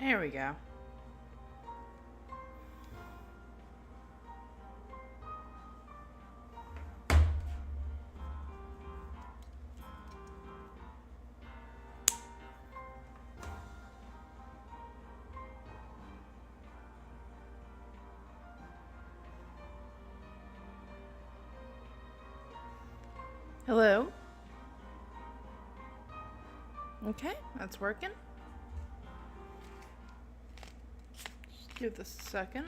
There we go. Hello? Okay, that's working. Just give this a second.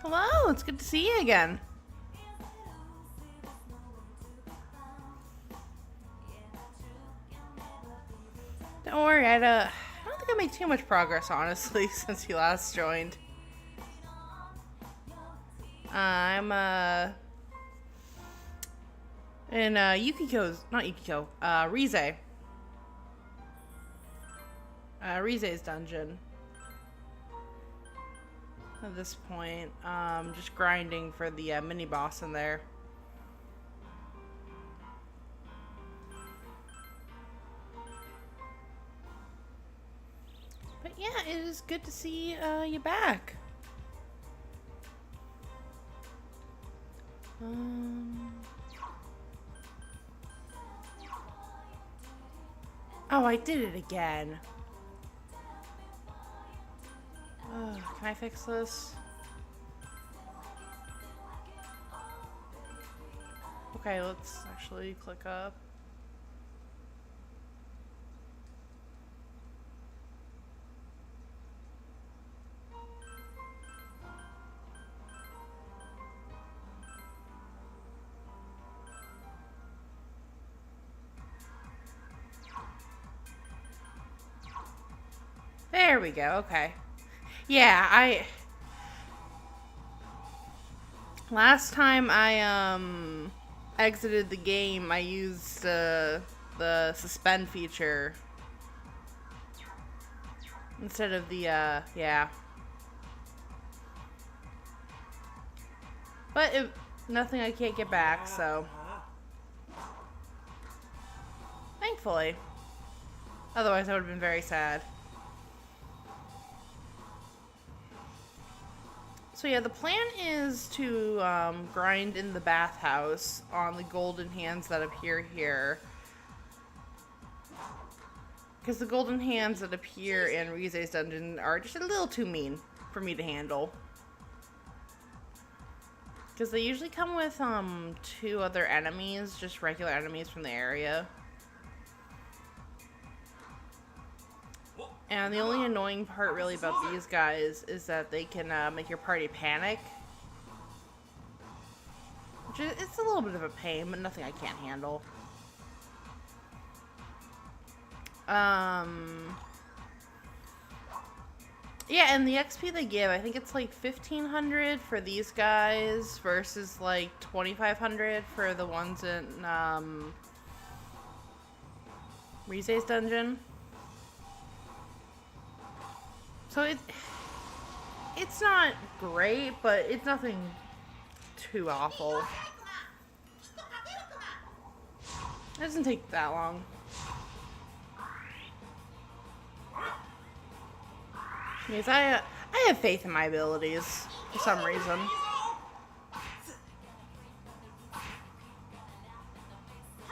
Hello, it's good to see you again. Don't worry, I don't think I made too much progress, honestly, since you last joined. I'm, in, not Yukiko's, Rize's dungeon. At this point, just grinding for the, mini-boss in there. But yeah, it is good to see, you back. Oh, I did it again. Can I fix this? Okay, let's actually click up. There we go, okay. Yeah, last time I, exited the game, I used, the suspend feature. Instead of the, yeah. But nothing I can't get back, so. Thankfully. Otherwise, I would have been very sad. So yeah, the plan is to grind in the bathhouse on the golden hands that appear here. Because the golden hands that appear in Rize's dungeon are just a little too mean for me to handle. Because they usually come with 2 other enemies, just regular enemies from the area. And the only annoying part really about these guys is that they can make your party panic. Which is, it's a little bit of a pain, but nothing I can't handle. Yeah, and the XP they give, I think it's like 1,500 for these guys versus like 2,500 for the ones in Rize's dungeon. So it's not great, but it's nothing too awful. It doesn't take that long. Because I have faith in my abilities for some reason.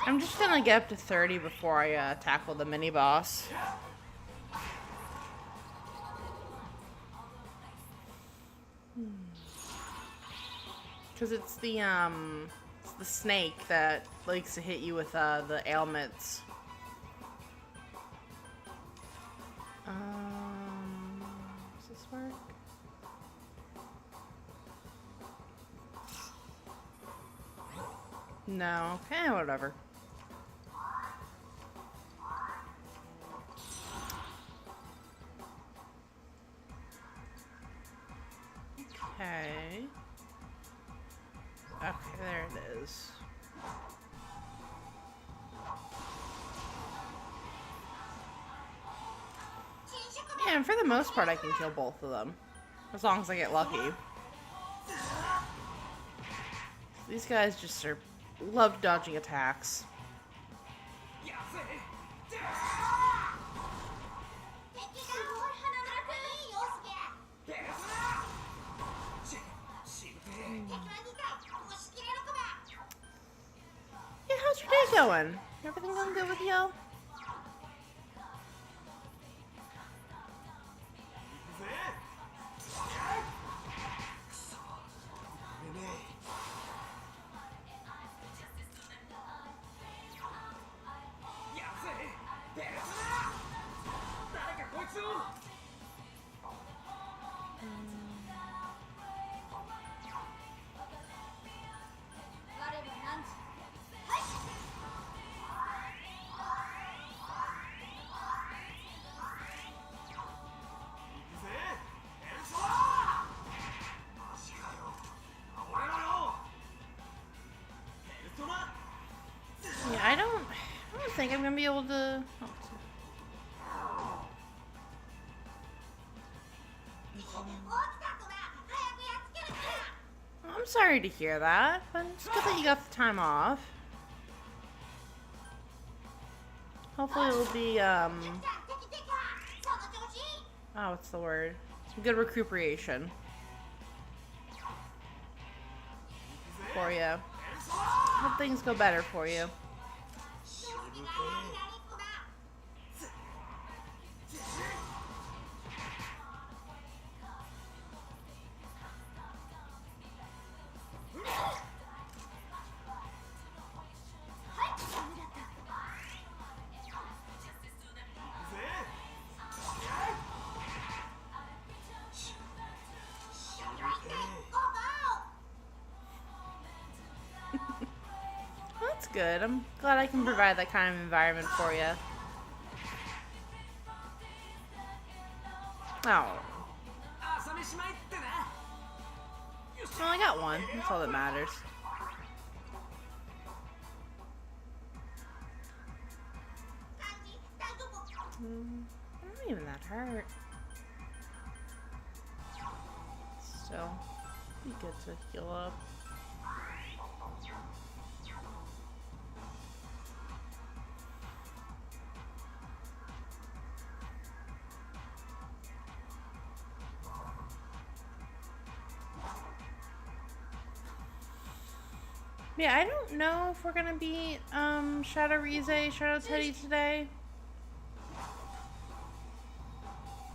I'm just gonna get up to 30 before I tackle the mini boss. Because it's the snake that likes to hit you with the ailments. Does this work? No. Okay, whatever. Okay. Okay, there it is. Yeah, and for the most part, I can kill both of them. As long as I get lucky. These guys just are love dodging attacks. Yeah, how's your day going? Everything going good with you? Yeah, I don't think I'm gonna be able to. I'm sorry to hear that, but it's good that you got the time off. Hopefully it'll be, oh, what's the word? Some good recuperation for you. Hope things go better for you. That's good. I'm glad I can provide that kind of environment for you. Oh. Well, I got one. That's all that matters. I'm not even that hurt. Still, be good to heal up. Yeah, I don't know if we're gonna beat Shadow Rize, Shadow Teddy today.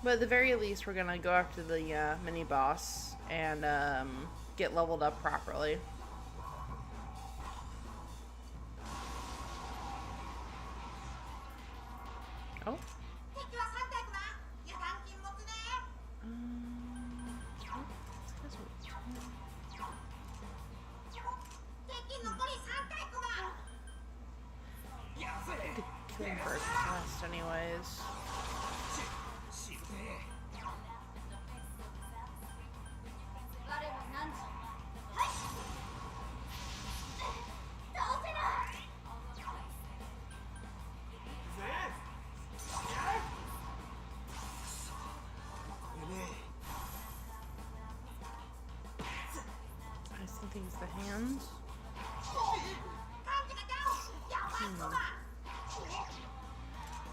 But at the very least, we're gonna go after the mini boss and get leveled up properly. Oh. Kill him first, anyways. I still think it's the hands.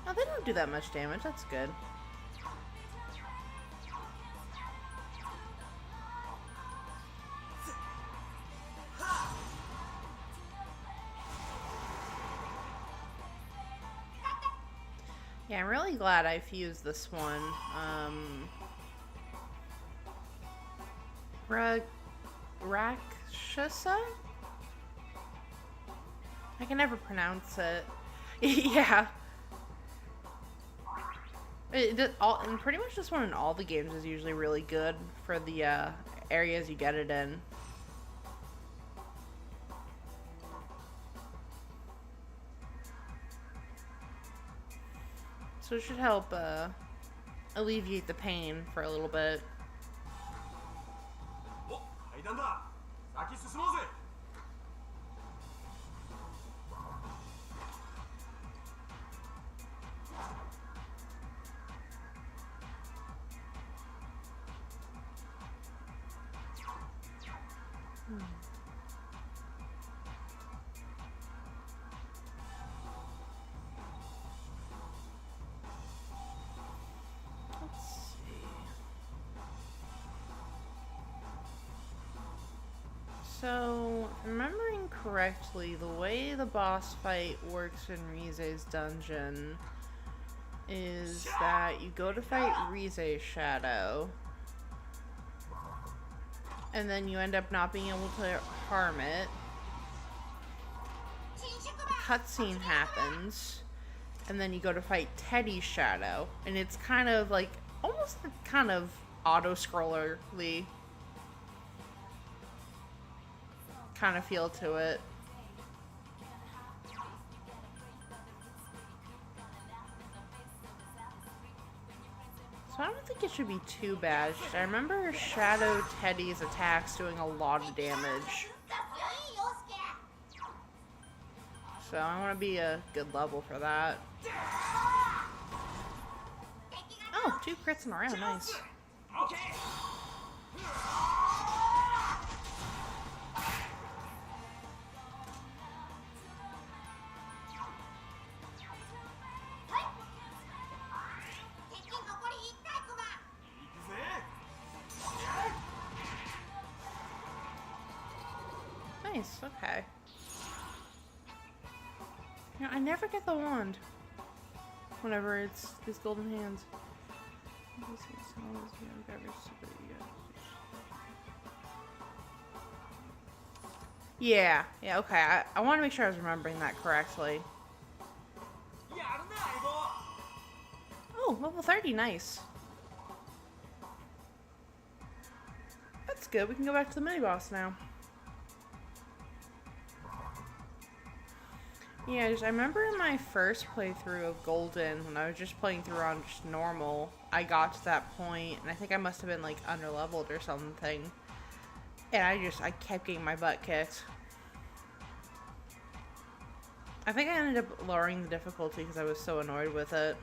Oh, they don't do that much damage. That's good. Yeah, I'm really glad I fused this one. Rakshasa? I can never pronounce it. Yeah. And pretty much this one in all the games is usually really good for the areas you get it in. So it should help alleviate the pain for a little bit. Let's see. So, if I'm remembering correctly, the way the boss fight works in Rize's dungeon is that you go to fight Rize's shadow, and then you end up not being able to harm it. A cutscene happens, and then you go to fight Teddy's shadow, and it's kind of like almost kind of auto-scrollerly kind of feel to it. So I don't think it should be too bad. I remember Shadow Teddy's attacks doing a lot of damage. So I want to be a good level for that. Oh, 2 crits in a row, nice. Nice, okay. You know, I never get the wand whenever it's these golden hands. Yeah, okay. I want to make sure I was remembering that correctly. Oh, level 30, nice. That's good, we can go back to the mini-boss now. Yeah, I remember in my first playthrough of Golden, when I was just playing through on just normal, I got to that point, and I think I must have been, like, underleveled or something. And I kept getting my butt kicked. I think I ended up lowering the difficulty because I was so annoyed with it.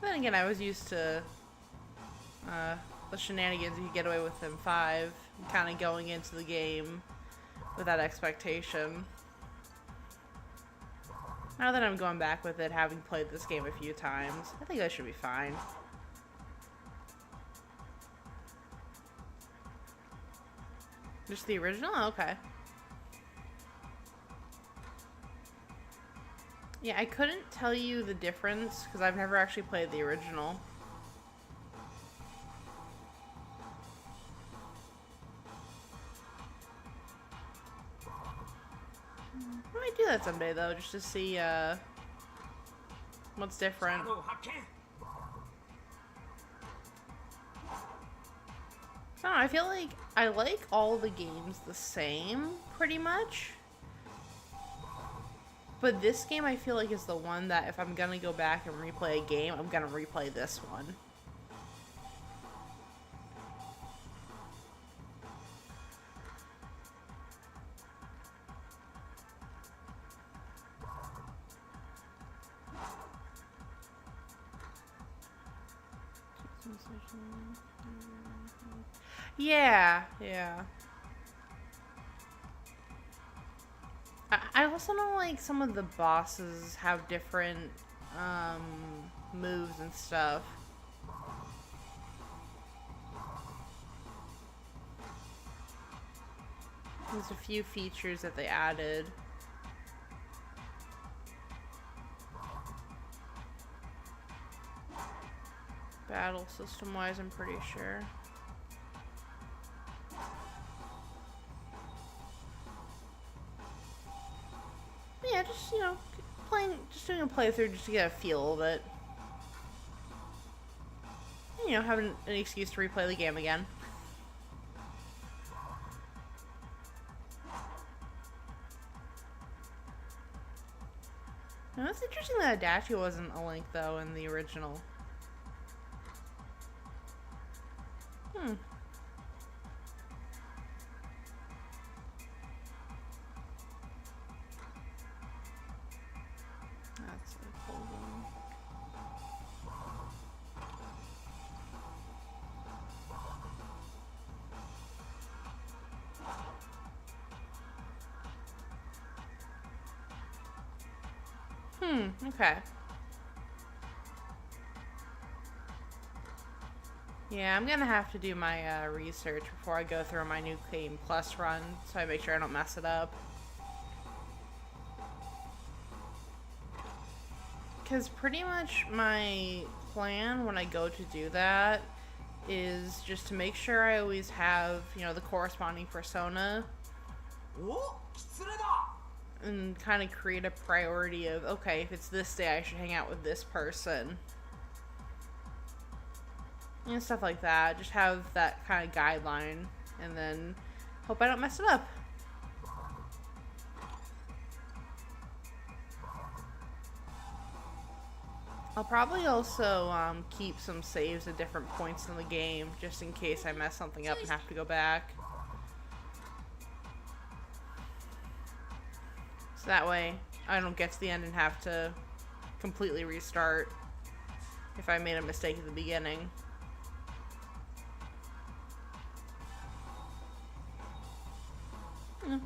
Then again, I was used to the shenanigans you could get away with in 5, kind of going into the game with that expectation. Now that I'm going back with it, having played this game a few times, I think I should be fine. Just the original? Okay. Yeah, I couldn't tell you the difference because I've never actually played the original. I might do that someday though, just to see what's different. So I feel like I like all the games the same, pretty much. But this game I feel like is the one that if I'm gonna go back and replay a game, I'm gonna replay this one. Yeah. I also know like some of the bosses have different moves and stuff. There's a few features that they added. Battle system wise, I'm pretty sure. But yeah, just, you know, just doing a playthrough just to get a feel of it. And, you know, having an excuse to replay the game again. Now, it's interesting that Adachi wasn't a Link, though, in the original. Okay. Yeah, I'm gonna have to do my research before I go through my New Game Plus run, so I make sure I don't mess it up. Because pretty much my plan when I go to do that is just to make sure I always have, you know, the corresponding persona and kind of create a priority of, okay, if it's this day, I should hang out with this person. And stuff like that. Just have that kind of guideline and then hope I don't mess it up. I'll probably also keep some saves at different points in the game, just in case I mess something up and have to go back. So that way, I don't get to the end and have to completely restart if I made a mistake at the beginning.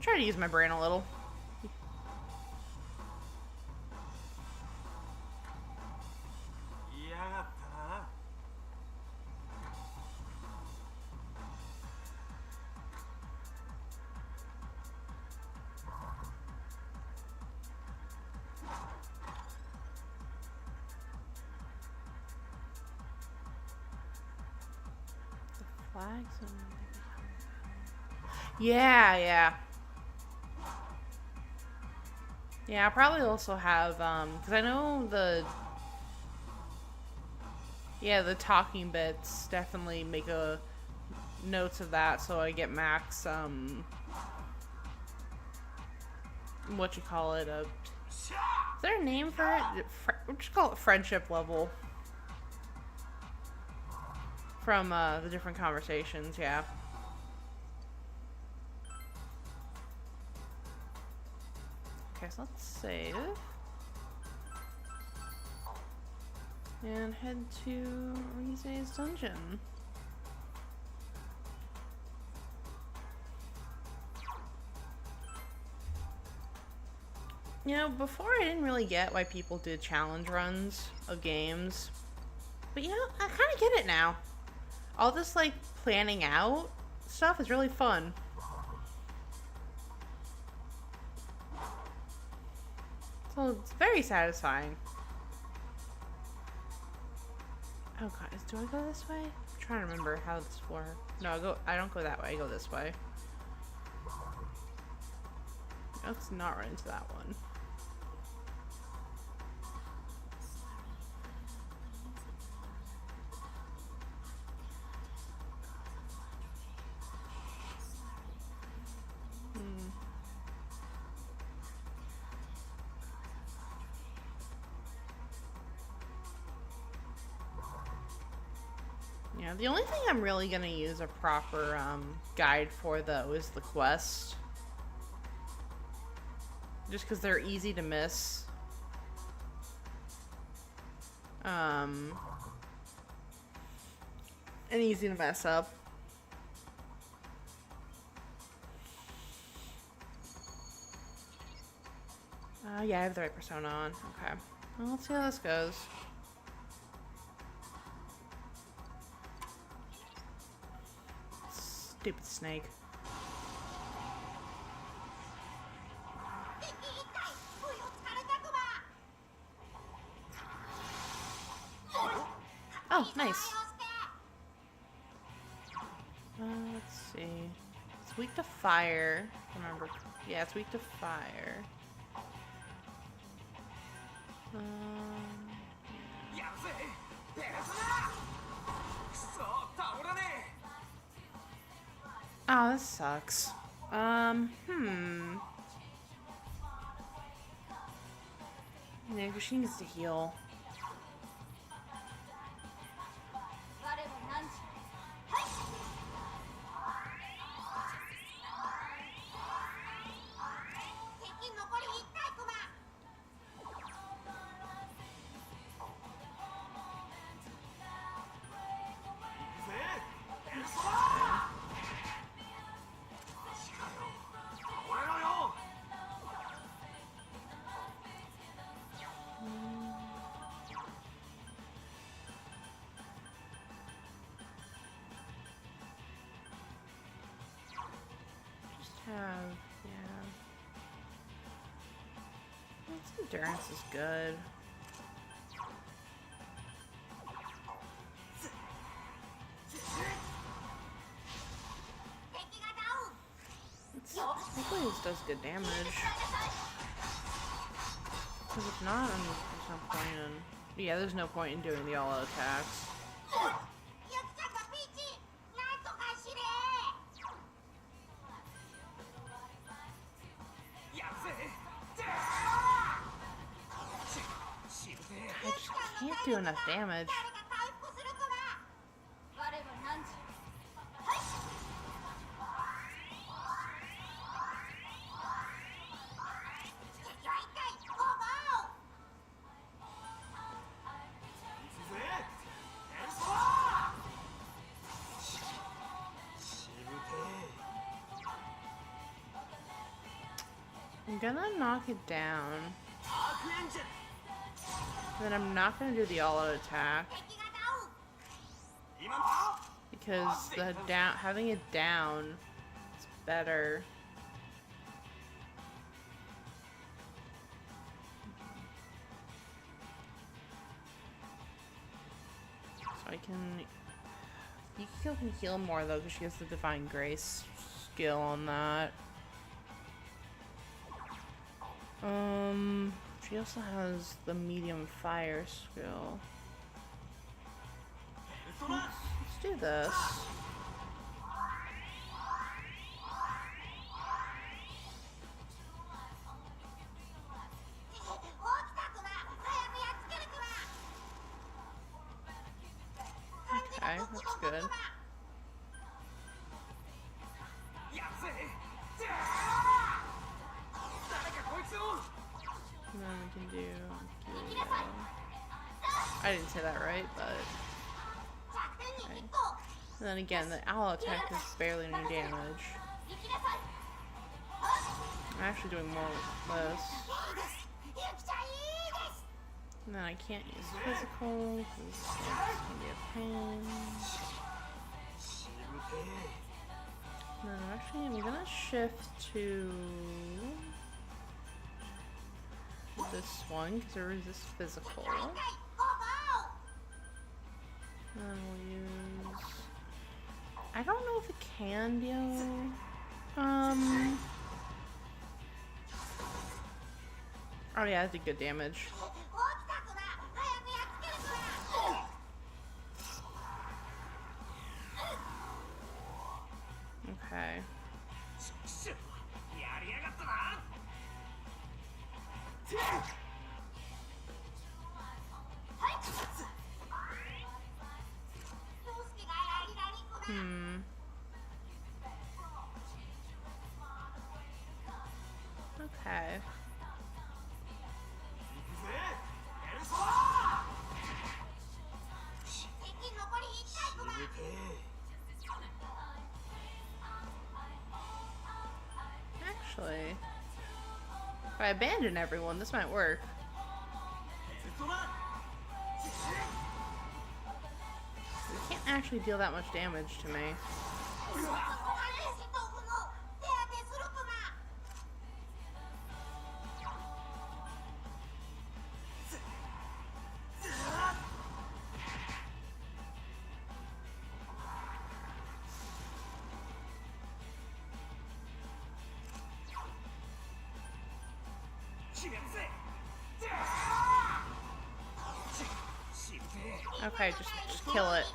Try to use my brain a little. Yeah. Yeah, I'll probably also have, because I know the talking bits definitely make a notes of that, so I get max, what you call it, is there a name for it? What you call it? Friendship level. From, the different conversations, yeah. Okay, so let's save. And head to Rize's dungeon. You know, before I didn't really get why people did challenge runs of games. But you know, I kind of get it now. All this, like, planning out stuff is really fun. So it's very satisfying. Oh god, do I go this way? I'm trying to remember how this works. No, I don't go that way, I go this way. Let's not run into that one. Yeah, the only thing I'm really gonna use a proper guide for, though, is the quest. Just because they're easy to miss. And easy to mess up. Yeah, I have the right persona on. Okay. Well, let's see how this goes. Stupid snake. Oh, nice. Let's see. It's weak to fire. Remember. Yeah, it's weak to fire. Oh, this sucks. Yeah, she needs to heal. have, yeah. Its endurance is good. Hopefully this does good damage. Because if not, there's no point in... Yeah, there's no point in doing the all-out attacks. I just can't do enough damage. I'm gonna knock it down. Then I'm not gonna do the all-out attack. Because the having it down is better. So I can... Yukiko can heal more though because she has the Divine Grace skill on that. She also has the medium fire skill. Let's do this. Okay, that's good. And then we can do I didn't say that right, but okay. And then again, the owl attack is barely any damage. I'm actually doing more with this. And then I can't use physical because it's gonna be a pain. And then actually I'm gonna shift to this one because it resists physical. And then we'll use... I don't know if it can do... Oh yeah, it did good damage. Okay. Okay. Actually, if I abandon everyone, this might work. It can't actually deal that much damage to me. Okay, just kill it.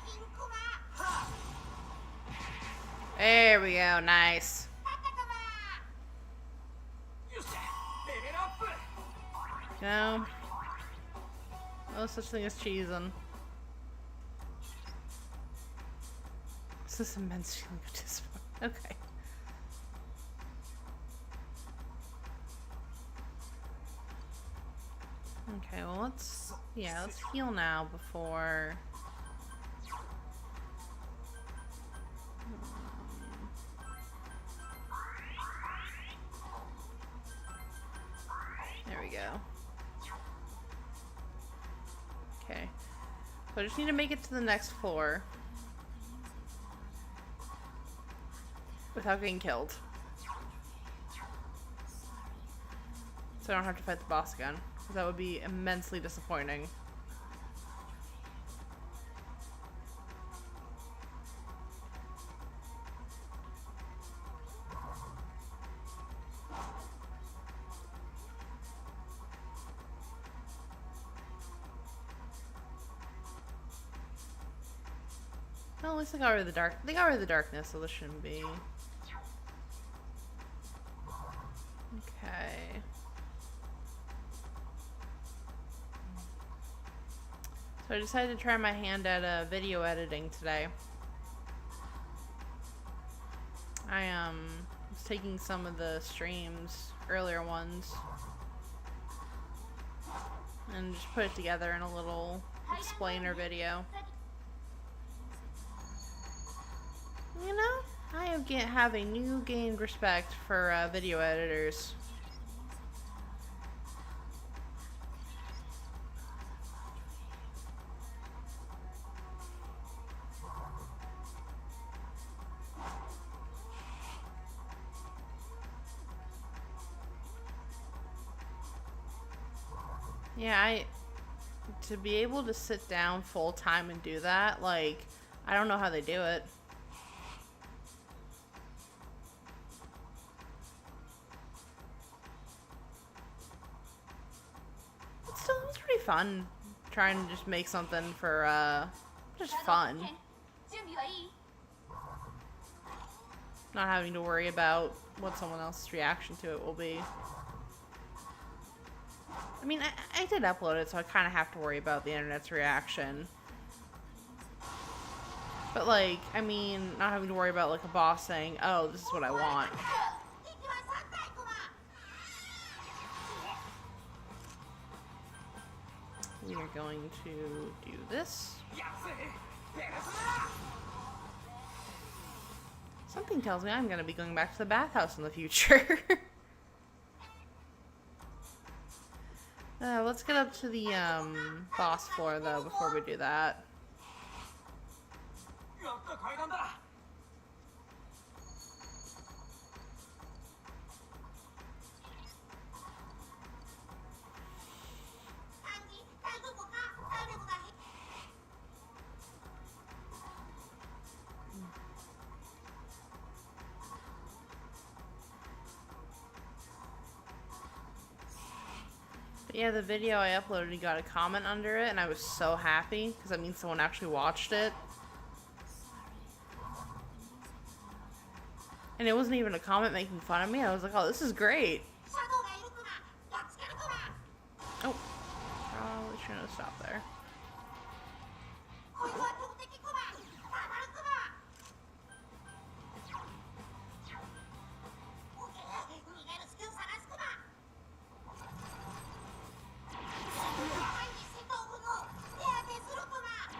There we go, nice. No. No such thing as cheesing. This is immense feeling of disappointment. Okay. Okay, well let's heal now before there we go. Okay. So I just need to make it to the next floor without getting killed. So I don't have to fight the boss again. Because that would be immensely disappointing. Well, at least they got rid of the dark. They got rid of the darkness, so this shouldn't be. Okay. So I decided to try my hand at video editing today. I was taking some of the streams, earlier ones, and just put it together in a little explainer video. You know, I have a new gained respect for video editors. Yeah, to be able to sit down full time and do that, like, I don't know how they do it. It's pretty fun trying to just make something for, just fun. Not having to worry about what someone else's reaction to it will be. I mean, I did upload it, so I kind of have to worry about the internet's reaction. But, like, I mean, not having to worry about, like, a boss saying, oh, this is what I want. We are going to do this. Something tells me I'm going to be going back to the bathhouse in the future. Let's get up to the boss floor, though, before we do that. Yeah, the video I uploaded got a comment under it, and I was so happy, because that means someone actually watched it. And it wasn't even a comment making fun of me. I was like, oh, this is great. Oh. Probably shouldn't have stopped there.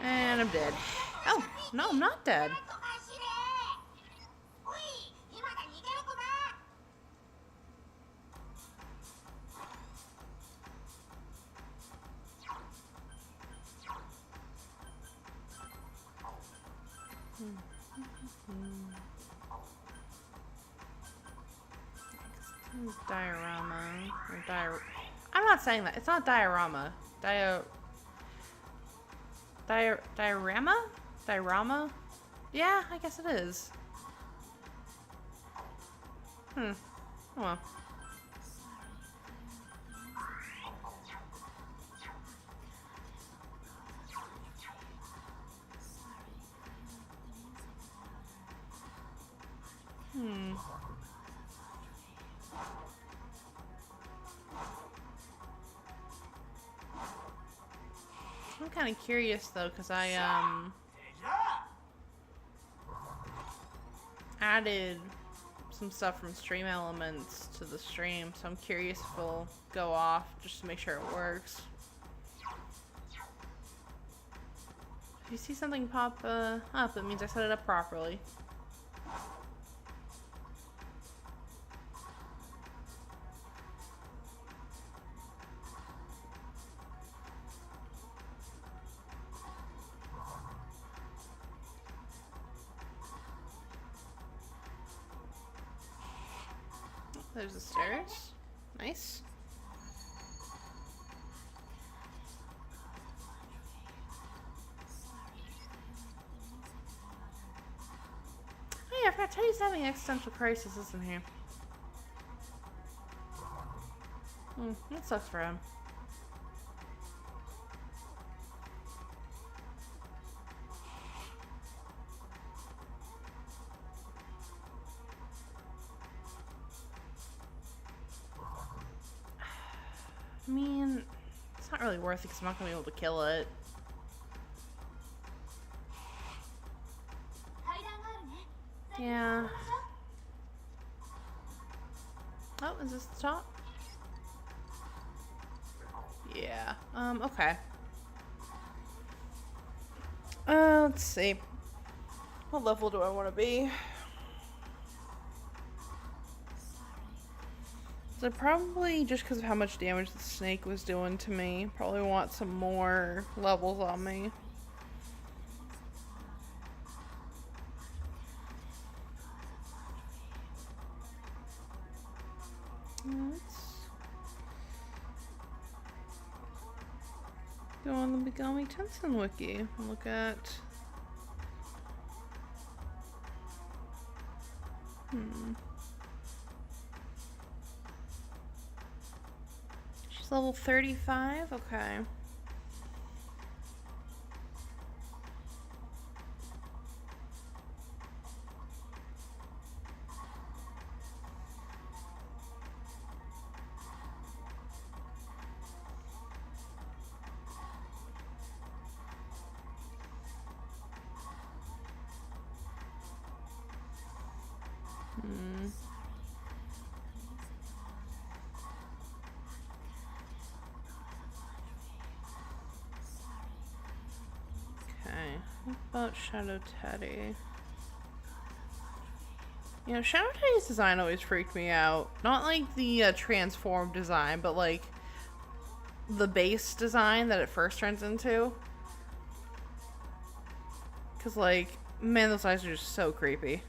And I'm dead. Oh, no, I'm not dead. Diorama. Or I'm not saying that. It's not diorama. Diorama? Diorama? Yeah, I guess it is. Oh well. I'm kind of curious though, because I added some stuff from Stream Elements to the stream, so I'm curious if it'll go off just to make sure it works. If you see something pop up, it means I set it up properly. There's the stairs. Nice. yeah, I forgot Teddy's having existential crisis, isn't he? That sucks for him. I mean, it's not really worth it because I'm not going to be able to kill it. Yeah. Oh, is this the top? Yeah. Okay. Let's see. What level do I want to be? So probably just because of how much damage the snake was doing to me, probably want some more levels on me. Let's go on the Begami Tenshin wiki and look at... She's level 35? Okay. Okay. What about Shadow Teddy? You know, Shadow Teddy's design always freaked me out. Not like the transformed design, but like the base design that it first turns into. Because, like, man, those eyes are just so creepy.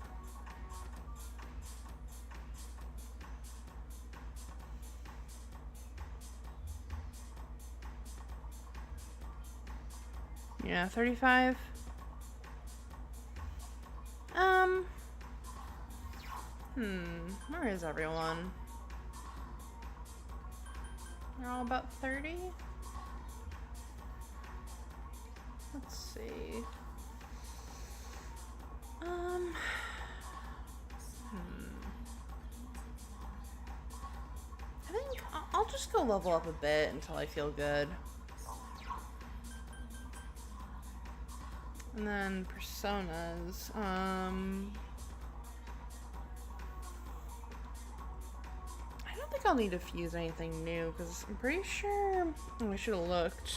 Yeah, 35. Where is everyone? They're all about 30? Let's see. I think I'll just go level up a bit until I feel good. And then personas. I don't think I'll need to fuse anything new because I'm pretty sure. Oh, I should have looked.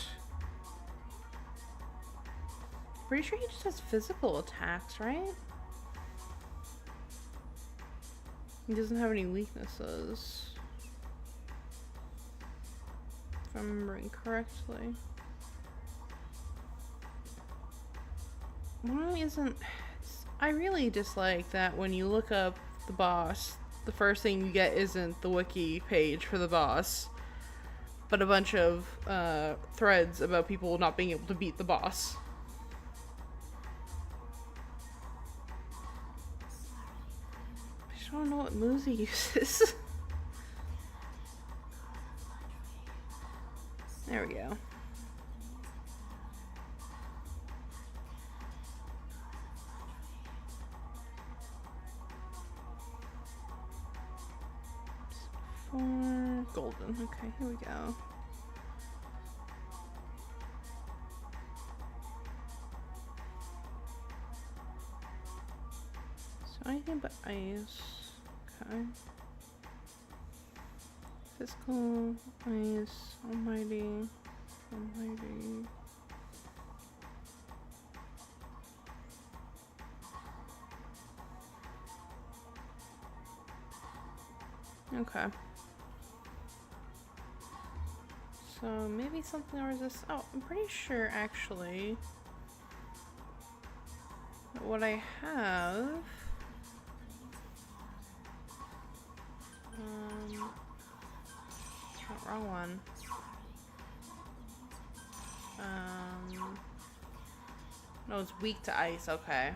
Pretty sure he just has physical attacks, right? He doesn't have any weaknesses. If I'm remembering correctly. Why isn't... I really dislike that when you look up the boss, the first thing you get isn't the wiki page for the boss, but a bunch of threads about people not being able to beat the boss. I just don't know what moves he uses. There we go. For golden. Okay, here we go. So anything but ice. Okay. Physical, ice, almighty, almighty. Okay. So maybe something resist. Oh, I'm pretty sure actually that what I have. Wrong one. No, it's weak to ice. Okay.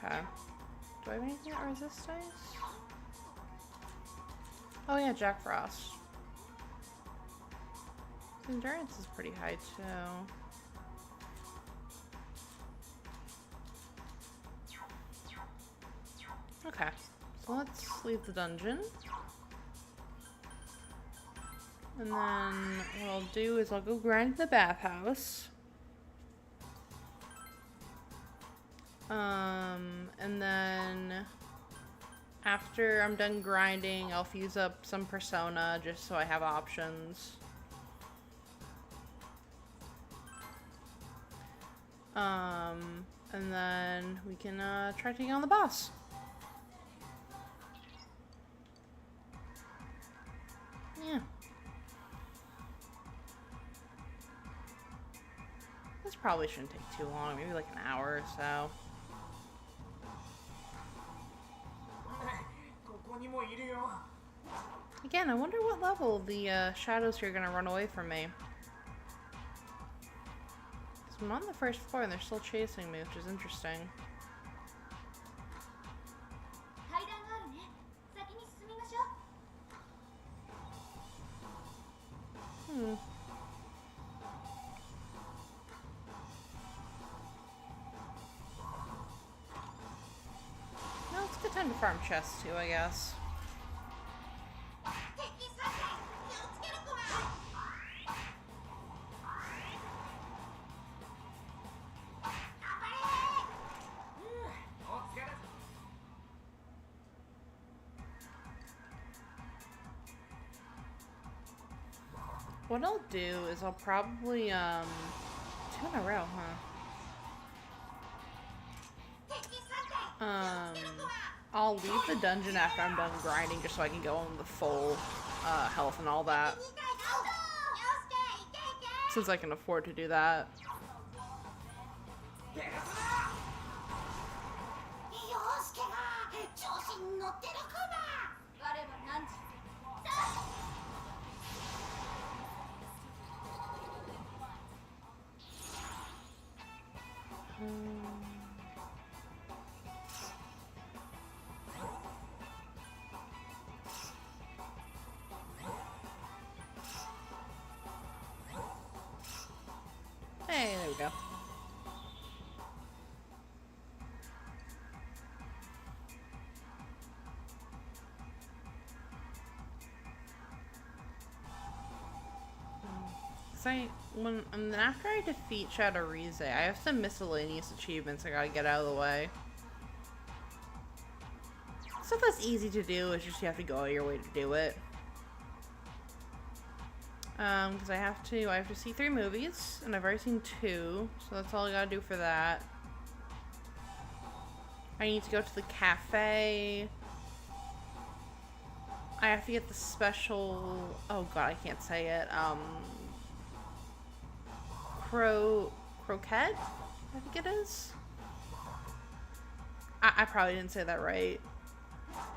Okay. Do I have anything that resists ice? Oh yeah, Jack Frost. His endurance is pretty high too. Okay, so let's leave the dungeon. And then what I'll do is I'll go grind the bathhouse. And then after I'm done grinding, I'll fuse up some persona just so I have options. And then we can try taking on the boss. Yeah. This probably shouldn't take too long, maybe like an hour or so. Again, I wonder what level the shadows here are gonna run away from me. So I'm on the first floor and they're still chasing me, which is interesting. No, it's a good time to farm chests too, I guess. What I'll do is I'll probably, 2 in a row, huh? I'll leave the dungeon after I'm done grinding just so I can go on the full, health and all that. Since I can afford to do that. Hey, there we go. And then after I defeat Shadowrize, I have some miscellaneous achievements I gotta get out of the way. Stuff that's easy to do, it's just you have to go out of your way to do it. Because I have to see 3 movies, and I've already seen 2, so that's all I gotta do for that. I need to go to the cafe. I have to get the special, oh god, I can't say it, croquette, I think it is. I probably didn't say that right.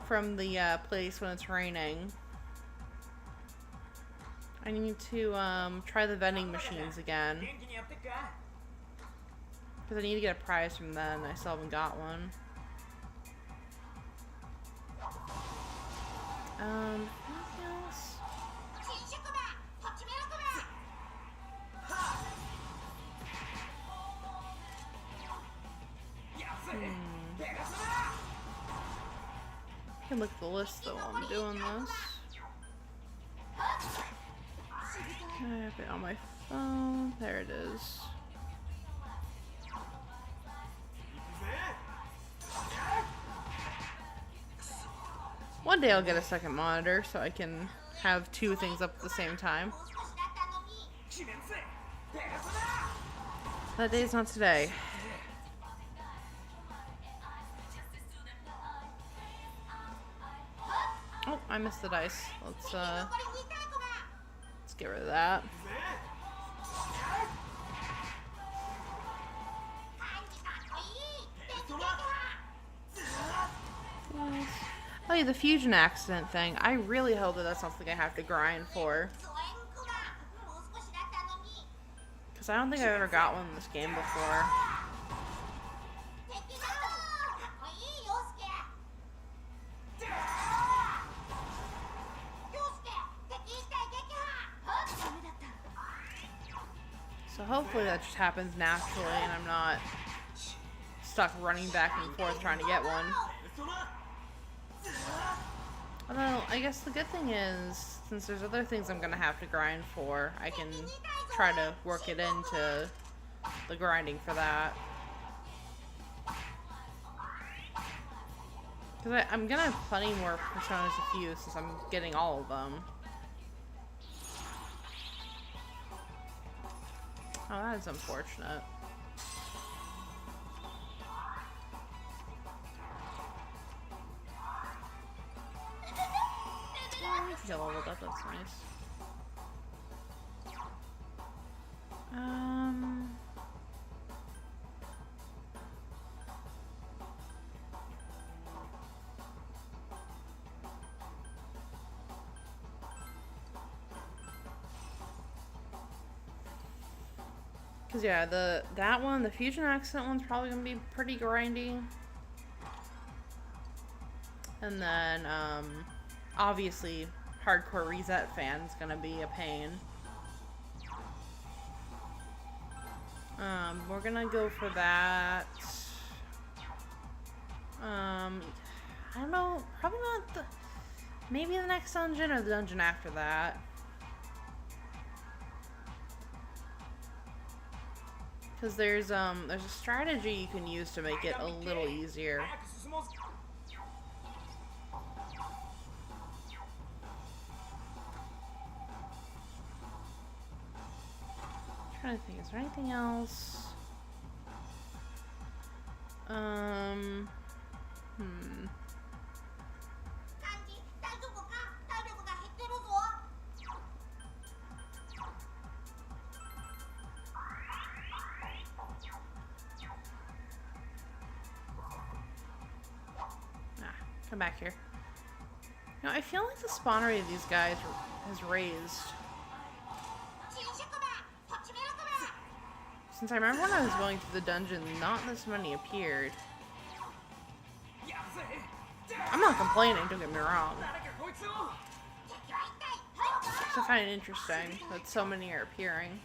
From the place when it's raining. I need to try the vending machines again. Because I need to get a prize from them. I still haven't got one. Anything else? I can look at the list though while I'm doing this. I have it on my phone. There it is. One day I'll get a second monitor so I can have 2 things up at the same time. That day's not today. Oh, I missed the dice. Let's get rid of that. Oh yeah, the fusion accident thing. I really hope that that's something I have to grind for. Because I don't think I've ever got one in this game before. So hopefully that just happens naturally and I'm not stuck running back and forth trying to get one. Although, I guess the good thing is, since there's other things I'm gonna have to grind for, I can try to work it into the grinding for that. Because I'm gonna have plenty more Personas to fuse since I'm getting all of them. Oh, that is unfortunate. Oh, we can get leveled up, that's nice. Cause yeah, that one, the Fusion Accident one's probably gonna be pretty grindy. And then, obviously, Hardcore Reset Fan's gonna be a pain. We're gonna go for that. I don't know, probably not the, maybe the next dungeon or the dungeon after that. Because there's a strategy you can use to make it a little easier. I'm trying to think, is there anything else? Come back here. You know, I feel like the spawn rate of these guys has raised. Since I remember when I was going through the dungeon, not this many appeared. I'm not complaining, don't get me wrong. I find it interesting that so many are appearing.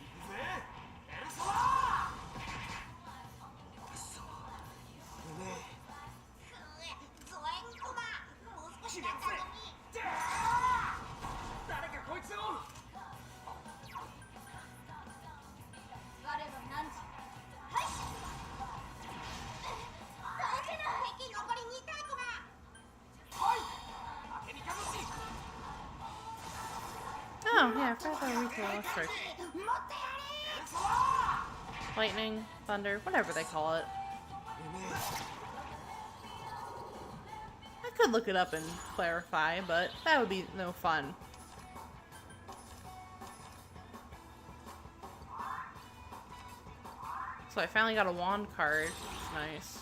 Oh, yeah, I forgot that retail strike. Lightning, thunder, whatever they call it. I could look it up and clarify, but that would be no fun. So I finally got a wand card, which is nice.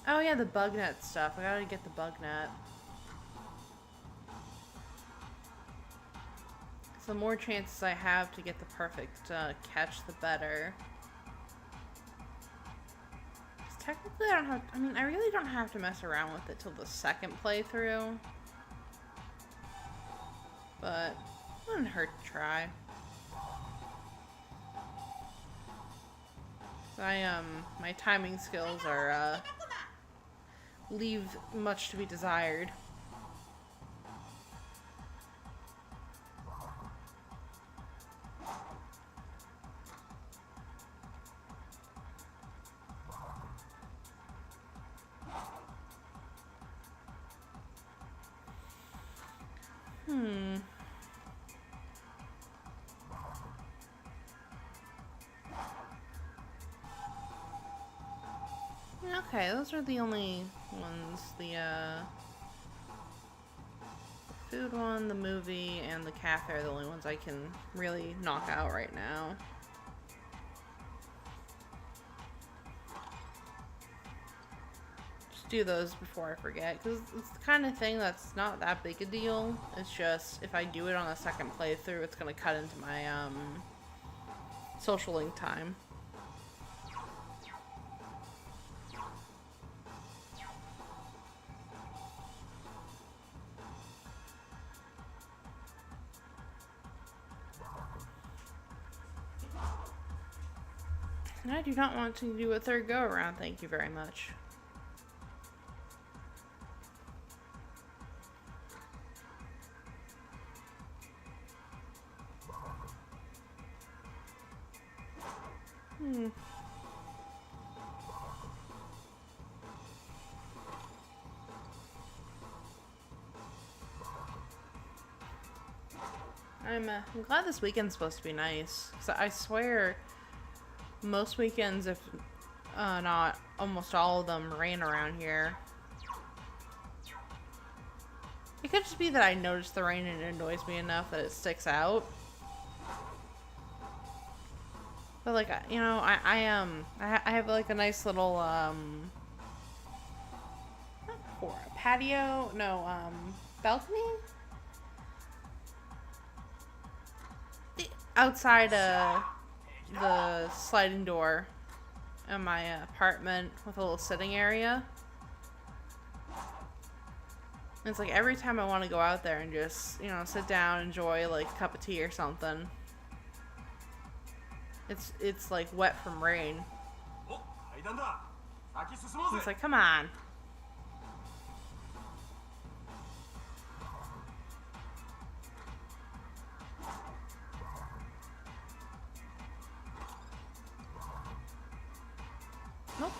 Oh yeah, the bug net stuff. I gotta get the bug net. So the more chances I have to get the perfect catch, the better. 'Cause technically I don't have, I mean, I really don't have to mess around with it till the second playthrough. But it wouldn't hurt to try. My timing skills are, leave much to be desired. Okay, those are the only ones. The food one, the movie, and the cafe are the only ones I can really knock out right now. Just do those before I forget, because it's the kind of thing that's not that big a deal. It's just, if I do it on a second playthrough, it's going to cut into my social link time. And I do not want to do a third go around, thank you very much. I'm glad this weekend's supposed to be nice. 'Cause I swear, most weekends, if not almost all of them, rain around here. It could just be that I notice the rain and it annoys me enough that it sticks out. But like, you know, I have like a nice little patio, no, balcony outside the sliding door in my apartment with a little sitting area. And it's like every time I want to go out there and just, you know, sit down, enjoy like a cup of tea or something. It's like wet from rain. It's like, come on. Nope.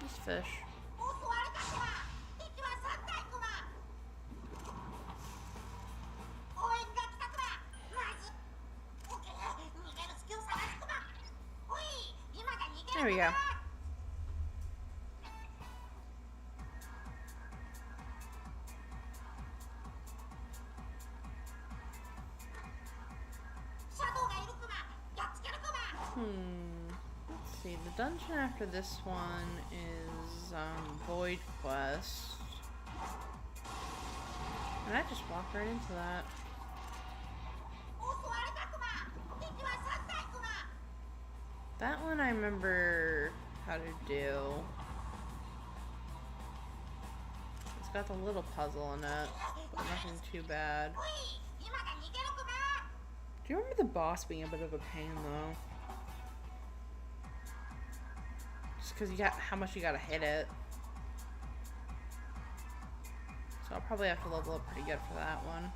Just fish. There we go. Let's see. The dungeon after this one is Void Quest. And I just walked right into that. That one I remember how to do. It's got the little puzzle in it, but nothing too bad. Do you remember the boss being a bit of a pain though? Just because you got how much you gotta hit it. So I'll probably have to level up pretty good for that one.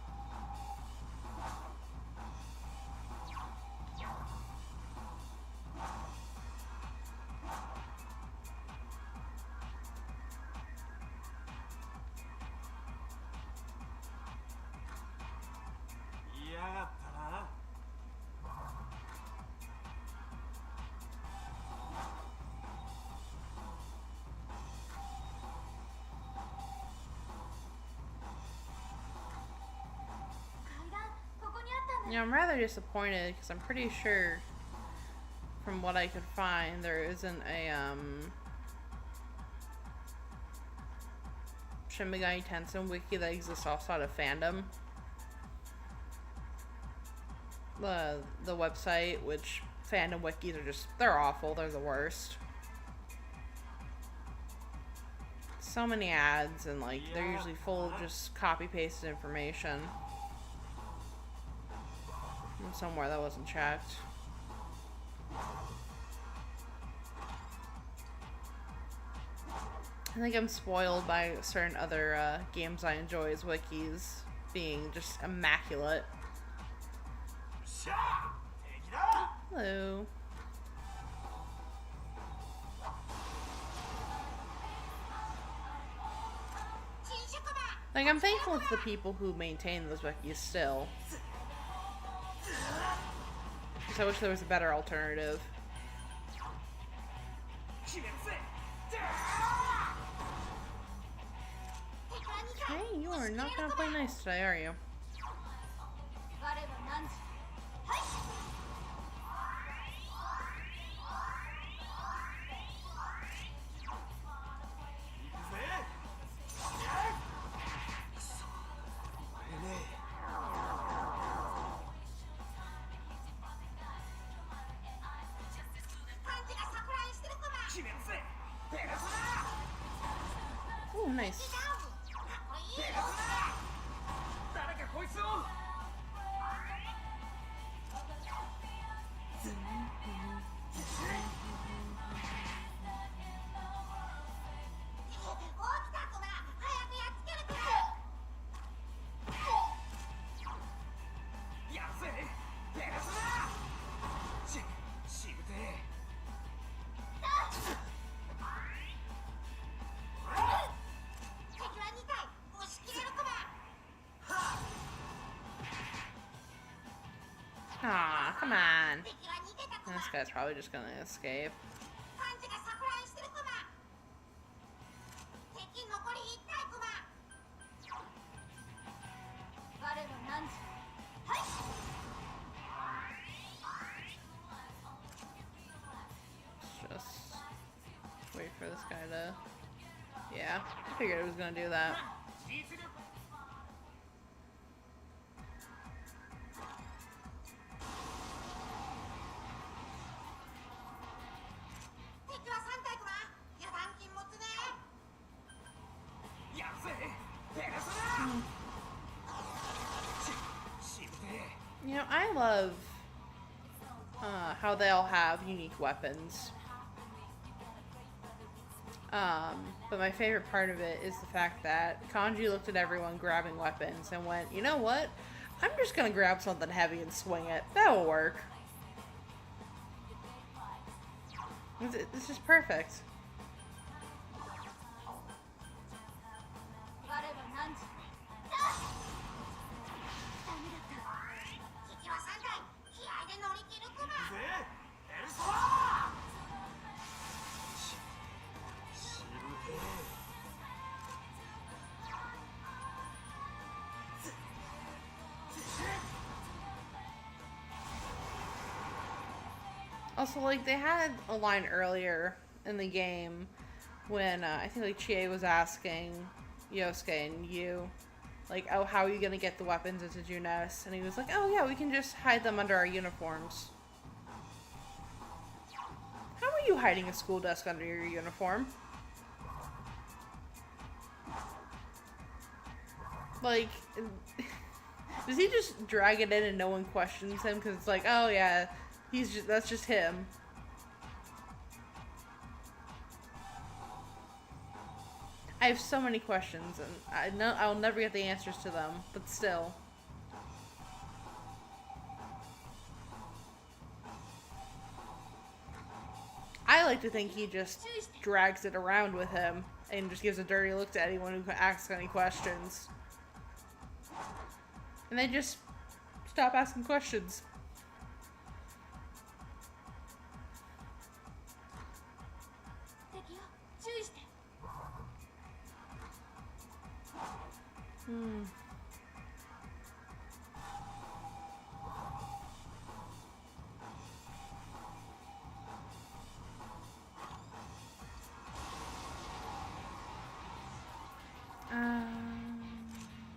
Yeah, I'm rather disappointed because I'm pretty sure from what I could find there isn't a Shin Megami Tensei wiki that exists outside of fandom. The website, which fandom wikis are just, they're awful, they're the worst. So many ads and like they're usually full of just copy pasted information. Somewhere that wasn't checked. I think I'm spoiled by certain other games I enjoy as wikis being just immaculate. Hello. Like, I'm thankful to the people who maintain those wikis still. I wish there was a better alternative. Hey, you are not gonna play nice today, are you? Oh, nice. Aw, come on. This guy's probably just gonna escape. Just wait for this guy to... Yeah, I figured it was gonna do that. You know, I love how they all have unique weapons. But my favorite part of it is the fact that Kanji looked at everyone grabbing weapons and went, you know what? I'm just gonna grab something heavy and swing it. That will work. This is perfect. Also, like, they had a line earlier in the game when I think like Chie was asking Yosuke and Yu, like, oh, how are you gonna get the weapons into Junes? And he was like, oh yeah, we can just hide them under our uniforms. How are you hiding a school desk under your uniform? Like, does he just drag it in and no one questions him? Because it's like, oh yeah, that's just him. I have so many questions, and I'll never get the answers to them, but still. I like to think he just drags it around with him and just gives a dirty look to anyone who asks any questions. And they just stop asking questions.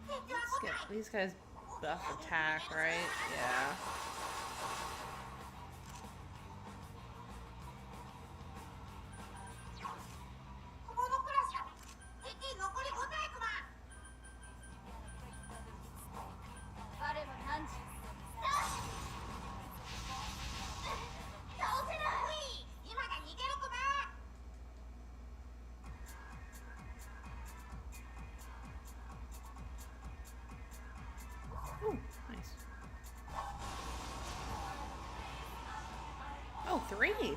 Let's get these guys buff attack, right? Yeah. Ooh, nice. Oh, 3.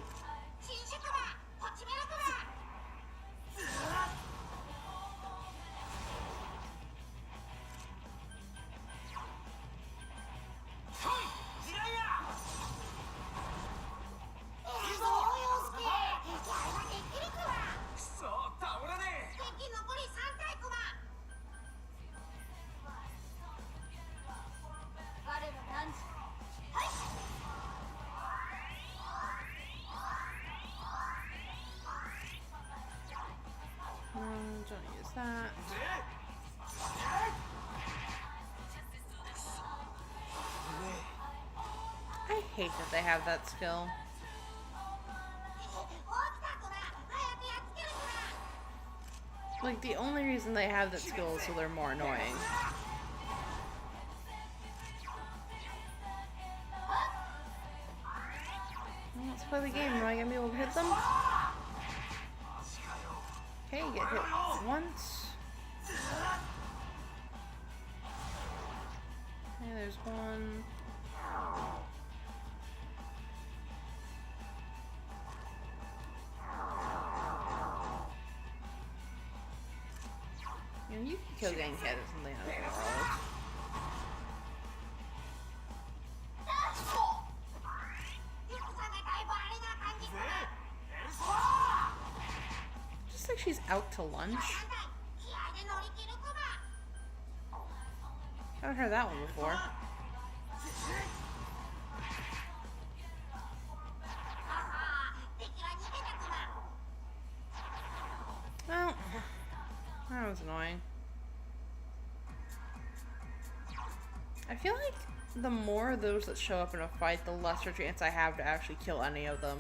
Don't use that. I hate that they have that skill. Like, the only reason they have that skill is so they're more annoying. Well, let's play the game. Am I gonna be able to hit them? Okay, get hit once. Okay, there's one. You know, you can kill getting hit or something out of the world. Just like she's out to lunch. Haven't heard that one before. Well, that was annoying. I feel like the more of those that show up in a fight, the lesser chance I have to actually kill any of them.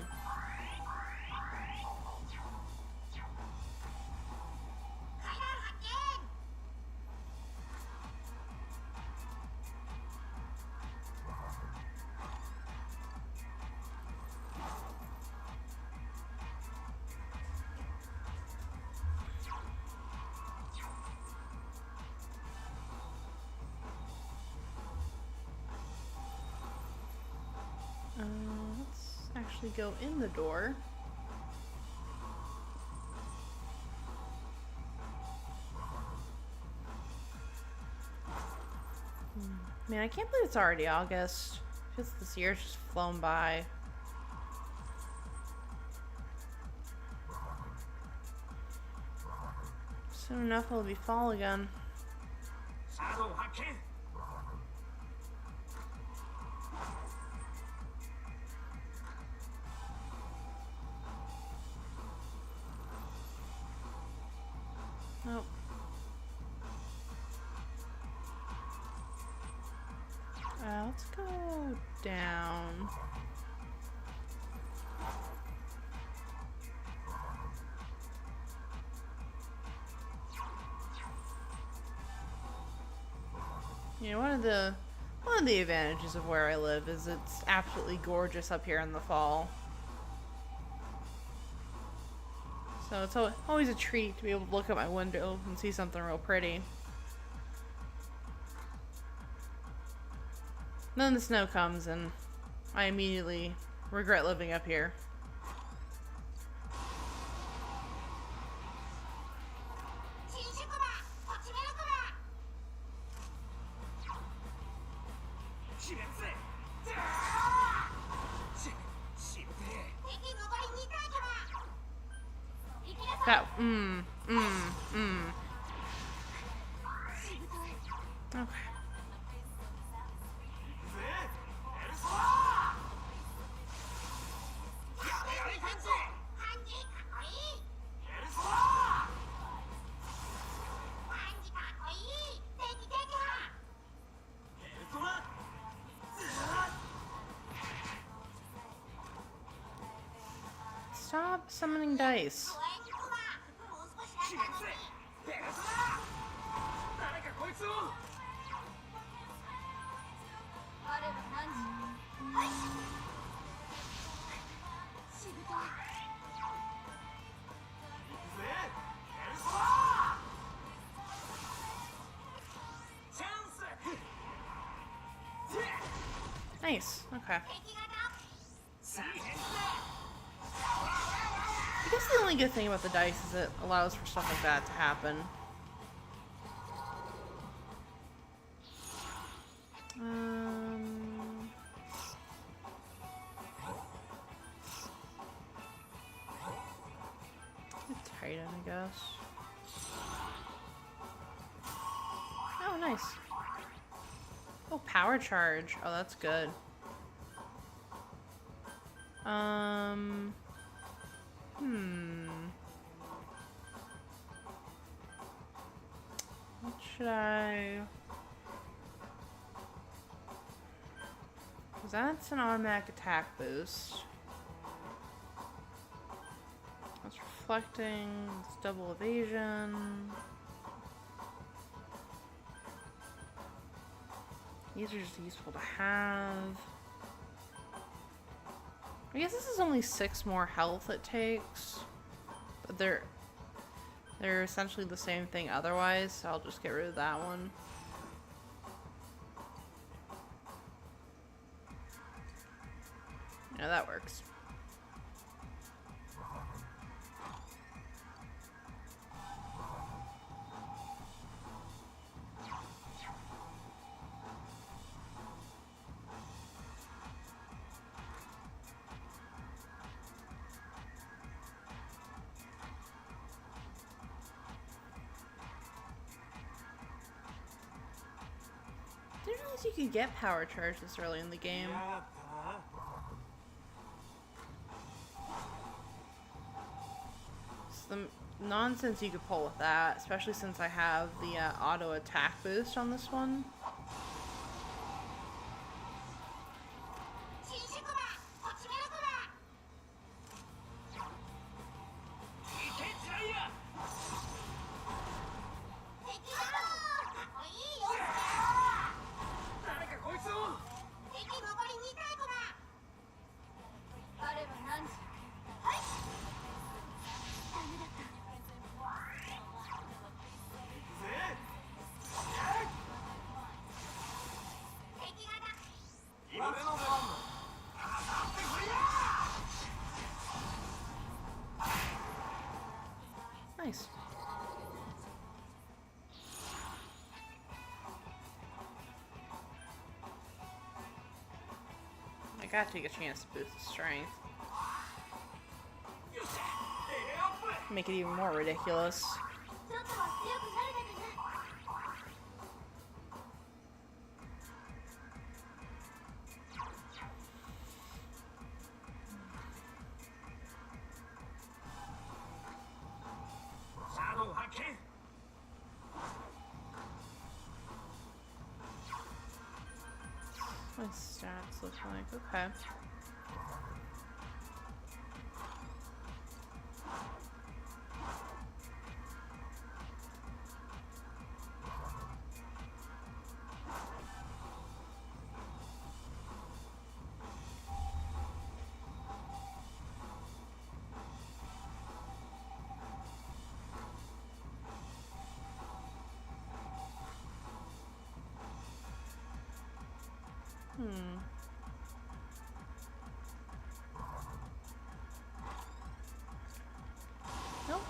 Let's actually go in the door. Man, I can't believe it's already August. Feels this year's just flown by. Soon enough it'll be fall again. Nope. Let's go down. You know, one of the advantages of where I live is it's absolutely gorgeous up here in the fall. So it's always a treat to be able to look out my window and see something real pretty. Then the snow comes and I immediately regret living up here. That, Okay. Stop summoning dice. Nice. Okay. I guess the only good thing about the dice is it allows for stuff like that to happen. Titan, I guess. Oh, nice. Oh, power charge. Oh, that's good. What should I... Because that's an automatic attack boost. That's reflecting, it's double evasion. These are just useful to have. I guess this is only 6 more health it takes. But they're essentially the same thing otherwise, so I'll just get rid of that one. Yeah, that works. Didn't realize you could get power charge this early in the game. It's the nonsense you could pull with that, especially since I have the auto attack boost on this one. Nice. I gotta take a chance to boost the strength. Make it even more ridiculous. My stats look like, okay. Nope.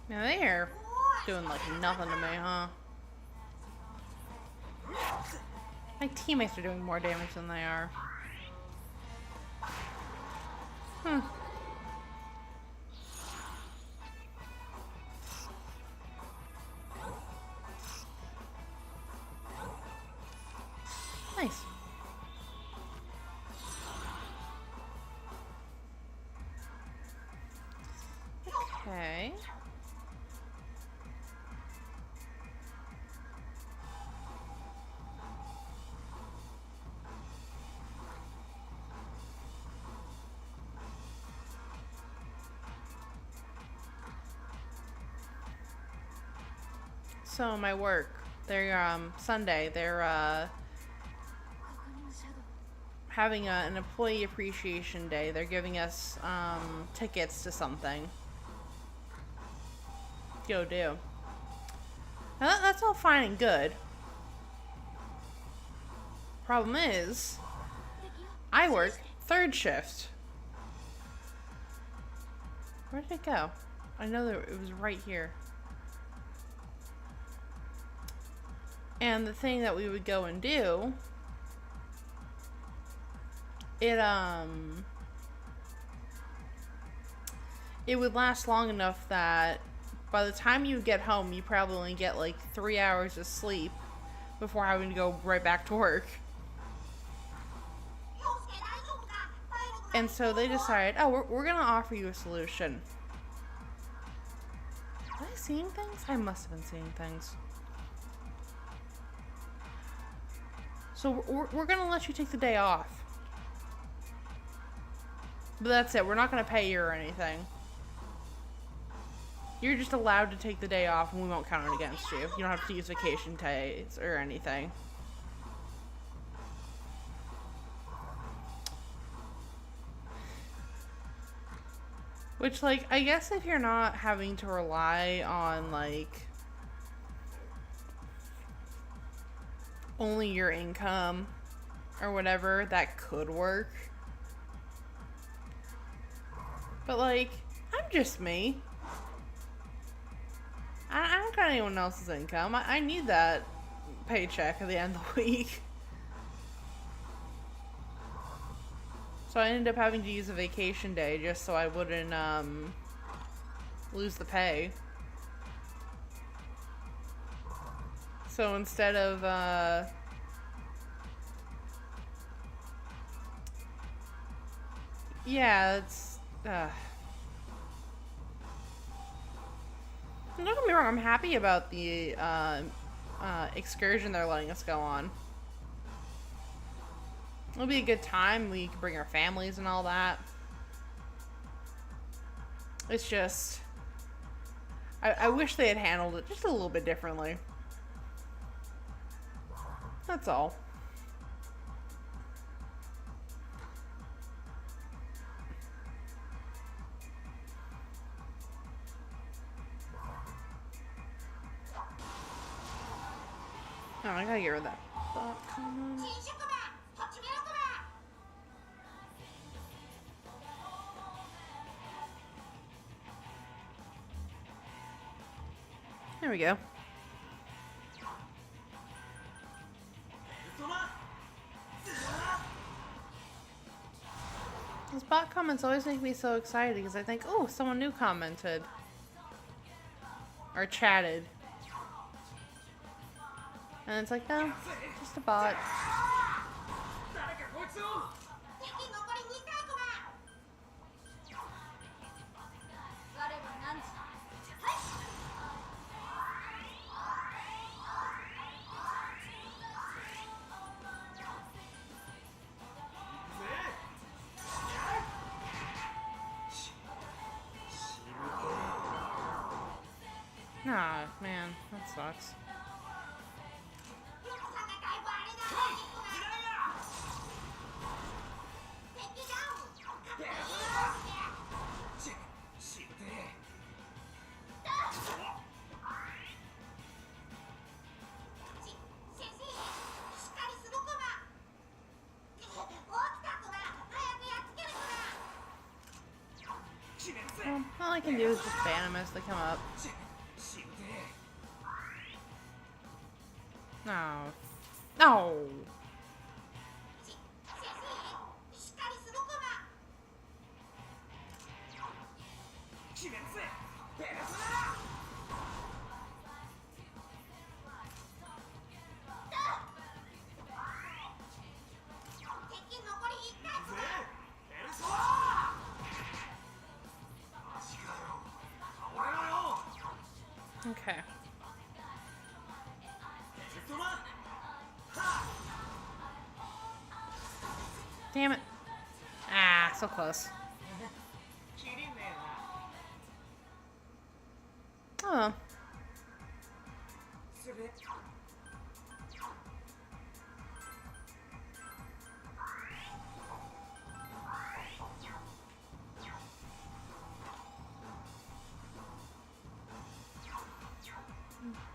Now they're doing like nothing to me, huh? My teammates are doing more damage than they are. Nice. Okay. So my work, they're Sunday, they're having an employee appreciation day. They're giving us tickets to something. Go do. Now that's all fine and good. Problem is, I work third shift. Where did it go? I know that it was right here. And the thing that we would go and do it it would last long enough that by the time you get home, you probably only get like 3 hours of sleep before having to go right back to work. And so they decided, oh, we're gonna offer you a solution. Was I seeing things? I must have been seeing things. So we're gonna let you take the day off. But that's it. We're not gonna pay you or anything. You're just allowed to take the day off and we won't count it against you. You don't have to use vacation days or anything. Which, like, I guess if you're not having to rely on, like, only your income or whatever, that could work. But, like, I'm just me. I don't got anyone else's income. I need that paycheck at the end of the week. So I ended up having to use a vacation day just so I wouldn't lose the pay. So instead of yeah, it's don't get me wrong, I'm happy about the excursion they're letting us go on. It'll be a good time. We can bring our families and all that. It's just, I wish they had handled it just a little bit differently. That's all. Oh, I gotta get rid of that bot comment. There we go. Those bot comments always make me so excited because I think, oh, someone new commented. Or chatted. And it's like, no, just a bot. Ah, man, that sucks. Well, all I can do is just ban them as they come up. No. No! Okay. Damn it. Ah, so close. Oh.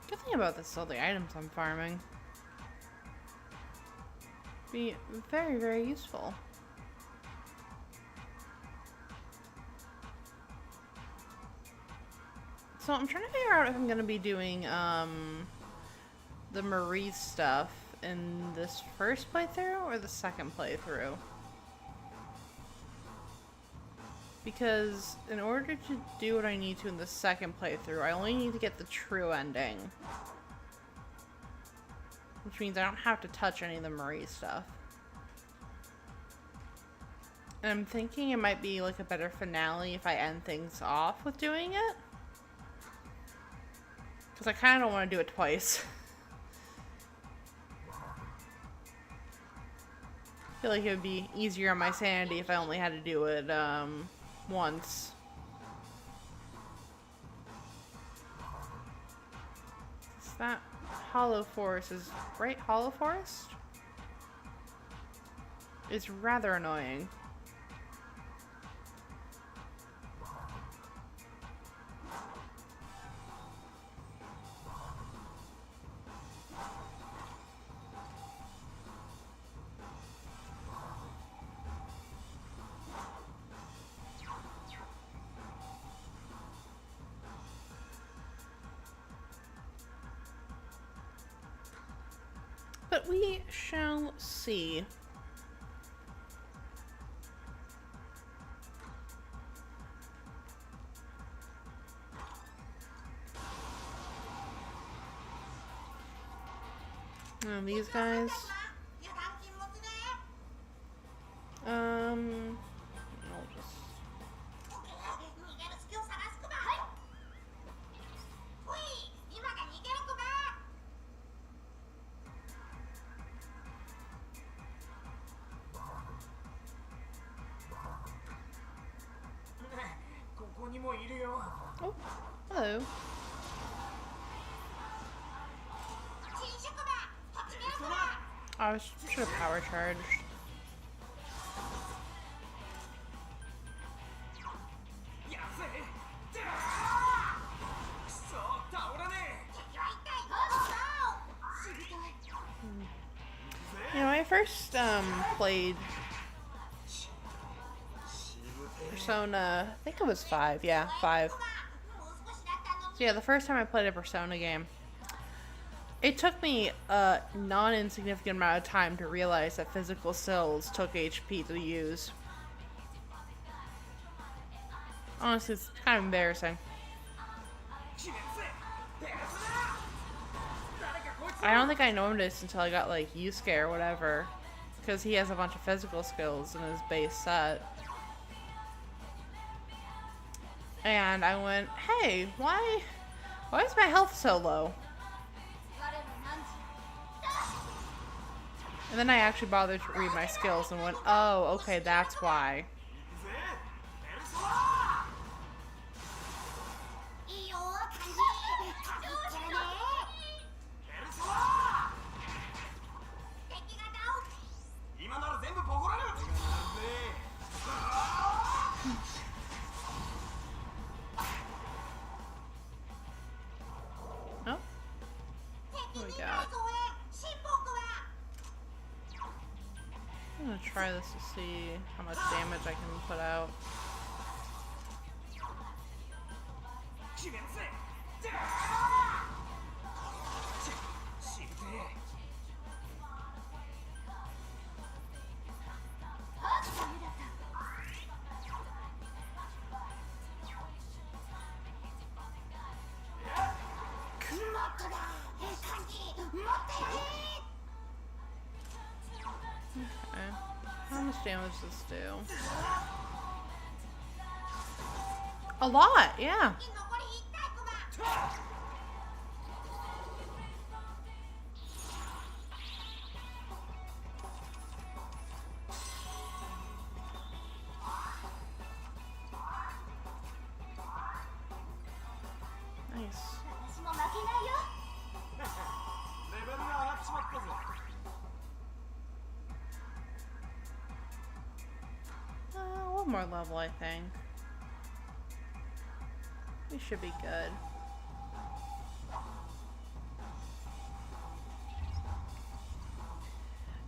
Good thing about this is all the items I'm farming. Be very, very useful. So I'm trying to figure out if I'm gonna be doing the Marie stuff in this first playthrough or the second playthrough. Because in order to do what I need to in the second playthrough, I only need to get the true ending. Which means I don't have to touch any of the Marie stuff. And I'm thinking it might be like a better finale if I end things off with doing it. Because I kind of don't want to do it twice. I feel like it would be easier on my sanity if I only had to do it once. Is that Hollow Forest? Is right Hollow Forest? It's rather annoying. But we shall see. These guys. I'll just... Oh, hello. I should have power charged. You know, I first played Persona, I think it was 5, yeah, 5. So yeah, the first time I played a Persona game, it took me a non-insignificant amount of time to realize that physical skills took HP to use. Honestly, it's kind of embarrassing. I don't think I noticed until I got like Yusuke or whatever, because he has a bunch of physical skills in his base set. And I went, hey, why is my health so low? And then I actually bothered to read my skills and went, oh, okay, that's why. Oh, what we got? I'm gonna try this to see how much damage I can put out. Okay. How much damage does this do? A lot, yeah. Nice. One more level, I think. We should be good.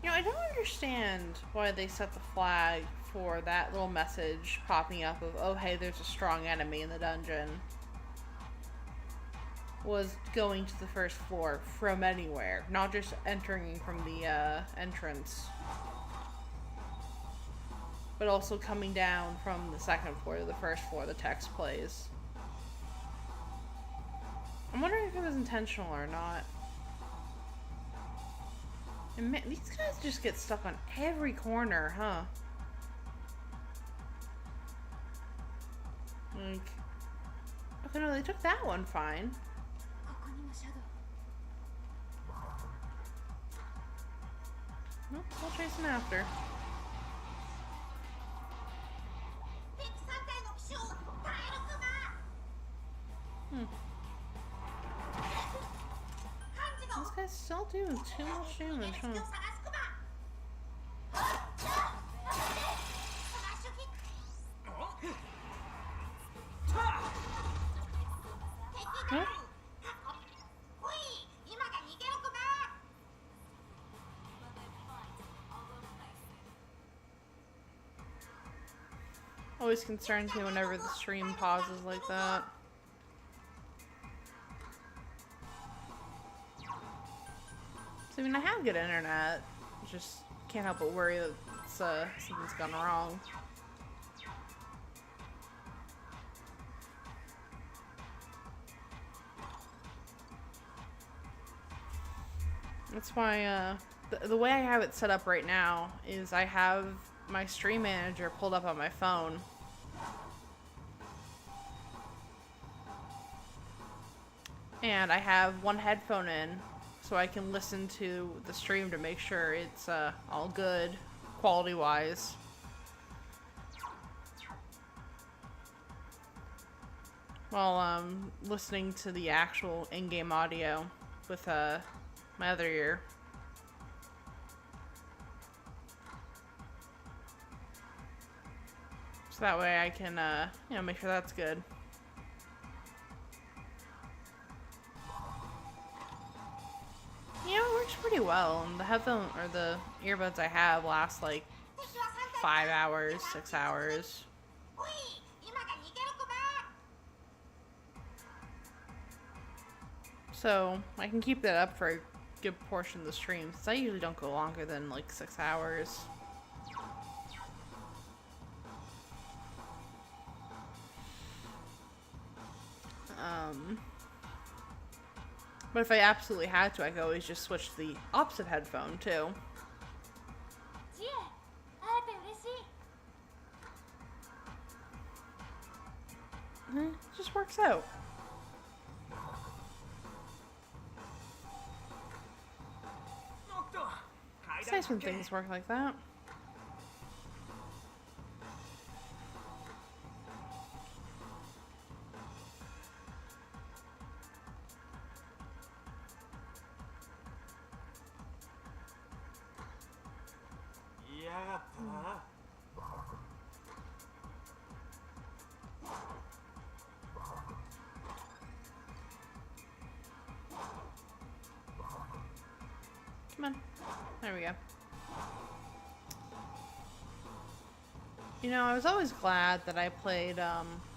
You know, I don't understand why they set the flag for that little message popping up of, oh hey, there's a strong enemy in the dungeon. Was going to the first floor from anywhere, not just entering from the entrance. but also coming down from the second floor to the first floor, the text plays. I'm wondering if it was intentional or not. And man, these guys just get stuck on every corner, huh? Like, okay, no, they took that one fine. Nope, we'll chase him after. This guy's still doing too much damage, huh? Huh? Always concerns me whenever the stream pauses like that. So, I mean, I have good internet. Just can't help but worry that it's, something's gone wrong. That's why, the way I have it set up right now is I have my stream manager pulled up on my phone. And I have one headphone in, so I can listen to the stream to make sure it's all good, quality-wise. While listening to the actual in-game audio with my other ear. So that way I can, you know, make sure that's good. Yeah, it works pretty well. And the headphone or the earbuds I have last like 5 hours, 6 hours. So I can keep that up for a good portion of the stream, since I usually don't go longer than like 6 hours. But if I absolutely had to, I could always just switch to the opposite headphone too. It just works out. It's nice when things work like that. Come on. There we go. You know, I was always glad that I played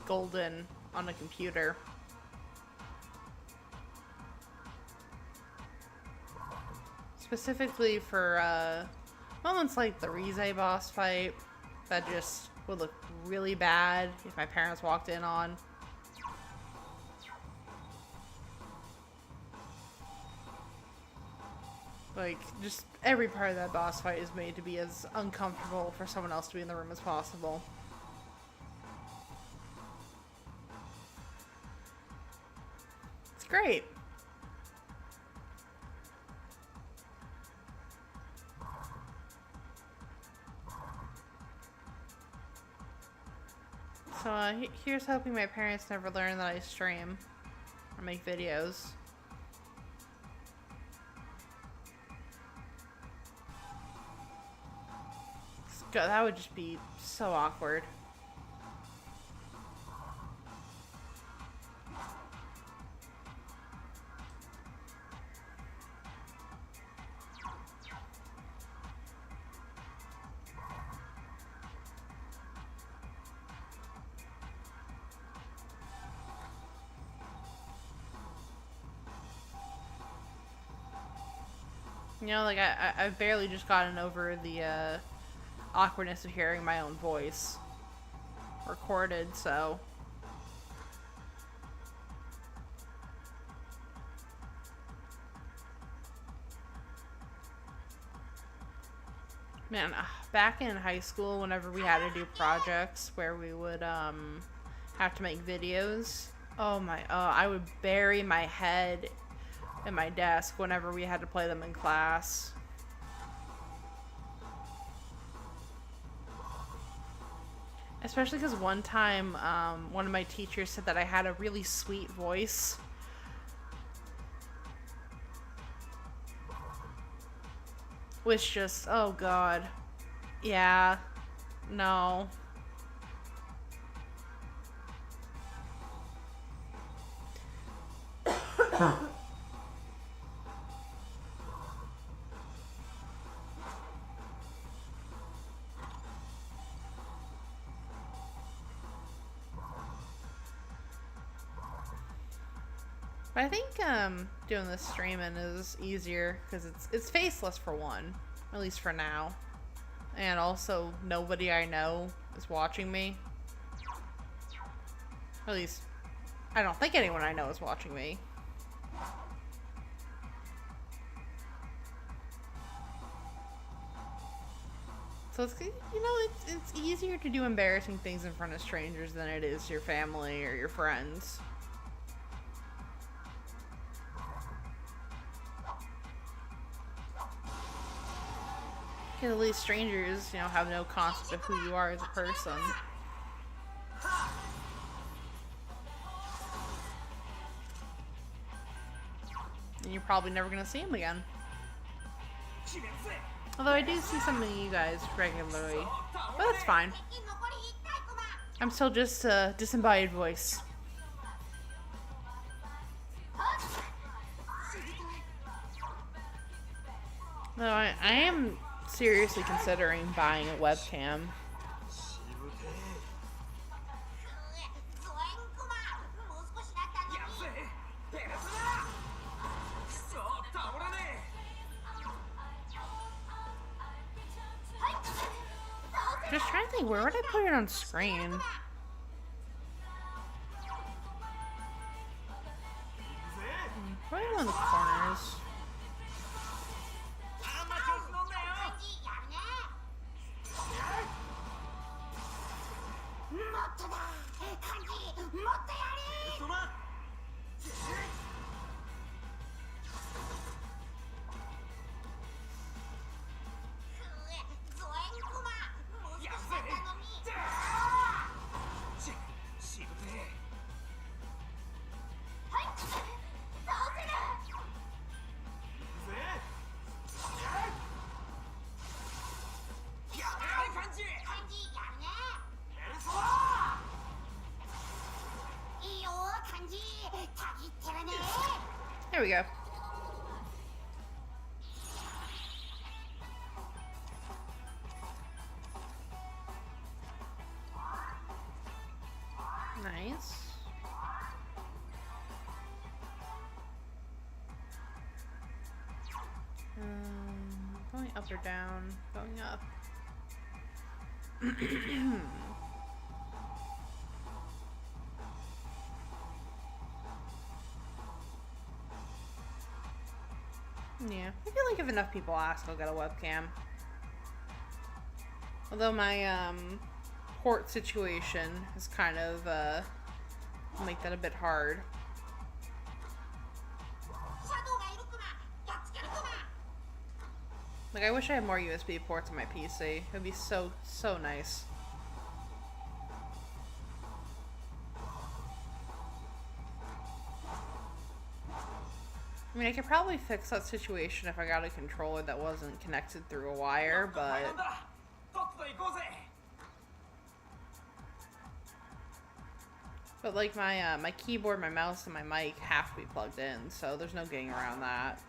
Golden on a computer. Specifically for moments like the Rize boss fight that just would look really bad if my parents walked in on. Like, just every part of that boss fight is made to be as uncomfortable for someone else to be in the room as possible. It's great. So, here's hoping my parents never learn that I stream or make videos. God, that would just be so awkward. You know, like, I've barely just gotten over the awkwardness of hearing my own voice recorded, so. Man, back in high school, whenever we had to do projects where we would have to make videos, I would bury my head in my desk whenever we had to play them in class. Especially because one time, one of my teachers said that I had a really sweet voice. Which just, oh god. Yeah. No. But I think doing this streaming is easier because it's faceless for one, at least for now, and also nobody I know is watching me. At least I don't think anyone I know is watching me. So it's, you know, it's easier to do embarrassing things in front of strangers than it is your family or your friends. Because at least strangers, you know, have no concept of who you are as a person. And you're probably never going to see them again. Although I do see some of you guys regularly. But that's fine. I'm still just a disembodied voice. No, I am seriously considering buying a webcam. Just trying to think, where would I put it on screen? Probably one of the corners. There we go. Nice. Going up or down? Going up. Yeah, I feel like if enough people ask, I'll get a webcam. Although my port situation is kind of make that a bit hard. Like, I wish I had more USB ports on my PC. It would be so nice. I mean, I could probably fix that situation if I got a controller that wasn't connected through a wire, but... But, like, my keyboard, my mouse, and my mic have to be plugged in, so there's no getting around that.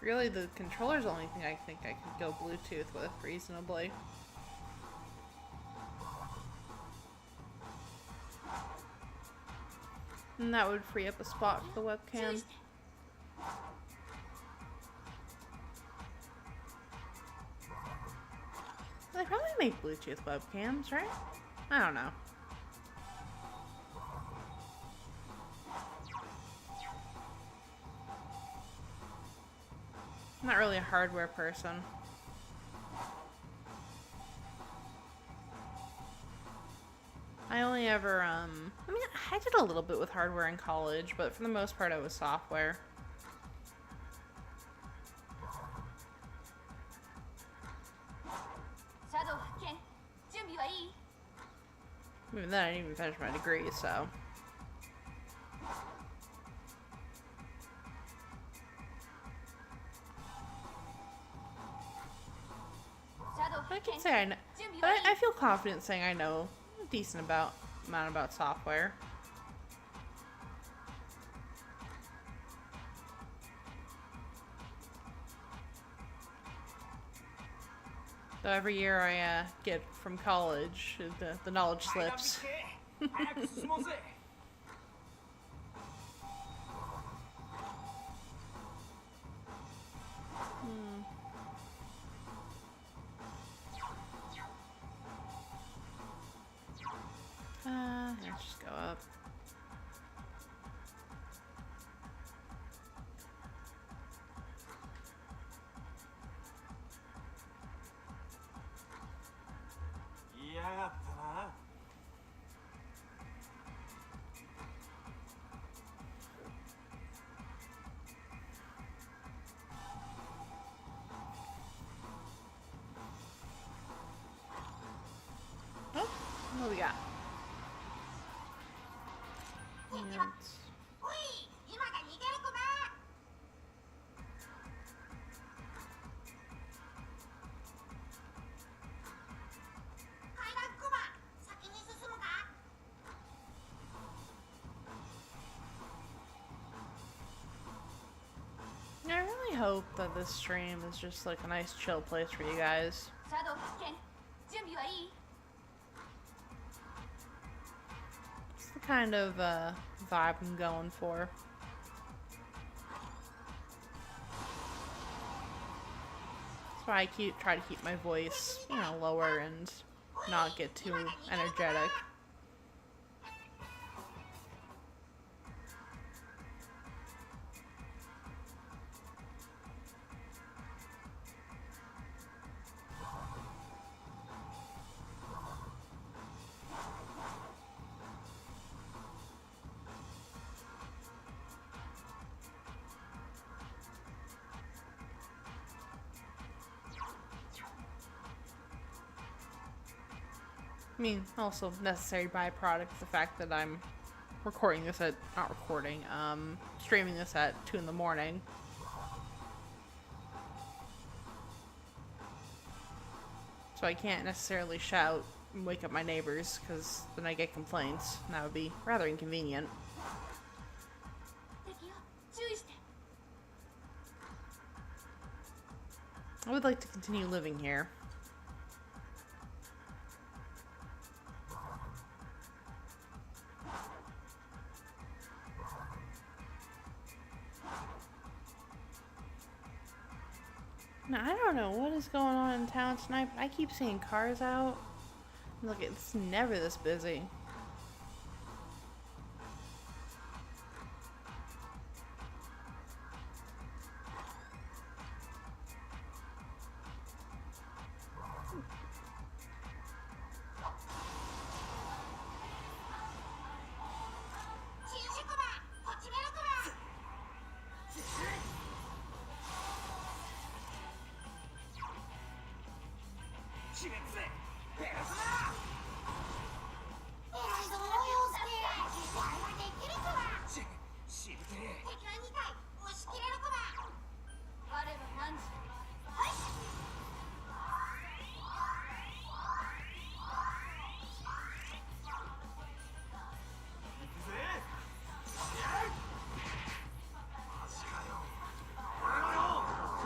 Really, the controller's the only thing I think I could go Bluetooth with reasonably. And that would free up a spot for the webcam. They probably make Bluetooth webcams, right? I don't know. I'm not really a hardware person. I only ever, I mean, I did a little bit with hardware in college, but for the most part, it was software. Even then, I didn't even finish my degree, so. I can say I know, but I feel confident saying I know a decent amount about software. So every year I get from college, the knowledge slips. Let's just go up. Oh, what do we got? I really hope that this stream is just like a nice chill place for you guys. It's the kind of vibe I'm going for. That's why I try to keep my voice, you know, lower and not get too energetic. I mean, also necessary byproduct of the fact that I'm recording this at, not recording, streaming this at 2 in the morning. So I can't necessarily shout and wake up my neighbors, because then I get complaints, and that would be rather inconvenient. I would like to continue living here. Now, I don't know what is going on in town tonight, but I keep seeing cars out. Look, it's never this busy.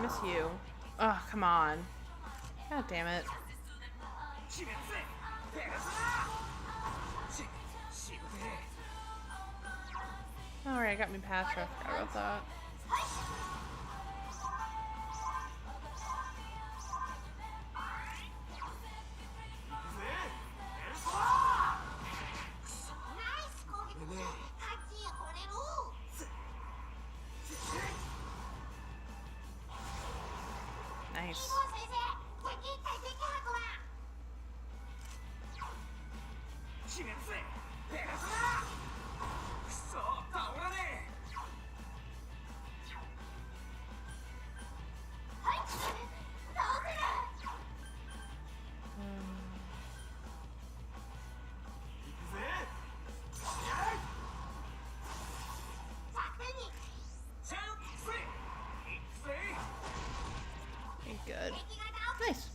Miss you. Oh, come on. God damn it. Alright, got me past her. I forgot about that. Nice. Okay, good. Nice.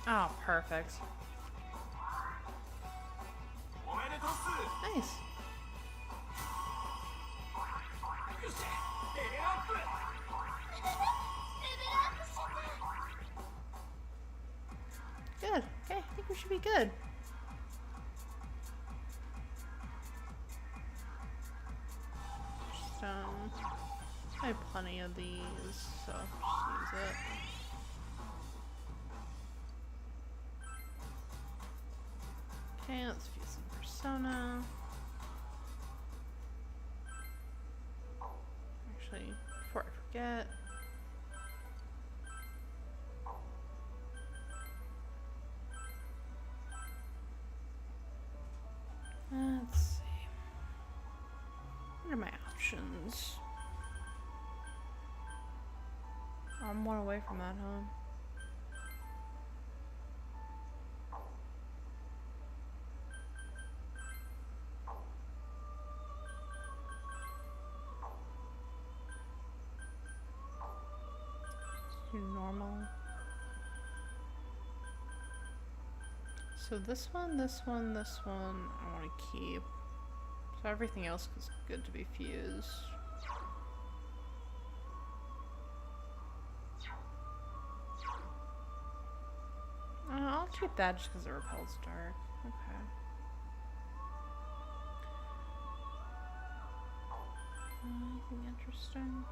Oh, perfect. Nice. Good. Okay, I think we should be good. I have plenty of these, so just use it. Okay, let's view some persona. Actually, before I forget. Let's see. What are my options? Oh, I'm one away from that, huh? Do normal. So this one, this one, this one, I want to keep. So everything else is good to be fused. I'll keep that just because it repels dark. Okay. Anything interesting?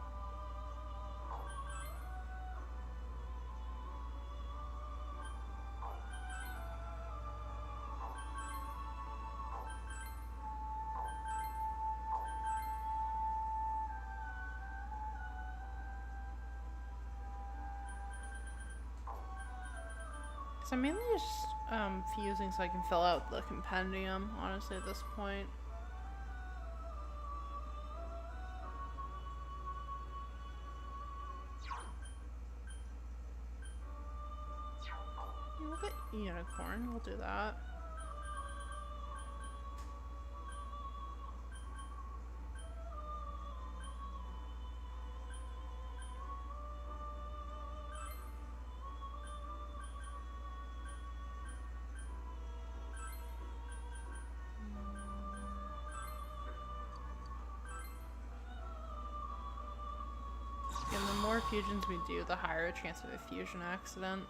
So I'm mainly just fusing so I can fill out the compendium, honestly, at this point. We'll get unicorn, we'll do that. And the more fusions we do, the higher the chance of a fusion accident.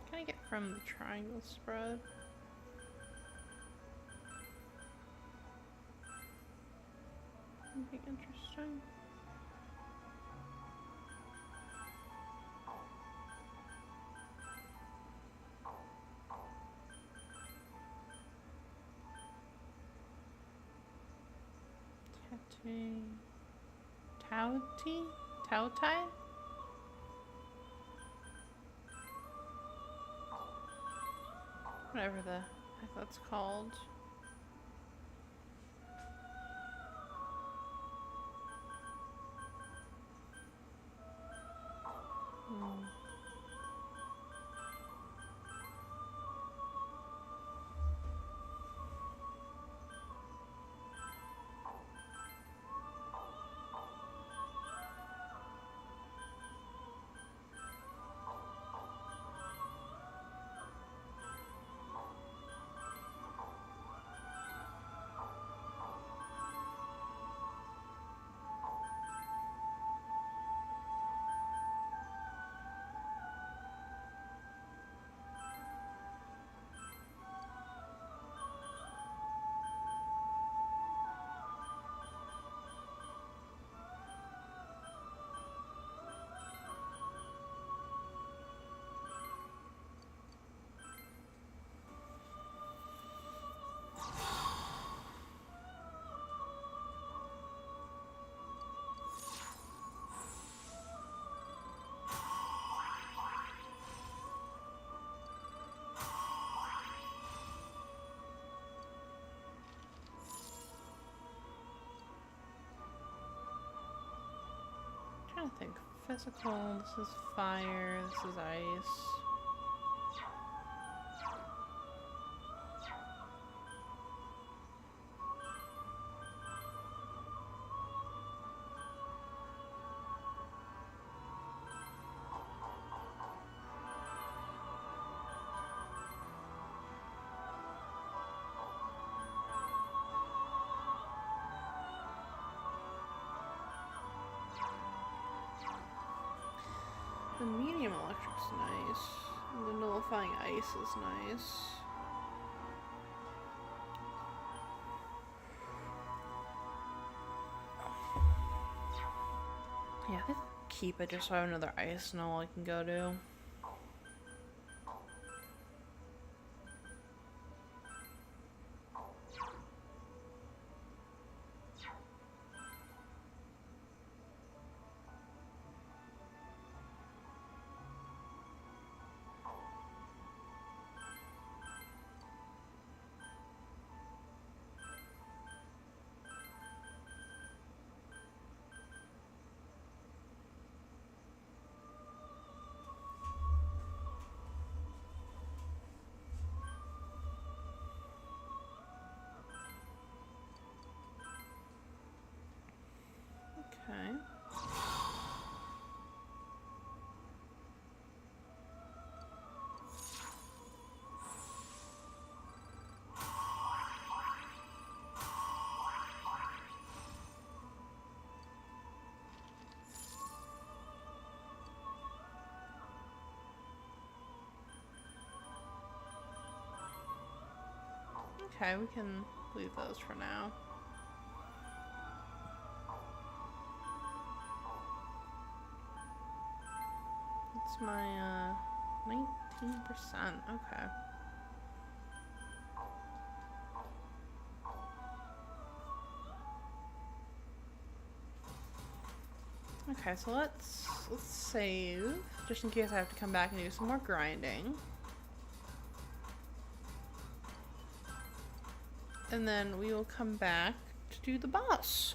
Can I get from the triangle spread? Anything interesting? Tautai? Whatever the heck that's called. trying to think. Physical, this is fire, this is ice. The medium electric's nice. And the nullifying ice is nice. Yeah, I think I'll keep it just so I have another ice null I can go to. Okay. Okay, we can leave those for now. It's my 19%. Okay. Okay, so let's save just in case I have to come back and do some more grinding. And then we will come back to do the boss.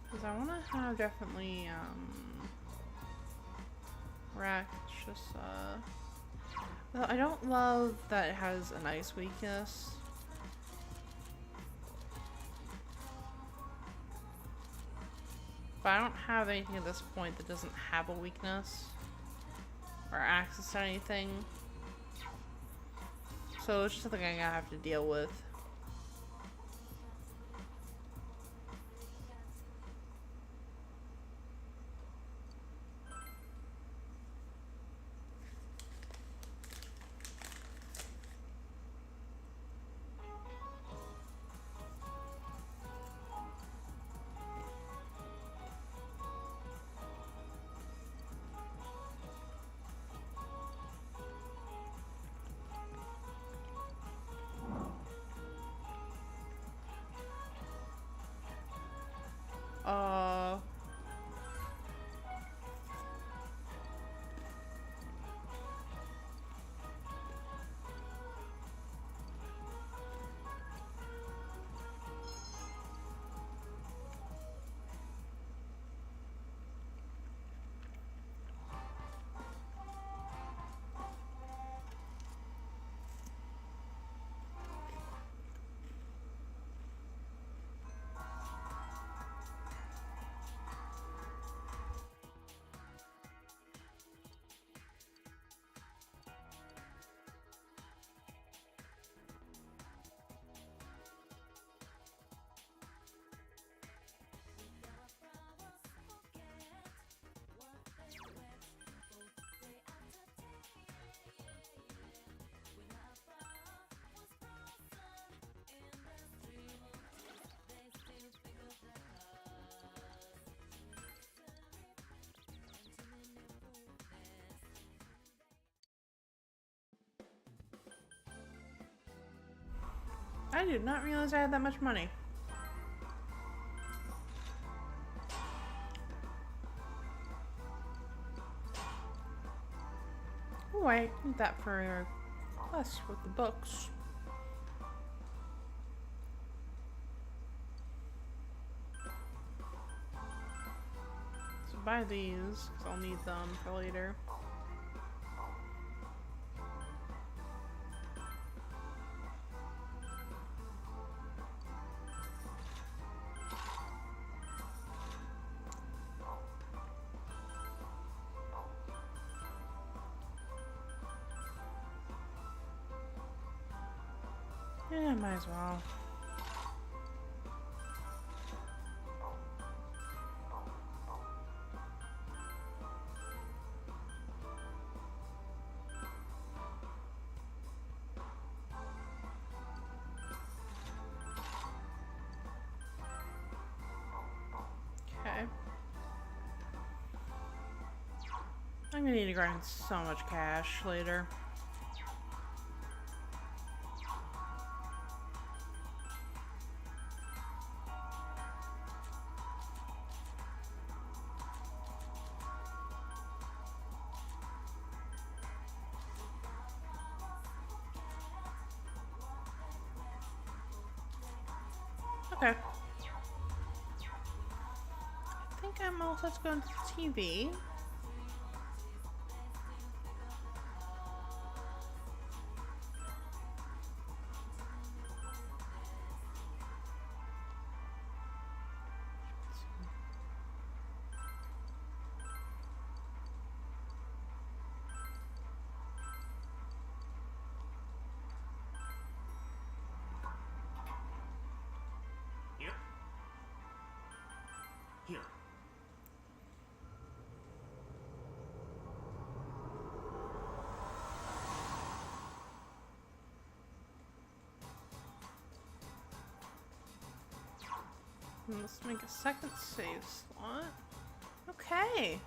Because I want to have definitely, Rack, it's just, well, I don't love that it has an ice weakness. But I don't have anything at this point that doesn't have a weakness. Or access to anything. So it's just something I'm gonna have to deal with. I did not realize I had that much money. Oh, I need that for a quest with the books. buy these, because I'll need them for later. Yeah, might as well. Okay. I'm gonna need to grind so much cash later. Okay. I think I'm all set to go into the TV. Here. Let's make a second save slot. Okay.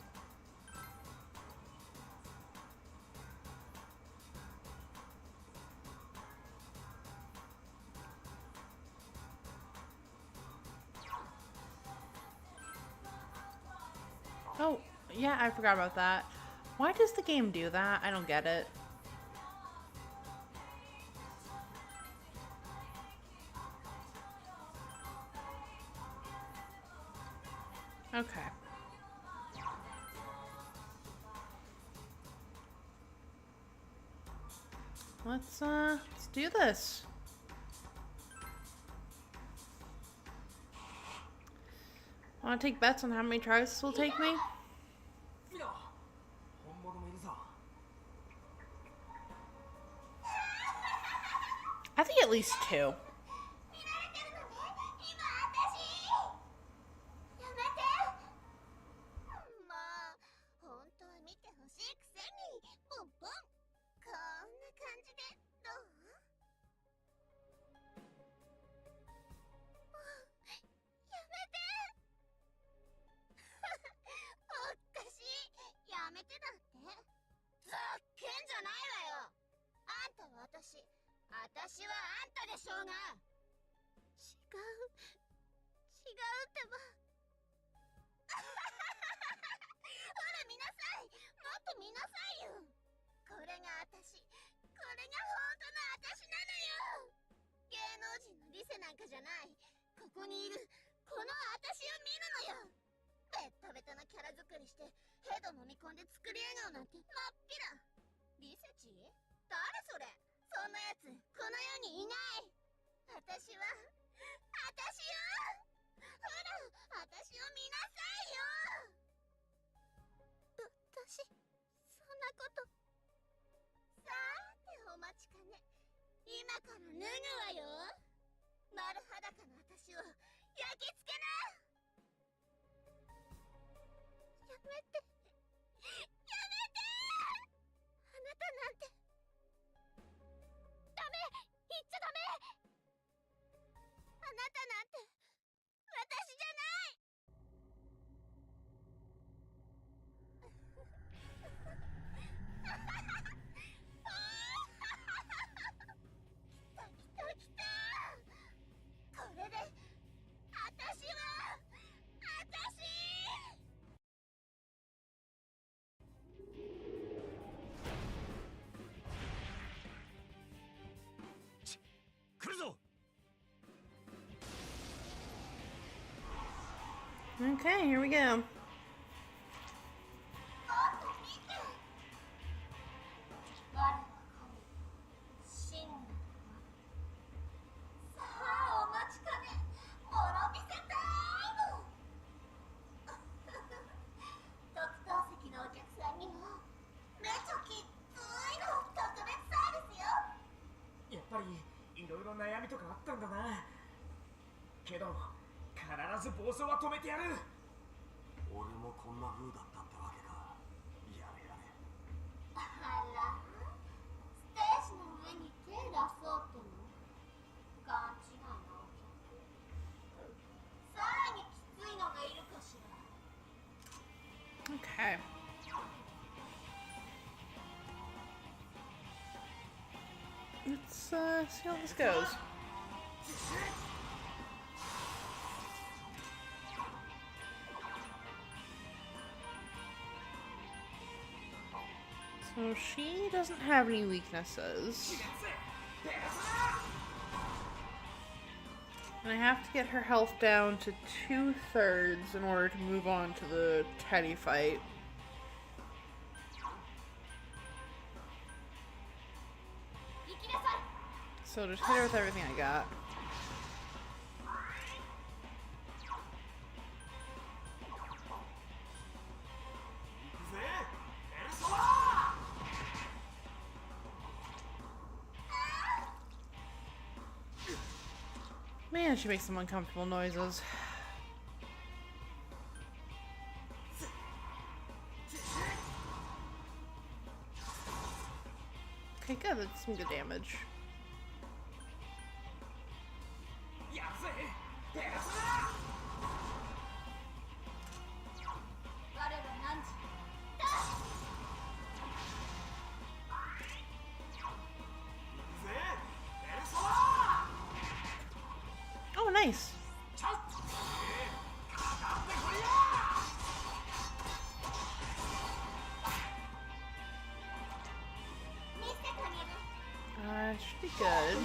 Oh, yeah, I forgot about that. Why does the game do that? I don't get it. Okay. Let's do this. Want to take bets on how many tries this will take me? I think at least 2. Okay, here we go. みとかあったんだな。けど必ず暴走は止めてやる。俺もこんな風だったってわけか。やれやれ。あら、ステージの上に手出そうっての勘違いなわけ。さらにきついのがいるかしら。 Okay. Let's see how this goes. So she doesn't have any weaknesses. And I have to get her health down to 2/3 in order to move on to the Teddy fight. So just hit her with everything I got. Man, she makes some uncomfortable noises. Okay, good. That's some good damage. Oh, nice. Should be good.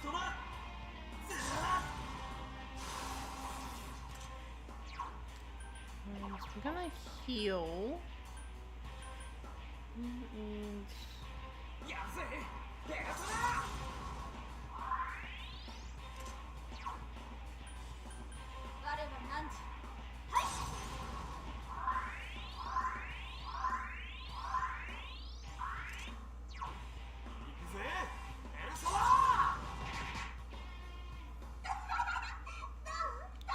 So we're gonna heal. And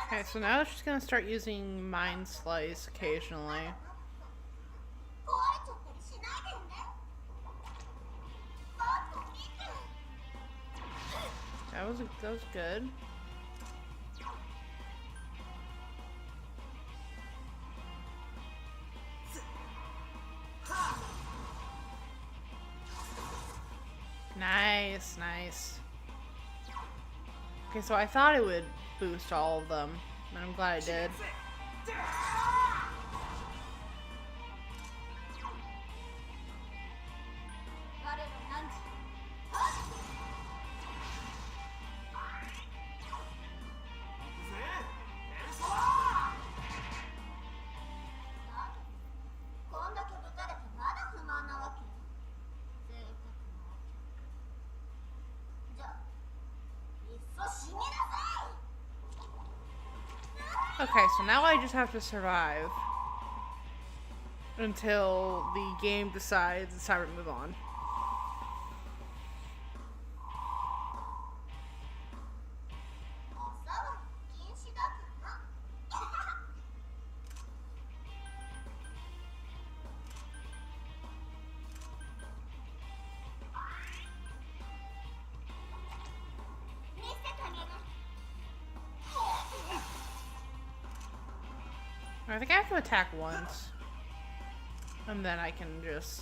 okay, so now she's gonna start using Mind Slice occasionally. That was good. Nice, nice. Okay, so I thought it would boost all of them, and I'm glad I did. Okay, so now I just have to survive until the game decides it's time to move on. I think I have to attack once, and then I can just...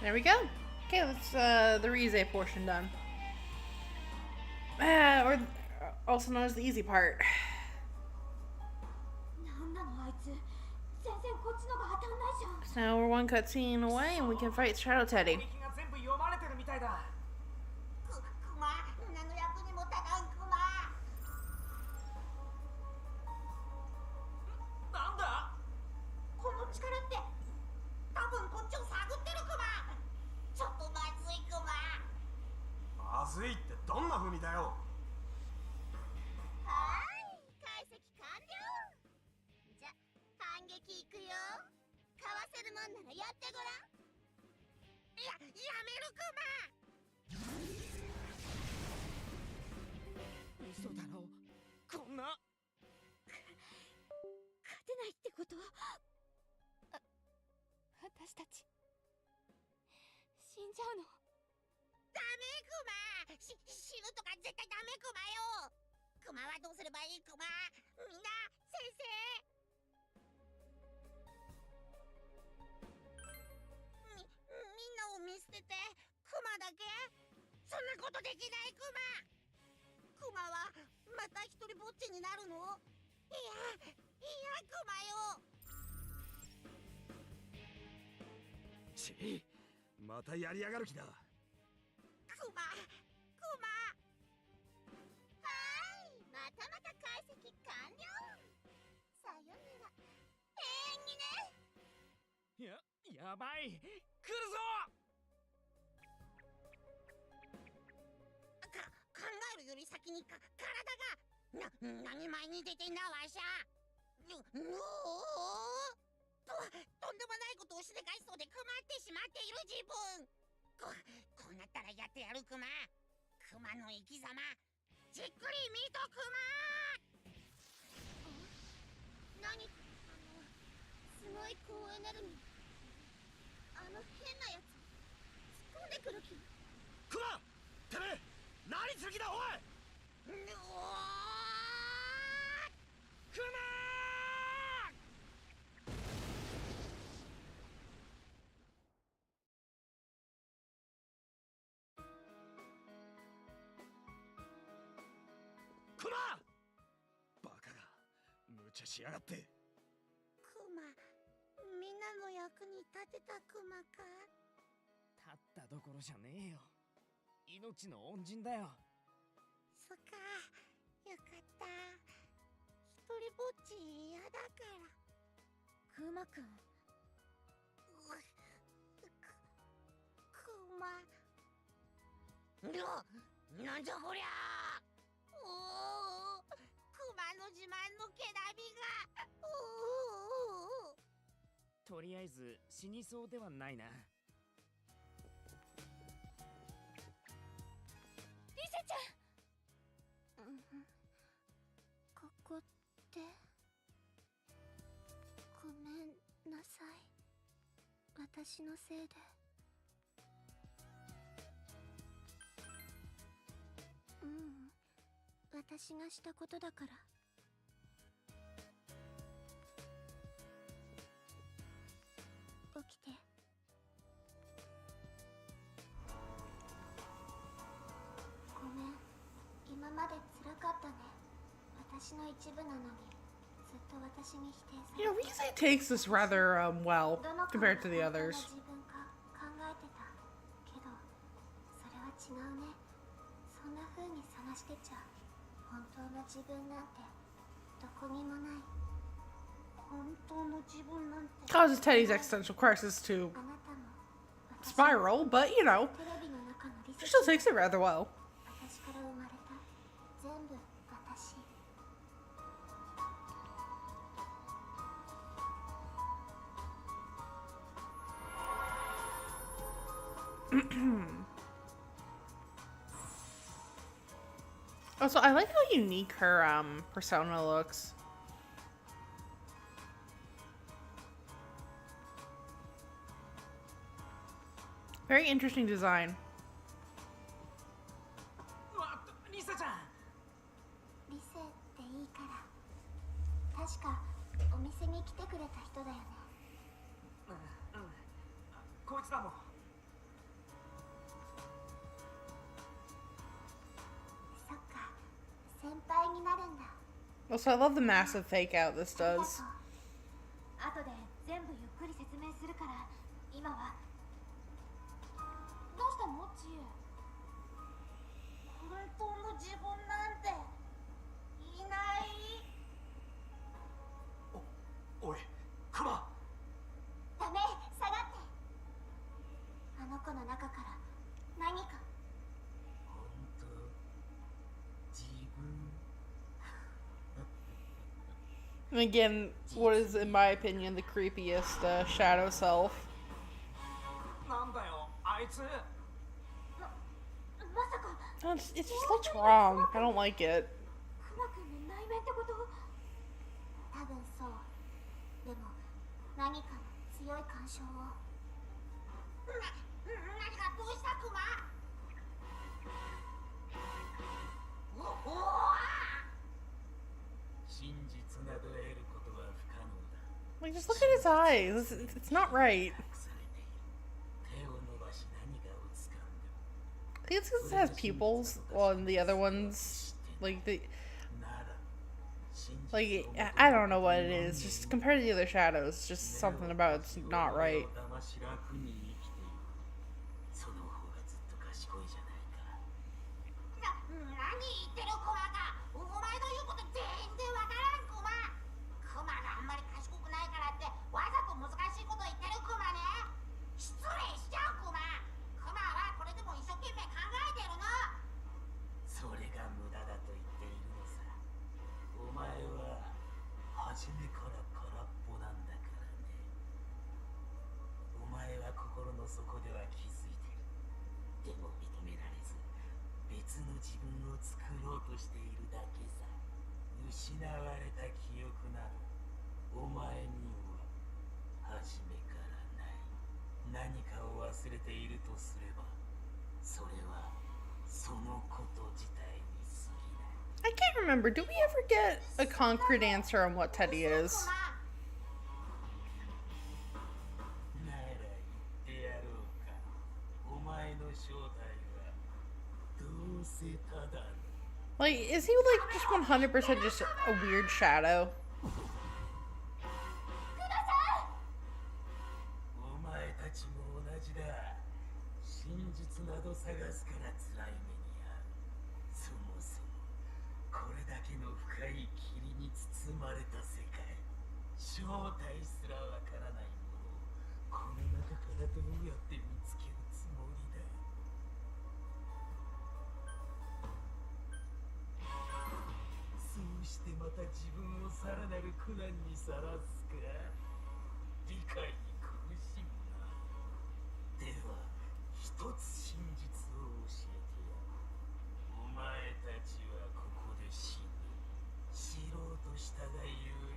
There we go. Okay, that's the Rize portion done. Or also known as the easy part. So now we're one cutscene away and we can fight Shadow Teddy. 読まれてるみたいだ。クマ、何の役にも立たんクマ。なんだ。この力って多分こっちを探ってるクマ。ちょっとまずいクマ。まずいってどんな風味だよ。はーい、解析完了。じゃ、反撃いくよ。かわせるもんならやってごらん。やめるクマ。嘘だろ。こんな。勝てないってこと？私たち死んじゃうの？ダメクマ。死ぬとか絶対ダメクマよ。クマはどうすればいいクマ。みんな先生。みんなを見捨ててクマだけ？そんなことできないクマ。クマはまた一人ぼっちになるの？いやクマよ。ち、またやりやがる気だ。クマ。はーい、またまた解析完了。さよなら。永遠にね。やばい。来るぞ。考えるより先に体が何前に出てんなわしゃ。とんでもないことをしでかしそうで困ってしまっている自分。こうなったらやってやるクマ。クマの生き様じっくり見とクマ。何？すごい高エネルギー。変なやつ突っ込んでくる気。クマ、てめえ何する気だおい。クマ。クマ！バカが無茶しやがって。クマ、みんなの役に立てたクマか？立ったどころじゃねえよ。命の恩人だよ。そっか、よかった。一人ぼっち嫌だから。クマくん。クマ。なんじゃこりゃ。おお、クマの自慢の毛並みが。おお。とりあえず死にそうではないな。リセちゃん。ここってごめんなさい。私のせいで。私がしたことだから。起きて。ごめん、今まで辛かったね。私の一部なのにずっと私に否定され You know, て。 Rize takes this rather well どの子 compared to the が本当の others. 自分か考えてたけど、それは違うね。そんな風に探してちゃ本当の自分なんてどこにもない。本当の自分なんて Causes Teddy's existential crisis to あなたも私も spiral, but you know, テレビの中のリセ she still takes it rather well. 私から生まれた全部私。Also, I like how unique her persona looks. Very interesting design. リサちゃん。リセっていいから。確かお店に来てくれた人だよね。こいつだもん。そっか、先輩になるんだ。 Also, I love the massive fake out this あり does. がとう。後で全部ゆっくり説明するから、今は。どうした And again, what is, in my opinion, the creepiest shadow self. なんだよあいつ。まさか Oh, it just looks wrong. I don't like it. クマくんの内面ってこと？多分そう。でも何かの強い干渉を。何がどうしたクマ？おお。真実など得ることは不可能だ。 Like, just look at his eyes. It's not right. 隠されている。手を伸ばし何かを掴んで。 I think it's because it has pupils, while in the other ones, like I don't know what it is. Just compared to the other shadows, just something about it's not right. その方がずっと賢いじゃないか。何言ってるクマが？お前の言うこと全然わからんクマ。クマがあんまり賢くないからってわざと難しいこと言ってるクマね。失礼しちゃうクマ。クマはこれでも一生懸命考えてるの。それが無駄だと言っているのさ。お前は初めから空っぽなんだからね。お前は心の底では気づいてる。でも認められず、別の自分を作ろうとしているだけさ。失われた記憶など、お前には初めからない。何かを忘れているとすれば、それはそのこと自体に過ぎない。 I can't remember. Do we ever get a concrete answer on what Teddy is? なら言ってやろうか。お前の正体はどうせただの。 Like, is he like just 100% just a weird shadow? お前たちも同じだ。真実など探すから辛い目に遭う。そもそもこれだけの深い霧に包まれた世界、正体すらわからないものをこの中からどうやって見つけるつもりだ。そうしてまた自分をさらなる苦難にさらすか。理解に苦しむな。では一つ真実を教えてやる。お前たちはここで死ぬ。知ろうとしたがゆえ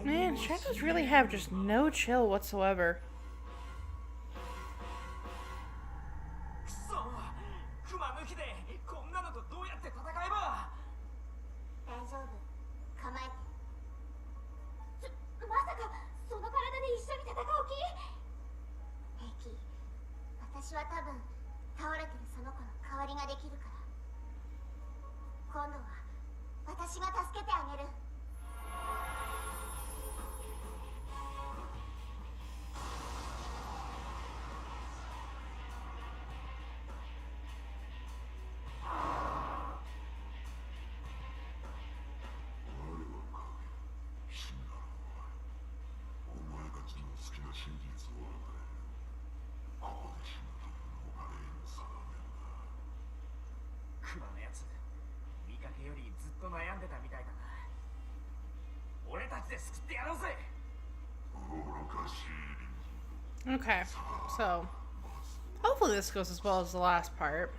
に。 Man, shadows really have just no chill whatsoever. くそ、クマ抜きでこんなのとどうやって戦えば。大丈夫。構えて。まさかその体で一緒に戦う気？平気。私は多分倒れてるその子の代わりができるから。今度は私が助けてあげる。クマのやつ、見かけよりずっと悩んでたみたいだな。俺たちで救ってやろうぜ。 Okay, so hopefully this goes as well as the last part.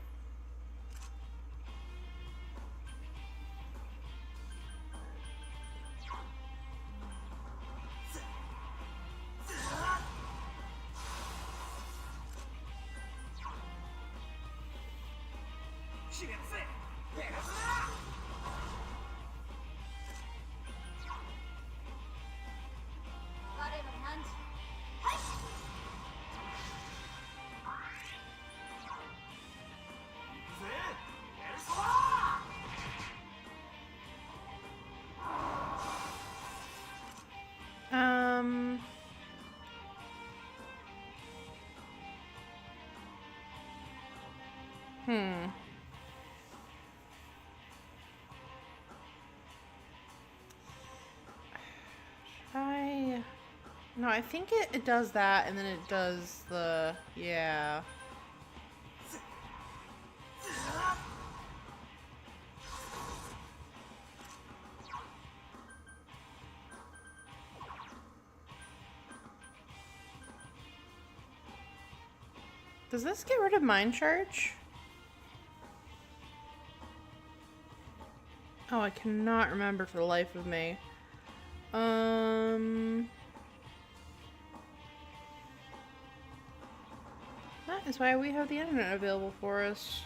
Um, hmm. No, I think it does that, and then it does the, yeah. Does this get rid of Mind Charge? Oh, I cannot remember for the life of me. That is why we have the internet available for us.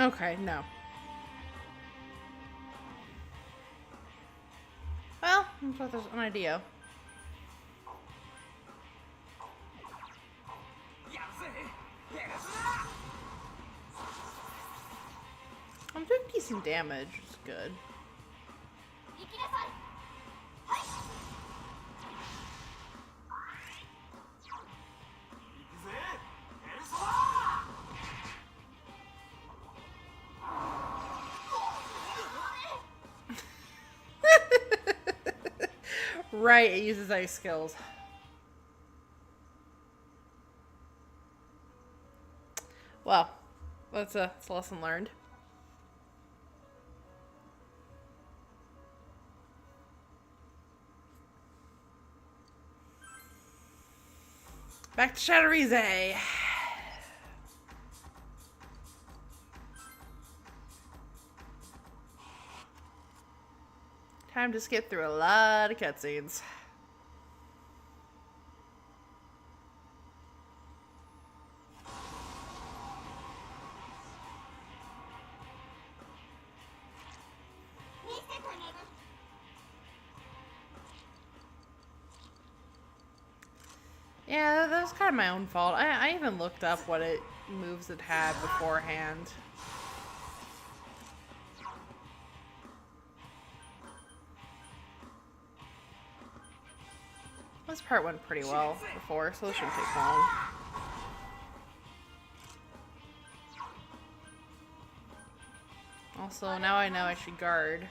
Okay, no. Well, I thought there's an idea. I'm doing decent damage, which is good. 行きなさい。はい。 Right, it uses ice skills. Well, that's a lesson learned. Back to Shadowrize. Time to skip through a lot of cutscenes. Yeah, that was kind of my own fault. I even looked up what moves it had beforehand. This part went pretty well before, so this shouldn't take long. Also, now I know I should guard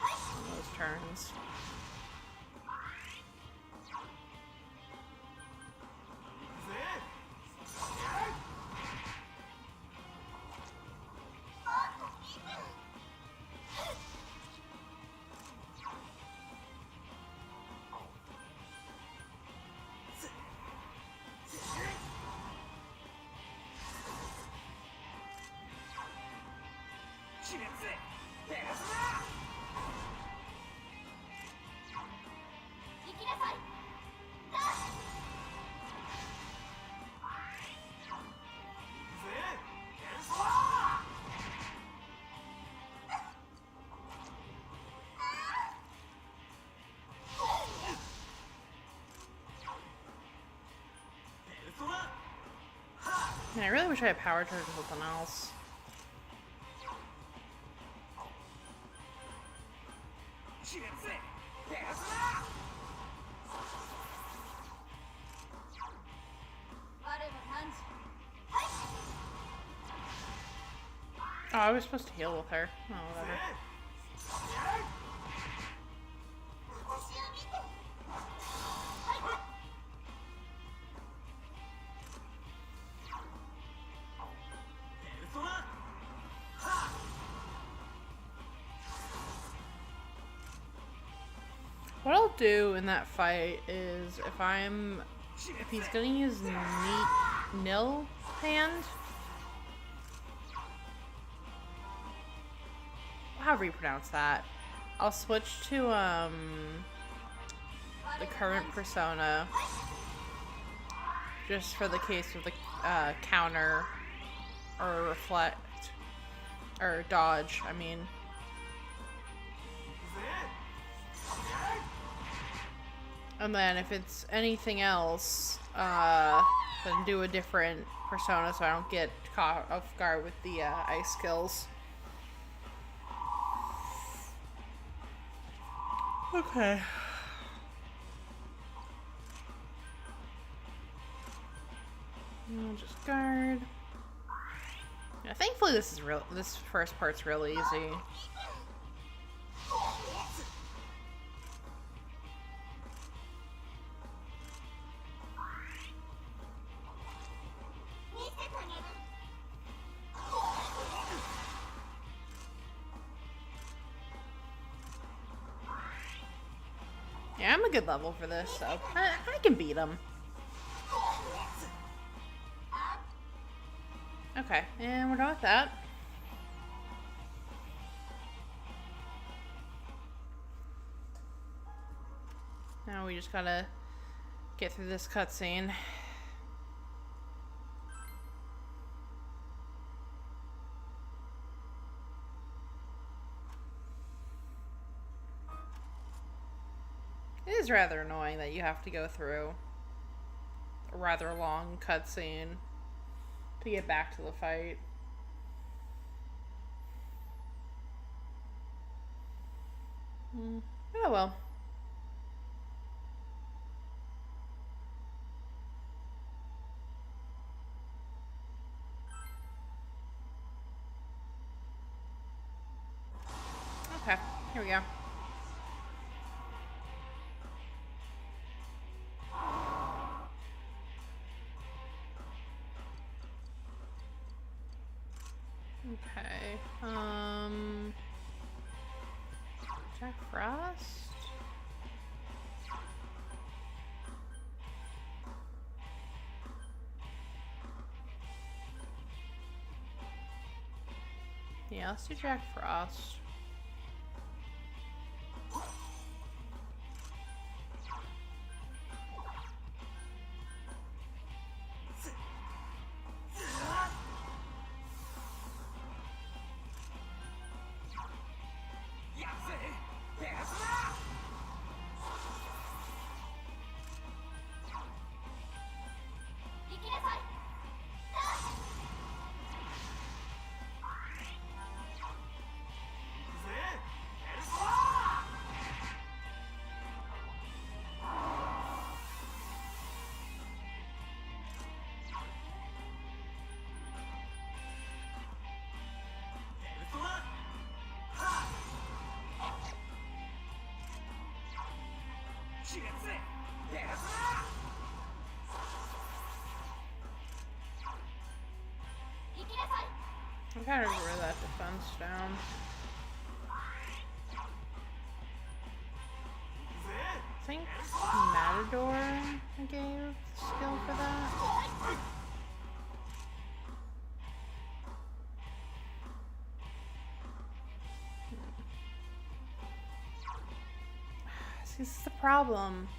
those turns. Man, I really wish I had power charge or something else. Oh, I was supposed to heal with her. Oh, whatever. What I'll do in that fight is if he's gonna use Nil Hand, however you pronounce that, I'll switch to the current persona just for the case of the counter or reflect or dodge, I mean. And then if it's anything else, then do a different persona so I don't get caught off guard with the ice skills. Okay. just guard. Yeah, thankfully this first part's real easy. Yeah, I'm a good level for this, so I can beat him. Okay, and we're done with that. Now we just gotta get through this cutscene. It is rather annoying that you have to go through a rather long cutscene to get back to the fight. Oh well. Okay, here we go. Okay, Jack Frost? Yeah, let's do Jack Frost. I gotta get rid of that defense down. I think Matador I gave skill for that. See, this is the problem.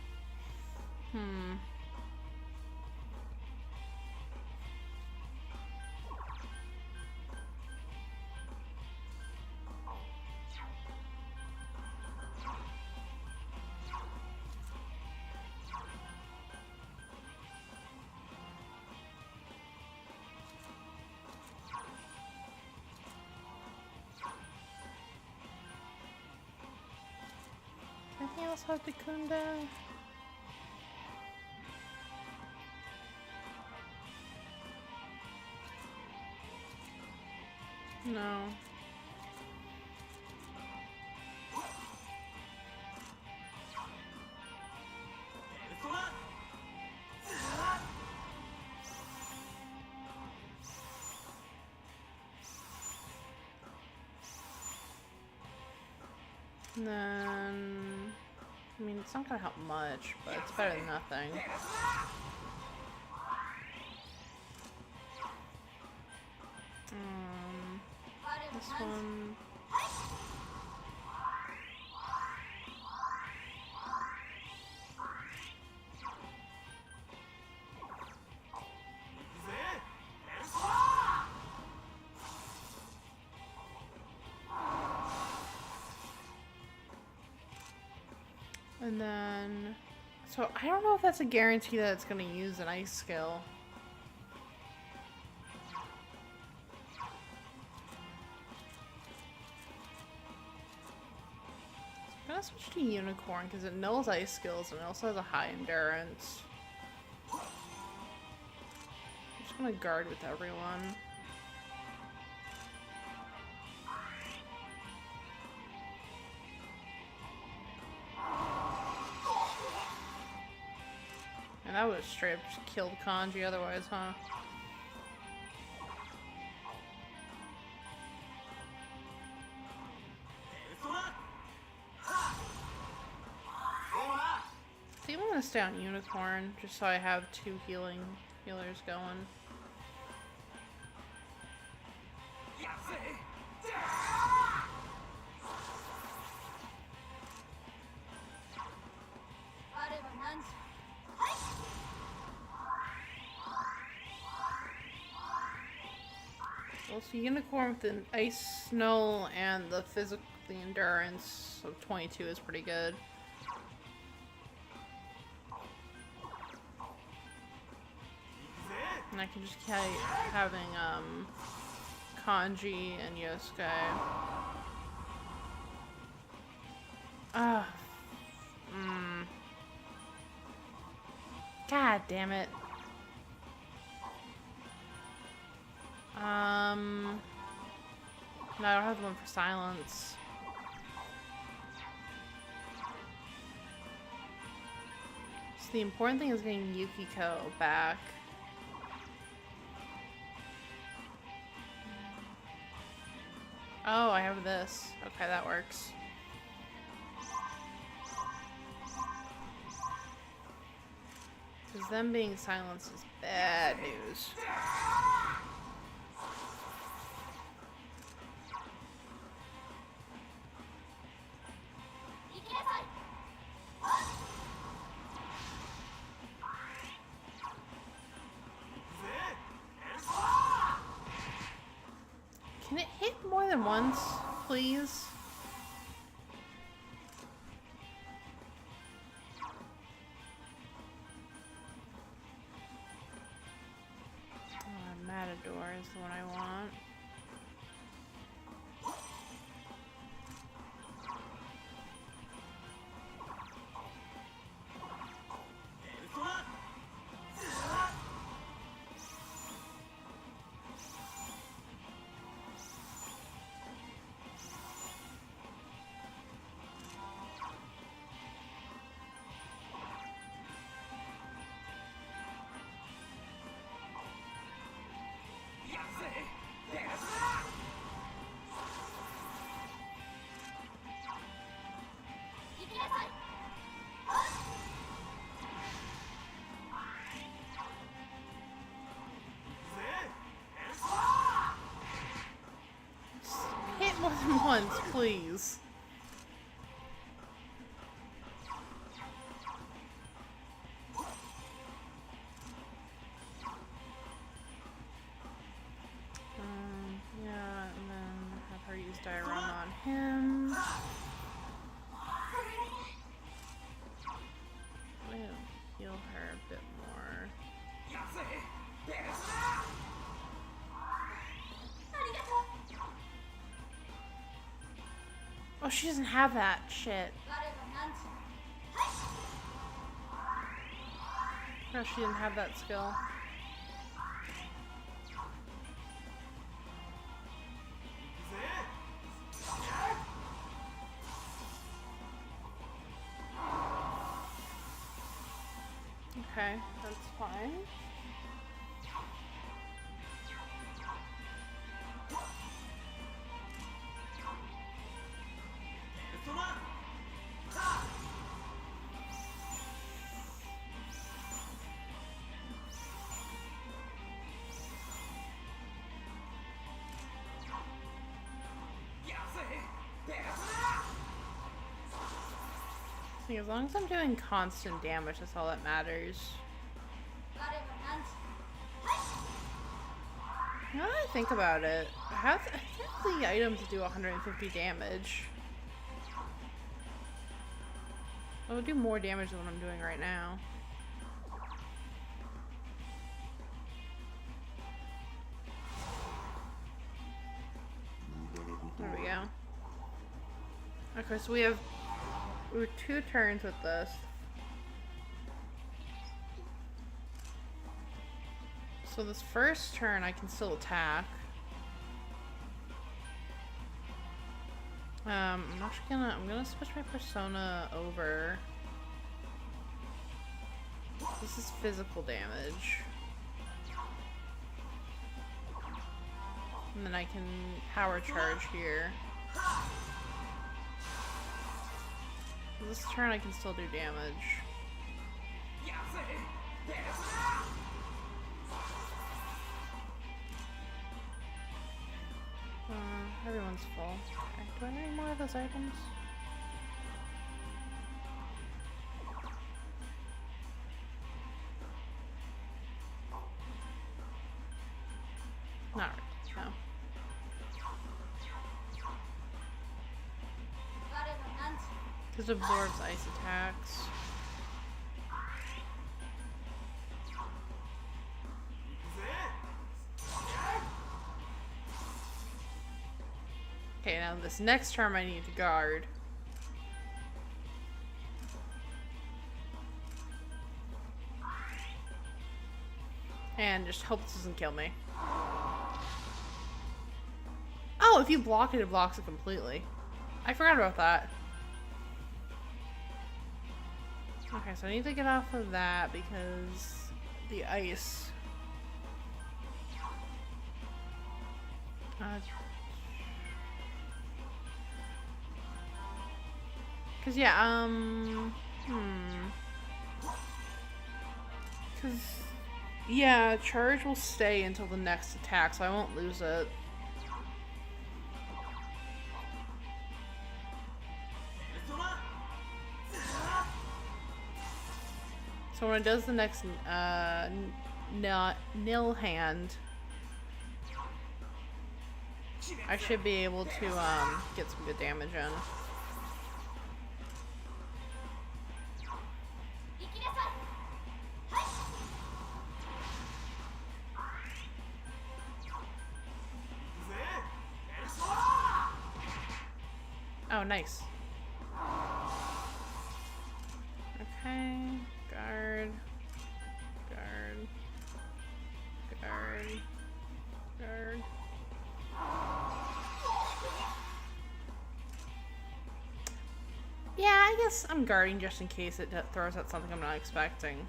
Anything else have Dacunda? No. And then, I mean, it's not gonna help much, but it's better than nothing. This one. And then, so I don't know if that's a guarantee that it's going to use an ice skill. I'm going to switch to Unicorn because it knows ice skills and it also has a high endurance. Just I'm gonna guard with everyone. And that would have straight up just killed Kanji otherwise, huh? I think I'm gonna stay on Unicorn, just so I have two healers going. Well, so Unicorn with the Ice Snow and the endurance of 22 is pretty good. And I can just keep having Kanji and Yosuke. God damn it. No, I don't have the one for silence. So the important thing is getting Yukiko back. Oh, I have this. Okay, that works. Because them being silenced is bad news. Can it hit more than once, please? Matador is the one I want. Hit more than once, please. Yeah, and then have her use Diorama on him. I'm gonna heal her a bit more. Oh, she doesn't have that shit. No, she didn't have that skill. Okay, that's fine. As long as I'm doing constant damage, that's all that matters. Now that I think about it, I think the items do 150 damage. It'll do more damage than what I'm doing right now. There we go. Okay, so we're 2 turns with this. So this first turn I can still attack. I'm gonna switch my persona over. This is physical damage. And then I can power charge here. This turn I can still do damage. Everyone's full. Okay. Do I have any more of those items? Not really, no. This absorbs ice attacks. Okay, now this next term I need to guard. And just hope this doesn't kill me. Oh, if you block it, it blocks it completely. I forgot about that. Okay, so I need to get off of that because the ice. Cause yeah, Cause yeah, charge will stay until the next attack, so I won't lose it. So when it does the next nil hand, I should be able to get some good damage in. Oh, nice. Okay. Guard. Guard. Guard. Guard. Yeah, I guess I'm guarding just in case it throws out something I'm not expecting.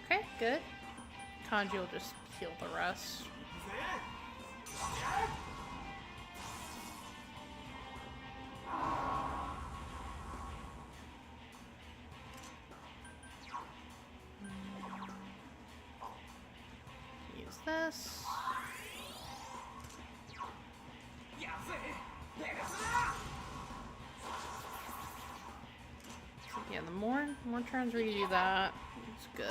Okay, good. Kanji will just heal the rest. Use this. So yeah, the more turns where you do that, it's good.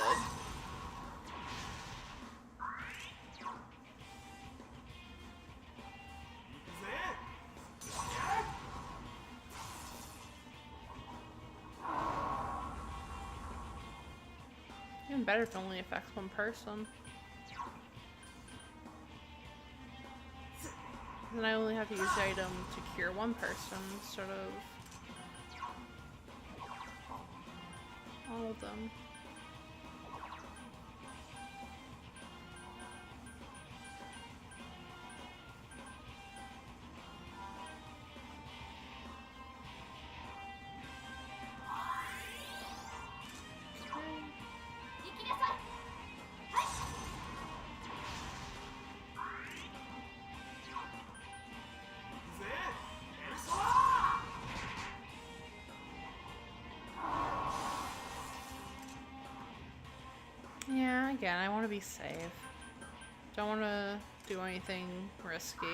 Even better if it only affects one person. Then I only have to use the item to cure one person instead of all of them. Yeah, again, I want to be safe. Don't want to do anything risky.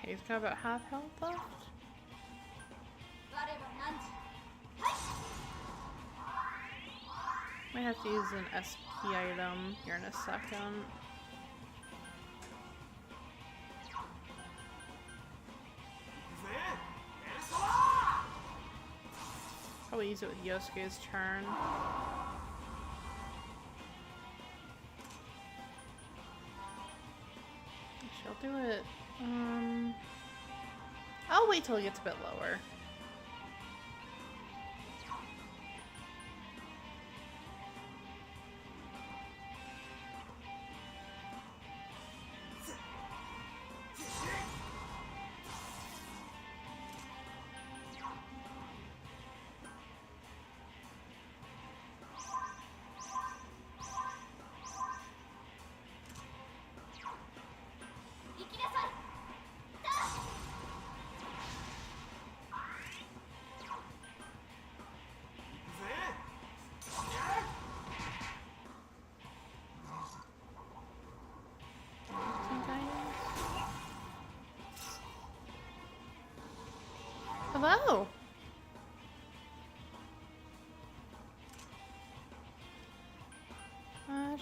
Okay, he's got about half health left. 我は何時 Might have to use an SP item here in a second. Probably use it with Yosuke's turn. Actually, I'll do it. I'll wait till it gets a bit lower. Hello.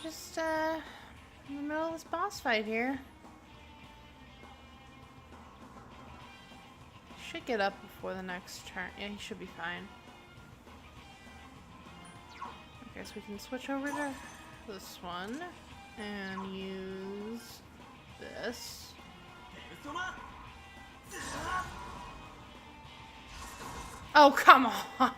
Just in the middle of this boss fight here. Should get up before the next turn. Yeah, he should be fine. Okay, so we can switch over to this one and use this. Oh, come on!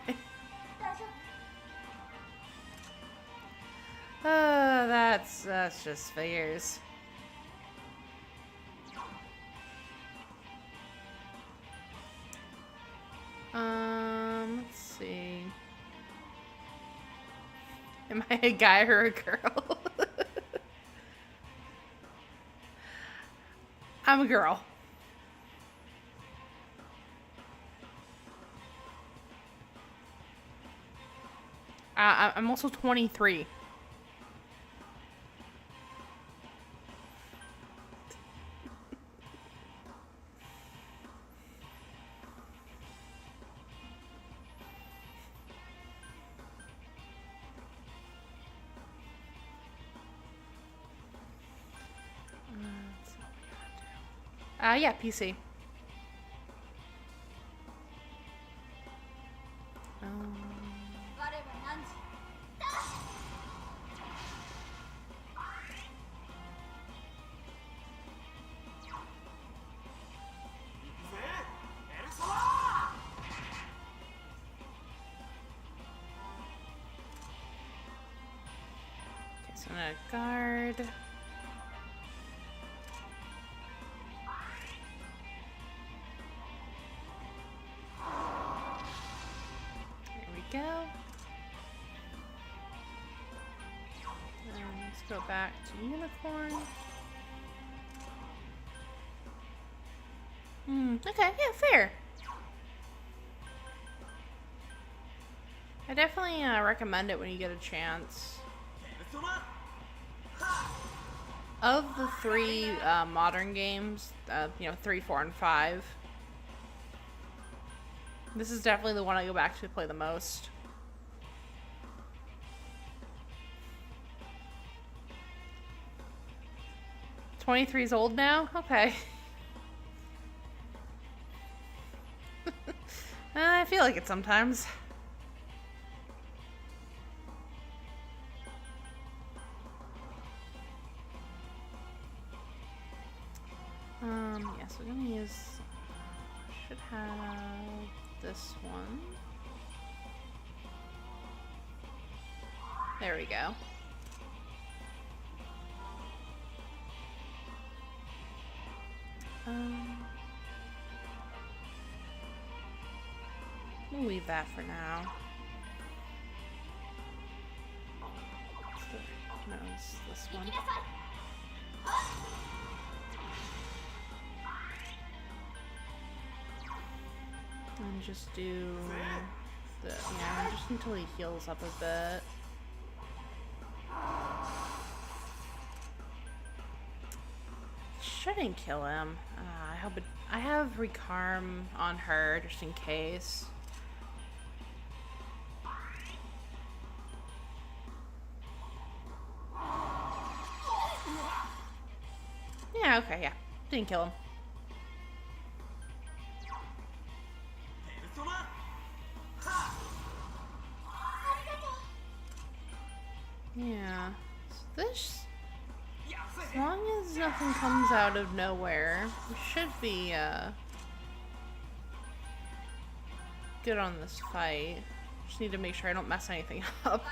That's just figures. Let's see. Am I a guy or a girl? I'm a girl. I'm also 23. Yeah, PC. Okay, so I'm gonna guard. Go. Let's go back to Unicorn. Okay, yeah, fair. I definitely recommend it when you get a chance. Of the three modern games, 3, 4, and 5, this is definitely the one I go back to play the most. '23's old now? Okay. I feel like it sometimes. Yes, we're gonna use. Should have this one. There we go. We'll leave that for now. No, it's this one. And just do the just until he heals up a bit. I didn't kill him. I hope it. I have Recarm on her just in case. Yeah, okay, yeah. Didn't kill him. Yeah. So this, as long as nothing comes out of nowhere, we should be good on this fight. Just need to make sure I don't mess anything up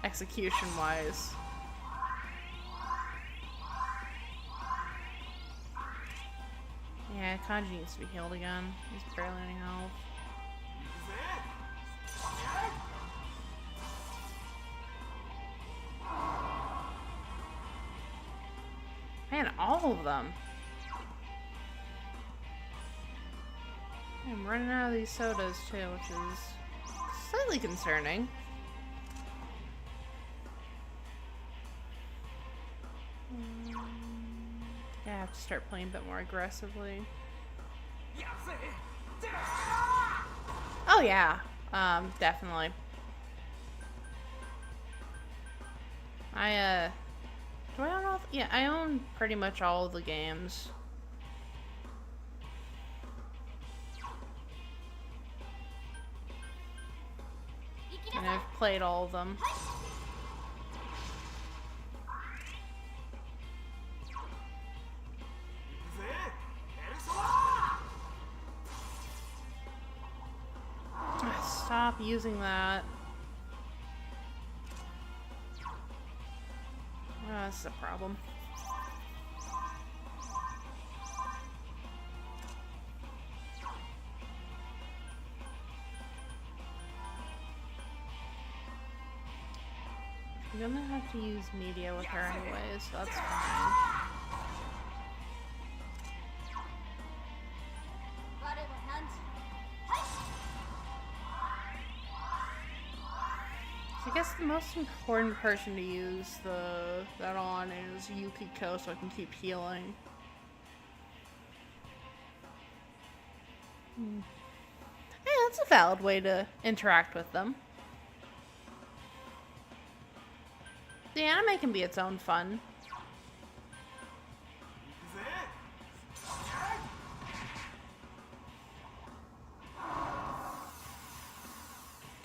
execution-wise. Yeah, Kanji needs to be healed again. He's barely any health. Man, all of them. I'm running out of these sodas too, which is slightly concerning. Yeah, I have to start playing a bit more aggressively. Oh yeah, definitely. Do I own all? Yeah, I own pretty much all of the games. And I've played all of them. Stop using that. This is a problem. I'm gonna have to use media with her anyways, so that's fine. I guess the most important person to use that on is Yukiko, so I can keep healing. Yeah, that's a valid way to interact with them. The anime can be its own fun.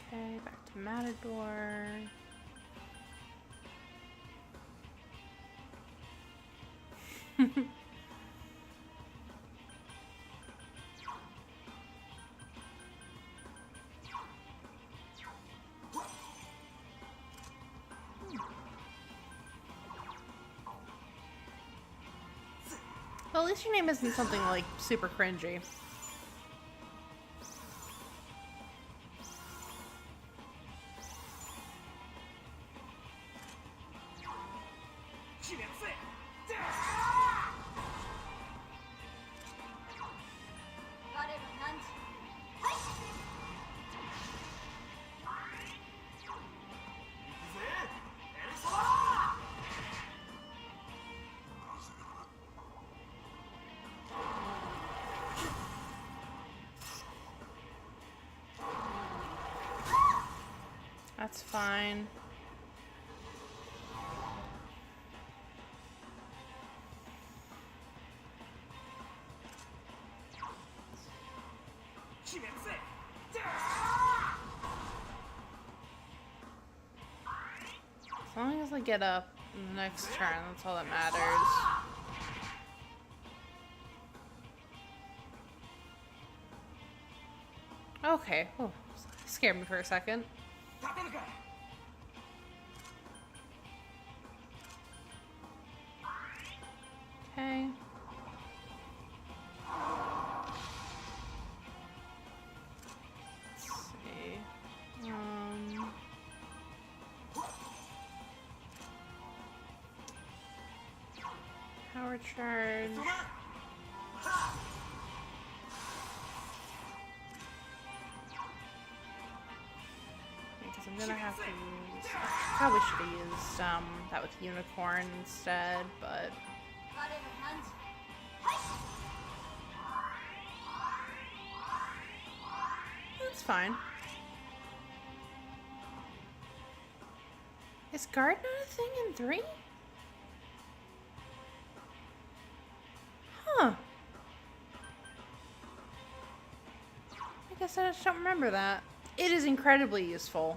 Okay, back to Matador. Well, at least your name isn't something like super cringy. That's fine. As long as I get up in the next turn, that's all that matters. Okay. Oh, scared me for a second. Okay. Let's see. Power charge. Because I'm gonna have to use. Probably should have used that with Unicorn instead, but It's fine. Is guard not a thing in 3? Huh. I guess I just don't remember that. It is incredibly useful.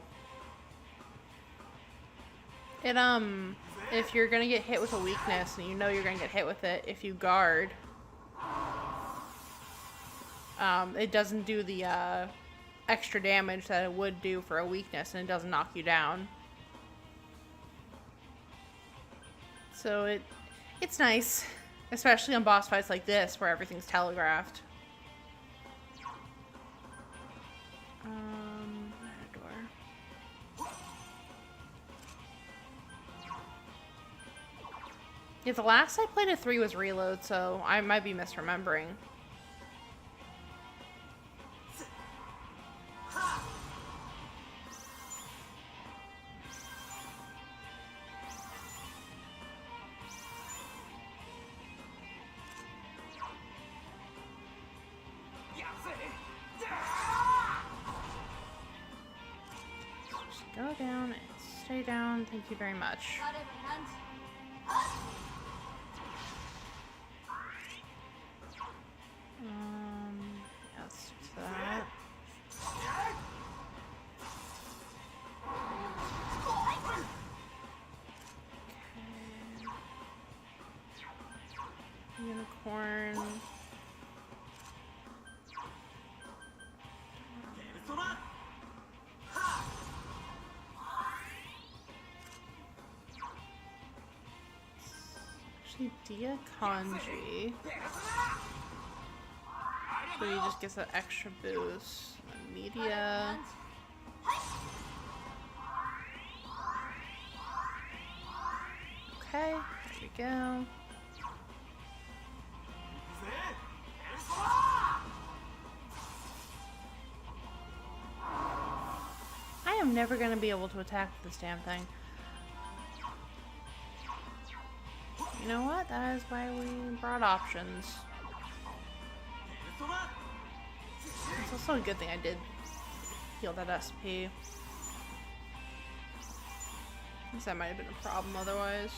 It, if you're gonna get hit with a weakness and you know you're gonna get hit with it, if you guard, it doesn't do the, extra damage that it would do for a weakness, and it doesn't knock you down. So it's nice, especially on boss fights like this where everything's telegraphed. Matador. Yeah, the last I played a 3 was Reload, so I might be misremembering. Go down and stay down. Thank you very much. Yes, to that. Okay. Unicorn. Actually, Dia Kanji. So he just gets an extra boost. And media. Okay, there we go. I am never going to be able to attack this damn thing. You know what? That is why we brought options. It's also a good thing I did heal that SP. Because that might have been a problem otherwise.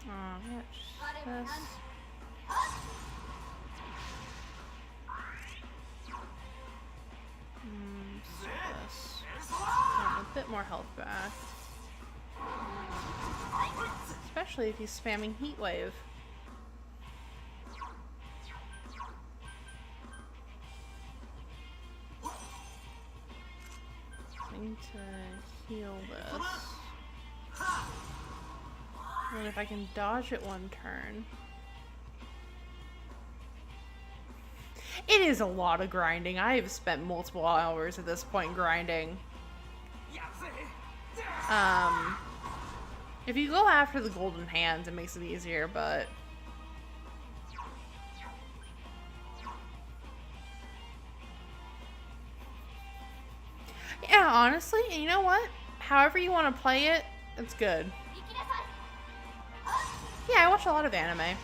Oh, yeah, this. So this. Yeah, a bit more health back. Especially if he's spamming Heat Wave. I need to heal this. And if I can dodge it one turn. It is a lot of grinding. I have spent multiple hours at this point grinding. If you go after the golden hands, it makes it easier, but... Yeah, honestly, and you know what? However you want to play it, it's good. Yeah, I watch a lot of anime.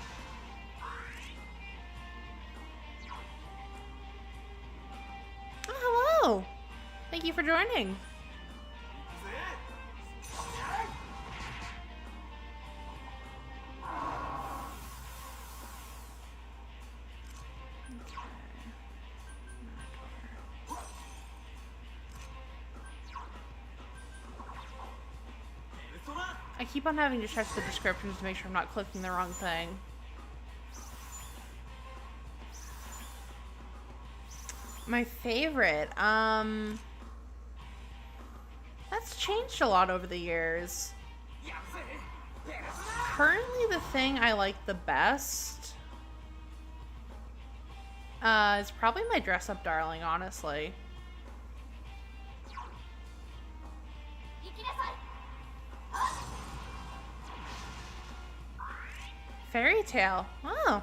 Oh, hello! Thank you for joining. I keep on having to check the descriptions to make sure I'm not clicking the wrong thing. My favorite, that's changed a lot over the years. Currently the thing I like the best is probably my Dress Up Darling, honestly. Fairy Tail. Oh.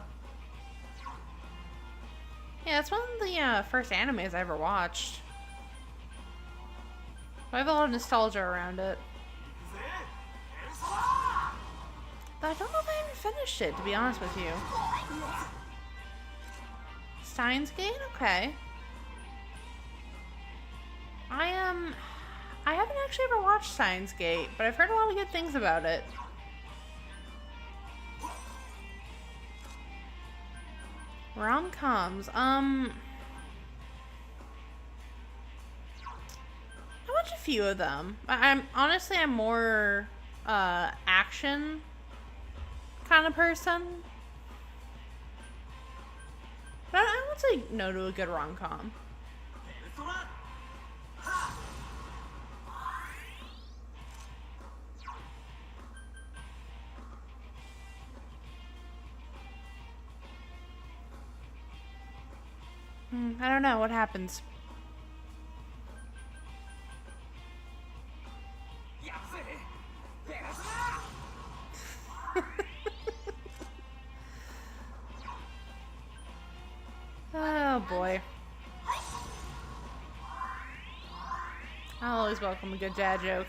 Yeah, that's one of the first animes I ever watched. I have a lot of nostalgia around it. I don't know if I even finished it, to be honest with you. Steins Gate? Okay. I haven't actually ever watched Steins Gate, but I've heard a lot of good things about it. Rom-coms. I watch a few of them. I'm more action kind of person. But I would say no to a good rom-com. I don't know what happens. Oh boy. I'll always welcome a good dad joke.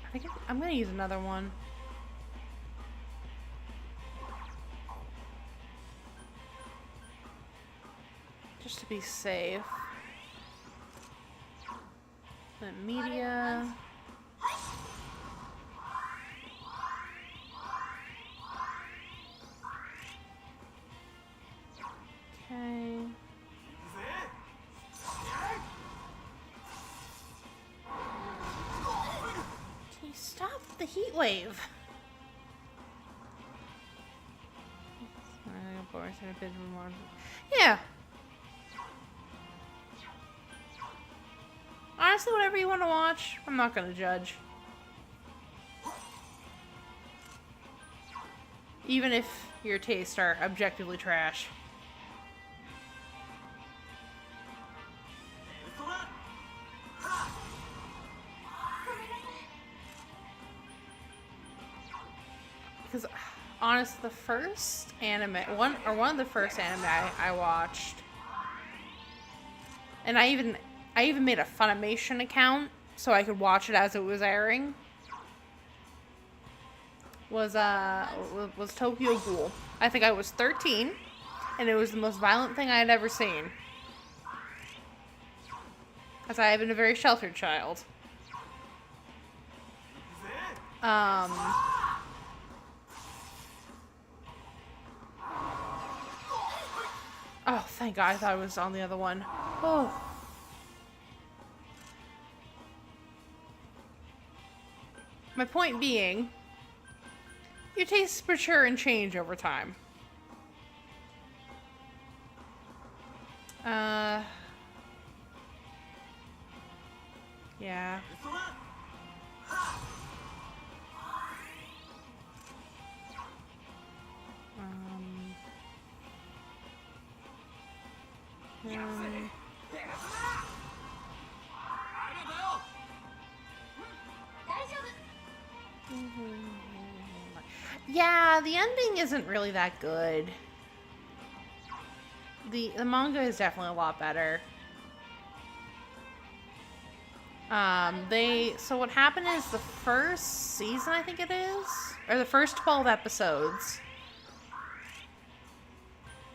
I think I'm gonna use another one. Just to be safe. Then media. Okay. Can you stop the heat wave? Yeah. Honestly, whatever you want to watch, I'm not gonna judge. Even if your tastes are objectively trash. Because honestly, the first anime, one of the first anime I watched, and I even made a Funimation account so I could watch it as it was airing. Was Tokyo Ghoul. I think I was 13, and it was the most violent thing I had ever seen. As I have been a very sheltered child. Oh, thank God, I thought it was on the other one. Oh. My point being, your tastes mature and change over time. Yeah. Yeah, the ending isn't really that good. The manga is definitely a lot better. So what happened is the first season, I think it is, or the first 12 episodes,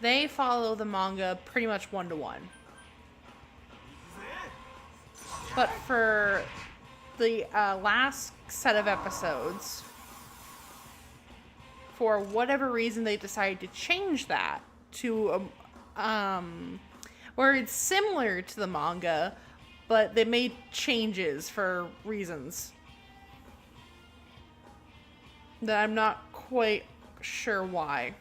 they follow the manga pretty much 1-to-1. But for the last set of episodes, for whatever reason, they decided to change that to where it's similar to the manga, but they made changes for reasons that I'm not quite sure why.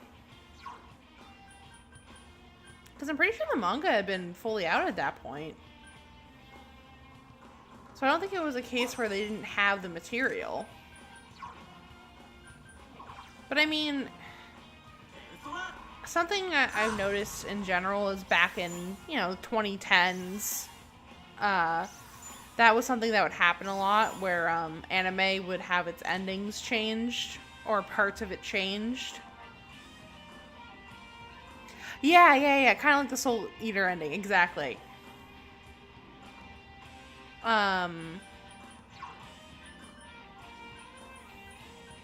Because I'm pretty sure the manga had been fully out at that point. So I don't think it was a case where they didn't have the material. But I mean, something that I've noticed in general is back in, 2010s, that was something that would happen a lot, where anime would have its endings changed, or parts of it changed. Yeah, kind of like the Soul Eater ending, exactly.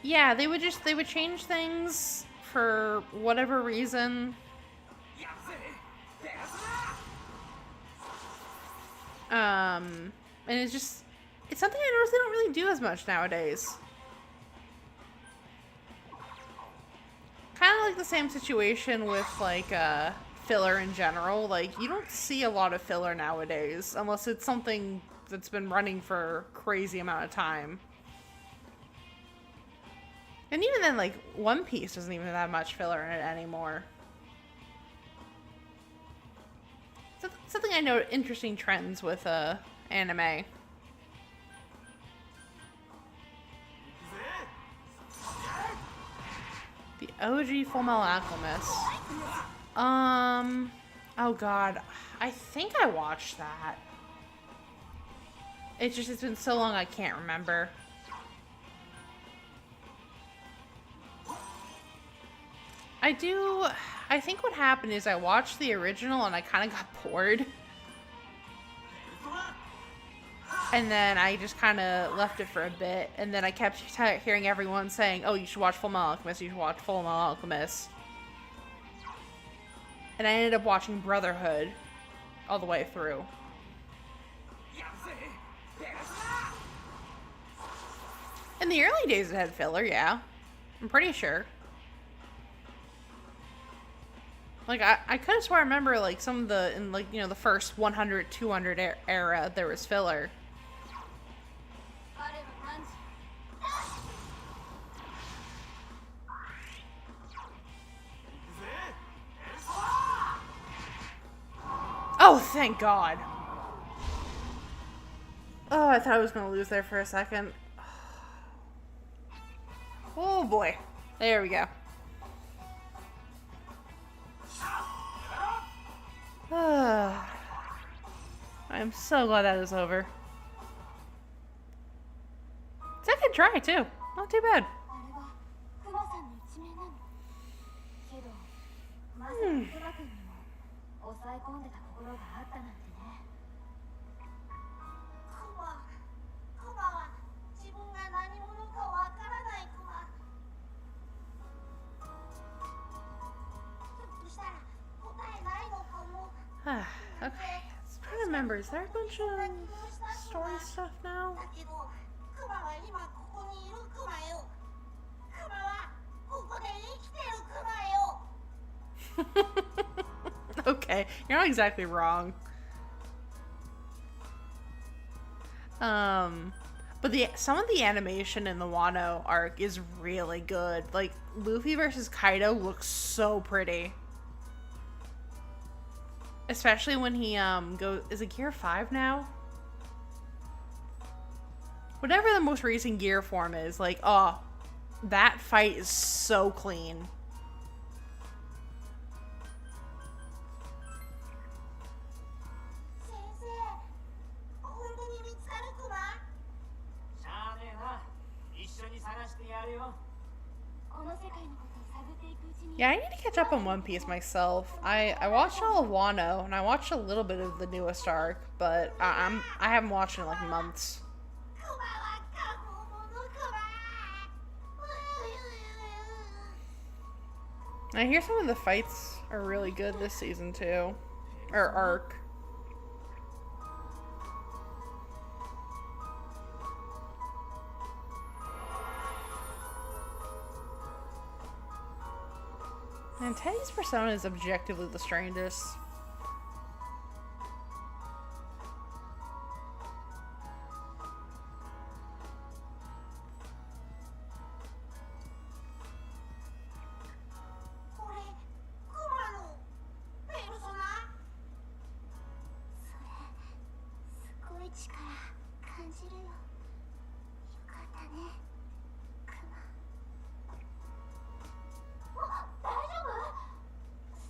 Yeah, they would change things for whatever reason. And it's something I notice they don't really do as much nowadays. Kind of like the same situation with, like, filler in general. Like, you don't see a lot of filler nowadays, unless it's something that's been running for a crazy amount of time. And even then, like, One Piece doesn't even have much filler in it anymore. Something I know, interesting trends with anime. The OG Fullmetal Alchemist. Oh god, I think I watched that. It's been so long I can't remember. I think what happened is I watched the original and I kind of got bored. And then I just kind of left it for a bit. And then I kept hearing everyone saying, oh, you should watch Fullmetal Alchemist, you should watch Fullmetal Alchemist. And I ended up watching Brotherhood all the way through. In the early days it had filler, yeah. I'm pretty sure. Like, I could have swore I remember, like, some of the, in, like, the first 100, 200 era, there was filler. Oh, thank God. Oh, I thought I was going to lose there for a second. Oh, boy. There we go. I'm so glad that is over. Second try, too. Not too bad. Okay. I'm trying to remember, is there a bunch of story stuff now? Okay, you're not exactly wrong. But some of the animation in the Wano arc is really good. Like, Luffy versus Kaido looks so pretty. Especially when he goes, is it Gear 5 now? Whatever the most recent gear form is, like, oh, that fight is so clean. Yeah, I need to catch up on One Piece myself. I watched all of Wano, and I watched a little bit of the newest arc, but I haven't watched it in like months. I hear some of the fights are really good this season too, or arc. And Teddy's persona is objectively the strangest. じるよ。よかったね、クマ。あ、大丈夫？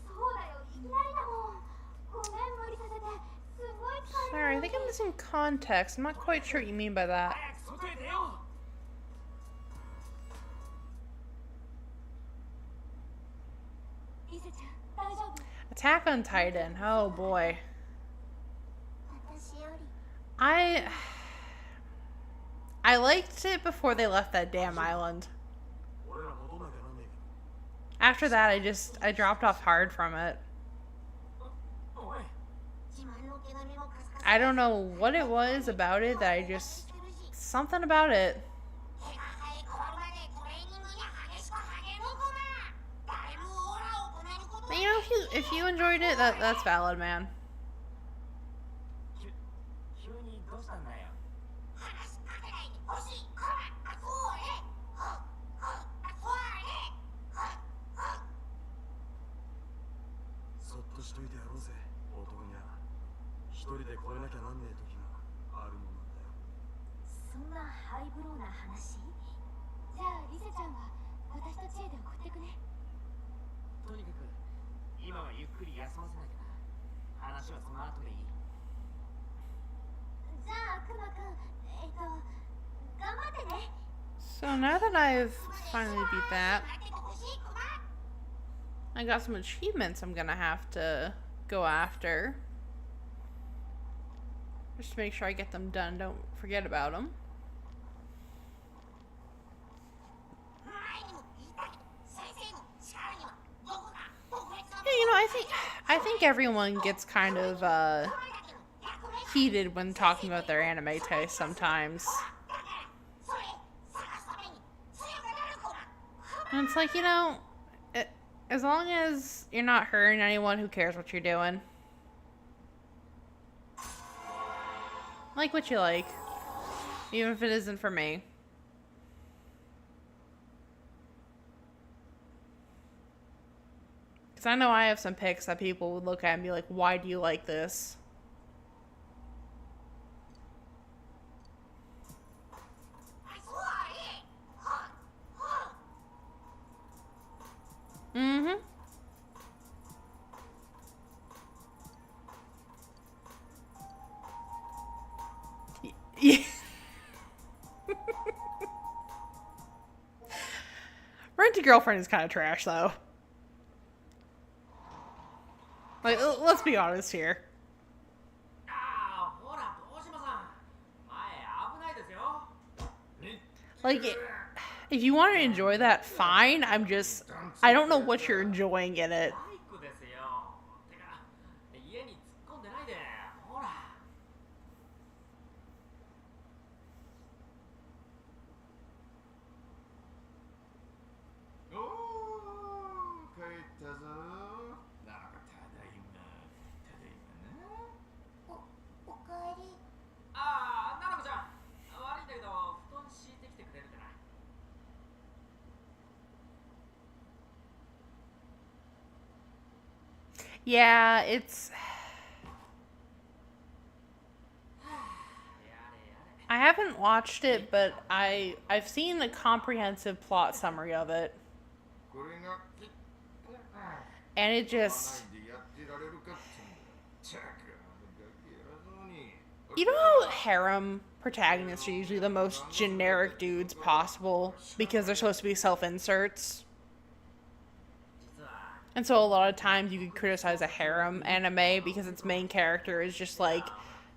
そうだよ、いきなりだもん。ごめん、無理させて。すごい疲れ Sorry, I think I'm missing context. I'm not quite sure what you mean by that. 早く外へ出よう。リセちゃん、大丈夫？ Attack on Titan. Oh boy. 私より I liked it before they left that damn island. 俺ら戻んなきゃなんねえ After that, I dropped off hard from it. おい、自慢の毛並みもカスカス。 I don't know what it was about it that I just something about it. 毛が生え変わるまでトレーニングに激しく励む子だ。誰もオーラを行うこと You know, if you enjoyed it, that's valid, man. 急にどうしたんだよ。話しかけないでほしい。こら、あそうね。あそうね。そっとしといてやろうぜ男にゃ。一人で来れなきゃなんねえ時があるもんなんだよ。そんなハイブローな話？じゃあリセちゃんは私と知恵で送ってくね。とにかく今はゆっくり休ませなきゃな。話はその後でいい。じゃあクマくん、頑張ってね。 So now that I've finally beat that, 待っててほしいクマ。 I got some achievements I'm gonna have to go after. Just to make sure I get them done. Don't forget about them. 前にも言ったけど、先生の力にはどこか特別な Yeah, you know, I think everyone gets kind of heated when talking about their anime taste sometimes. And it's like, you know, as long as you're not hurting anyone, who cares what you're doing? Like what you like, even if it isn't for me. Because I know I have some picks that people would look at and be like, why do you like this? Mm-hmm. Yeah. Rent-A-Girlfriend is kind of trash, though. Like, let's be honest here. ああ、ほら、堂島さん。前危ないですよ。 Like, if you want to enjoy that, fine. I don't know what you're enjoying in it. バイクですよ。てか、家に突っ込んでないで。ほら。おー、帰ったぞ。なんかただいまな。おかえり。ああ、ななこちゃん。悪いんだけど、布団敷いてきてくれるかな。 Yeah, it's... I haven't watched it, but I've seen a comprehensive plot summary of it. これが And it just... でやってられるかってんだ。チャク、ガキ偉そうに。 You know how harem protagonists are usually the most generic dudes possible because they're supposed to be self-inserts? And so a lot of times you could criticize a harem anime because its main character is just like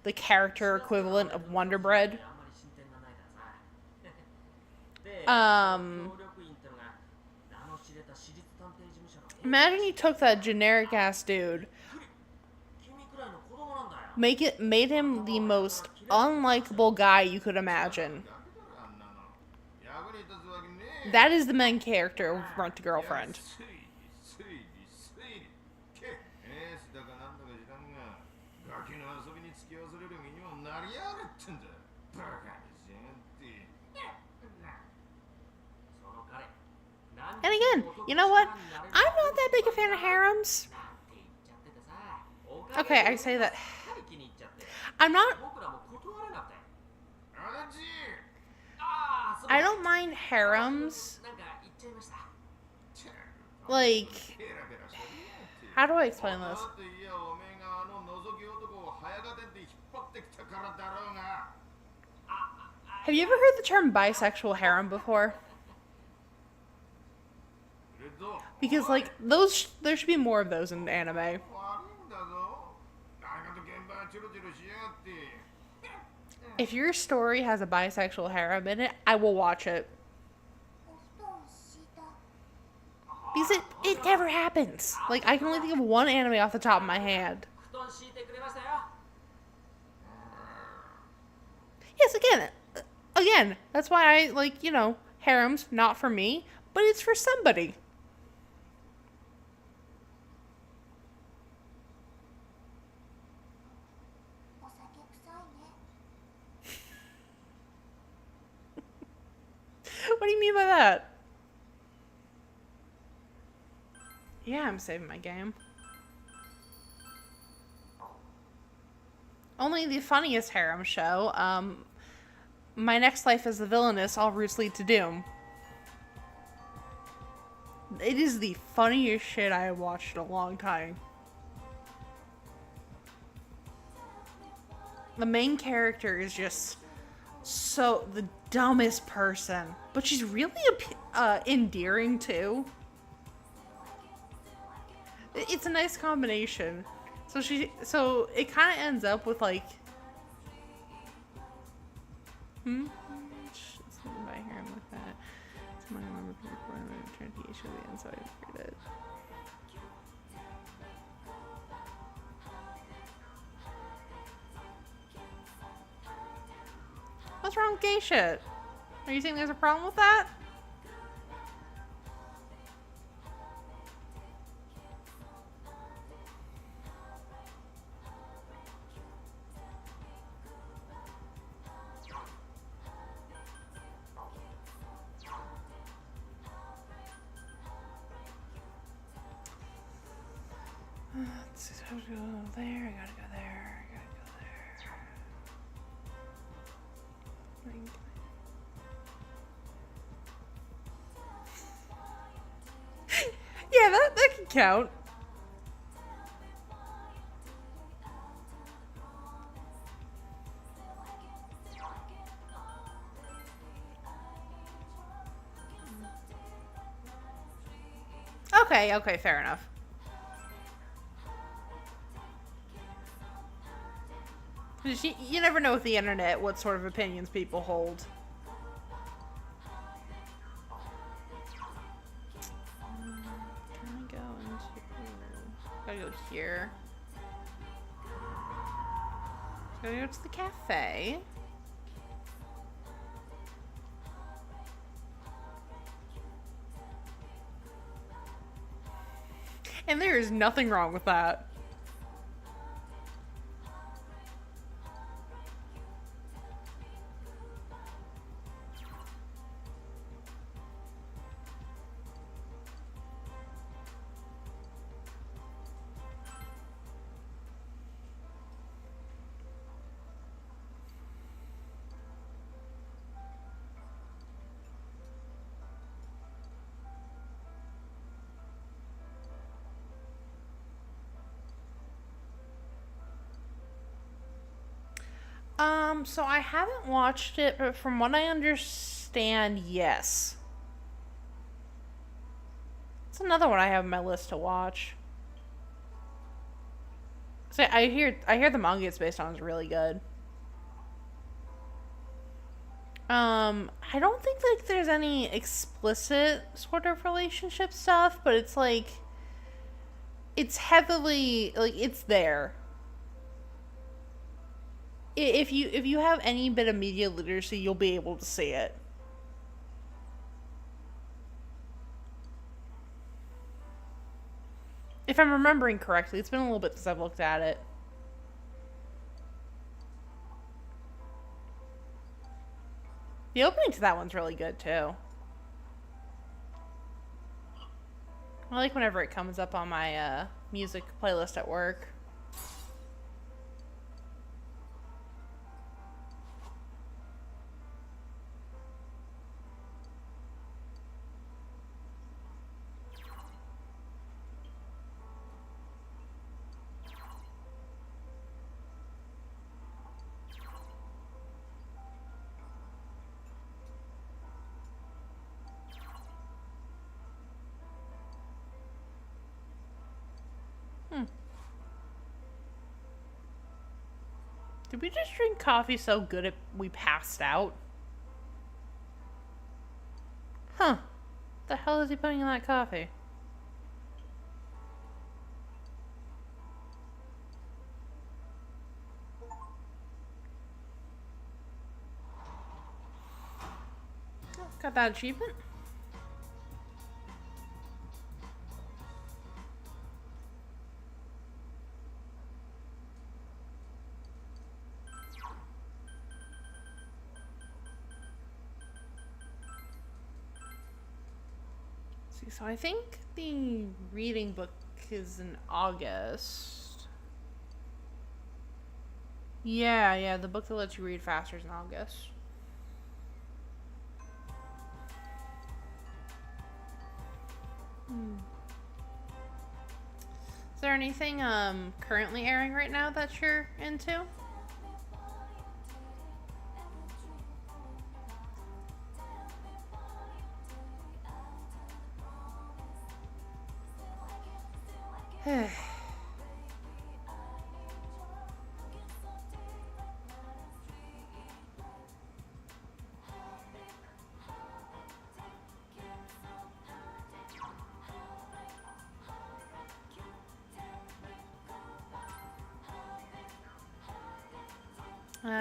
the character equivalent of Wonder Bread. Imagine you took that generic ass dude, made him the most unlikable guy you could imagine. That is the main character of Rent-A-Girlfriend. 推理けだかなんだか知らんがガキの遊びに付き合わされる身にもなりやがってんだ。バカにしやがって。 And again, you know what? I'm not that big a fan of harems. Okay, I say that. I'm not... じ ああ、そう I don't mind harems. なんか言っちゃいました。 Like, ペラペラしゃべりやがって how do I explain だ this? っていやおめえがあの覗き男を早がてって引っ張ってきたからだろうが Have you ever heard the term bisexual harem before? レッド Because like those, there should be more of those in anime. 悪いんだぞ何かと現場チョロチョロしやがって If your story has a bisexual harem in it, I will watch it お布団敷いた because it never happens. Like I can only think of one anime off the top of my hand. 布団敷いてくれましたよ。 Yes, again, that's why I like, you know, harems not for me, but it's for somebody. お酒臭いね What do you mean by that? Yeah, I'm saving my game. Only the funniest harem show. My Next Life as the Villainess, All Routes Lead to Doom. It is the funniest shit I have watched in a long time. The main character is just so the dumbest person, but she's really endearing too. It's a nice combination. So it kind of ends up with like, Something by here, I'm with that. Someone remember before I returned to issue the inside. I figured it. What's wrong with gay shit? Are you saying there's a problem with that? Let's see, so I have to go there, I gotta go there, I gotta go there. Yeah, that can count. Okay, fair enough. You never know with the internet what sort of opinions people hold. Can I go into... Gotta go here. Gotta go to the cafe. And there is nothing wrong with that. So I haven't watched it, but from what I understand, yes. It's another one I have on my list to watch. So I hear the manga it's based on is really good. I don't think like there's any explicit sort of relationship stuff, but it's like it's heavily like it's there. If you have any bit of media literacy, you'll be able to see it. If I'm remembering correctly, it's been a little bit since I've looked at it. The opening to that one's really good too. I like whenever it comes up on my music playlist at work. Did we just drink coffee so good we passed out? Huh. The hell is he putting in that coffee? Oh, got that achievement. So I think the reading book is in August. Yeah, the book that lets you read faster is in August. Is there anything currently airing right now that you're into?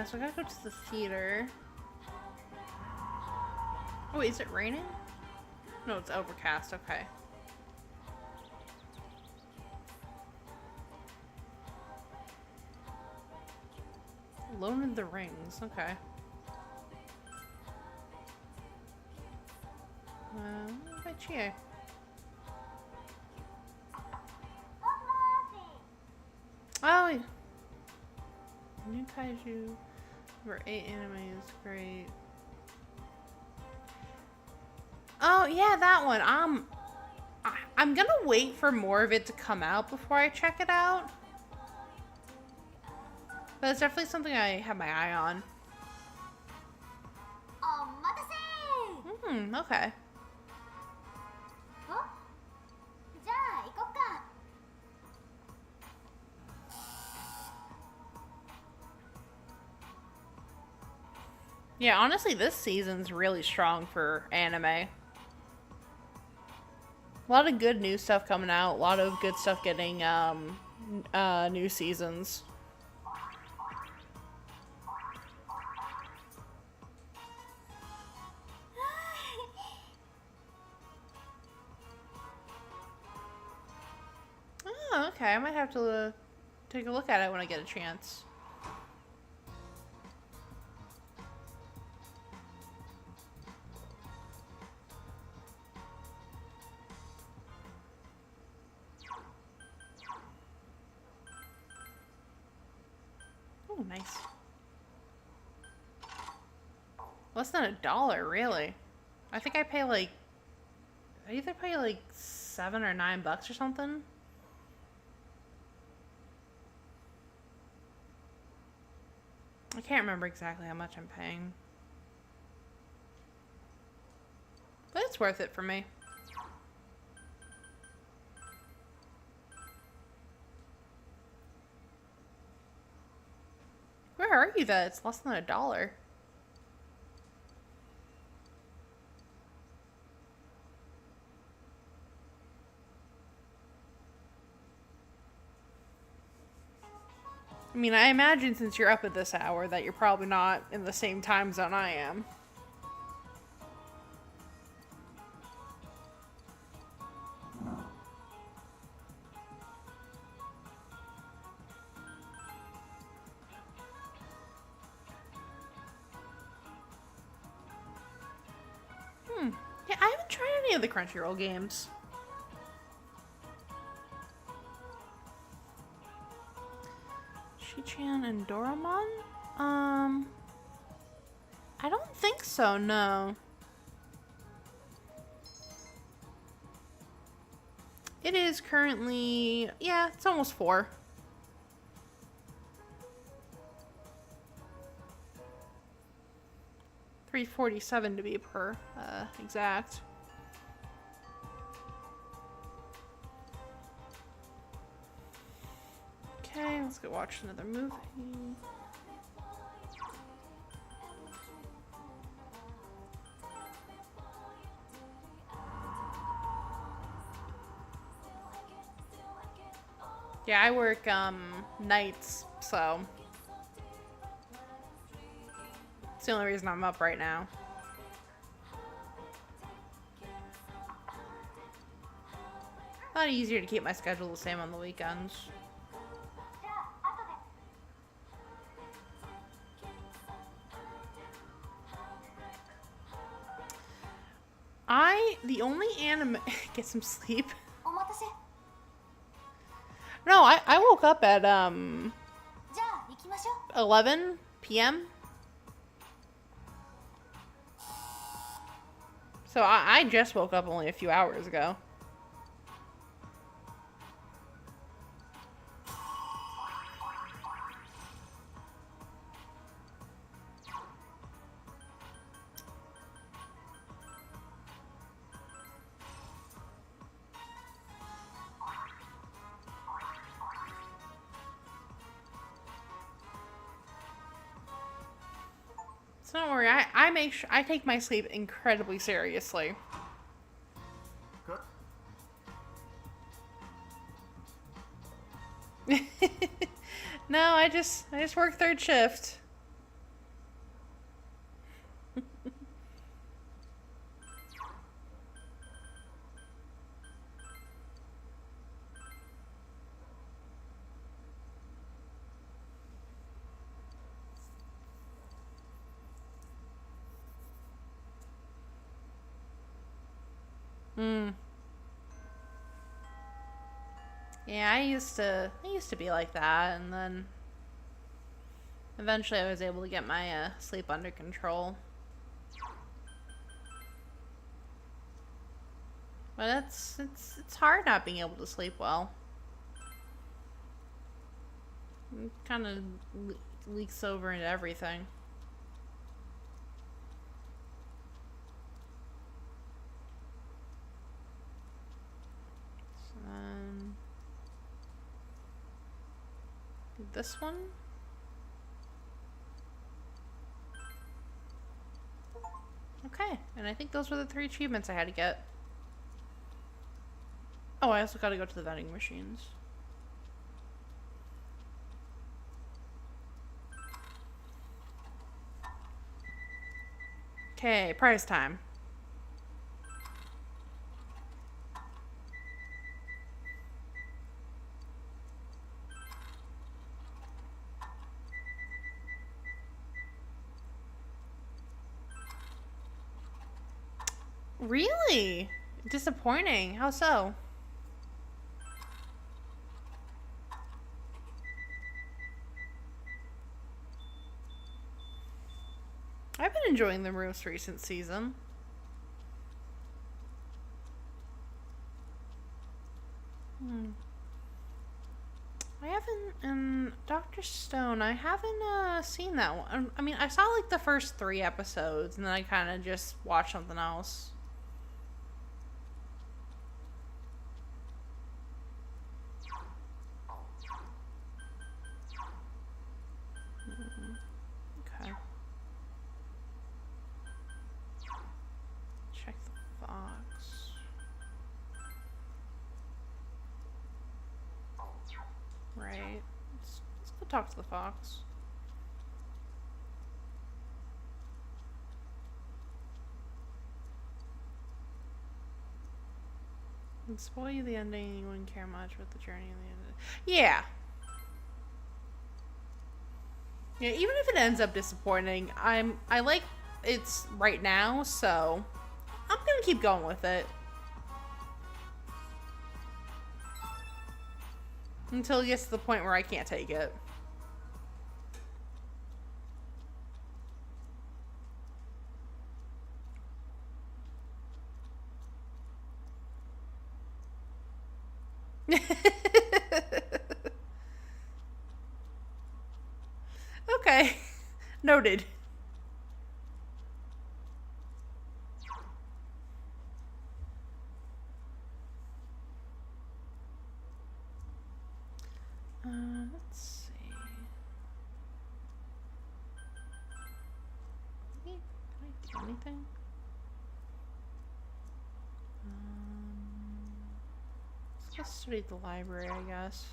So I gotta go to the theater. Oh, wait, is it raining? No, it's overcast. Okay. Lone of the Rings. Okay. By Chie. Oh, wait. New Kaiju. Number 8 anime is great. Oh, yeah, that one. I'm gonna wait for more of it to come out before I check it out. But it's definitely something I have my eye on. Okay. Yeah, honestly, this season's really strong for anime. A lot of good new stuff coming out. A lot of good stuff getting new seasons. Oh, okay. I might have to take a look at it when I get a chance. Oh, nice. Less than $1, really. I think I pay like... I either pay like $7 or $9 or something. I can't remember exactly how much I'm paying. But it's worth it for me. Where are you that it's less than $1? I mean, I imagine since you're up at this hour that you're probably not in the same time zone I am. Yeah, I haven't tried any of the Crunchyroll games. Shi-chan and Doraemon? I don't think so, no. It is currently, yeah, it's almost 4. $3.47 to be exact. Okay, let's go watch another movie. Yeah, I work nights, so it's the only reason I'm up right now. A lot easier to keep my schedule the same on the weekends. The only anime get some sleep. お待たせ。 No, I woke up at じゃあ行きましょう。 11 p.m. So I just woke up only a few hours ago. So don't worry, I make sure I take my sleep incredibly seriously. Cut. No, I just work third shift. Yeah, I used to be like that, and then eventually I was able to get my sleep under control. But it's hard not being able to sleep well. It kind of leaks over into everything. This one? Okay, and I think those were the 3 achievements I had to get. Oh, I also gotta go to the vending machines. Okay, prize time. Really? Disappointing. How so? I've been enjoying the most recent season. I haven't, in Dr. Stone, I haven't seen that one. I mean, I saw like the first 3 episodes, and then I kind of just watched something else. Okay. Check the box. Right. Let's go talk to the fox. And spoil you the ending, you wouldn't care much with the journey and the end. Yeah. Yeah, even if it ends up disappointing, I like it's right now, so I'm gonna keep going with it. Until it gets to the point where I can't take it. Okay. Noted. Let's see. Can I do anything? Let's go study the library, I guess.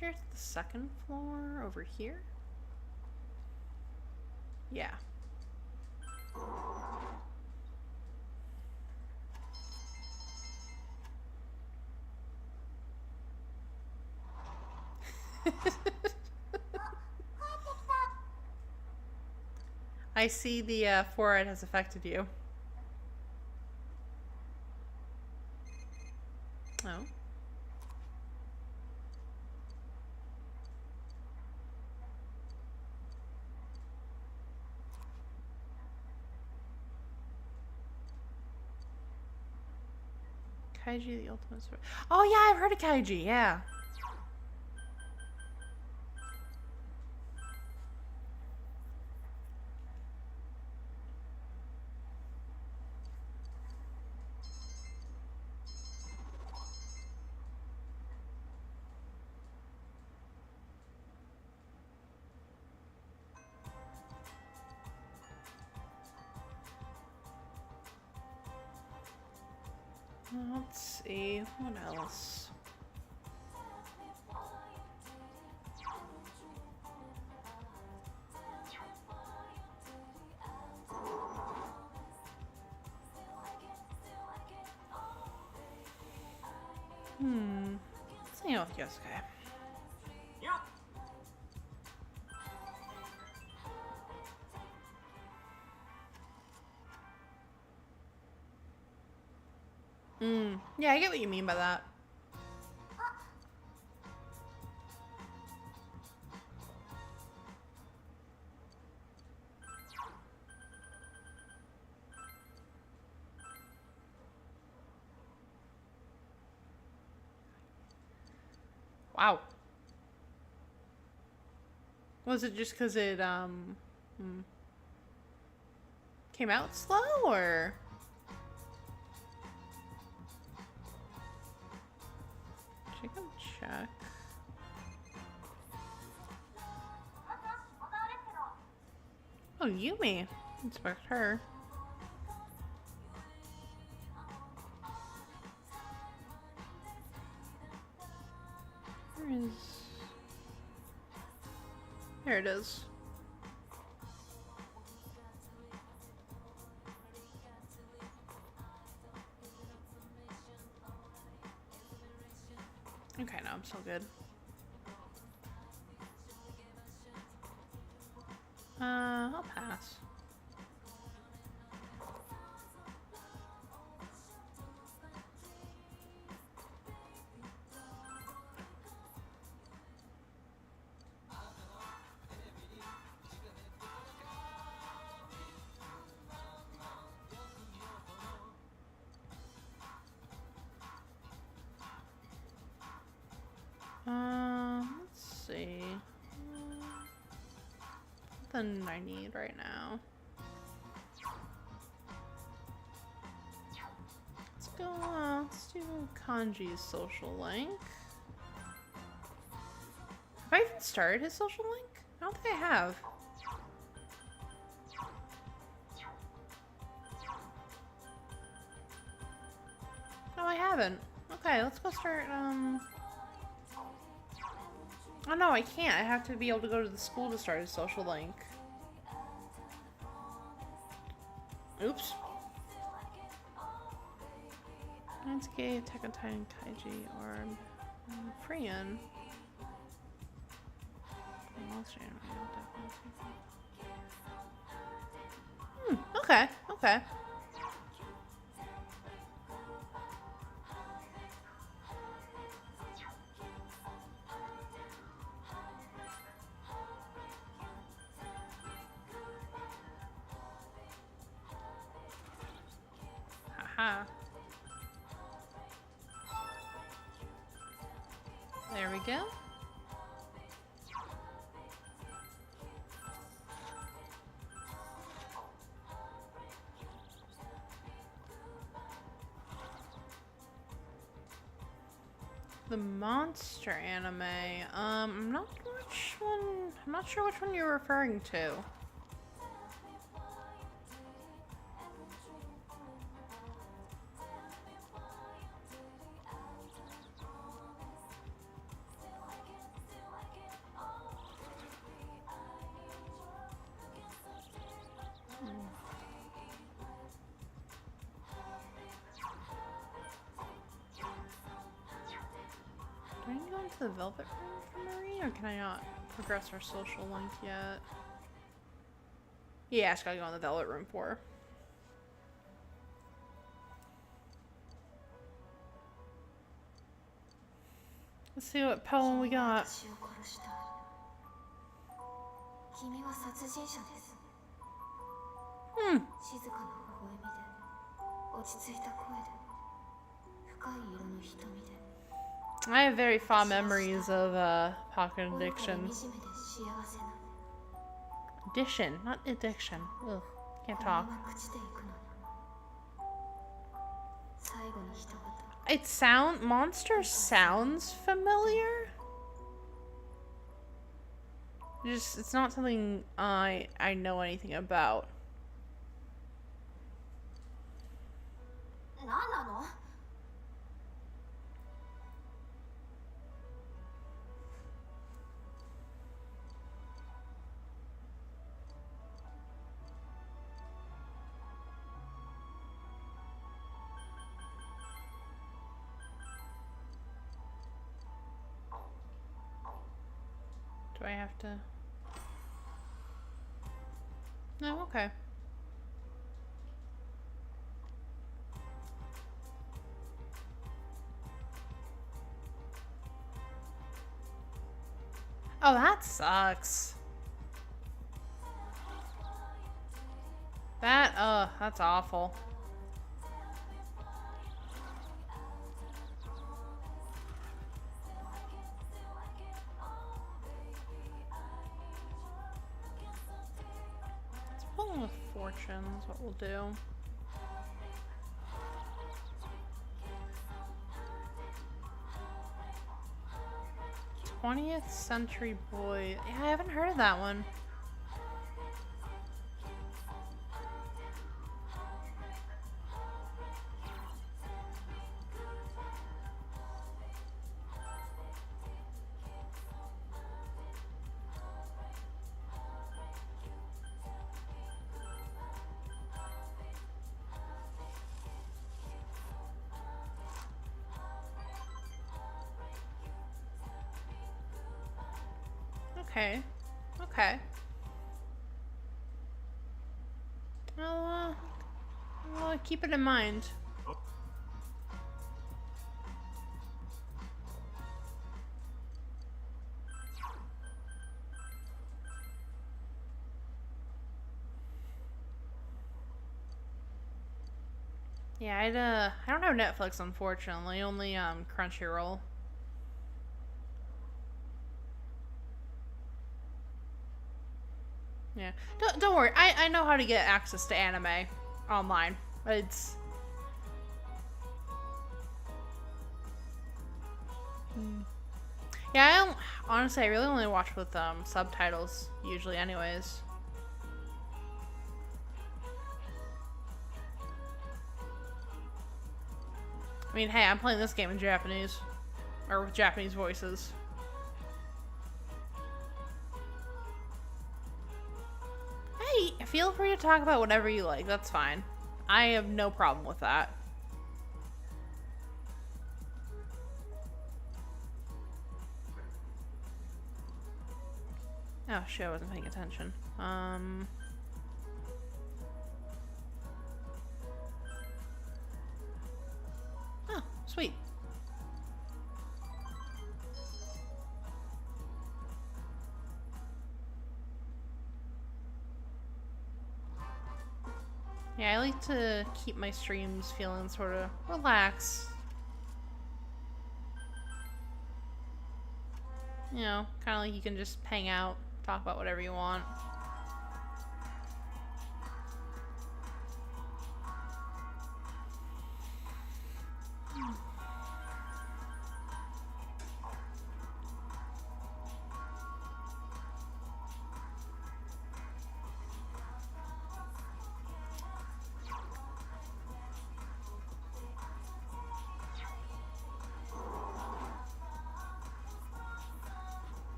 Here's the second floor over here. Yeah. I see the fluoride has affected you. Oh. Kaiji the ultimate sword. Oh yeah, I've heard of Kaiji, yeah. Let's see, what else? Let's hang out with Yosuke. よっ Yeah, I get what you mean by that. Wow. Was it just because it, came out slow, or? Chicken check. Oh, Yumi. Inspect her. Where is... There it is. Okay, no, I'm still good. I'll pass. Let's see. Something I need right now. Let's go, let's do Kanji's social link. Have I even started his social link? I don't think I have. No, I haven't. Okay, let's go start, Oh no, I can't. I have to be able to go to the school to start a social link. Oops. Landscape, Attack on Titan, Kaiji, or Freean. Okay, okay. Haha. There we go. The monster anime. I'm not sure which one you're referring to. into the Velvet Room for Marie, or can I not progress our social link yet? Yeah, I just gotta go in the Velvet Room for her. Let's see what poem we got. 君は殺人者です。Hmm. 静かな微笑みで、落ち着いた声で、深い色の瞳で。 I have very fond memories of Pocket Addiction. Addiction, not addiction. Ugh, can't talk. Monster sounds familiar. It's not something I know anything about. 何なの? Do I have to? No, okay. Oh, that sucks. That's awful. Let's pull in with fortunes, what we'll do. "20th Century Boy." Yeah, I haven't heard of that one. Okay. Okay. I'll keep it in mind. Yeah, I don't have Netflix, unfortunately. Only Crunchyroll. Yeah. Don't worry. I know how to get access to anime online. It's Yeah, honestly, I really only watch with subtitles usually anyways. I mean, hey, I'm playing this game in Japanese or with Japanese voices. Hey, feel free to talk about whatever you like. That's fine. I have no problem with that. Oh shit, I wasn't paying attention. Oh, sweet. Yeah, I like to keep my streams feeling sort of relaxed. You know, kind of like you can just hang out, talk about whatever you want.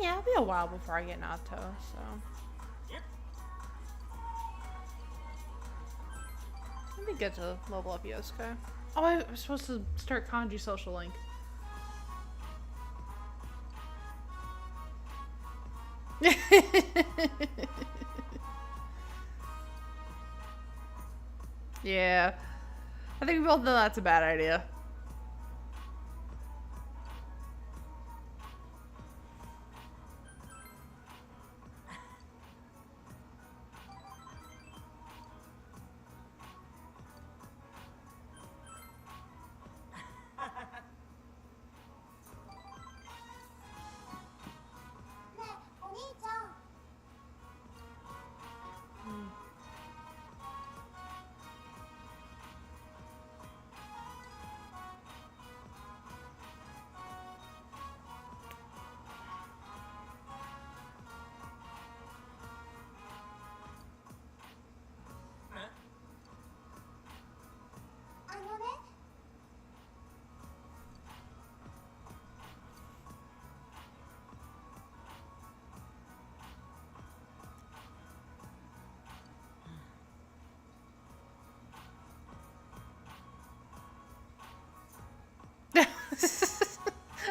Yeah, it'll be a while before I get Nato, so. Let me get to level up Yosuke. Oh, I was supposed to start Kanji Social Link. Yeah. I think we both know that's a bad idea.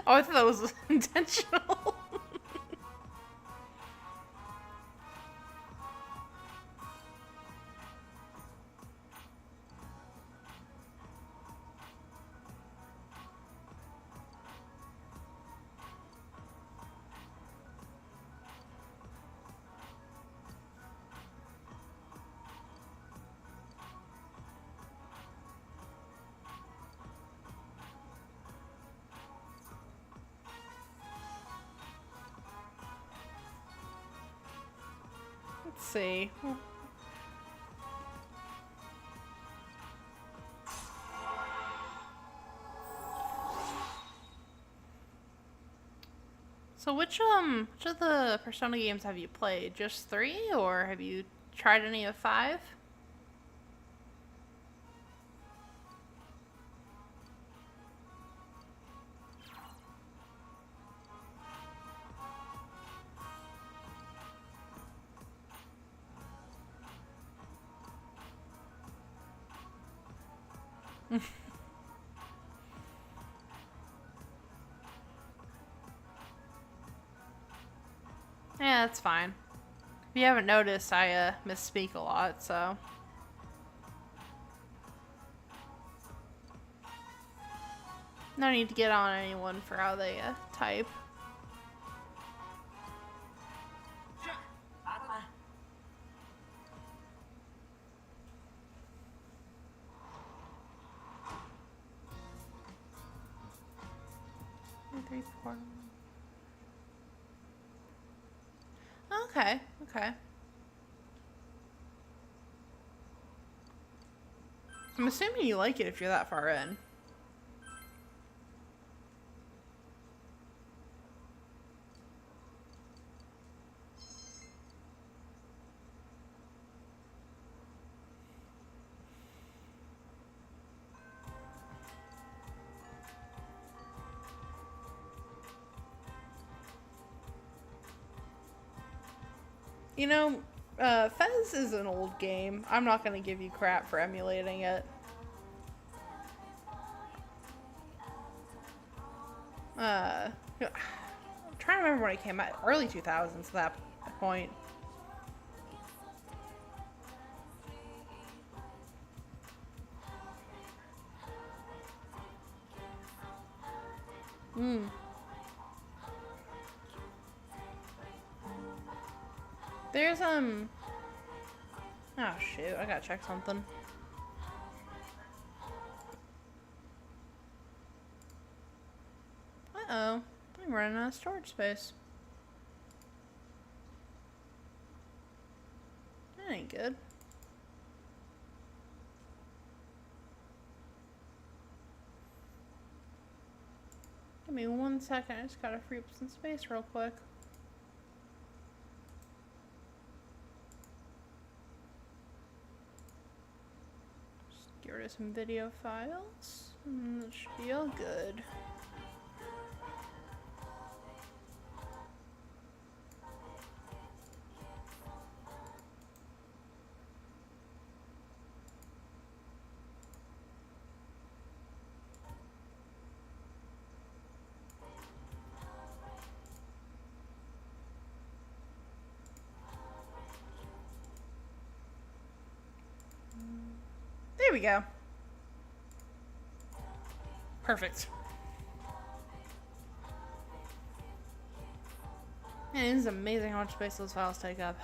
Oh, I thought that was intentional. Let's see. So which of the Persona games have you played? Just 3, or have you tried any of 5? Yeah, that's fine. If you haven't noticed, I misspeak a lot, so. No need to get on anyone for how they type. じゃあとな。Three, four. Okay, okay. I'm assuming you like it if you're that far in. You know, Fez is an old game. I'm not gonna give you crap for emulating it. I'm trying to remember when it came out. Early 2000s at that point. There's, oh shoot, I gotta check something. Uh-oh, I'm running out of storage space. That ain't good. Give me 1 second, I just gotta free up some space real quick. Get rid of some video files, and that should be all good. we go. Perfect. Man, it is amazing how much space those files take up.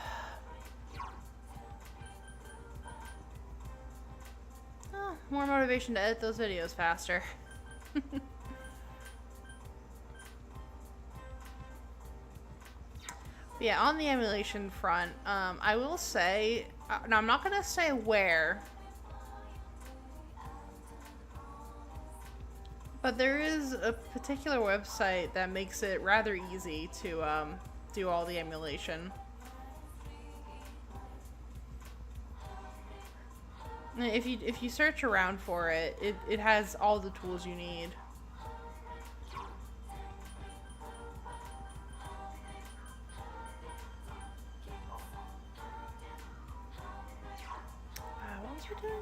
Oh, more motivation to edit those videos faster. Yeah, on the emulation front, I will say, now I'm not gonna say where, but there is a particular website that makes it rather easy to do all the emulation. If you search around for it, it has all the tools you need. What was we doing?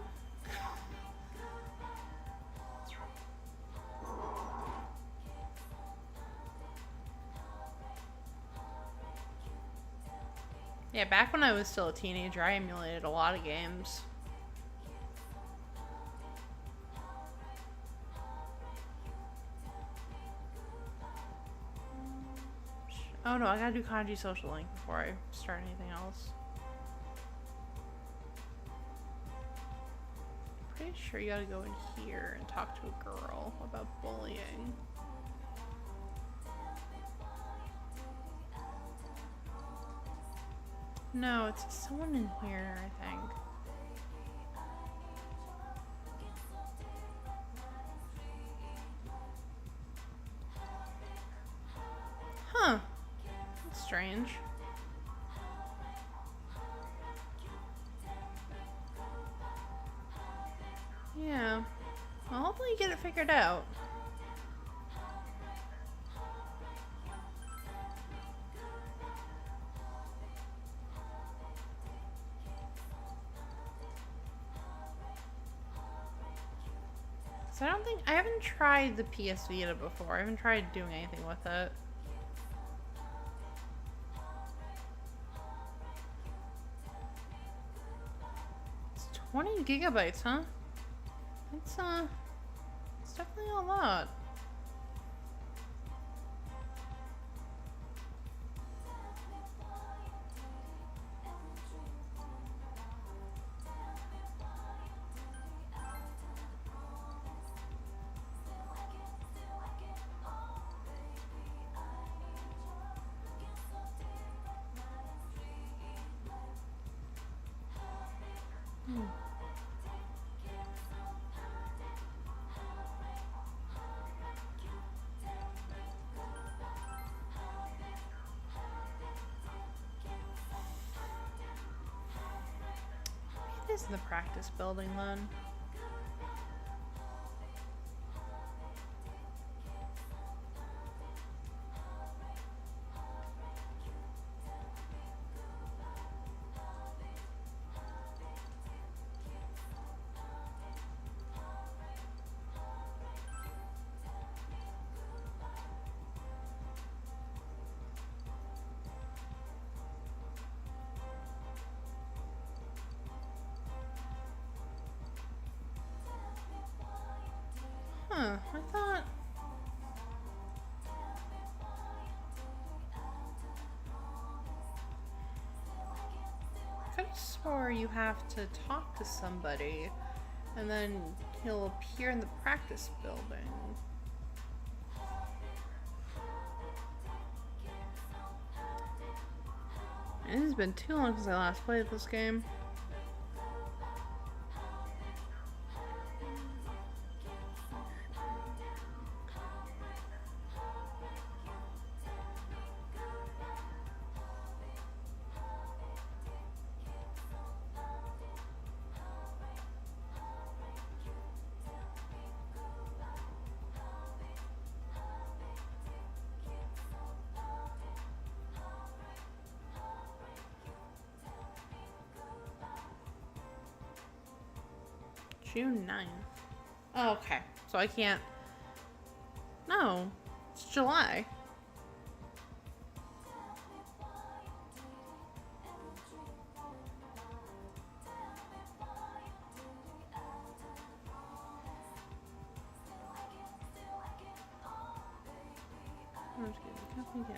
Yeah, back when I was still a teenager, I emulated a lot of games. Oh no, I gotta do Kanji Social Link before I start anything else. Pretty sure you gotta go in here and talk to a girl about bullying. No, it's someone in here, I think. Huh. That's strange. Yeah. Well, hopefully you get it figured out. So I haven't tried the PS Vita before. I haven't tried doing anything with it. It's 20 gigabytes, huh? It's definitely a lot. It is in the practice building then. Huh, I thought... I could have swore you have to talk to somebody and then he'll appear in the practice building. It has been too long since I last played this game. June 9th. Oh, okay. So I can't... No. It's July. Yeah,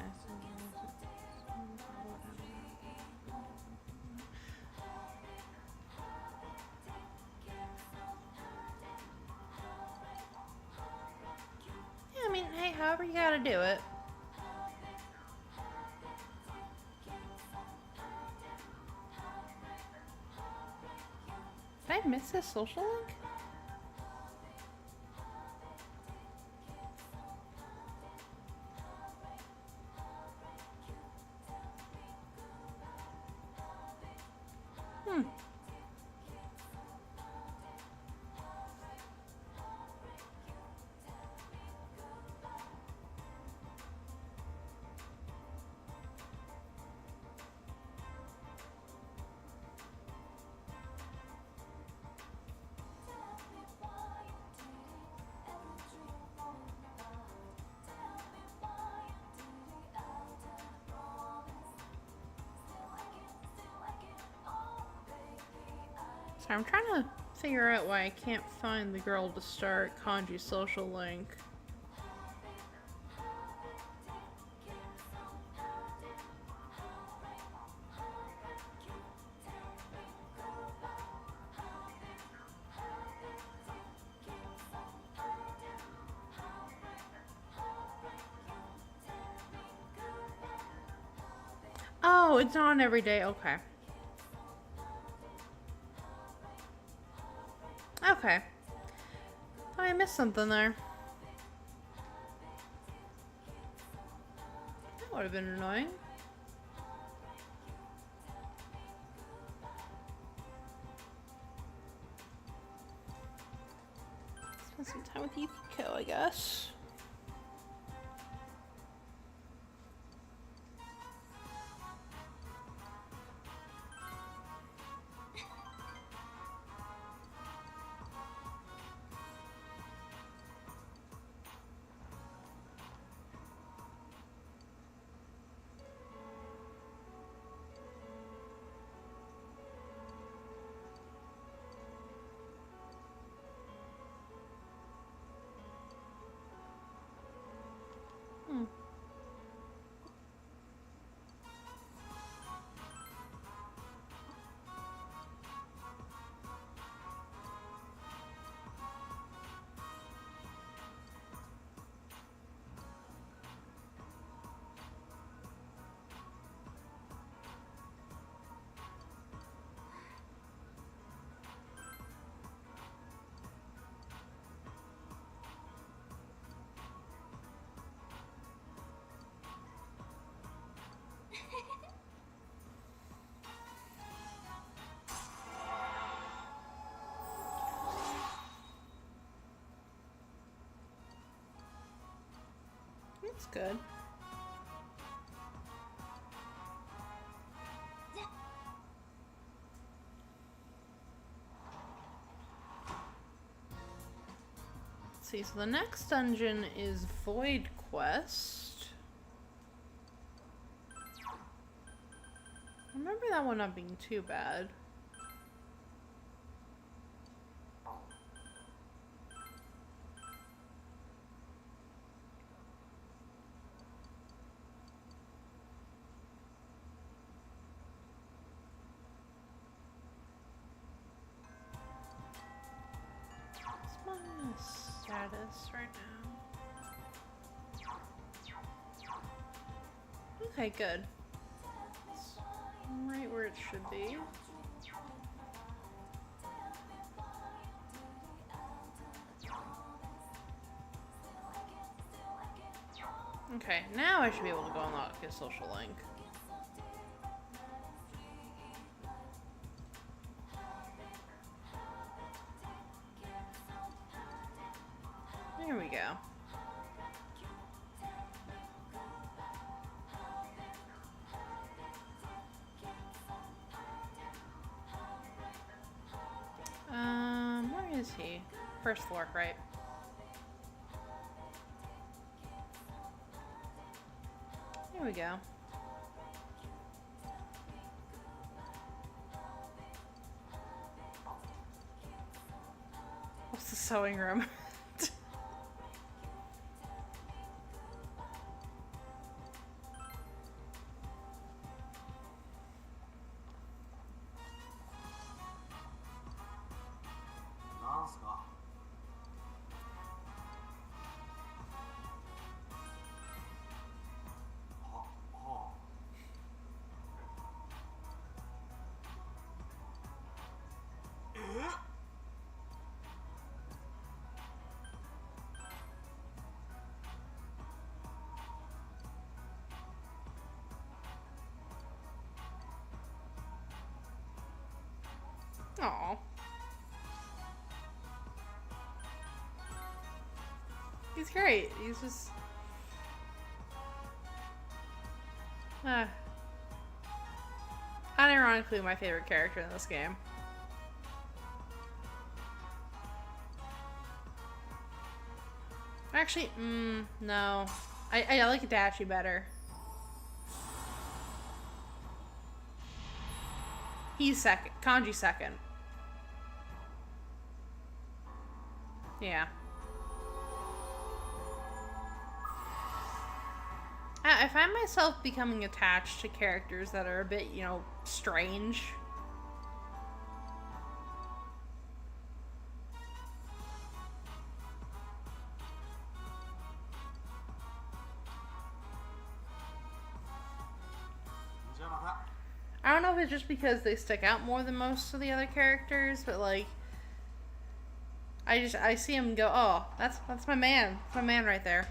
I mean, hey, however you gotta do it. Did I miss this social link? Hmm. So I'm trying to figure out why I can't find the girl to start Kanji's social link. Oh, it's on every day. Okay. Okay. Oh, I missed something there. That would have been annoying. Spend some time with Yukiko, I guess. That's good. Let's see, so the next dungeon is Void Quest. I remember that one not being too bad. Status right now. Okay, good. It's right where it should be. Okay, now I should be able to go unlock his social link. There we go. Where is he? First floor, right? There we go. What's the sewing room? Aw. He's great. He's just... unironically my favorite character in this game. Actually, no. I like Itachi better. He's second. Kanji's second. Yeah. I find myself becoming attached to characters that are a bit, you know, strange. I don't know if it's just because they stick out more than most of the other characters, but like, I see him go, oh, that's my man. That's my man right there.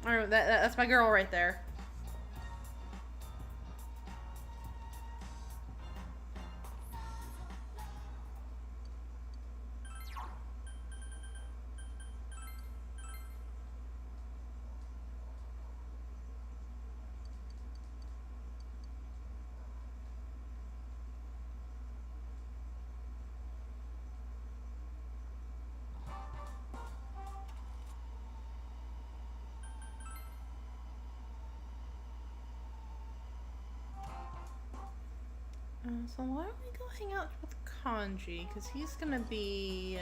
Or that's my girl right there. So why don't we go hang out with Kanji? Because he's gonna be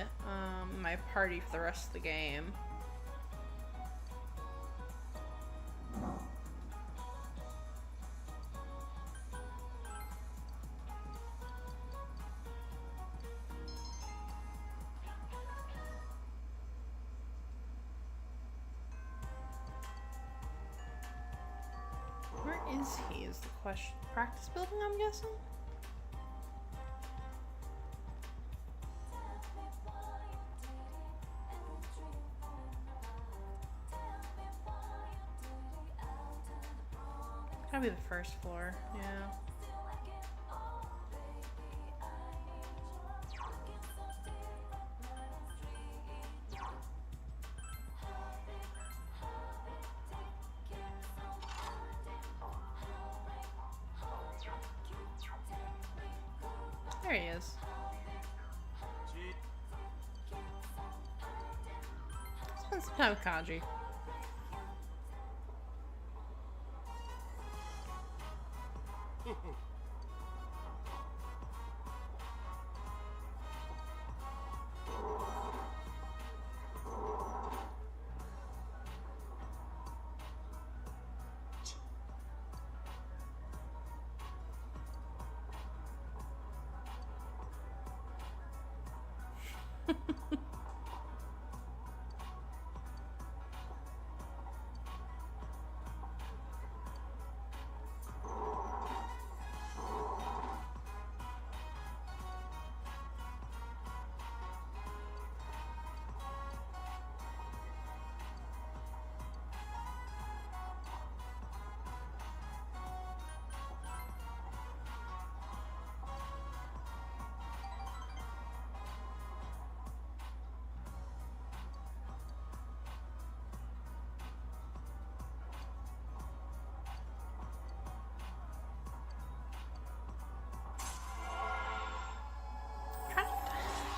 my party for the rest of the game. Where is he is the question. Practice building, I'm guessing? Gotta be the first floor, yeah. There he is. Spend some time with Kanji.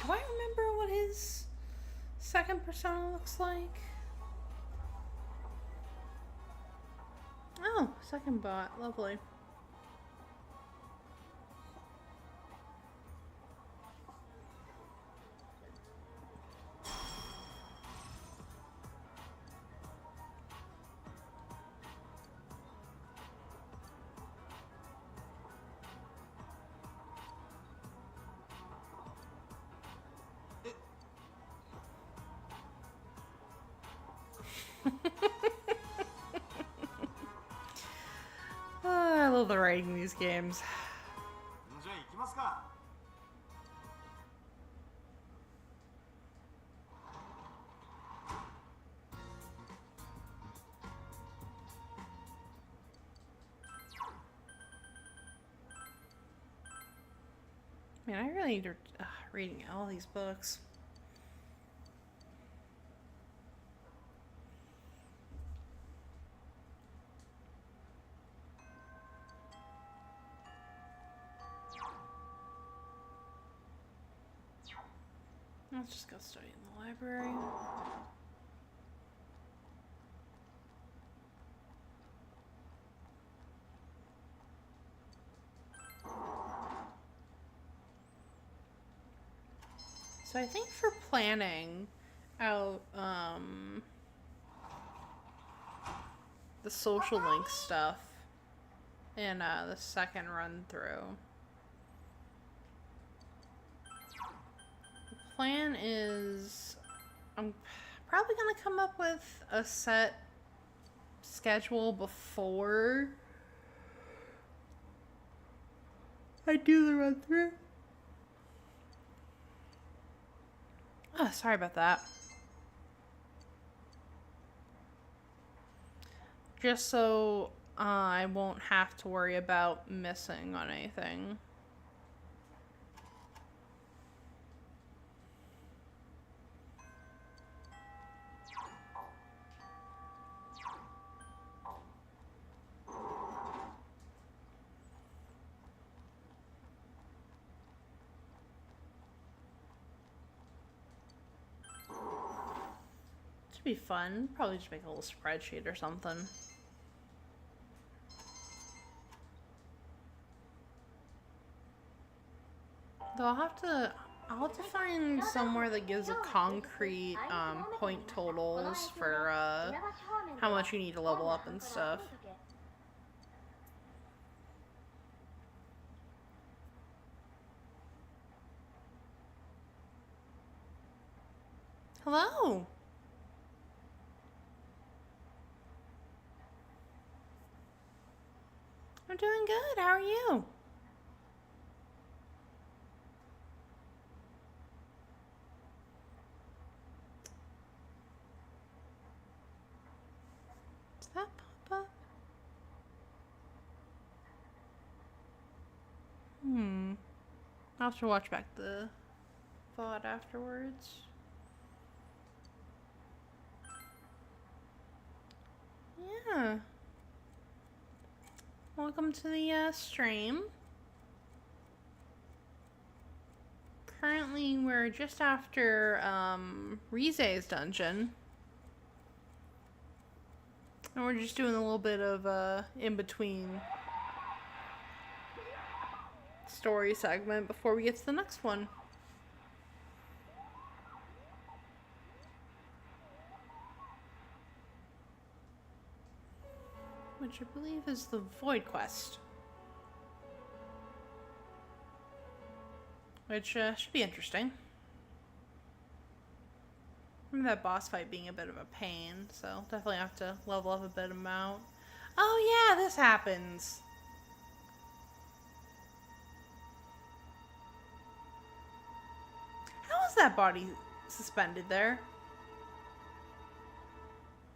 Do I remember what his second persona looks like? Oh, second bot. Lovely. I love the writing in these games. じゃあ行きますか。Man, I really need to reading all these books. Let's just go study in the library. So I think for planning out the social link stuff in the second run through, the plan is I'm probably gonna come up with a set schedule before I do the run through. Oh, sorry about that. Just so I won't have to worry about missing on anything. Be fun. Probably just make a little spreadsheet or something. Though I'll have to find somewhere that gives a concrete point totals for how much you need to level up and stuff. Hello. I'm doing good. How are you? Does that pop up? I'll have to watch back the VOD afterwards. Yeah. Welcome to the stream. Currently, we're just after Rize's dungeon. And we're just doing a little bit of in-between story segment before we get to the next one. Which I believe is the Void Quest. Which should be interesting. Remember that boss fight being a bit of a pain, so definitely have to level up a bit amount. Oh yeah, this happens. How is that body suspended there?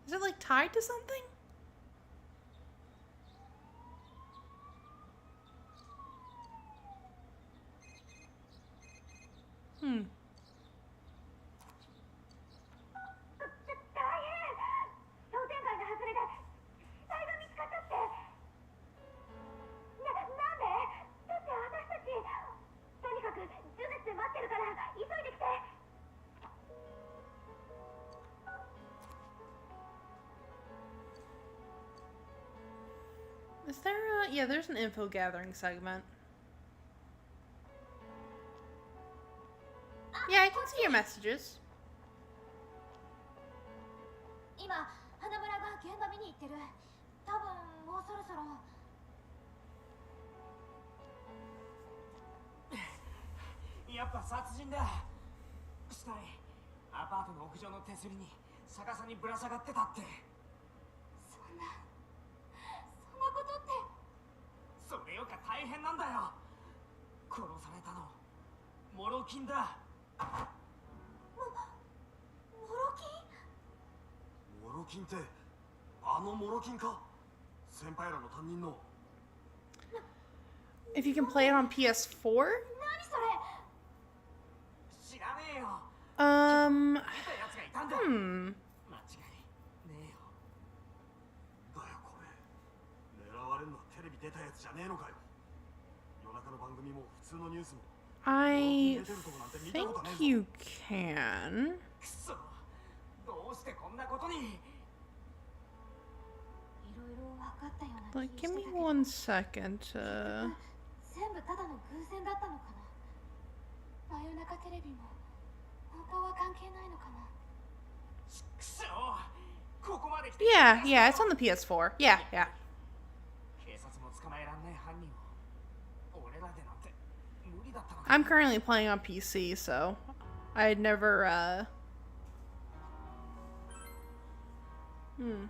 Is it like tied to something? Is there a... Yeah, there's an info gathering segment. Yeah, I can see your messages. 今花村が現場見に行ってる。多分もうそろそろ。やっぱ殺人だ。死体アパートの屋上の手すりに逆さにぶら下がってたって。そんなことって。それよか大変なんだよ。殺されたのモロキンだ。モロキン？モロキンってあのモロキンか？先輩らの担任の。If you can play it on PS4? 何それ？ Um, 出たやつがいたんだ。 hmm. 間違いねえよ。だよこれ狙われるのはテレビ出たやつじゃねえのかよ。夜中の番組も普通のニュースも I 出てるとこなんて見たことね think えぞ。 you can. くそ、どうしてこんなことに。いろいろ分かったような Like, 気 give して me たけど one second to. 全部ただの偶然だったのかな。真夜中テレビも本当は関係ないのかな。くそ、ここまで来て。 Yeah, yeah, it's on the PS4. Yeah, yeah. 警察も捕まえらんない犯人を俺らでなんて無理だったのか。 I'm currently playing on PC, so I'd never, Hmm.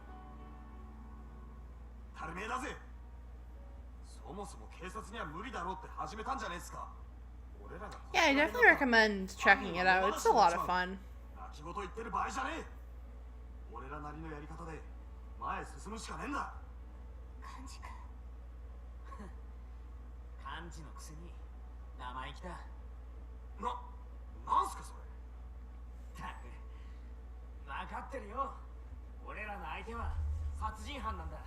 当たり前だぜ。そもそも警察には無理だろうって始めたんじゃねえっすか。俺らが Yeah, I definitely recommend checking it out. It's a lot of fun. 泣き言言ってる場合じゃねえ。俺らなりのやり方で前へ進むしかねえんだ。幹事君、幹事のくせに生意気だ。なんすかそれ。たく分かってるよ。俺らの相手は殺人犯なんだ。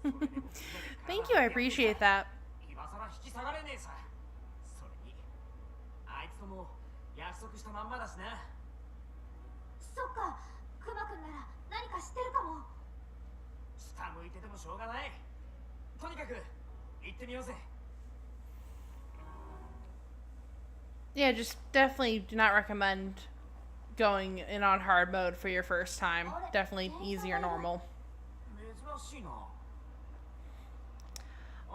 それでも Thank you, I appreciate that. 今さら引き下がれねえさ。それにあいつとも約束したまんまだしな。そっか、クマ君なら何か知ってるかも。下向いててもしょうがない。とにかく行ってみようぜ。 Yeah, just definitely do not recommend going in on hard mode for your first time. Definitely easy or normal. 珍しいな。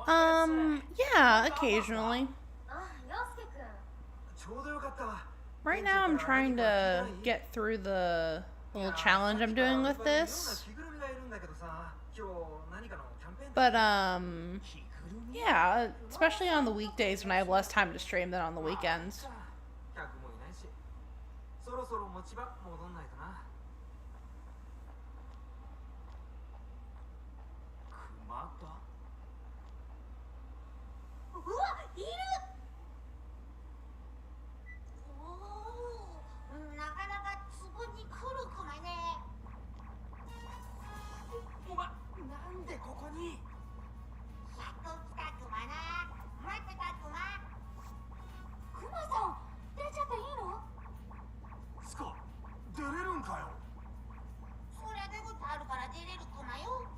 Yeah, occasionally. あ、陽介君。ちょうどよかったわ。 Right now, I'm trying to get through the little challenge I'm doing with this. 着ぐるみがいるんだけどさ、今日何かのキャンペーン But, 着ぐるみ yeah, especially on the weekdays when I have less time to stream than on the weekends. 客もいないし、そろそろ持ち場戻んないとな。熊だ。うわ、いる。おお、なかなか壺に来るクマね。お前なんでここに。やっと来たクマな。待ってたクマ。クマさん、出ちゃっていいの？スカ、出れるんかよ。そりゃ出口あるから出れるクマよ。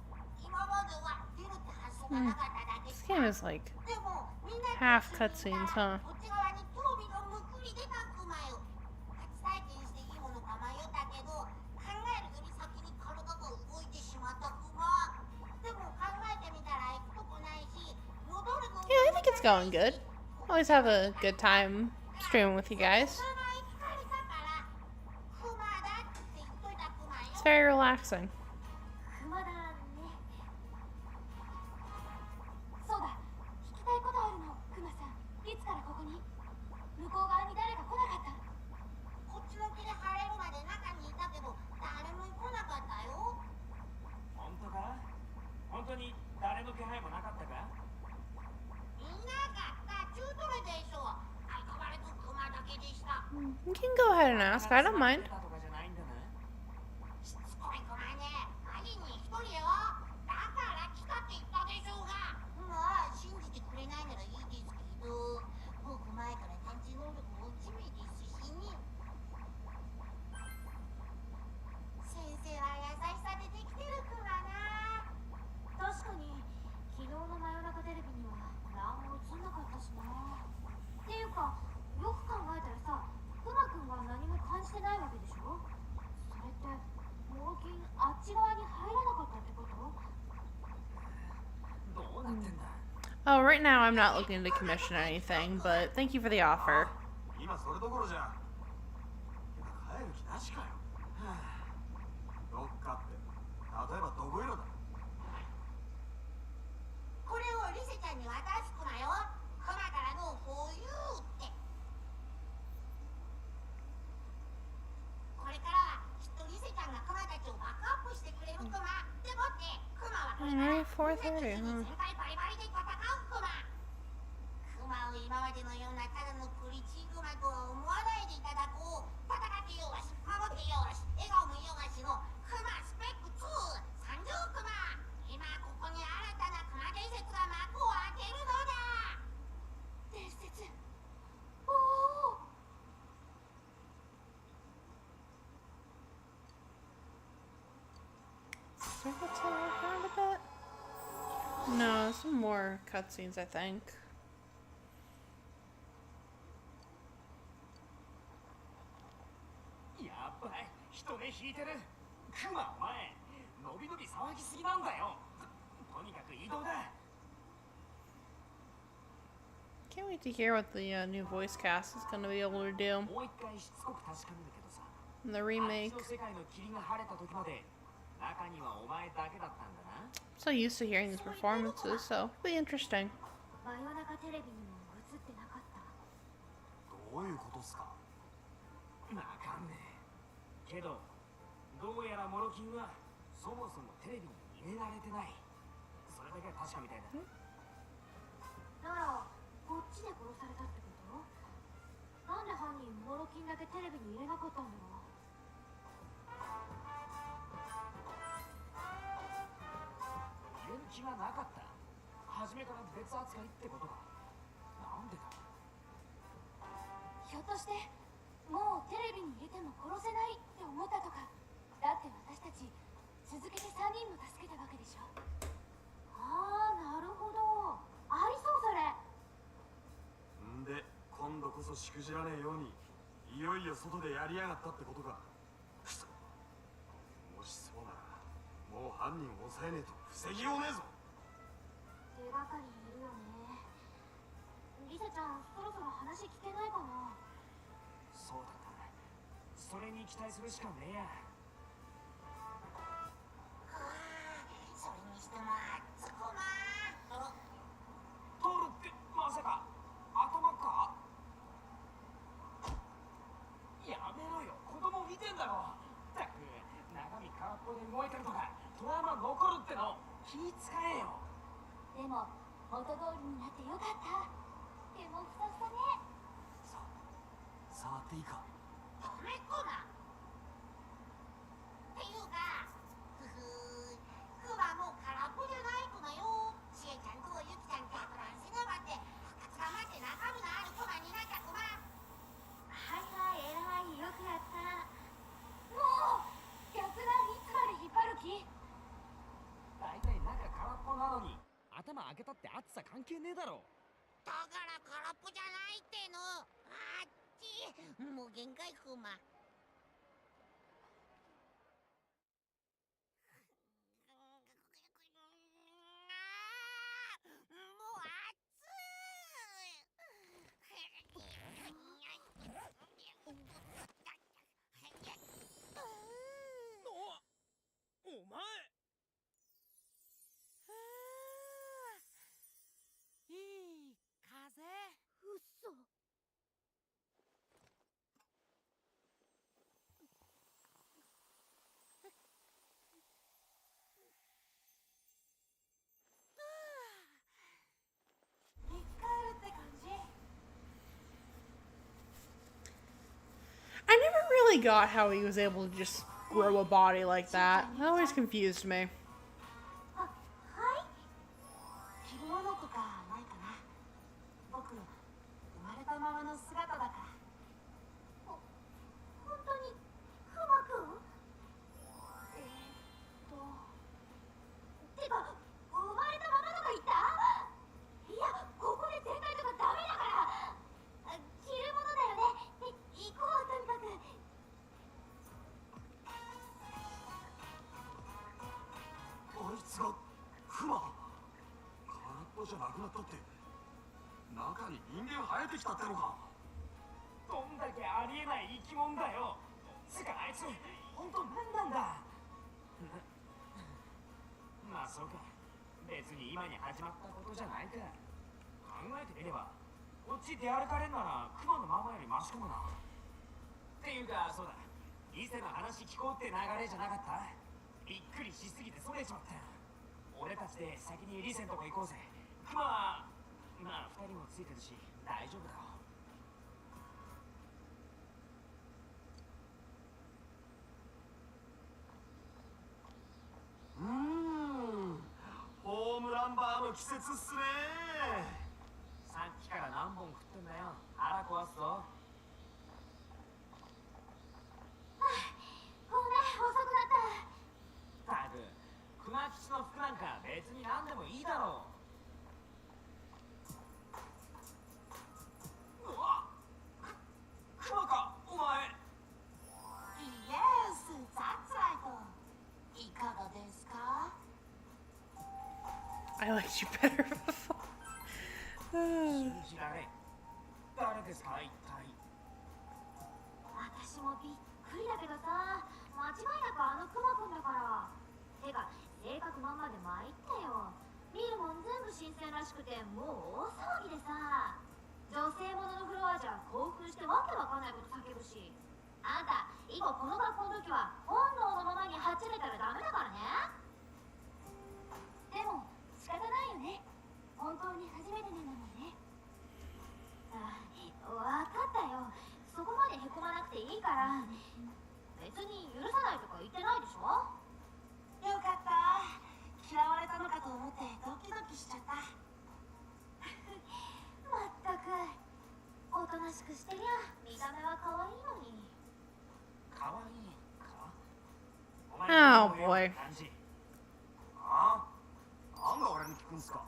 今までは出るって発想がなかっただけ This さ。 game is like でもみんな half cutscenes, huh? こっち側に興味がむくり出たクマよ。初体験していいものか迷ったけど、考えるより先に体が動いてしまったクマ。でも考えてみたら行くとこないし、戻るのも Yeah, I think it's going good. Always have a good time streaming with you guys. クマが聞かれたから、クマだって言っといたクマよ。 It's very relaxing. クマだね。そうだ、聞きたいことあるの、クマさん。いつからここに？向こう側に誰か来なかった？こっちの木で晴れるまで中にいたけど、誰も来なかったよ。本当か？本当に誰の気配もなかったか？いなかった。中トロでしょ。相変わらずクマだけでした。 You can go ahead and ask. I don't mind. とかじゃないんだな。しつこいクマね。マジに一人よ。だから来たって言ったでしょうが。まあ信じてくれないならいいですけど、僕前から探知能力も落ち目ですしね。先生は優しさでできてるクマな。確かに昨日の真夜中テレビには何も映んなかったしな。っていうか、よく考えたらさ、クマくんは何も感じてないわけでしょ。それってモロキンあっち側に入らなかったってこと？どうなってんだ。 Oh, right now I'm not looking to commission anything, but thank you for the offer. 今それどころじゃ。てか帰る気なしかよ。はあ、どっかって例えばどこいろだ。これをリセちゃんに渡すクマよ。クマからの保有って。これからはきっとリセちゃんがクマたちをバックアップしてくれるクマ。でもってクマはこれから Alright, 4:30, みんなと一緒に先輩バリバリで戦うクマ。クマを今までのようなただのプリチグマとは思わないでいただこう。戦い No, some more cutscenes, I think. やばい、人目引いてる。クマ、お前のびのび騒ぎすぎなんだよ。とにかく移動だ。 Can't wait to hear what the new voice cast is going to be able to do もう一回しつこく確かめるけどさ、 in the あっ remake. ちの世界の霧が晴れた時まで中にはお前だけだったんだな。 I'm so used to hearing these performances, so it'll be interesting. 真夜中テレビにも映ってなかった。どういうことっすか？わかんねえけど、どうやらモロキンはそもそもテレビに入れられてない。それだけは確かみたいだ。ならこっちで殺されたってこと？なんで犯人モロキンだけテレビに入れなかったんだろう。入れる気がなかった。初めから別扱いってことか。なんでだ。ひょっとしてもうテレビに入れても殺せないって思ったとか。だって私たち続けて3人も助けたわけでしょ。ああ、なるほど、ありそうそれ。んで今度こそしくじらねえようにいよいよ外でやりやがったってことか。くそ、もしそうならもう犯人を抑えねえと防ぎようねえぞ。手がかりいるよね。リサちゃん、そろそろ話聞けないかな。そうだな。それに期待するしかねえや。それにしても暑くな。トールってまさか頭か。やめろよ、子供見てんだろ。ったく中身空っぽで動いてるとかトラウマ残るっての気使えよ。でも元通りになってよかった。でもふさふさね。触っていいか？ダメっこな。っていうか、ふふクマもう空っぽじゃない子だよ。シエちゃんとユキちゃんとフランシノバって復活頑張って中身のあるクマになったクマ。はいはい、偉い、よくやった。もう逆だ、いつまで引っ張る気？大体中空っぽなのに頭開けたって暑さ関係ねえだろ。だから空っぽじゃないっての。あっち、もう限界クマ。もう暑お前いい風。うっそ。生き返るって感じ。 I never really got how he was able to just grow a body like that. That always confused me. あ、はい。着るものとかないかな。僕、生まれたままの姿だから。本当にクマくん？てか、生まれたままとか言った？いや、ここで全開とかダメだから。着るものだよね。行こう、とにかく。あいつがクマ？空っぽじゃなくなったって、中に人間生えてきたってのか？どんだけありえない生き物だよ。つかあいつ本当何なんだ。まあそうか、別に今に始まったことじゃないか。考えてみればこっち出歩かれんならクマのままよりマシかもな。っていうかそうだ、リセの話聞こうって流れじゃなかった？びっくりしすぎてそれちまったよ。俺たちで先にリセのとこ行こうぜ。クマはまあ2人もついてるし大丈夫だろう。ホームランバーの季節っすね。さっきから何本食ってんだよ。腹壊すぞ。ごめん、遅くなった。ったく熊吉の服なんか別に何でもいいだろう。I liked you better before. 信じられん。誰ですか一体。私もびっくりだけどさ、間違いなくあのクマくんだから。てか性格まんまで参ったよ。見るもん全部新鮮らしくてもう大騒ぎでさ、女性もののフロアじゃ興奮してわけわかんないこと叫ぶし、あんた以後この学校の時は本能のままにはっちゃけたらダメだからね。でも仕方ないよね、本当に初めてなんだもんね。あ、わかったよ、そこまでへこまなくていいから。別に許さないとか言ってないでしょ。よかった、嫌われたのかと思ってドキドキしちゃった。まったくおとなしくしてりゃ見た目は可愛いのに。可愛いか。お前 Oh どういう boy. 感じ。あなんだ俺に聞くんすか。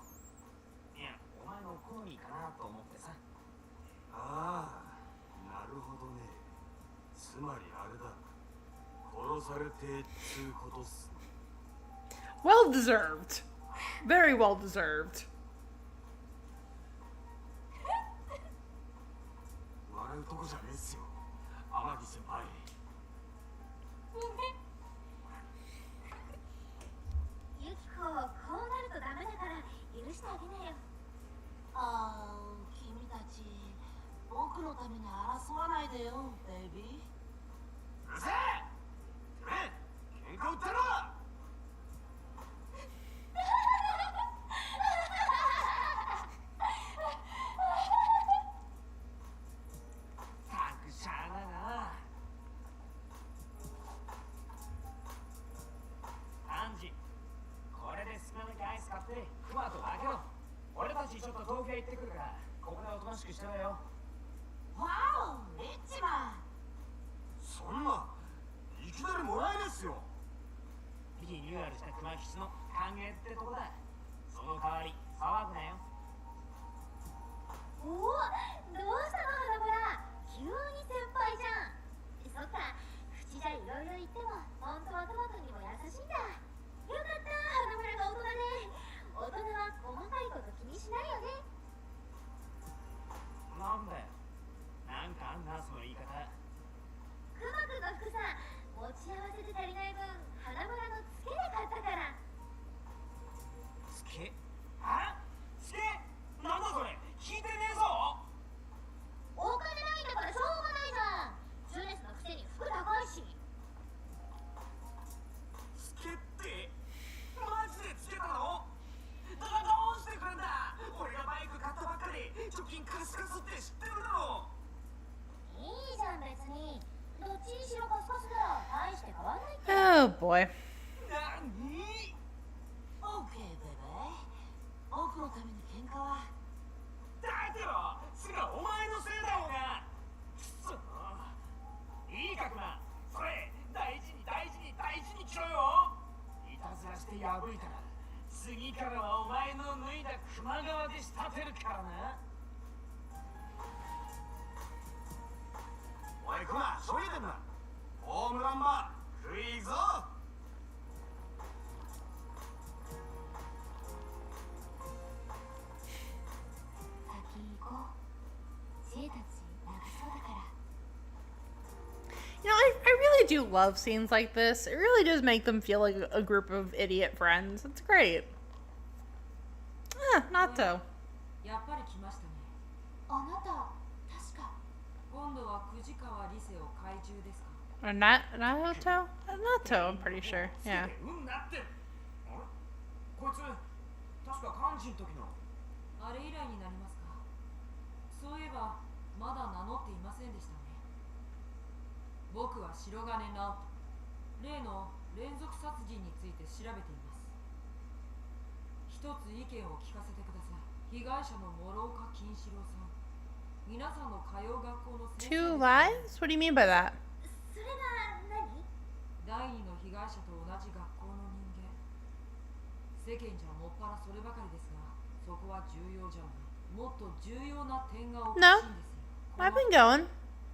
いや、お前の好みかなと思ってさ。ああ、なるほどね。つまりあれだ、殺されてつうことっすね。 Well deserved. Very well deserved. 笑うとこじゃねえっすよ、天城先輩。ユキコ、こうなるとダメだから許してあげなよ。ああ、君たち僕のために争わないでよ、ベイビー。うるせえ、てめえ喧嘩売ったろ。たくしゃあないな。アンジ、これで好きなだけアイス買ってクマと分けろ。俺たちちょっと東京行ってくるからここでおとなしくしてろよ。わお、リッチマン。そんないきなりもらえねえっすよ。リニューアルした熊吉の歓迎ってとこだ。その代わり騒ぐなよ。おお、どうしたの花村、急に先輩じゃん。そっか、口じゃいろいろ言っても本当はトマトにも優しいんだ。よかった、花村が大人で。大人は細かいこと気にしないよね。なんだよ、なんかあんなその言い方。クマくんの服さ、持ち合わせて足りない分花村のツケで買ったから。つけあつけなんだそれ、聞いてねえぞ。お金ないんだからしょうがないじゃん。ジュネスのくせに服高いし。つけってマジでつけたの。だからどうしてくれんだ。俺がバイク買ったばっかり貯金カスカスって知ってるだろ。いいじゃん別に。どっちにしろカスカスなら大して変わんないって。 Oh boy. なに。オーケーベベー。僕のために喧嘩は。だってよ、すがお前のせいだろうが。くそ、いいかクマ、それ大事に大事に大事に着ろよ。いたずらして破いたら次からはお前の脱いだ熊川で仕立てるからな。おいクマ、しょげてんな。ホームランバー食いぞ。先行こう。知恵たち長そうだから。 You know, I really do love scenes like this. It really does make them feel like a group of idiot friends. It's great. Not so. やっぱり来ましたね。あなた確か。今度は藤川理瀬を怪獣ですか。Or Naruto? Naruto, I'm pretty sure. Yeah. うんなって。あれこいつ確か漢字の時の。あれ以来になりますか。そういえばまだ名乗っていませんでしたね。僕は白金直人。例の連続殺人について調べています。一つ意見を聞かせてください。被害者の諸岡金四郎さん。皆さんの通う学校の先生 Two ですね。 lives? What do you mean by that? それが何？第二の被害者と同じ学校の人間。世間じゃもっぱらそればかりですが、そこは重要じゃない。もっと重要な点がおかしいんですよ。 I've been going.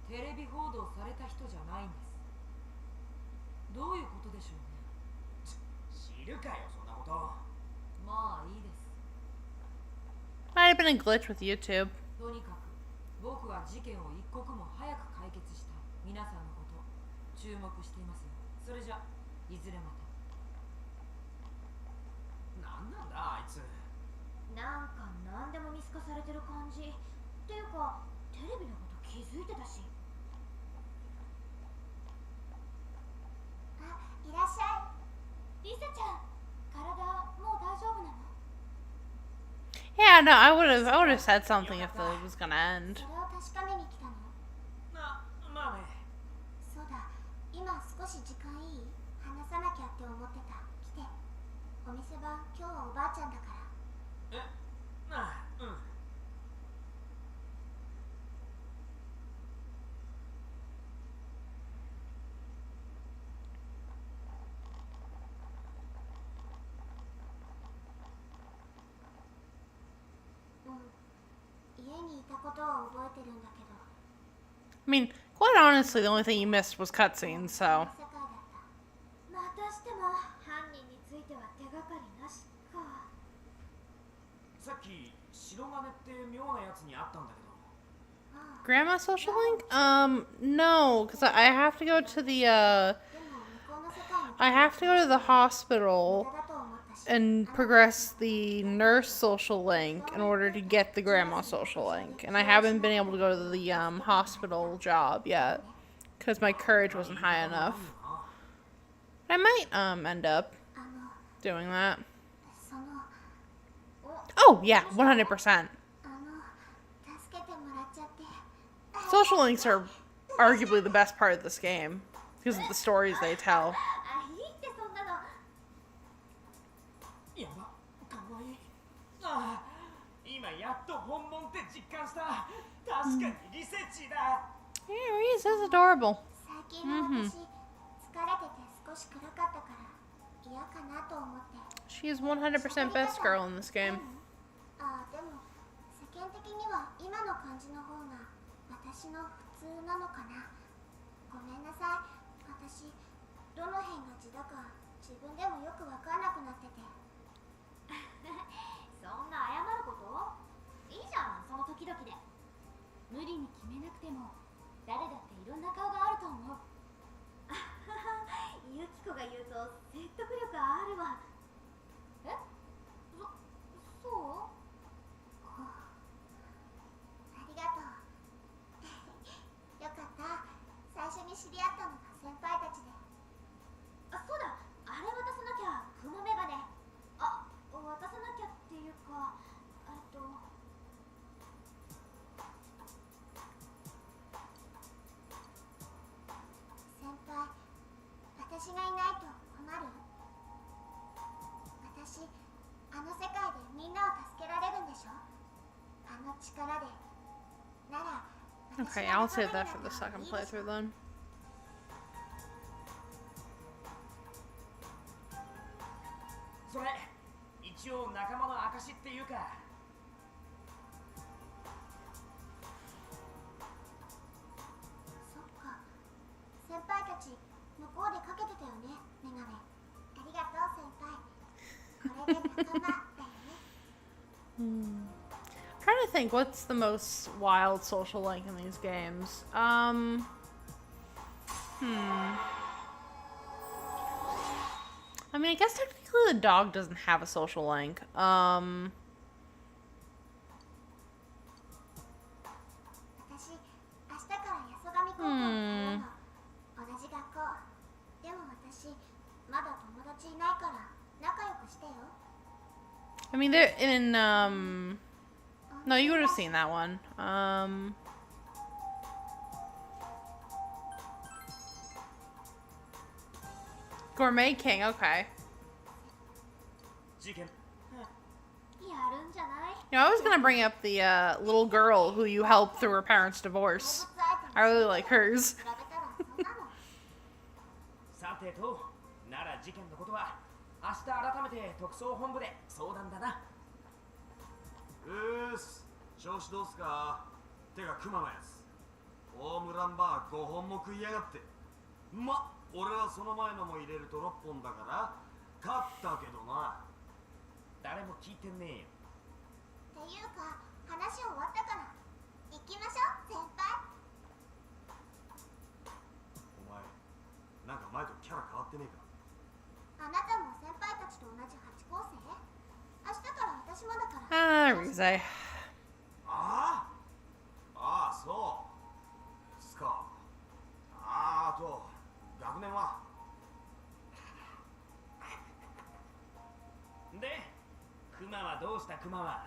テレビ報道された人じゃないんです。どういうことでしょうね。知るかよそんなこと。まあいいです。might have been a glitch with YouTube. とにかく僕は事件を一刻も早く解決したい。皆さんのこと注目していますよ。それじゃいずれまた。なんなんだあいつ。なんか何でも見透かされてる感じっていうか、テレビのこと気づいてたし。あ、いらっしゃい。リサちゃん、体もう大丈夫なの？ Yeah, no, I would have said something if it was gonna end. それを確かめに来たの？まあね。そうだ、今少し時間いい？話さなきゃって思ってた。来て。お店番、今日はおばあちゃんだから。うん。家にいたことは覚えてるんだけど。 I mean, quite honestly, the only thing you missed was cutscenes, so. 世界だった。またしても犯人については手がかりなしか。さっき白金って妙なやつに会ったんだけど。 Grandma social link? No, because I have to go to the, でも向こうの世界に I have to go to the 無 hospital 駄だと思ったし。 and progress the nurse social link in order to get the grandma social link. And I haven't been able to go to the, hospital job yet, because my courage wasn't high enough. I might, end up あの、 doing that. その、Oh, yeah, 100%. あの、助けてもらっちゃって。 Social links are arguably the best part of this game, because of the stories they tell. あ、いいってそんなの。やば、かわいい。ああ、今やっと本物って実感した。確かにリセチだ。 Yeah, Reese is adorable. 最近は私、疲れてて少し暗かったから嫌かなと思って。 She is 100% best girl in this game. あ、でも世間的には今の感じの方が私の普通なのかな。ごめんなさい。私どの辺が字だか自分でもよくわかんなくなってて。そんな謝ること？いいじゃん、その時々で。無理に決めなくても誰だっていろんな顔があると思う。ユキコが言うと説得力あるわ。え？そう？ありがとう。よかった。最初に知り合ったのが先輩たちで。あ、そうだ。あれ渡さなきゃ。雲メガネ。あ、渡さなきゃっていうか、先輩、私がいないと困る？私、あの世界でみんなを助けられるんでしょ？あの力で。なら、 Okay, I'll save that for the second playthrough then. それ、一応仲間の証っていうか。そっか。先輩たち、向こうでかけてたよね、メガネ。ありがとう、先輩。これで仲間だよね。Trying to think what's the most wild social link in these games. I mean, I guess technically the dog doesn't have a social link. 私、明日から八十神高校に通うの。同じ学校。でも私、まだ友達いないから仲良くしてよ。 I mean, they're in, no, you would have seen that one. Gourmet King, okay. 事件。やるんじゃない？ You know, I was gonna bring up the, little girl who you helped through her parents' divorce. I really like hers. 比べたらそんなの。さてと、なら事件のことは明日改めて特捜本部で相談だな。調子どうすか？てかクマのやつ、ホームランバー5本も食いやがって。ま、俺はその前のも入れると6本だから勝ったけどな。誰も聞いてねえよ。っていうか、Kaze. ああ、そうですか。あと学年はでクマはどうした？クマは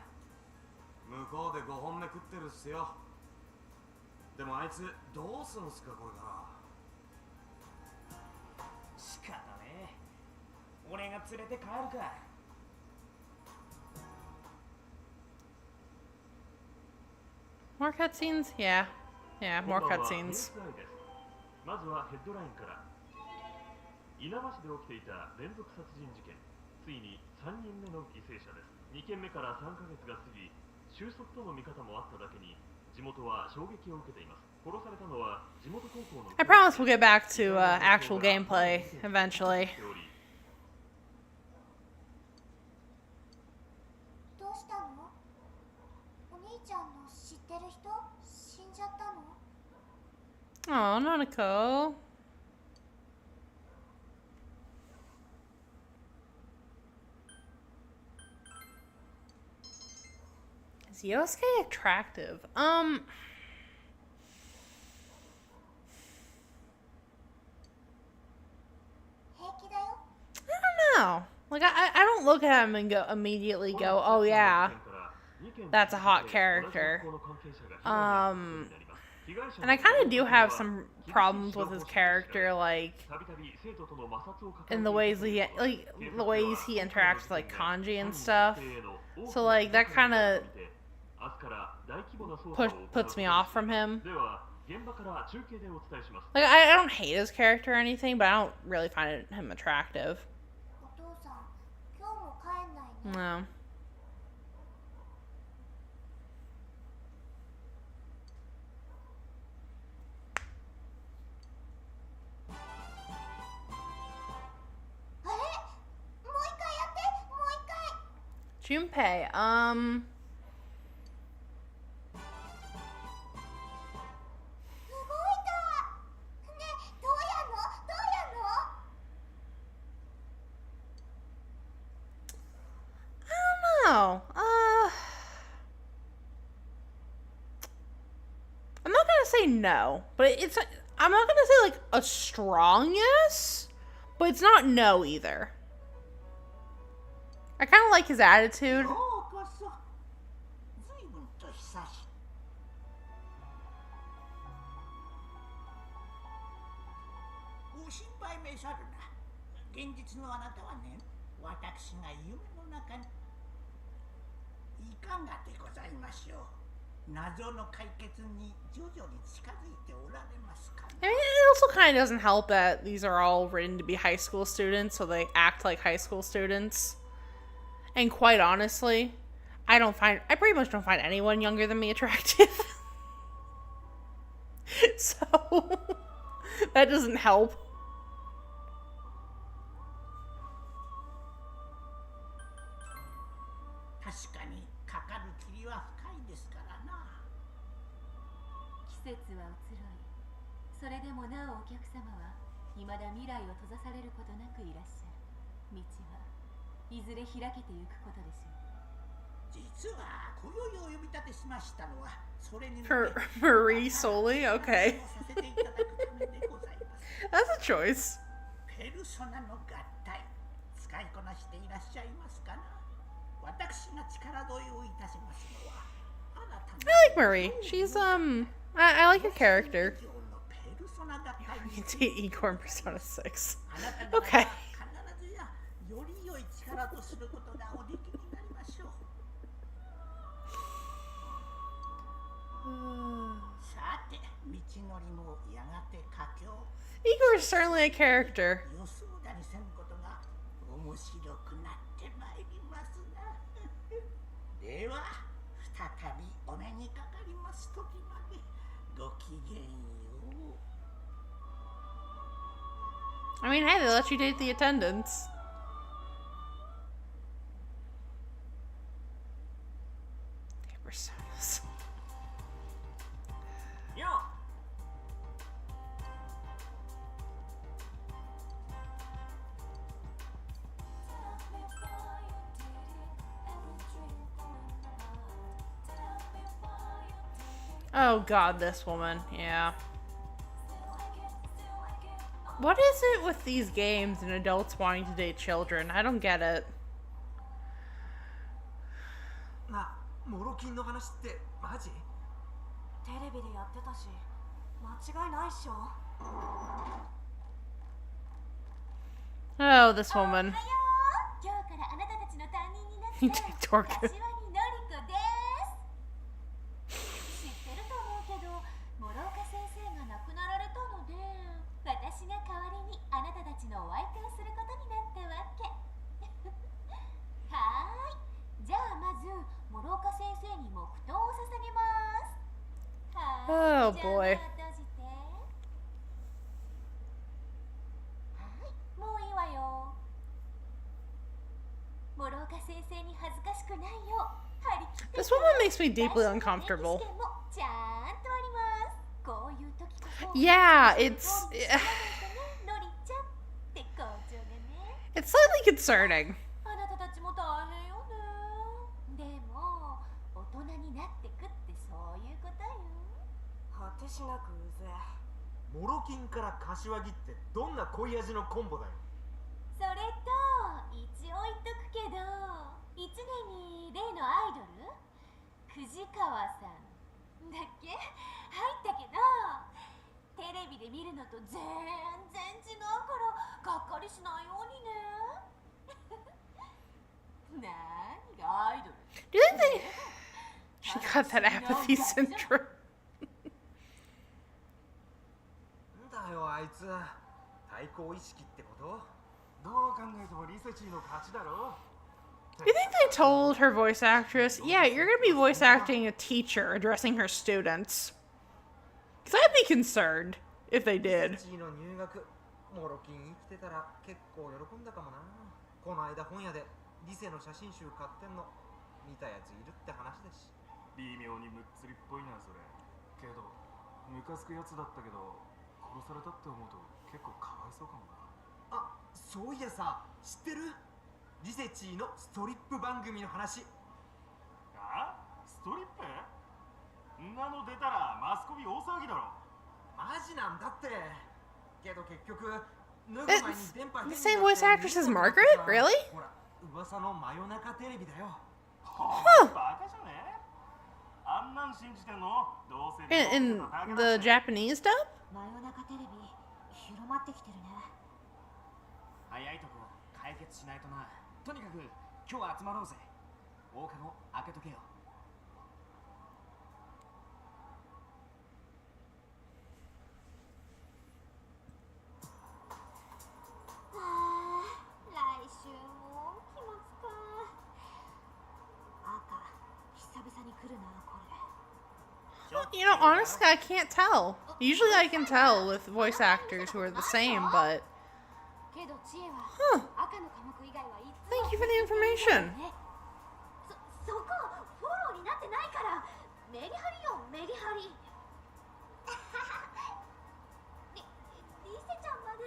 向こうで5本目食ってるっすよ。でもあいつどうすんすかこれから。仕方ねえ、俺が連れて帰るか。More cutscenes? Yeah. Yeah, more cutscenes. まずはヘッドラインから。稲葉市で起きていた連続殺人事件、ついに3人目の犠牲者です。2件目から3ヶ月が過ぎ、収束との見方もあっただけに地元は衝撃を受けています。殺されたのは地元高校の I promise we'll get back to actual gameplay eventually. どうしたの？お兄ちゃんの知ってる人死んじゃったの？ Oh, Nanako. Is Yosuke attractive? I 平気だよ。 don't know. Like, I don't look at him and go immediately go, oh yeah, that's a hot character. And I kind of do have some problems with his character, like in the ways he interacts with like Kanji and stuff. So like that kind of puts me off from him. Like I don't hate his character or anything, but I don't really find him attractive. お父さん、今日も帰んないね。 No. あれ？もう一回やって、もう一回。 Junpei, 動いた。ねえ、どうやんの？どうやんの？ I don't know. I'm not gonna say no, but I'm not gonna say like a strong yes, but it's not no either. I kind of like his attitude. ようこそ。随分と久し。ご心配めさるな。現実のあなたはね、私が夢の中に。いかがでございましょう。謎の解決に徐々に近づいておられますか I mean, it also kind of doesn't help that these are all written to be high school students, so they act like high school students. And quite honestly, I pretty much don't find anyone younger than me attractive. So, that doesn't help. 確かにかかる霧は深いですからな。季節は移ろい、それでもなおお客様は未だ未来を閉ざされることなくいらっしゃる。道はいずれ開けてゆくことでしょう。実は今宵を呼び立てしましたのはそれに For Marie solely? Okay. させていただくためでございます。 That's a choice. ペルソナの合体使いこなしていらっしゃいますかな。私が力添えをいたしますのは新たな I like Marie. She's, I like her character. ペルソナ合体 You can date Igor in Persona 6. あなた方は Okay. 必ずやより良い力とすることがおできになりましょう。さて、道のりもやがて佳境。 Igor is certainly a character. 予想だにせんことが面白くなってまいりますな。では、再びお目にかかります時までごきげんよう。 I mean, hey, they let you date the attendants. The personas. よ Oh god, this woman. Yeah. What is it with these games and adults wanting to date children? I don't get it. な、モロキンの話ってマジ？テレビでやってたし間違いないっしょ。 Oh, this woman. 今日からあなたたちの担任になっ You て take Torque. 柏木のりこです知ってると思うけど諸岡先生が亡くなられたので私が代わりにあなたたちのお相手をすることになったわけはーいじゃあまず諸岡先生に黙祷を捧げますはーい Oh boy. じゃあ目を閉じてはいもういいわよ諸岡先生に恥ずかしくないよう張り切って This woman makes me deeply uncomfortable. ちゃんとありますこういう時こそ Yeah, it's のりちゃんって校長がね it's slightly concerning. あなたたちも大変よねでも大人になってくってそういうことよ果てしなくうぜえ。モロキンから柏木ってどんな濃い味のコンボだよ。それと一応言っとくけど1年に例のアイドル藤川さんだっけ入ったけどテレビで見るのと全然違うからがっかりしないようにね何がアイドル Do you think she got that apathy syndrome? なんだよあいつ。対抗意識ってこと？どう考えてもリセチーの勝ちだろ。 Do you think they told her voice actress, yeah, you're gonna be voice acting a teacher addressing her students? Because I'd be concerned if they リ did. セチーの入学、モロキン生きてたら結構喜んだかもな。この間本屋でリセの写真集買ってんの見たやついるって話だし。微妙にむっつりっぽいなそれ。けどムカつくやつだったけど殺されたって思うと結構かわいそうかもな。あ、そういやさ、知ってる？リセチーのストリップ番組の話。あ？ストリップ？んなの出たらマスコミ大騒ぎだろ。マジなんだって。けど結局脱ぐ前に It's 電波 the same voice actress as Margaret? Really? ほら、噂の真夜中テレビだよ。バカじゃね？あんなん信じてんの？どうせ In the Japanese dub? 真夜中テレビ広まってきてるね早いとこ解決しないとな。とにかく今日は集まろうぜ。放課後開けとけよ。来週も期末か赤久々に来るなこれ You know, honestly, I can't tell. Usually I can tell with voice actors who are the same, but けど知恵は huh. 赤の科目以外はいつ Thank you for the information. そこフォローになってないからメリハリよメリハリリセちゃんまで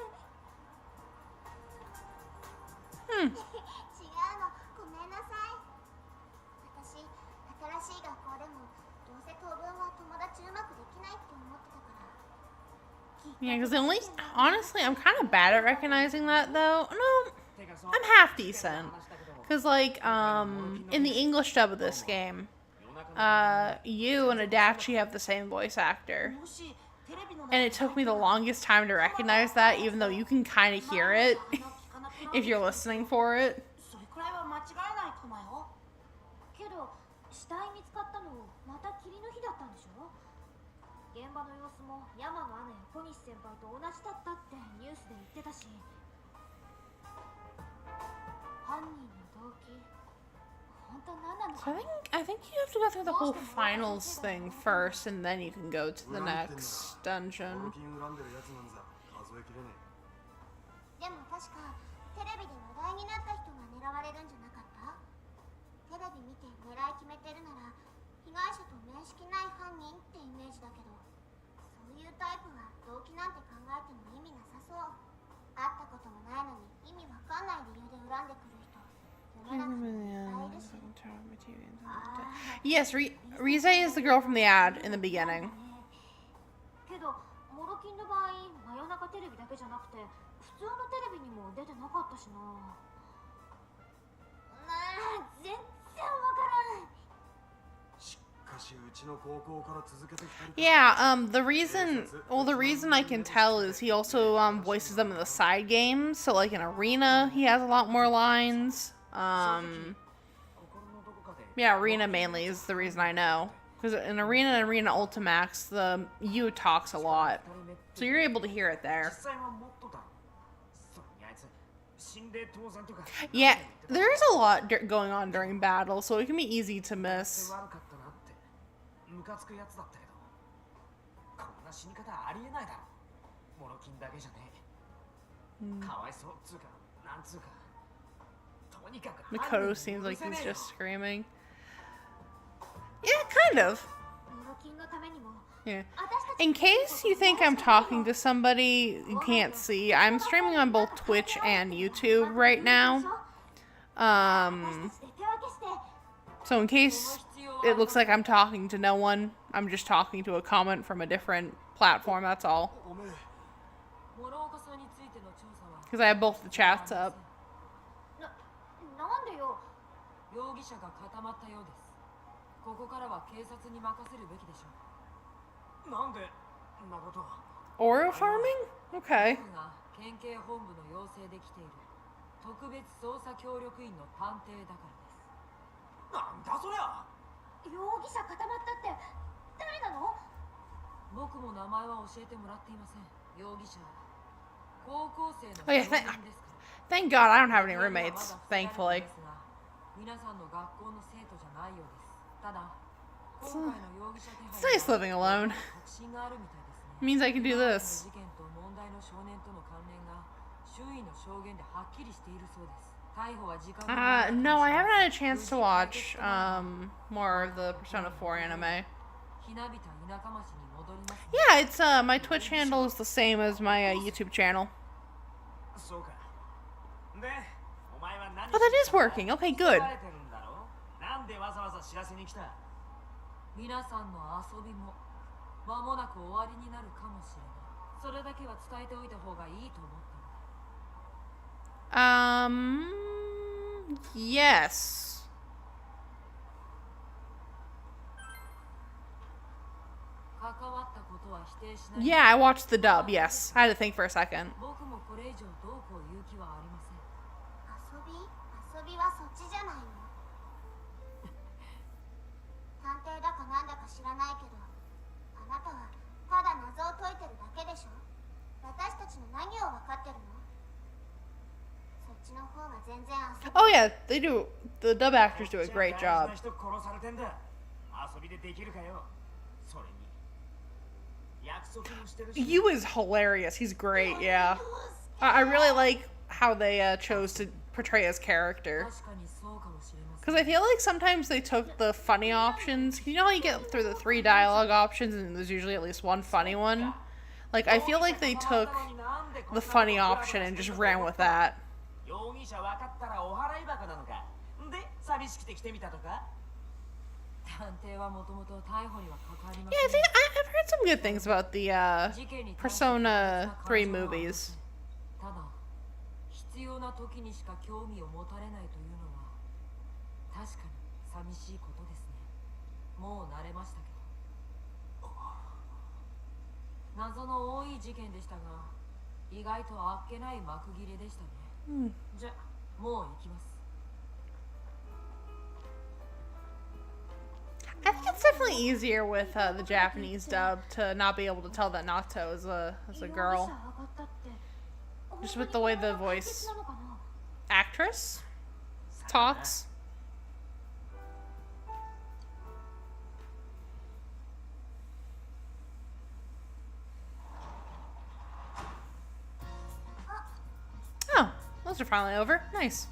違うのごめんなさい私新しい学校でもどうせ当分は友達うまくできないって思ってたから Yeah, because at least, honestly, I'm kind of bad at recognizing that, though. No, I'm half decent. Because, like, in the English dub of this game, you and Adachi have the same voice actor. And it took me the longest time to recognize that, even though you can kind of hear it if you're listening for it. それくらいは間違いないかもよけど死体見つかったのまた霧の日だったんでしょ現場の様子も山のアナや小西先輩と同じだったってニュースで言ってたし犯人の動機本当何なの So か I think you have to go through the whole finals thing first, and then you can go to the next モロ dungeon. キン恨んでるやつなんざ数えきれねでも確かテレビで話題になった人が狙われるんじゃなかったテレビ見て狙い決めてるなら被害者と面識ない犯人ってイメージだけどそういうタイプは動機なんて考えても意味なさそう会ったこともないのに意味わかんない理由で恨んでくる人世の中にいっぱいいるし Yes, Rize is the girl from the ad in the beginning. けどモロキンの場合真夜中テレビだけじゃなくて普通のテレビにも出てなかったしな。全然わからん。しかしうちの高校から続けてきたりか。 Yeah, the reason I can tell is he also voices them in the side games. So like in Arena, he has a lot more lines. Yeah, Arena mainly is the reason I know. Because in Arena and Arena Ultimax, the U talks a lot. So you're able to hear it there. 実際はもっとだろ。それにあいつ死んで当然とか。 Yeah, there's a lot going on during battle, so it can be easy to miss. 悪かったなってムカつくやつだったけど、こんな死に方ありえないだろ。モロキンだけじゃねえ。かわいそうっつうかなんつうか。とにかく Makoto seems like he's just screaming. Yeah, kind of. モロキンのためにも Yeah. 私たち In case you think I'm talking to somebody you can't see, I'm streaming on both Twitch and YouTube right now. 私たちで手分けして So in case it looks like I'm talking to no one, I'm just talking to a comment from a different platform, that's all. おめえ諸岡さんについての調査は Because I have both the chats up. なんでよ。容疑者が固まったようです。ここからは警察に任せるべきでしょう。なんでんなことを。 Oro farming? Okay. 僕が県警本部の要請で来ている特別捜査協力員の探偵だからです。なんだそりゃ。容疑者固まったって誰なの？僕も名前は教えてもらっていません。容疑者は高校生の Oh, yeah, 少年ですから。 Thank God I don't have any roommates, thankfully. 皆さんの学校の生徒じゃないようです。ただ、今回の容疑者手 It's 配 nice living alone. 確信があるみたいですね。 Means I can do 今までの this. 事件と問題の少年との関連が周囲の証言ではっきりしているそうです。逮捕は時間が No, I haven't had a chance to watch more of the Persona 4 anime. ひなびた田舎町に戻りますね。 Yeah, it's my Twitch handle is the same as my YouTube channel. そうか。で、お前は何 Oh, that is working. Okay, good. 疲れてるんだろ。なんでわざわざ知らせに来た。皆さんの遊びも間もなく終わりになるかもしれない。それだけは伝えておいた方がいいと思ったの。 Yes. 関わったことは否定しない。 Yeah, I watched the dub. Yes, I had to think for a second. 僕もこれ以上どうこう言う気はありません。遊びはそっちじゃないの。探偵だかなんだか知らないけど、あなたはただ謎を解いてるだけでしょ。私たちの何を分かってるの？そっちの方が全然遊び。 Oh yeah, they do. The dub actors do a great じゃあ job. 大事な人殺されてんだ。遊びでできるかよ。それに約束もしてるし。 Yu is hilarious. He's great. Yeah, I really like how they chose to portray his character. 確かにそうかもしれません。 Because I feel like sometimes they took the funny options. You know how you get through the 3 dialogue options and there's usually at least one funny one? Like, I feel like they took the funny option and just ran with that. 容疑者分かったらお払い箱なのか。で、寂しくて来てみたとか。探偵はもともと逮捕には関わりま Yeah, せん。 I've heard some good things about the 事件に対して Persona 3特別な感情はありま movies. せん。ただ、必要な時にしか興味を持たれないというのは確かに寂しいことですね。もう慣れましたけど。謎の多い事件でしたが、意外とあっけない幕切れでしたね。じゃ、もう行きます。 I think it's definitely easier with the Japanese dub to not be able to tell that Nato is a girl. Just with the way the voice actress talks. Oh, those are finally over. Nice.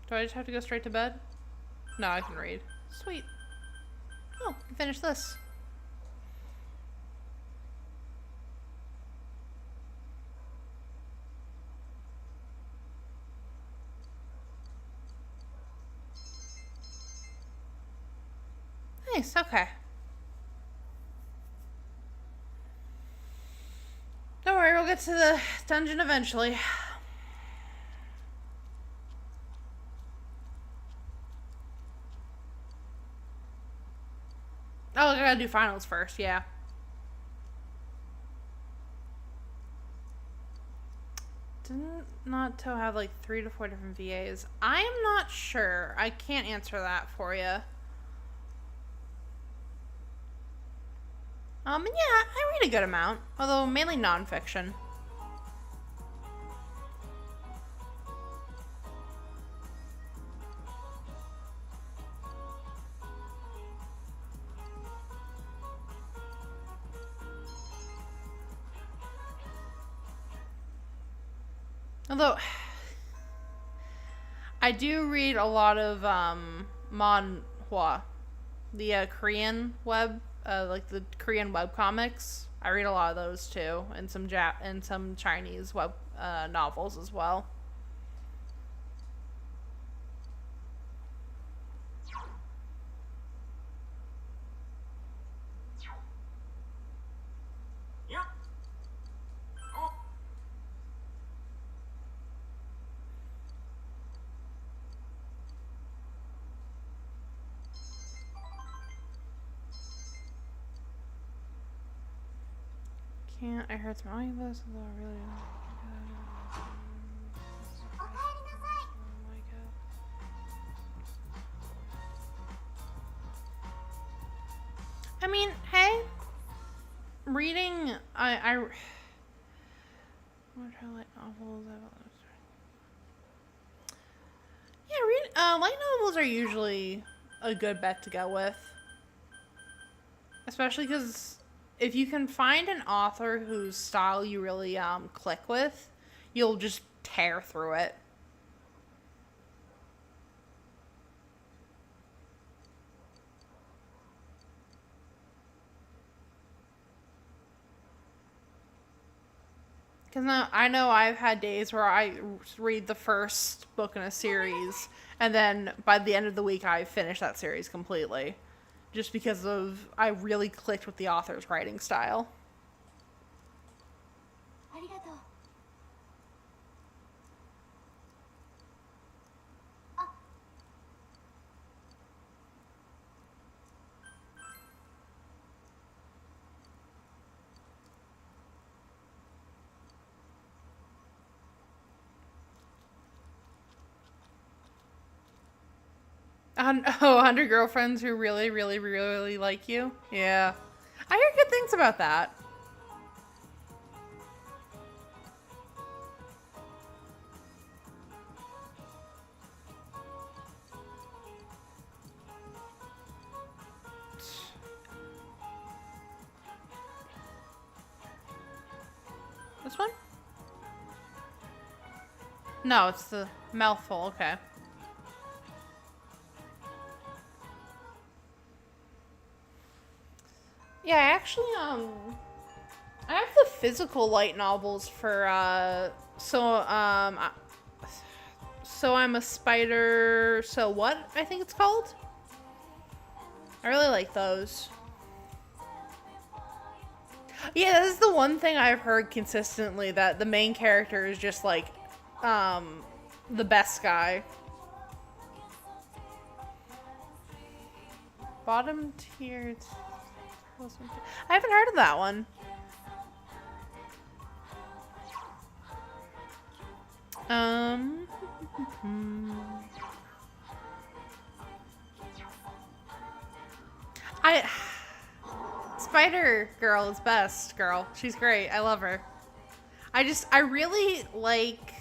Do I just have to go straight to bed? No, I can read. Sweet. Oh, I can finish this. Nice, okay. Don't worry, we'll get to the dungeon eventually. Oh, I gotta do finals first, yeah. Didn't Naruto have like 3 to 4 different VAs? I am not sure. I can't answer that for you. And yeah, I read a good amount, although mainly nonfiction. Although, I do read a lot of manhwa, the Korean web, like the Korean web comics. I read a lot of those too, and some Chinese web novels as well. Yep. Oh. Can't I heard some audiobooks although I really I mean, hey, reading I what light novels? Yeah, light novels are usually a good bet to go with, especially because if you can find an author whose style you really click with, you'll just tear through it. Because I know I've had days where I read the first book in a series, and then by the end of the week I finish that series completely. Just because I really clicked with the author's writing style. Oh, 100 girlfriends who really, really, really like you? Yeah. I hear good things about that. This one? No, it's the mouthful, okay. Yeah, I actually, I have the physical light novels for, So I'm a Spider, So What, I think it's called? I really like those. Yeah, this is the one thing I've heard consistently, that the main character is just, like, the best guy. Bottom tier... I haven't heard of that one. Spider Girl is best, girl. She's great. I love her. I really like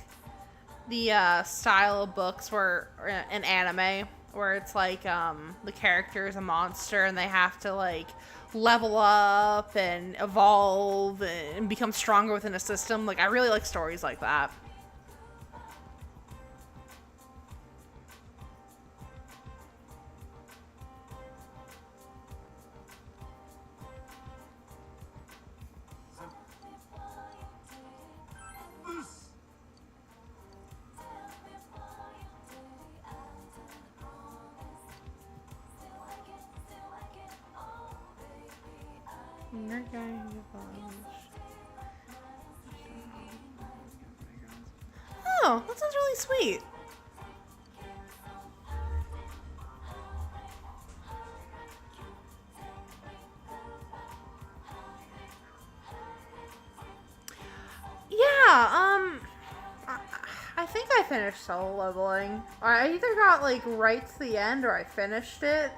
the style of books where an anime where it's like the character is a monster and they have to like level up and evolve and become stronger within a system. Like, I really like stories like that. You're going to publish. Oh, that sounds really sweet. Yeah, I think I finished Solo Leveling. I either got, like, right to the end or I finished it.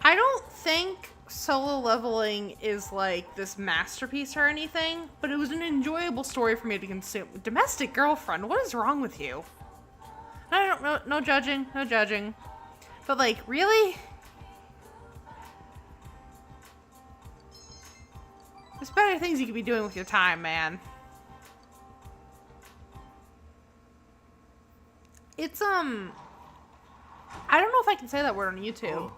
I don't think Solo Leveling is, like, this masterpiece or anything, but it was an enjoyable story for me to consume. Domestic Girlfriend, what is wrong with you? I don't know, no judging, no judging. But, like, really? There's better things you could be doing with your time, man. It's, I don't know if I can say that word on YouTube.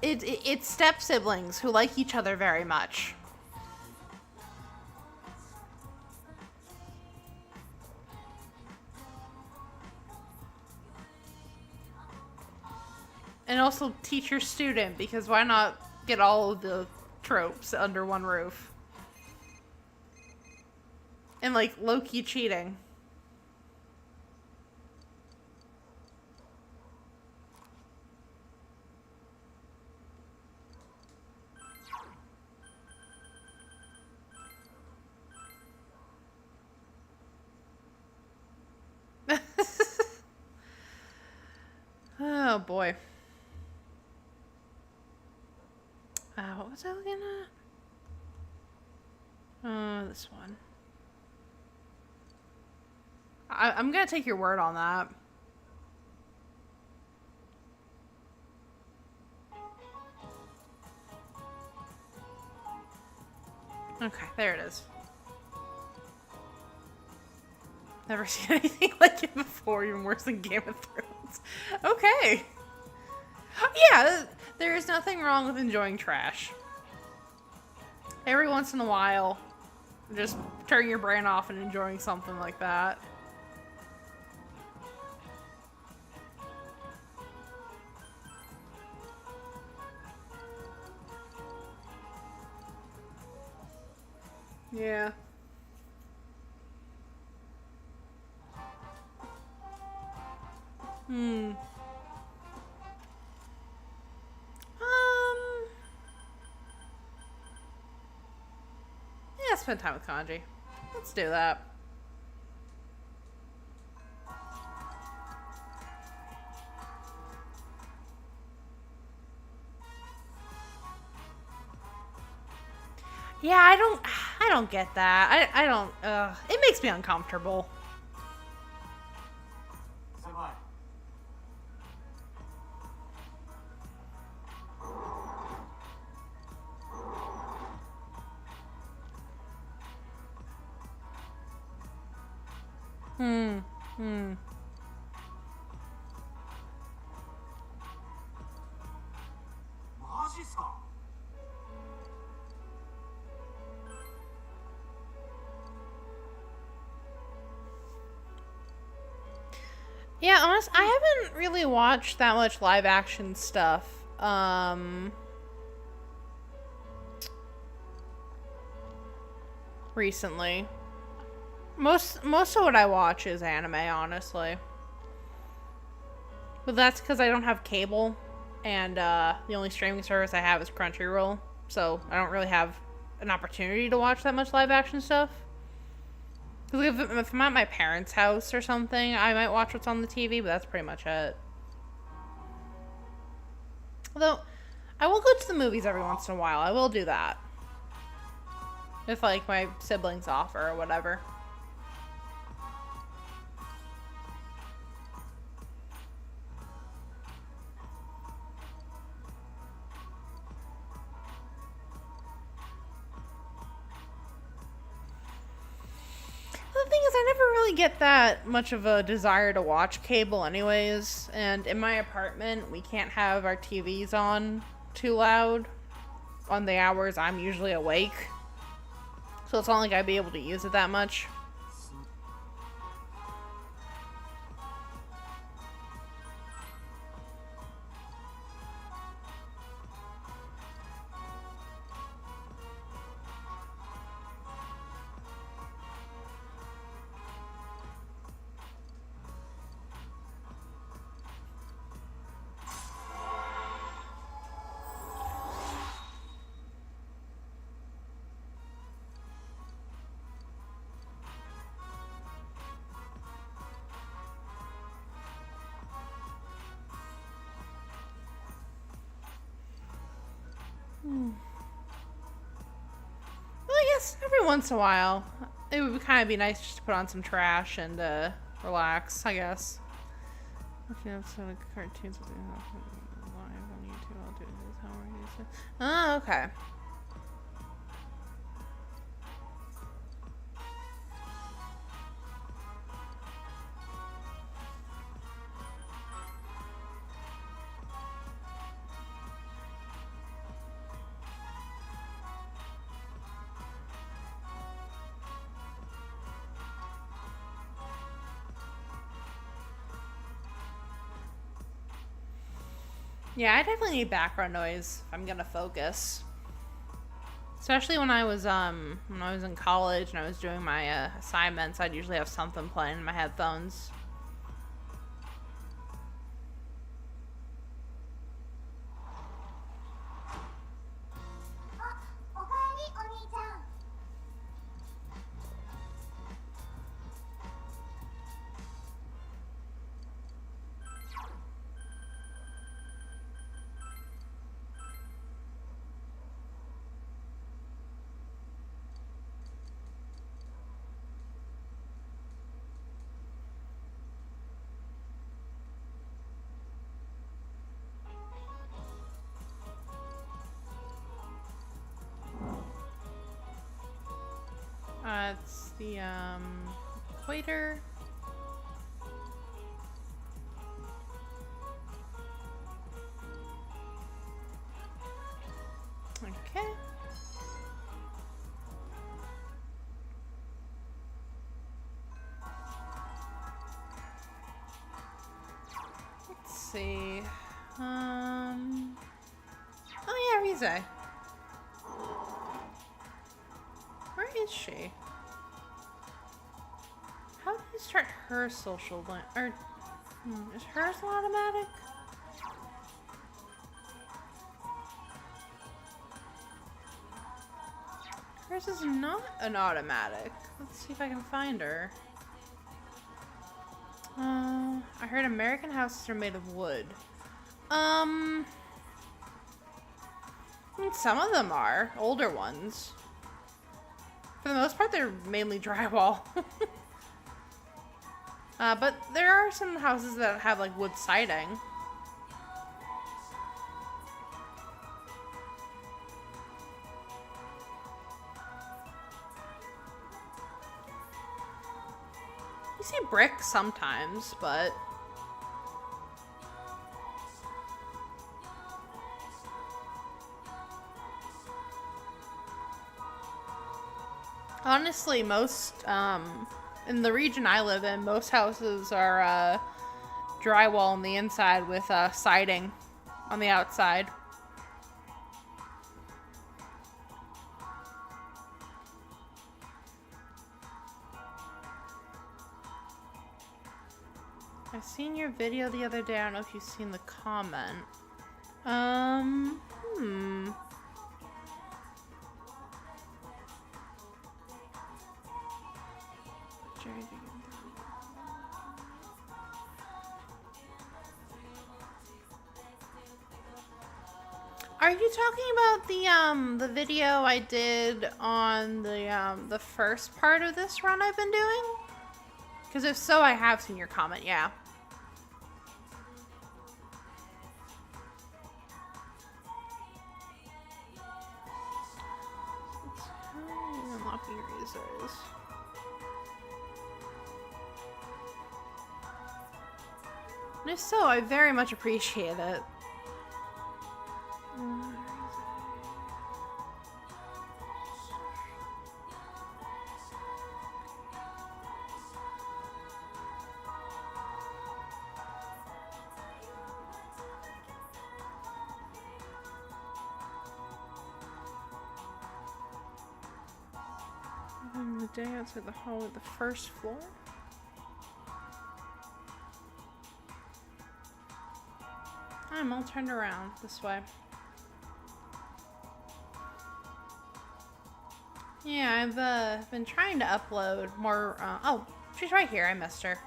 It's step siblings who like each other very much. And also teacher student, because why not get all of the tropes under one roof? And like low-key cheating. Oh boy. What was I looking at? This one. I'm gonna take your word on that. Okay, there it is. Never seen anything like it before, even worse than Game of Thrones. Okay. Yeah, there is nothing wrong with enjoying trash. Every once in a while, just turn your brain off and enjoying something like that. Yeah. Yeah, spend time with Kanji. Let's do that. Yeah, I don't get that. I don't, it makes me uncomfortable. Yeah, honestly, I haven't really watched that much live action stuff. Recently. Most of what I watch is anime, honestly. But that's because I don't have cable, and the only streaming service I have is Crunchyroll, so I don't really have an opportunity to watch that much live action stuff. Because if I'm at my parents' house or something, I might watch what's on the TV, but that's pretty much it. Although, I will go to the movies every once in a while. I will do that. If, like, my siblings offer or whatever. The thing is, I never really get that much of a desire to watch cable anyways, and in my apartment, we can't have our TVs on too loud on the hours I'm usually awake, so it's not like I'd be able to use it that much. Every once in a while, it would kind of be nice just to put on some trash and relax, I guess. Looking up some cartoons live on YouTube. I'll do this. How are you? Oh, okay. Yeah, I definitely need background noise if I'm gonna focus. Especially when I was in college and I was doing my assignments, I'd usually have something playing in my headphones. おかえりお兄ちゃん。 It's the equator. Okay. Let's see. Oh yeah, Rize. Where is she? How do you start her social link? Or is hers automatic? Hers is not an automatic. Let's see if I can find her. I heard American houses are made of wood. I mean, some of them are. Older ones. For the most part, they're mainly drywall. But there are some houses that have, like, wood siding. You see brick sometimes, but... honestly, most, in the region I live in, most houses are, drywall on the inside with, siding on the outside. I seen your video the other day. I don't know if you've seen the comment. Are you talking about the video I did on the first part of this run I've been doing? Because if so, I have seen your comment, yeah. Unlocking erasers. And if so, I very much appreciate it. The day outside the hall with the first floor. I'm all turned around this way. Yeah, I've been trying to upload more. Oh, she's right here. I missed her.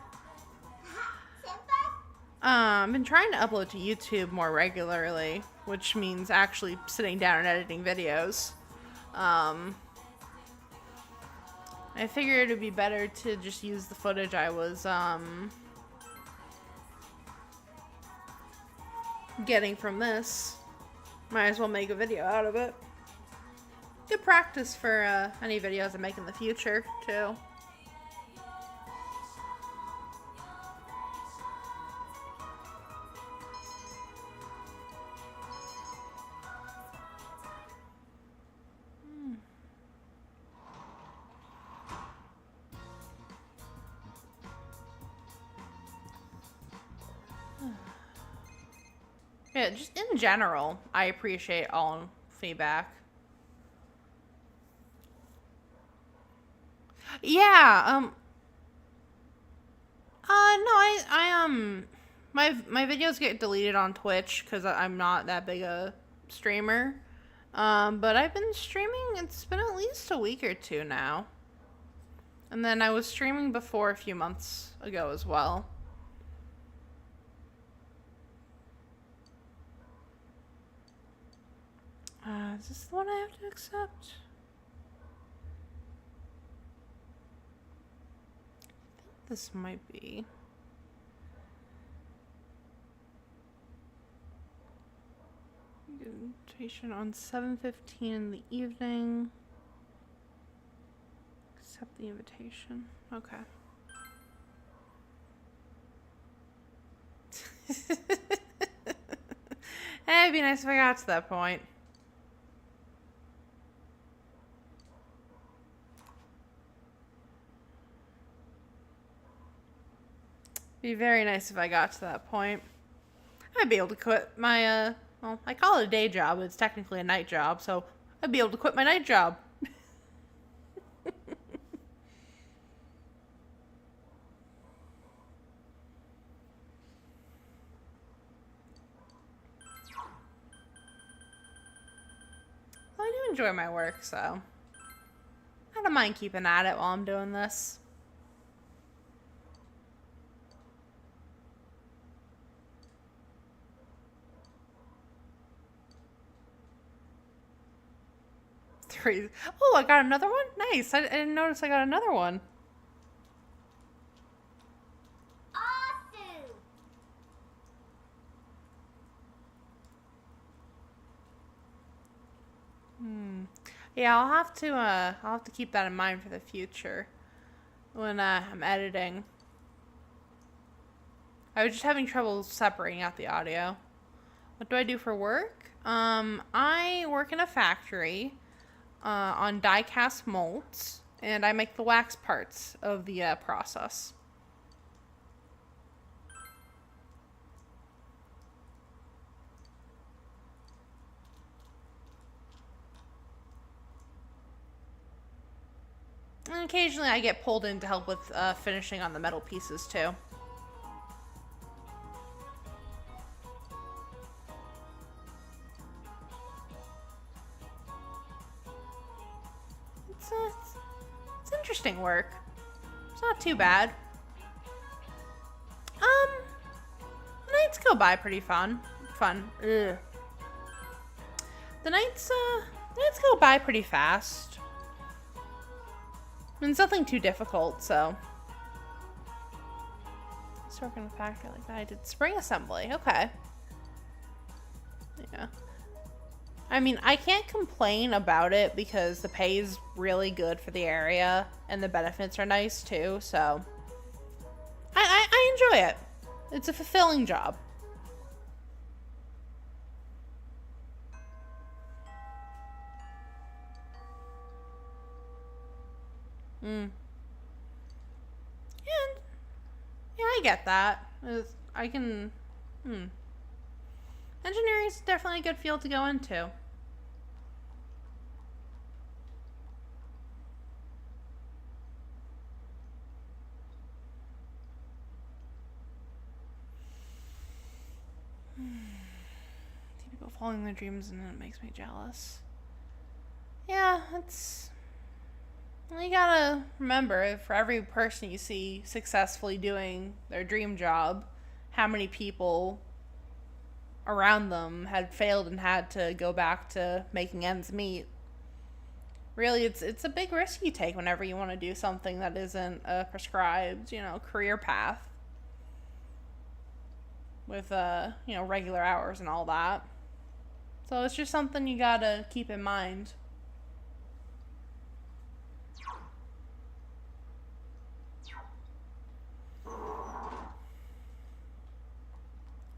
I've been trying to upload to YouTube more regularly, which means actually sitting down and editing videos. I figured it'd be better to just use the footage I was getting from this. Might as well make a video out of it. Good practice for any videos I make in the future, too. Yeah, just in general, I appreciate all feedback. Yeah, no, my videos get deleted on Twitch because I'm not that big a streamer. But I've been streaming, it's been at least a week or two now. And then I was streaming before a few months ago as well. Is this the one I have to accept? I think this might be. Invitation on 7:15 in the evening. Accept the invitation. Okay. Hey, it'd be nice if I got to that point. Be very nice if I got to that point. I'd be able to quit my, well, I call it a day job, but it's technically a night job, so I'd be able to quit my night job. Well, I do enjoy my work, so I don't mind keeping at it while I'm doing this. Oh, I got another one? Nice. I didn't notice I got another one. Awesome. Yeah, I'll have to keep that in mind for the future when I'm editing. I was just having trouble separating out the audio. What do I do for work? I work in a factory on die-cast molds, and I make the wax parts of the process. And occasionally I get pulled in to help with finishing on the metal pieces too. It's interesting work. It's not too bad. Nights go by pretty fun. Ugh. The nights go by pretty fast. It's nothing too difficult, so. Let's work in a factory like that. I did spring assembly. Okay. Yeah. I mean, I can't complain about it because the pay is really good for the area and the benefits are nice too, so. I enjoy it. It's a fulfilling job. Yeah, I get that. I can. Engineering is definitely a good field to go into. See people following their dreams and it makes me jealous. Yeah, it's. You gotta remember, for every person you see successfully doing their dream job, how many people around them had failed and had to go back to making ends meet. really, it's a big risk you take whenever you want to do something that isn't a prescribed, career path with regular hours and all that. So it's just something you gotta keep in mind.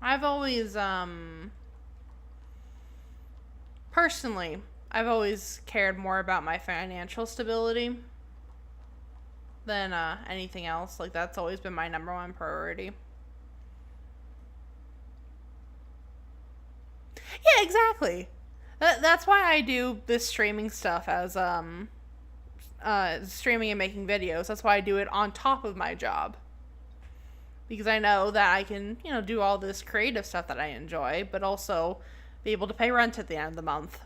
I've always, personally, I've always cared more about my financial stability than anything else. Like, that's always been my number one priority. Yeah, exactly. That's why I do this streaming stuff as, streaming and making videos. That's why I do it on top of my job. Because I know that I can, do all this creative stuff that I enjoy, but also be able to pay rent at the end of the month.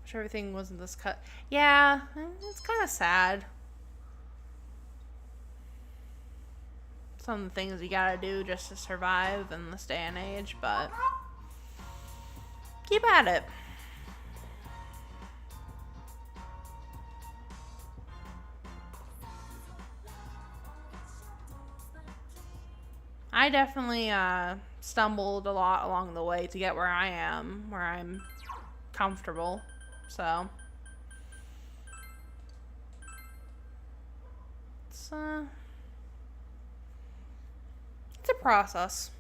Wish everything wasn't this cut. Yeah, it's kind of sad. Some of the things you gotta do just to survive in this day and age, but keep at it. I definitely stumbled a lot along the way to get where I am, where I'm comfortable. So it's a process.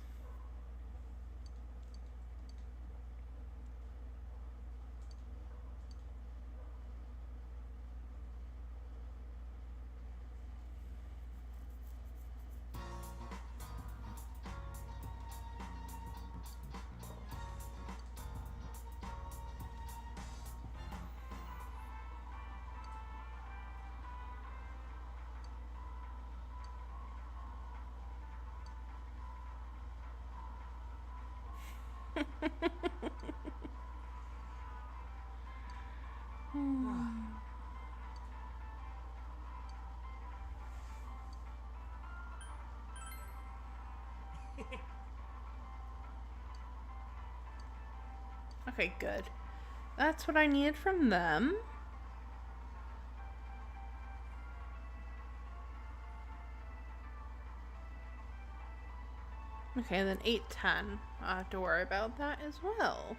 Okay, good. That's what I needed from them. Okay, then 8:10. I have to worry about that as well.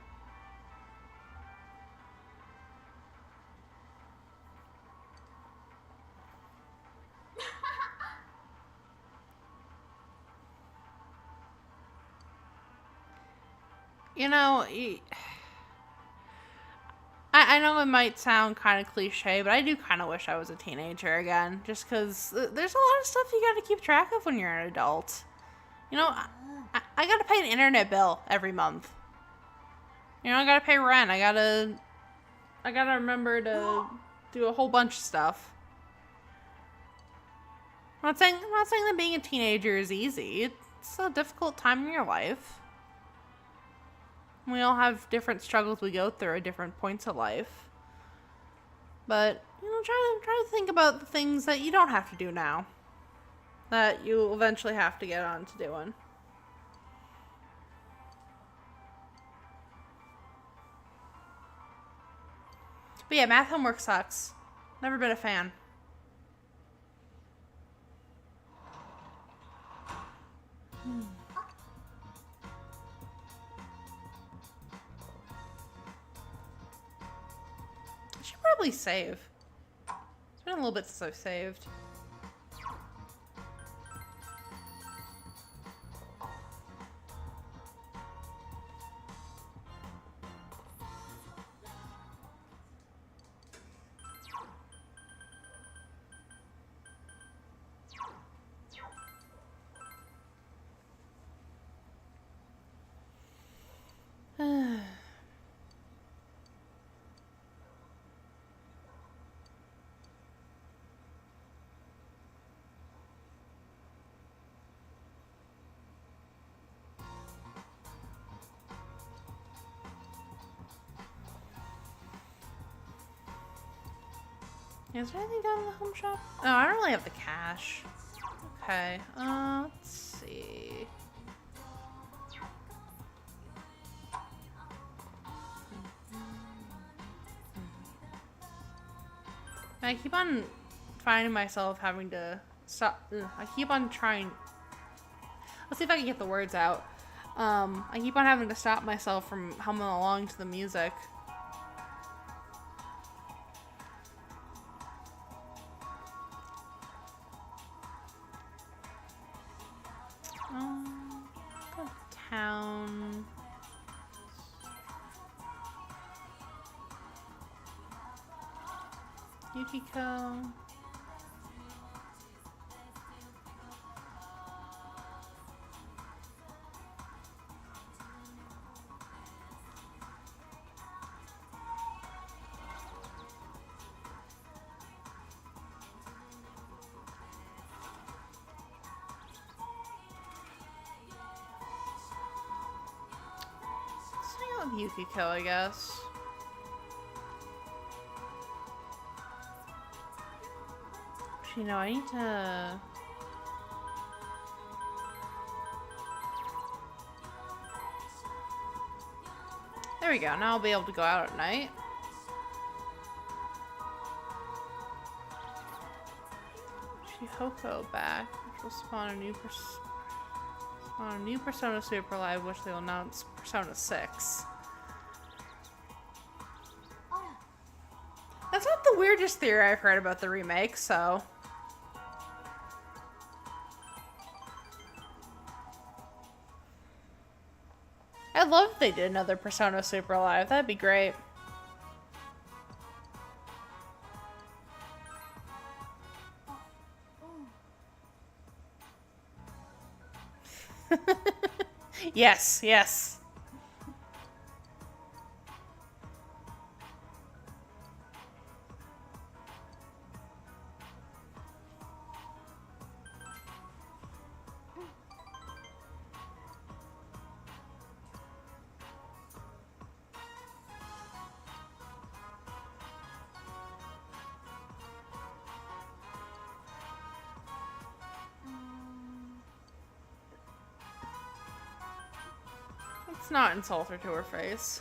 I know it might sound kind of cliche, but I do kind of wish I was a teenager again. Just because there's a lot of stuff you got to keep track of when you're an adult. I got to pay an internet bill every month. I got to pay rent. I got to remember to do a whole bunch of stuff. I'm not saying that being a teenager is easy. It's a difficult time in your life. We all have different struggles we go through at different points of life. But, try to think about the things that you don't have to do now. That you eventually have to get on to doing. But yeah, math homework sucks. Never been a fan. I should probably save. It's been a little bit since I've saved. Is there anything down in the home shop? No, I don't really have the cash. Okay, let's see. I keep on finding myself having to stop. I keep on trying. Let's see if I can get the words out. I keep on having to stop myself from humming along to the music. Go to town. Yukiko. Let's hang out with Yukiko, I guess. You know, I need to... There we go. Now I'll be able to go out at night. Chihoko back, which will spawn a new Persona Super Live, which they will announce Persona 6. That's not the weirdest theory I've heard about the remake, so... I'd love if they did another Persona Super Live. That'd be great. Yes, yes. Let's not insult her to her face.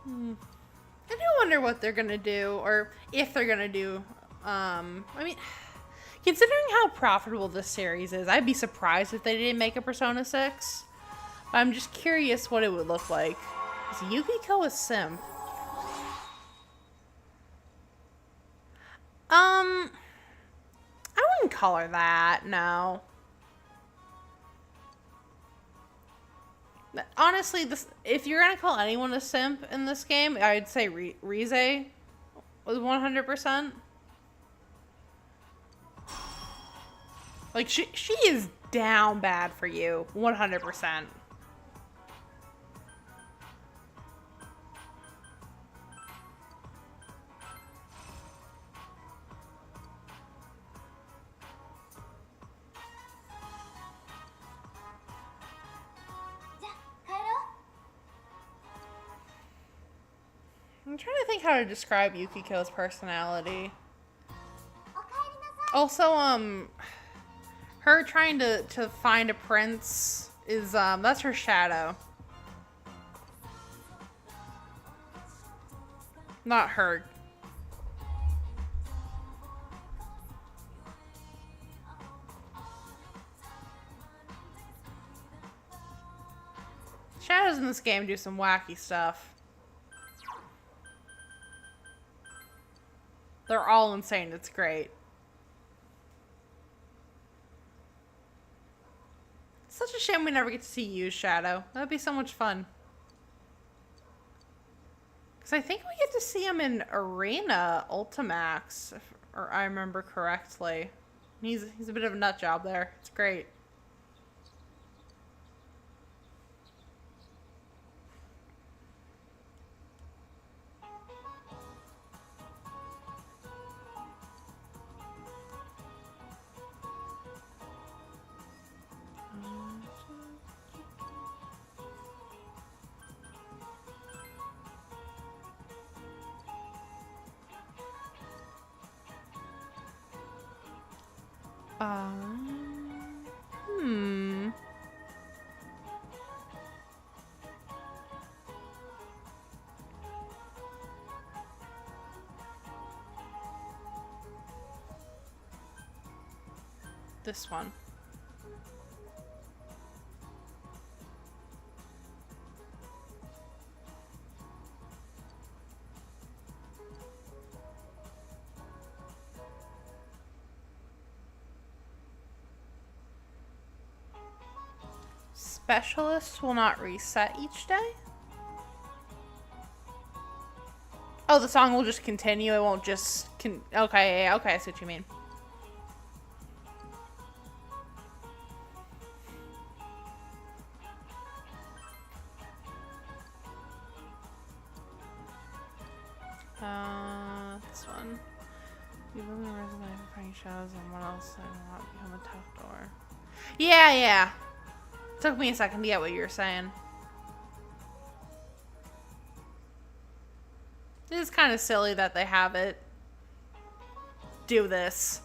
I do wonder what they're gonna do, or if they're gonna do. I mean, considering how profitable this series is, I'd be surprised if they didn't make a Persona 6. But I'm just curious what it would look like. Is Yukiko a simp? I wouldn't call her that, no. Honestly, if you're gonna call anyone a simp in this game, I'd say Rize was 100%. Like, she is down bad for you, 100%. I'm trying to think how to describe Yukiko's personality. Also, her trying to find a prince is, that's her shadow. Not her. Shadows in this game do some wacky stuff. They're all insane. It's great. It's such a shame we never get to see you, Shadow. That'd be so much fun. Because I think we get to see him in Arena Ultimax, if I remember correctly. He's a bit of a nut job there. It's great. Hmm. This one. Specialists will not reset each day? Oh, the song will just continue. It won't just okay, yeah, okay, I see what you mean. This one. You live in a resume for playing shadows and what else I want become a tough door. Yeah, yeah. Took me a second to get what you were saying. It is kind of silly that they have it do this.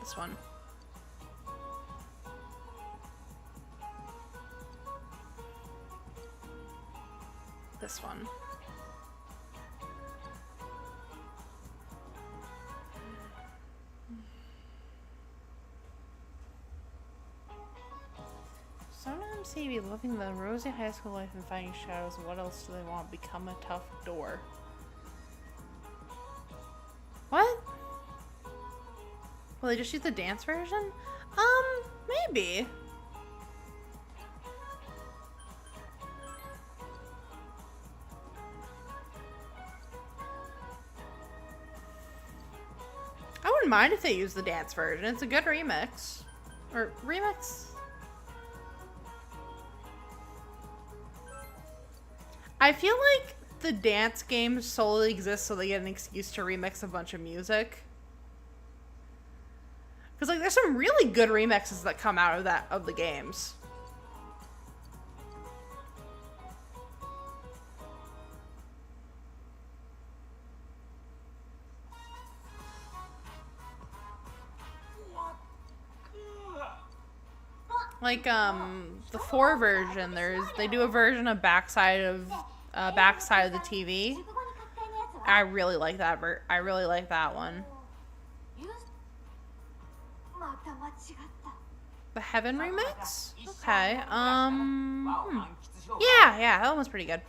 This one. This one. Sometimes they be living the rosy high school life and fighting shadows. What else do they want? Become a tough door. What? Will they just use the dance version? Maybe. I wouldn't mind if they use the dance version. It's a good remix. Or remix? I feel like the dance games solely exist so they get an excuse to remix a bunch of music. Because like there's some really good remixes that come out of the games. Like the 4 version, they do a version of backside of the TV. I really like that I really like that one. The Heaven remix? Okay. Yeah, that one was pretty good.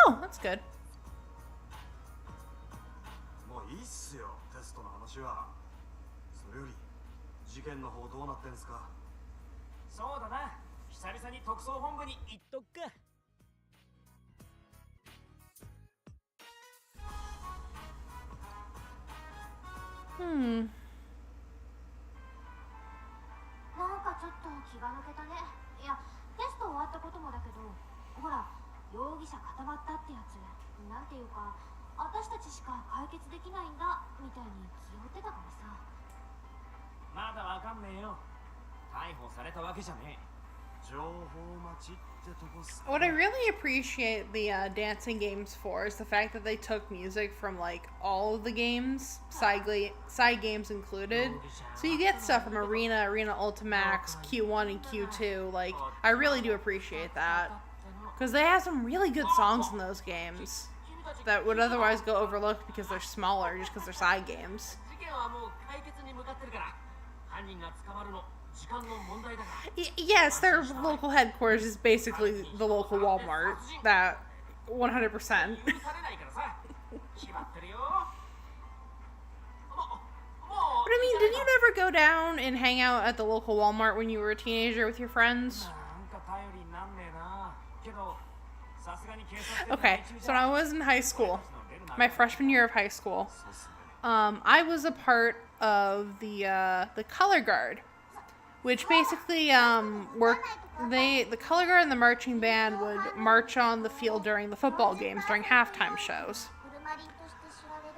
Oh, that's good. もういいっすよ、テストの話は。それより事件の方どうなってんすか。そうだな。久々に特捜本部に行っとくか。なんかちょっと気が抜けたね。いや、テスト終わったこともだけど、ほら、容疑者固まったってやつ。なんていうか、私たちしか解決できないんだみたいに気負ってたからさ。まだわかんねえよ。逮捕されたわけじゃねえ。 What I really appreciate the dancing games for is the fact that they took music from like all of the games, side games included. So you get stuff from Arena Ultimax, Q1 and Q2. Like, I really do appreciate that. Because they have some really good songs in those games that would otherwise go overlooked because they're smaller, just because they're side games. Yes, their local headquarters is basically the local Walmart. That 100%. But I mean, did you never go down and hang out at the local Walmart when you were a teenager with your friends? Okay, so when I was in high school, my freshman year of high school, I was a part of the color guard, which basically the color guard and the marching band would march on the field during the football games during halftime shows. ブルマリンとして知られる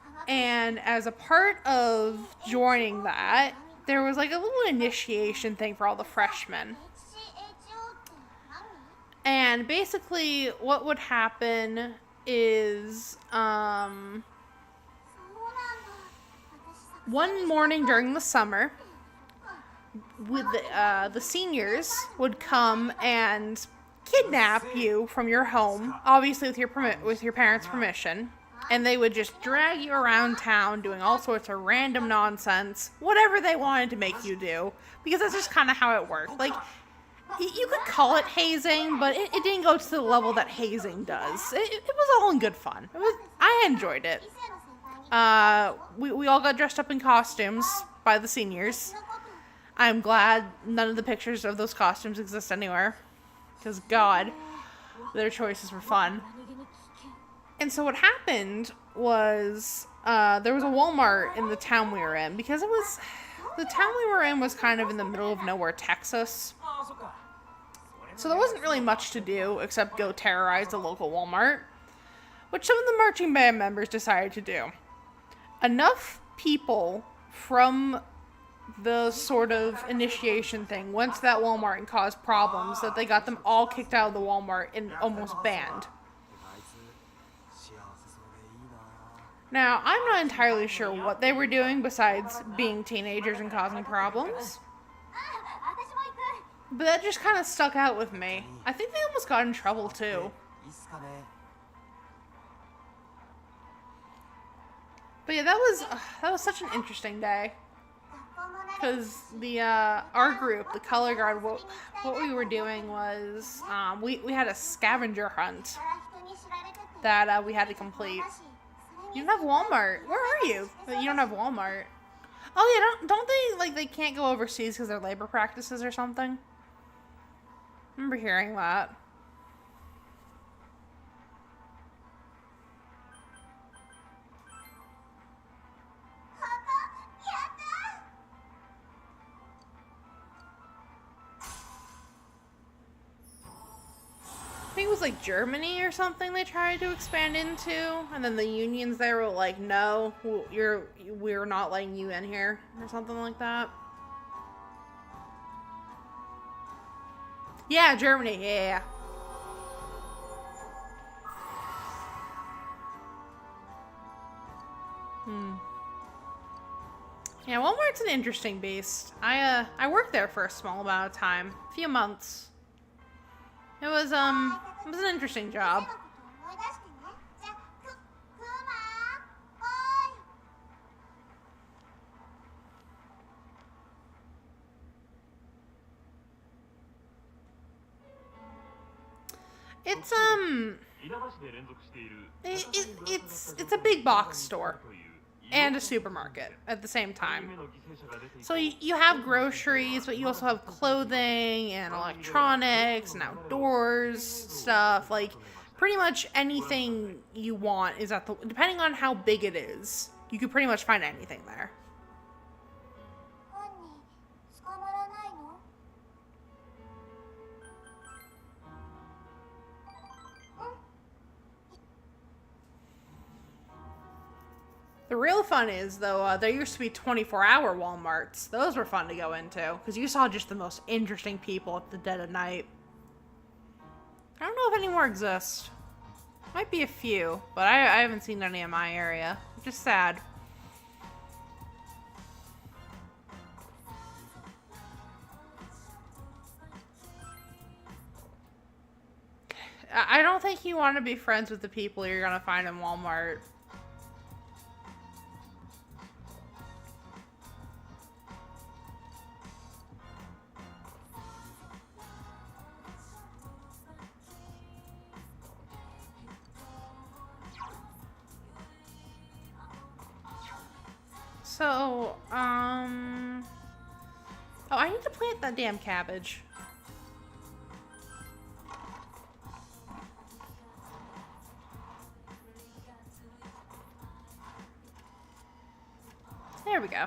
科学 And as a part of joining that, there was like a little initiation thing for all the freshmen. HCHO って何？ And basically, what would happen is, そうなんだ。私 one morning during the summer, with the seniors would come and kidnap you from your home, obviously with your parents' permission, and they would just drag you around town doing all sorts of random nonsense, whatever they wanted to make you do, because that's just kind of how it worked. Like, you could call it hazing, but it didn't go to the level that hazing does. It was all in good fun. I enjoyed it. 異性の先輩に We all got dressed up in costumes by the seniors. のこと I'm glad none of the pictures of those costumes exist anywhere. Because, God, their choices were fun. And so what happened was there was a Walmart in the town we were in. Because the town we were in was kind of in the middle of nowhere, Texas. So there wasn't really much to do except go terrorize the local Walmart. Which some of the marching band members decided to do. Enough people from the sort of initiation thing went to that Walmart and caused problems that they got them all kicked out of the Walmart and almost banned. あいつ幸せそうでいいな。 Now, I'm not entirely sure what they were doing besides being teenagers and causing problems, あ私も行く but that just kind of stuck out with me. I think they almost got in trouble too. いいっすかね。 But yeah, that was such an interesting day. 学校も慣れ Because our group, the color guard, what we were doing was we had a scavenger hunt から人に知られてて that we had to complete. だしそれ You に don't have Walmart. Where are you? You don't have Walmart. Oh yeah, don't they like they can't go overseas because they're labor practices or something? I remember hearing that. I think it was like Germany or something they tried to expand into, and then the unions there were like, "No, we're not letting you in here," or something like that. Yeah, Germany. Yeah. Yeah, Walmart's an interesting beast. I worked there for a small amount of time, a few months. It was an interesting 先 job. 生のこと思い出してねじゃあクマおーい It's 稲葉市で連続している it's a big box store and a supermarket at the same time. So you have groceries, but you also have clothing and electronics and outdoors stuff. Like pretty much anything you want is at the depending on how big it is. You could pretty much find anything there. 犯人捕まらないの The real fun is, though, there used to be 24-hour Walmarts. Those were fun to go into, because you saw just the most interesting people at the dead of night. I don't know if any more exist. Might be a few, but I haven't seen any in my area. Which is sad. I don't think you want to be friends with the people you're going to find in Walmart. So, oh, I need to plant that damn cabbage. There we go.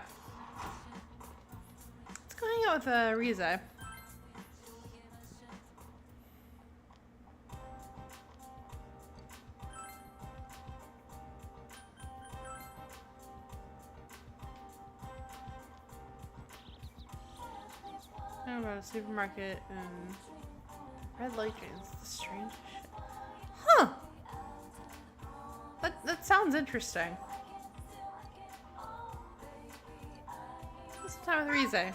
Let's go hang out with Rize. How about a supermarket and red light trains? The strange shit. Huh. That sounds interesting. Spend some time with Rize.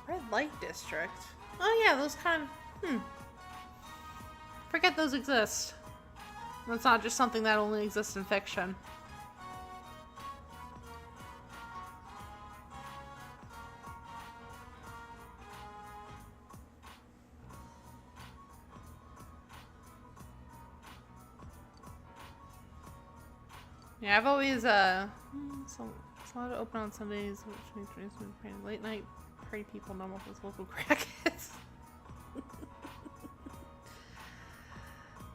Red Light District. Oh yeah, those kind of... Forget those exist. That's not just something that only exists in fiction. Yeah, I've always, it's allowed to open on Sundays, which means late night party people, normal with local crackheads.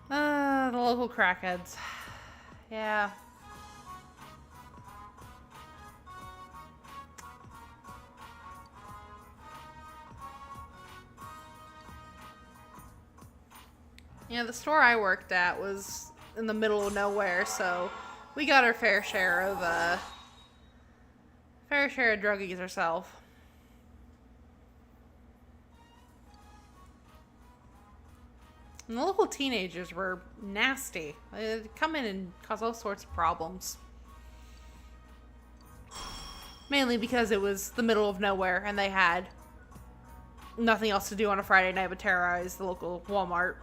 The local crackheads. Yeah. Yeah, the store I worked at was in the middle of nowhere, so we got our fair share of druggies ourselves. And the local teenagers were nasty. They'd come in and cause all sorts of problems. Mainly because it was the middle of nowhere and they had nothing else to do on a Friday night but terrorize the local Walmart.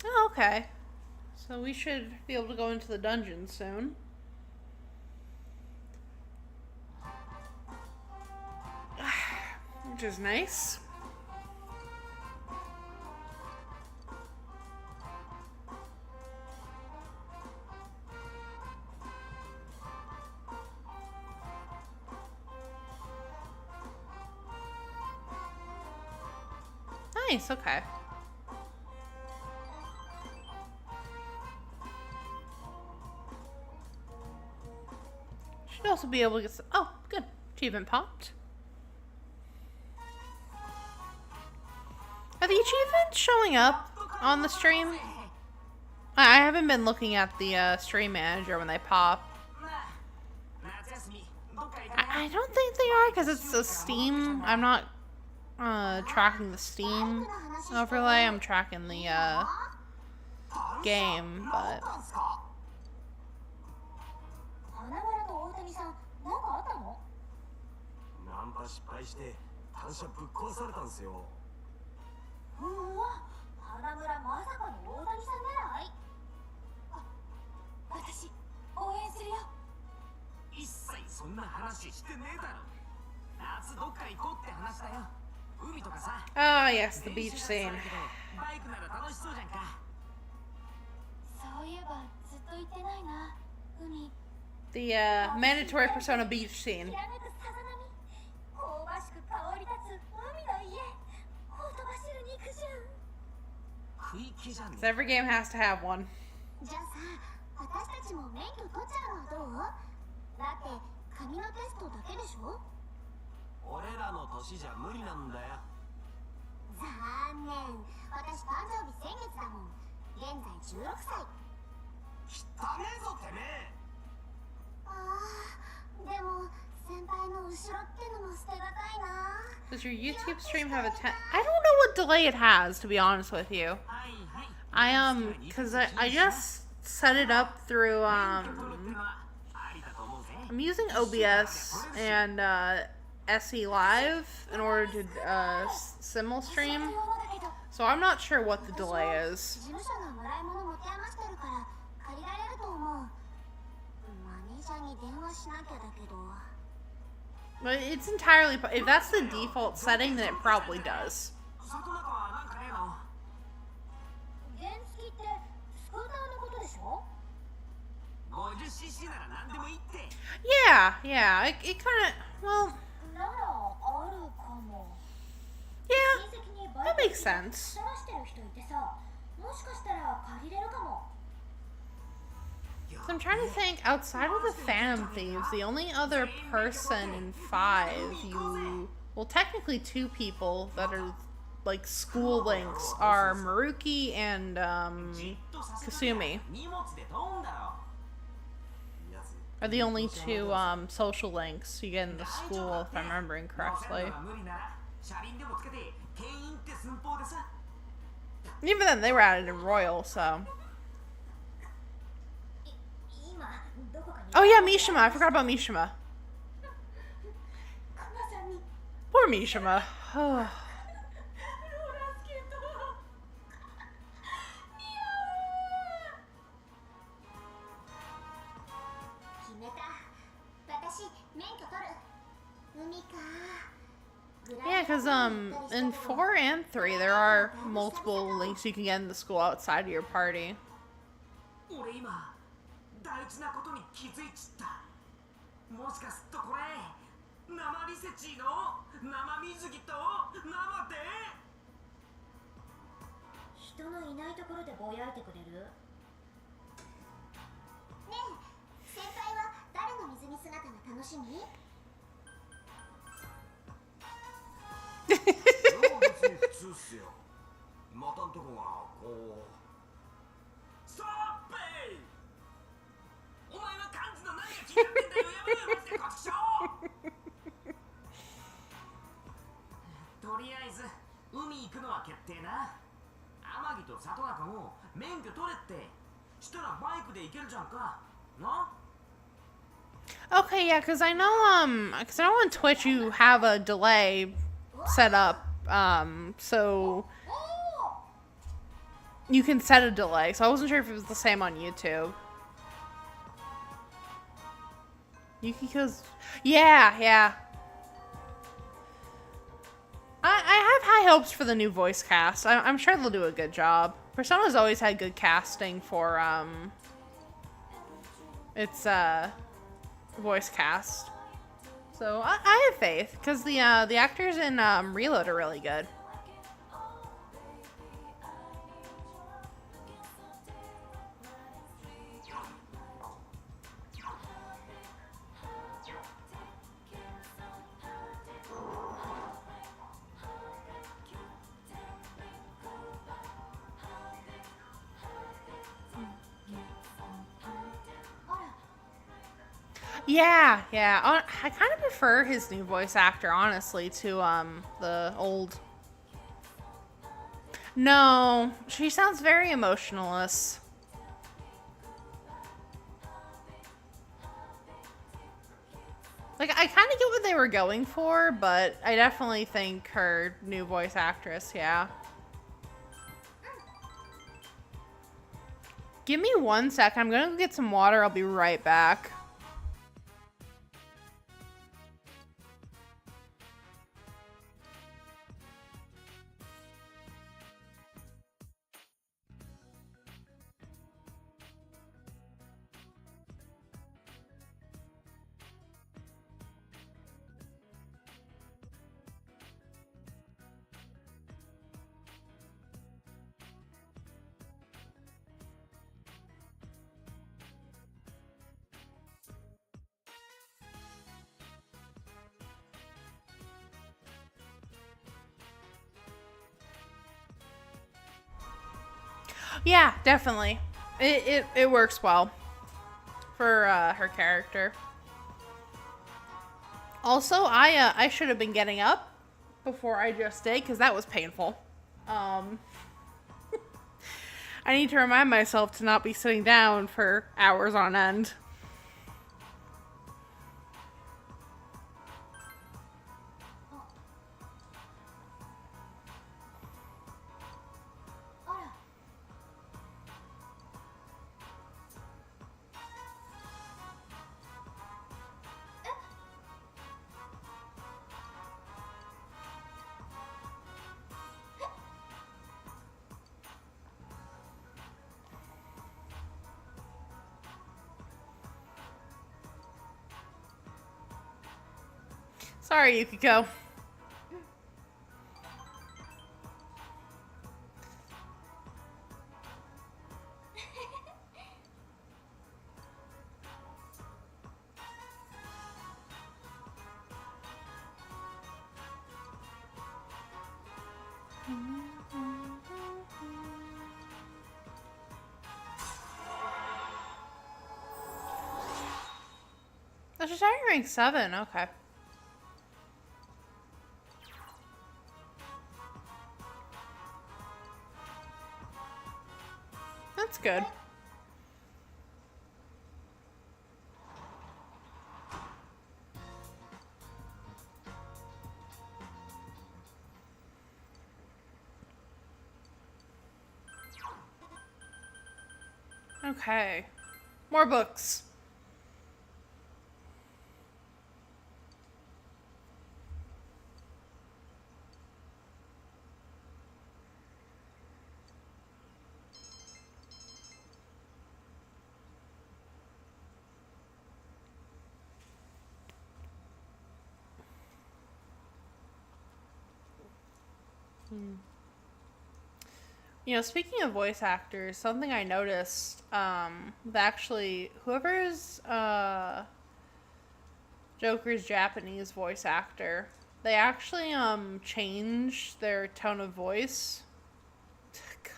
Oh, okay. So we should be able to go into the dungeon soon. Which is nice. Nice, okay. Should also be able to get some... Oh, good. Achievement popped. Are the achievements showing up on the stream? I haven't been looking at the stream manager when they pop. I don't think they are because it's a Steam. I'm not tracking the Steam overlay. I'm tracking the game, but... ナンパ失敗して単車ぶっ壊されたんすよ。うわ、花村まさかの大谷さん狙い。私応援するよ。一切そんな話してねえだろ。夏どっか行こうって話だよ。海とかさ。Ah, yes, the beach scene. バイクなら楽しそうじゃんか。そういえばずっと言ってないな海 The mandatory Persona Beach scene. きらめくさざ波香ばしく香り立つ海の家ほとばしる肉汁食い気じゃん 'Cause every game has to have one. じゃあさ私たちも免許取っちゃうのはどうだって紙のテストだけでしょ俺らの年じゃ無理なんだよ。残念私誕生日先月だもん現在16歳汚ねえぞてめえ。あーでも先輩の後ろってのも捨てがたいな Does your YouTube stream have a I don't know what delay it has, to be honest with you. はいはい Cause I just set it up through, 免許取るってのはありだと思うぜ I'm using OBS and, SE Live in order to, simul それ stream. 用のだけど So I'm not sure what the delay is. 事務所がもらい物持て余してるから借りられると思うマネージャーに電話しなきゃだけど But it's entirely, if that's the default setting, then it probably does. 里中はなんかねえの原付ってスクーターのことでしょ 50cc なら何でもいいって Yeah, it kinda, well, ならあるかも yeah, 親戚にバ that イク makes sense. してる人いてさもしかしたら借りれるかも So I'm trying to think, outside of the Phantom Thieves, the only other person in 5 well, technically 2 people that are, like, school links are Maruki and, Kasumi. 荷物で飛んだろ Are the only 2, social links you get in the school, if I'm remembering 乗せ correctly. るのが無理なら車輪でもつけて牽引って寸法でさ Even then, they were added in Royal, so. 今どこかに Oh yeah, Mishima, I forgot about Mishima. クマさんに Poor Mishima. ローラースケート決めた私免許取る海か Yeah, because, in 4 and 3, there are multiple links you can get in the school outside of your party. 俺今大事なことに気づいちったもしかすっとこれ生リセチの生水着と生で人のいないところでぼやいてくれるねえ先輩は誰の水着姿が楽しみいや別に普通っすよ。またんとこがこう。ストッペイお前は漢字の何が気になってんだよやめろよマジでこっちしょとりあえず海行くのは決定な天城と里中も免許取れってしたらバイクで行けるじゃんかな Okay, yeah, because I know on Twitch you have a delay set up, so you can set a delay. So I wasn't sure if it was the same on YouTube. Yukiko's, yeah. I have high hopes for the new voice cast. I'm sure they'll do a good job. Persona's always had good casting for its voice cast. So I have faith because the actors in Reload are really good. Yeah. I kind of prefer his new voice actor, honestly, to the old. No, she sounds very emotionless. Like, I kind of get what they were going for, but I definitely think her new voice actress, yeah. Give me 1 second. I'm gonna go get some water. I'll be right back. Yeah, definitely. It works well for her character. Also, I should have been getting up before I just did, because that was painful. I need to remind myself to not be sitting down for hours on end. Sorry, Yukiko. That's just rank 7, okay. That's good. Okay. More books. You know, speaking of voice actors, something I noticed, that actually, whoever's, Joker's Japanese voice actor, they actually, changed their tone of voice. God.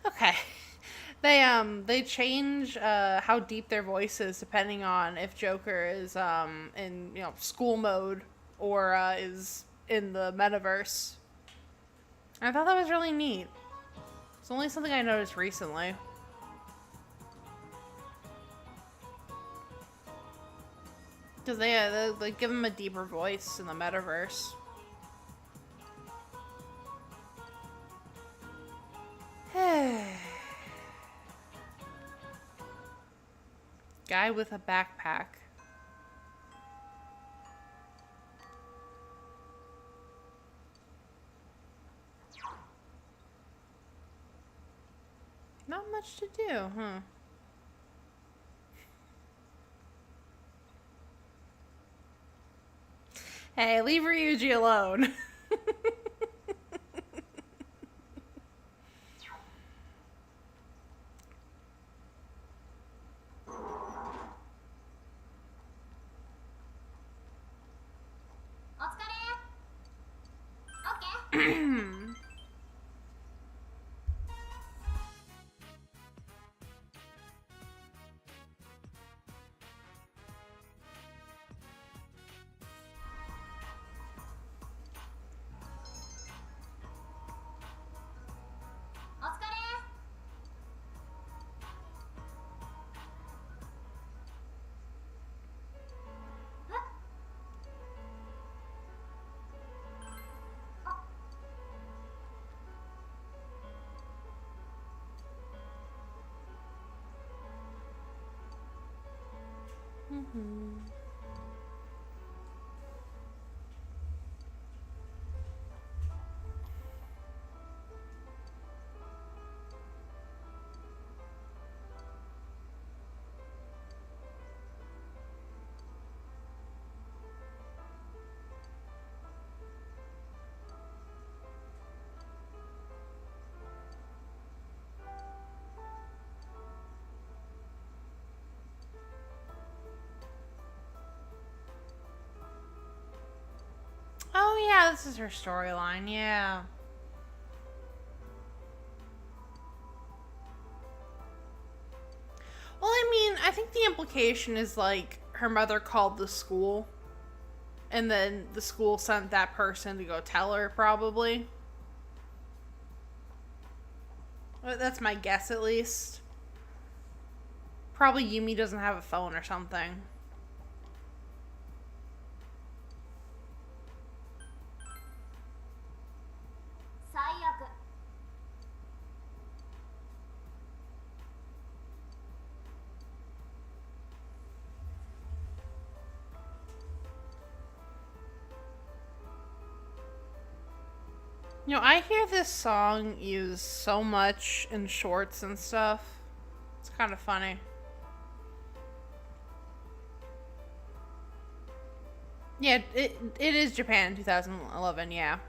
Okay. They change, how deep their voice is depending on if Joker is, in, you know, school mode or, is in the metaverse. I thought that was really neat. It's only something I noticed recently. Because they give him a deeper voice in the metaverse. Guy with a backpack. Not much to do, huh? Hey, leave Ryuji alone. Oh yeah, this is her storyline, yeah. I think the implication is like her mother called the school, and then the school sent that person to go tell her, probably. That's my guess, at least. Probably Yumi doesn't have a phone or something. You know, I hear this song used so much in shorts and stuff. It's kind of funny. Yeah, it is Japan 2011, yeah.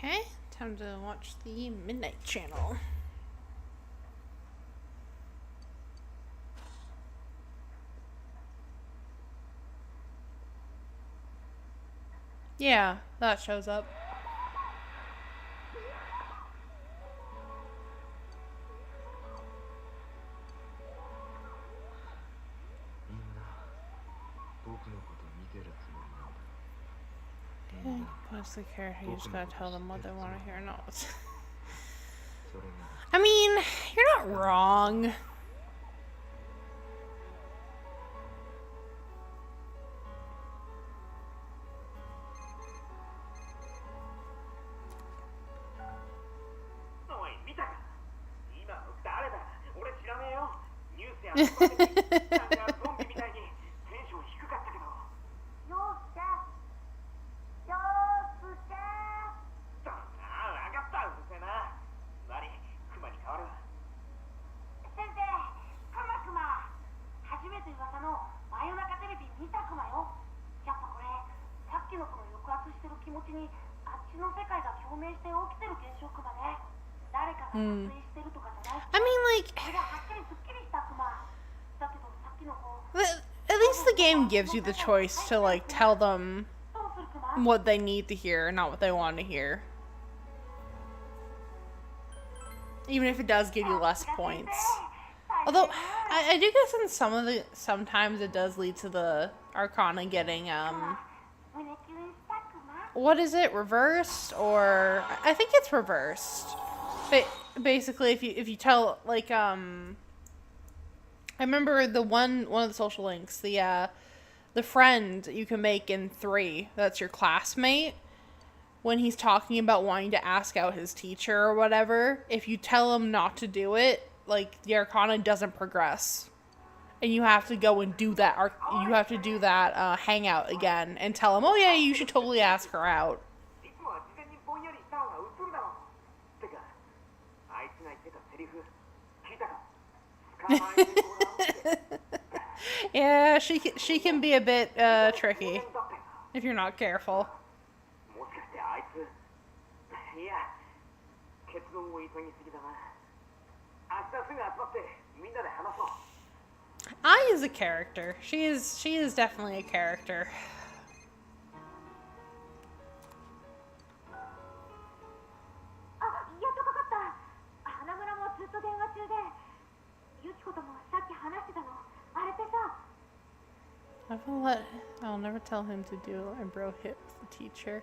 Okay, time to watch the Midnight Channel. Yeah, that shows up. Okay, what's the character? You just gotta tell them what they want to hear. No, I mean, you're not wrong. I mean, like, at least the game gives you the choice to, like, tell them what they need to hear, not what they want to hear. Even if it does give you less points. Although, I do guess in sometimes it does lead to the Arcana getting, what is it, reversed? Or, I think it's reversed. But basically, if you tell, like, I remember one of the social links, the friend you can make in 3, that's your classmate, when he's talking about wanting to ask out his teacher or whatever, if you tell him not to do it, like, the Arcana doesn't progress. And you have to go and do that, you have to do that, hangout again, and tell him, oh yeah, you should totally ask her out. Yeah, she can be a bit tricky if you're not careful. Ai is a character. She is definitely a character. I'll never tell him to do and bro hit the teacher.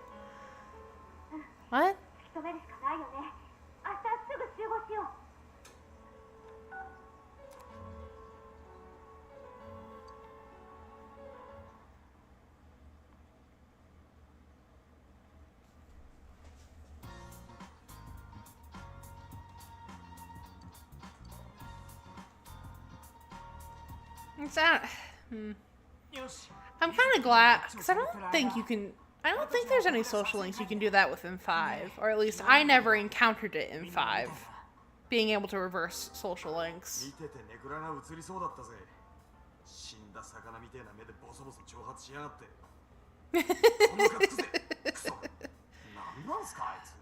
What? It's not. よし I'm kind of glad because I don't think you can. I don't think there's any social links you can do that within 5, or at least I never encountered it in 5. Being able to reverse social links. 見ててネクラが映りそうだったぜ。死んだ魚みてえな目でボソボソ挑発しやがって。ムカつくぜ。クソ。なんなんすかあいつ。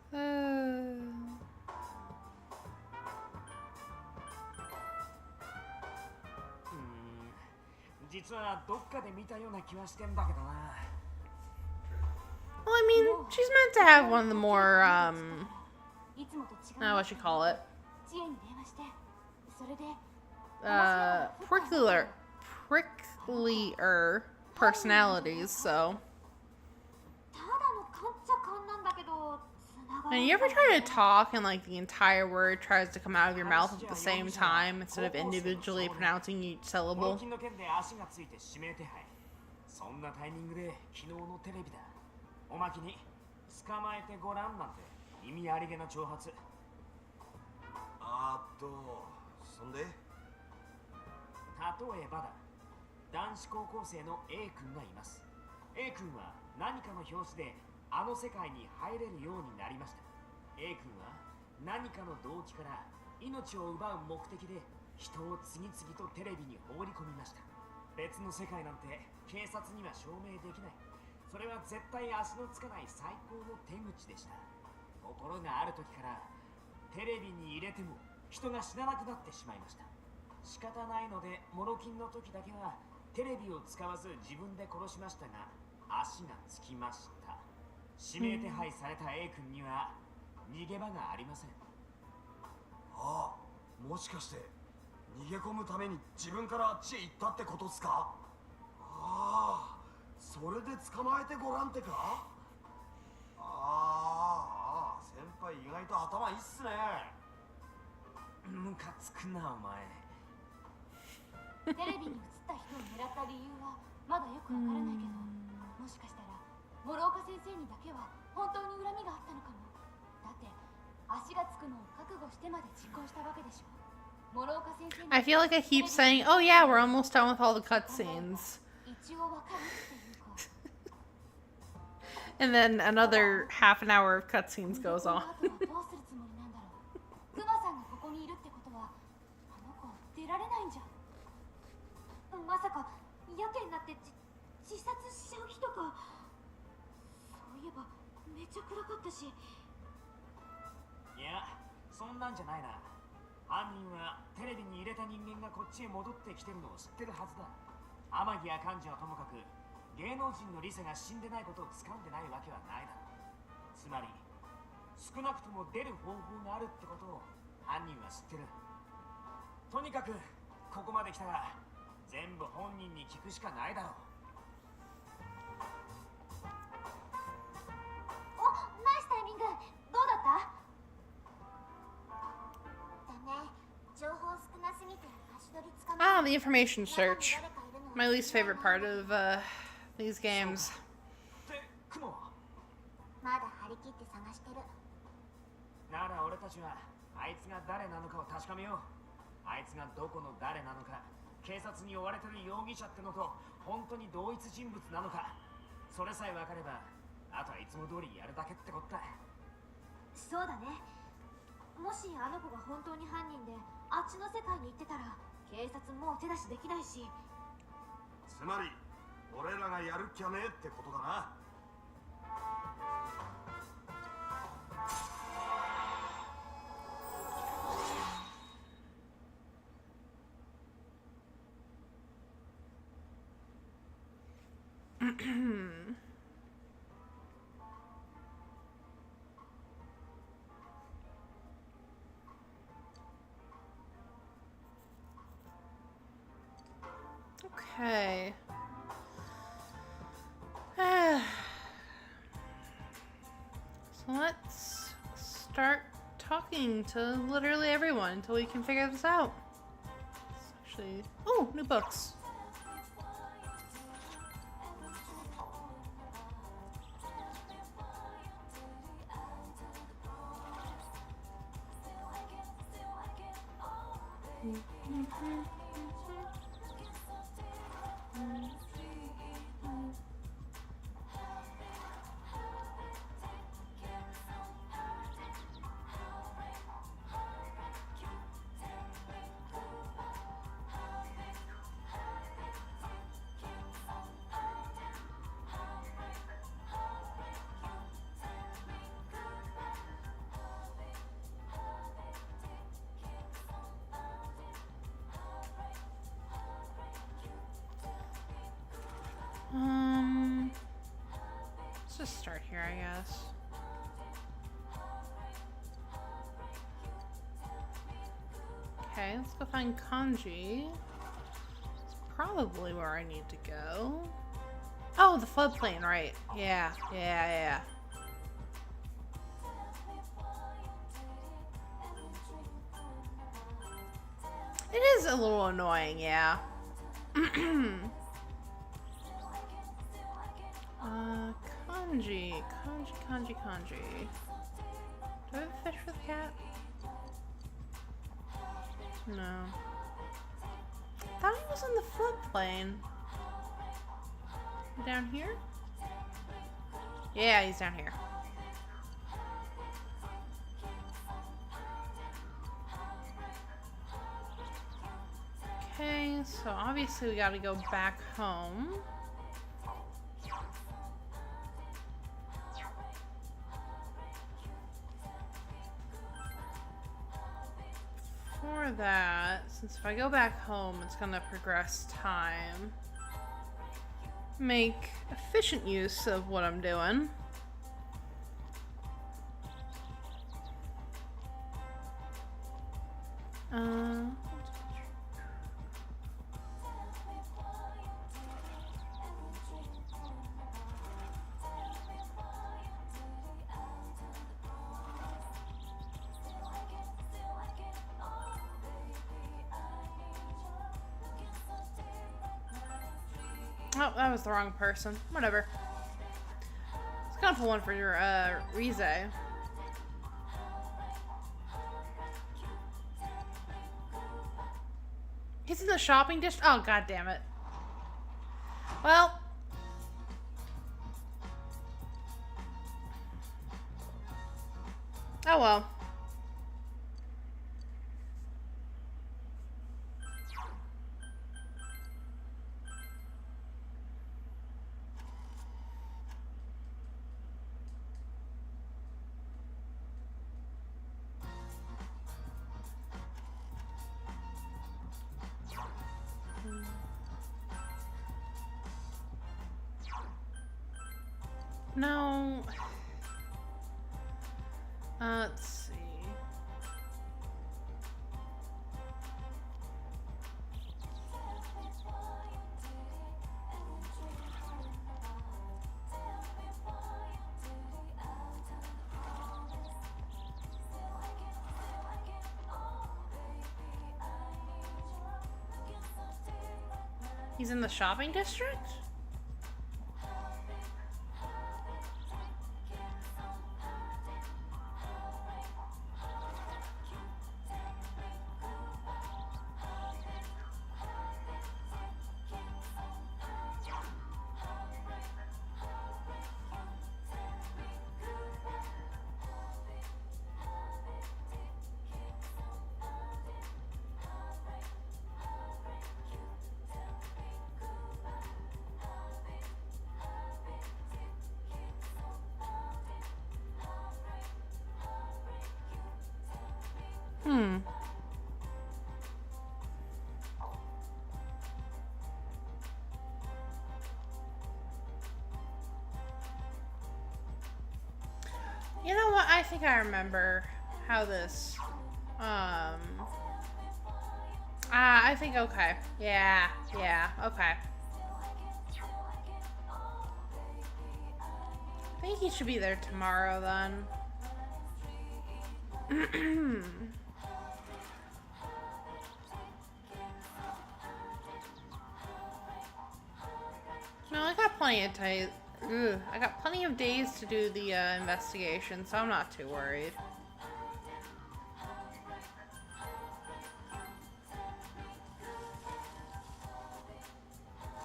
実はどっかで見たような気はしてんだけどな。 Well, I mean, she's meant to have one of the more, いつもと違う what you call it, 知恵に電話してそれで pricklier personalities, so. ただの勘っちゃ勘なんだけど繋が And you ever try to talk and like the entire word tries to come out of your mouth at the same time instead of individually pronouncing each こ syllable? の金の件で足がついて指名手配。そんなタイミングで昨日のテレビだ。おまけに捕まえてごらんなんて意味ありげな挑発。そんで例えばだ、男子高校生の A 君がいます。 A 君は何かの表紙であの世界に入れるようになりました。 A 君は何かの動機から命を奪う目的で人を次々とテレビに放り込みました。別の世界なんて警察には証明できない。それは絶対足のつかない最高の手口でした。ところがある時からテレビに入れても人が死ななくなってしまいました。仕方ないのでモロキンの時だけはテレビを使わず自分で殺しましたが足がつきました。指名手配された A 君には逃げ場がありません。もしかして逃げ込むために自分からあっちへ行ったってことっすか。それで捕まえてごらんってか。先輩意外と頭いいっすね。ムカつくなお前。テレビに映った人を狙った理由はまだよくわからないけど、もしかしたら諸岡先生にだけは本当に恨みがあったのかも。だって足がつくのを覚悟してまで実行したわけでしょ。諸岡先生に I feel like I keep saying, oh yeah, we're almost done with all the cutscenes. 一応わかるっていうか。And then another half an hour of cutscenes goes on. どうするつもりなんだろう。クマさんがここにいるってことはあの子出られないんじゃ。まさかやけになって自殺しちゃう日とか。そういえばめっちゃ暗かったし。いや、そんなんじゃないな。犯人はテレビに入れた人間がこっちへ戻ってきてるのを知ってるはずだ。天城や幹事はともかく芸能人のリセが死んでないことを掴んでないわけはないだろう。つまり少なくとも出る方法があるってことを犯人は知ってる。とにかくここまで来たら全部本人に聞くしかないだろう。お、ナイスタイミング。どうだった？ダメ。情報少なすぎて足取りつかめない。 Ah, the information search. My least favorite part of these games. で、クモは？まだ張り切って探してる。なら俺たちはあいつが誰なのかを確かめよう。あいつがどこの誰なのか、警察に追われてる容疑者ってのと本当に同一人物なのか、それさえ分かればあとはいつも通りやるだけってことだ。そうだね。もしあの子が本当に犯人であっちの世界に行ってたら警察もう手出しできないし。つまり俺らがやるっきゃねえってことだな。Okay. So let's start talking to literally everyone until we can figure this out. Actually, oh, new books. just start here, I guess. Okay, let's go find Kanji. It's probably where I need to go. Oh, the floodplain, right. Yeah. It is a little annoying, yeah. Kanji. Do I have a fish for the cat? No. Thought he was on the floodplain. Down here? Yeah, he's down here. Okay, so obviously we gotta go back home. For that, since if I go back home, it's gonna progress time. Make efficient use of what I'm doing. Oh, that was the wrong person. Whatever. It's gonna pull one for your, Rize. He's in the shopping district? Oh, god damn it. Well. Oh well. No. Let's see. He's in the shopping district? You know what? I think I remember how this, I think, okay. Yeah, okay. I think he should be there tomorrow, then. No, I got plenty of time. I got plenty of days to do the investigation, so I'm not too worried.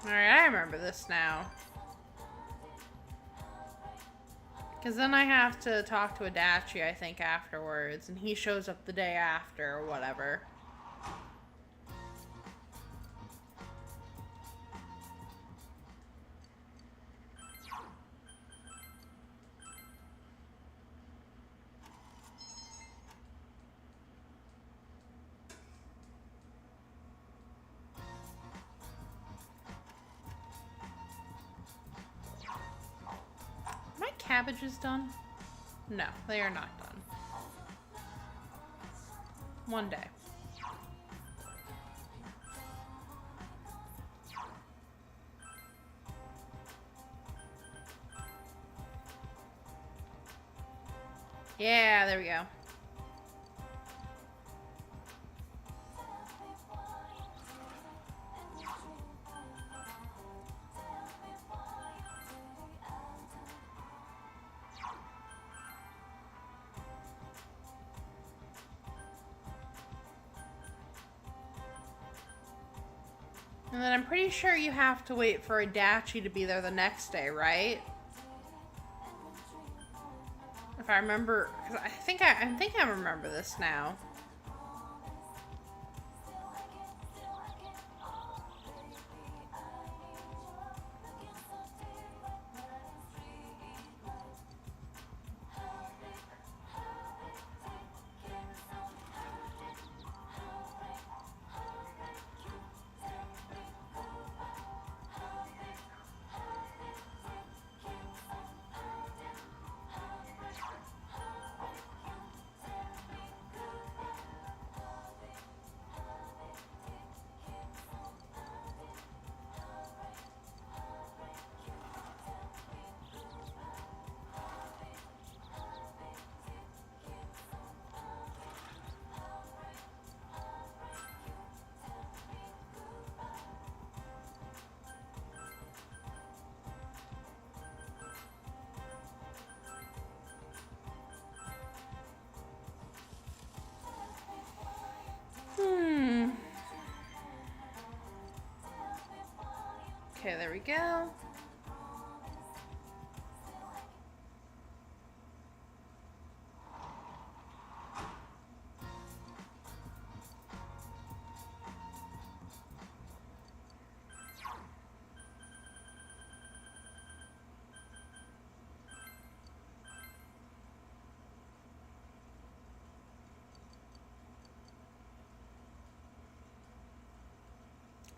Alright, I remember this now. Because then I have to talk to Adachi, I think, afterwards, and he shows up the day after, or whatever. cabbages done? No, they are not done. One day. Yeah, there we go. And then I'm pretty sure you have to wait for Adachi to be there the next day, right? If I remember, because I think I remember this now. Okay, there we go.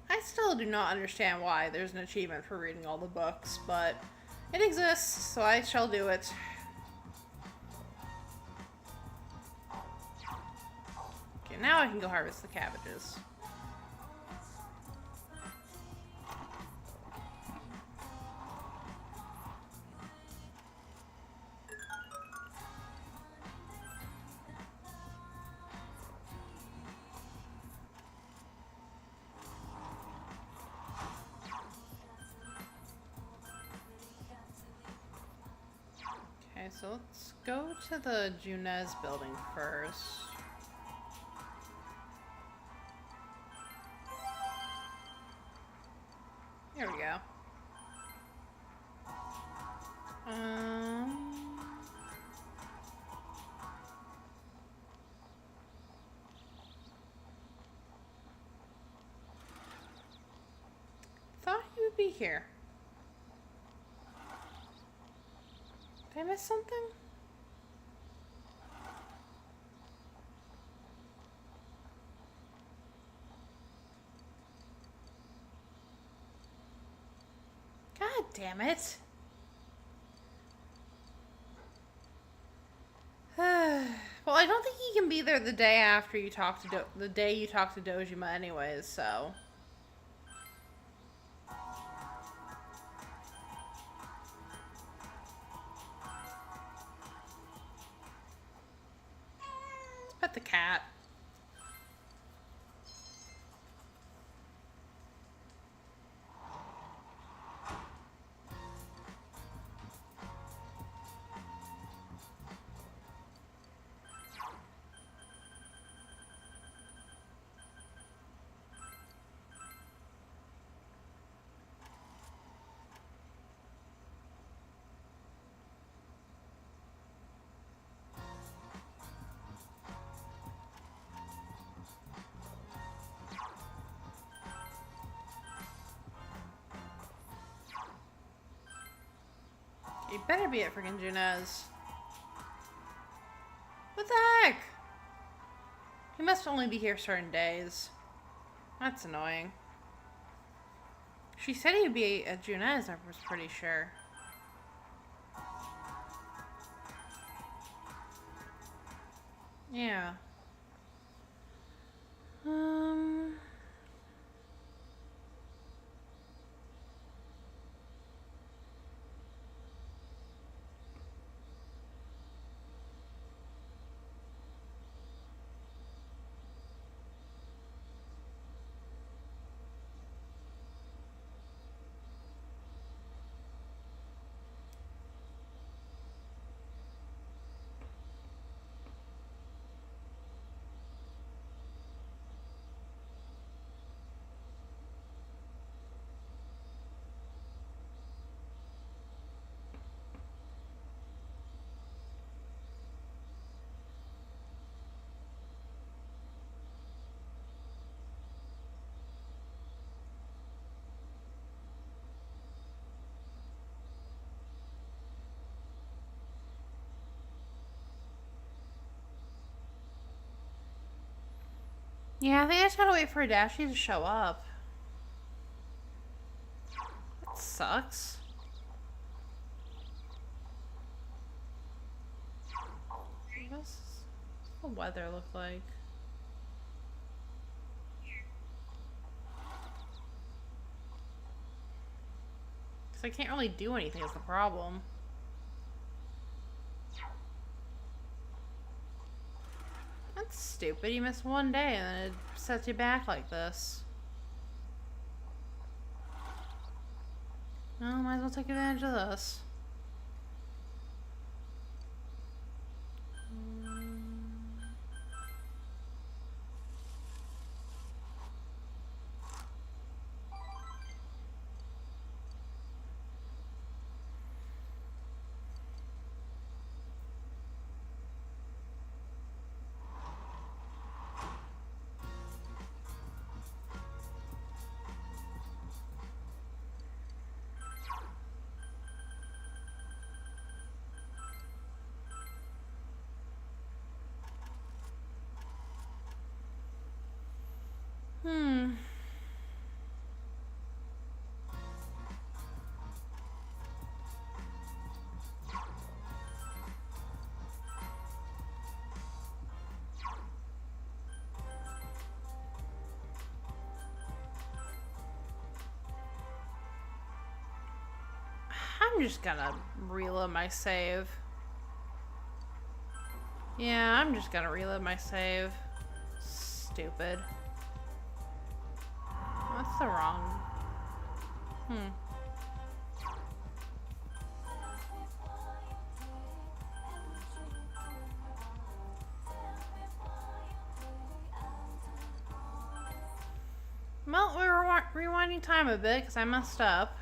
I still do not understand why there's an achievement for reading all the books, but it exists, so I shall do it. Okay, now I can go harvest the cabbages. Okay, so let's go to the Junez building first. Here we go. Thought he would be here. Did I miss something? God damn it. Well, I don't think he can be there the day after you talk to the day you talk to Dojima anyways, so. Let's pet the cat. You better be at freaking Junez. What the heck? He must only be here certain days. That's annoying. She said he'd be at Junez, I was pretty sure. Yeah. Yeah, I think I just gotta wait for Adachi to show up. That sucks. What's the weather look like? Because I can't really do anything is the problem. That's stupid. You miss one day and then it sets you back like this. Well, might as well take advantage of this. I'm just gonna reload my save. Yeah, I'm just gonna reload my save. Stupid. That's the wrong... Well, we're rewinding time a bit because I messed up.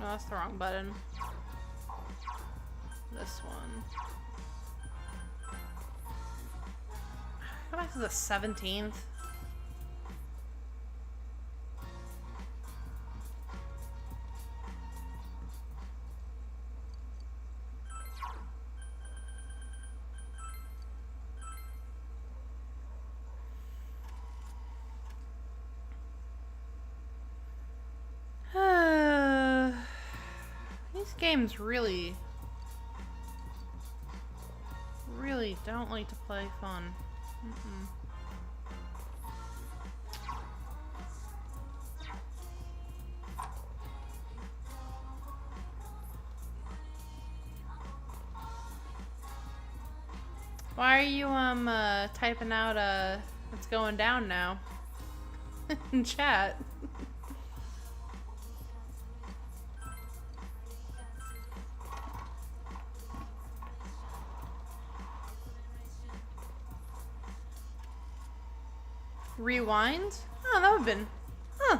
No, that's the wrong button. This one. Go back to the 17th. These games really don't like to play fun. Why are you typing out what's going down now in chat? Rewind? Oh, that would've been... Huh.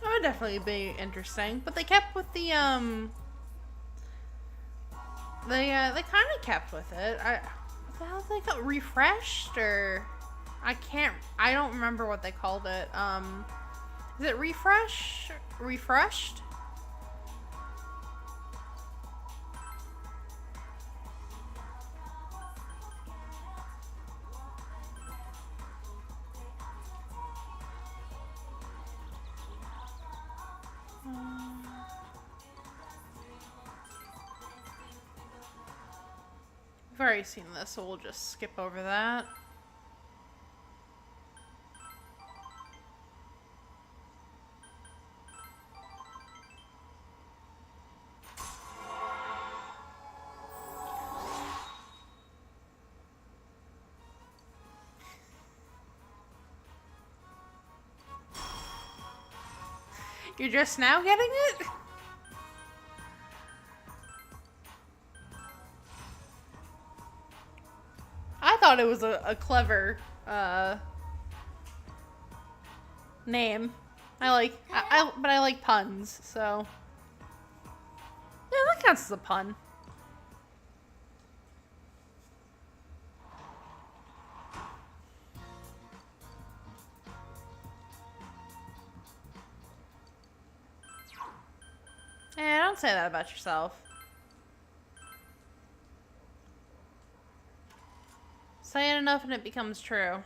That would definitely be interesting. But they kept with the, They kind of kept with it. What the hell did they call it? Refreshed? Or... I don't remember what they called it. Is it refresh? Refreshed? already seen this, so we'll just skip over that. You're just now getting it? I thought it was a clever name. But I like puns, so yeah, that counts as a pun. Don't say that about yourself. Say it enough and it becomes true.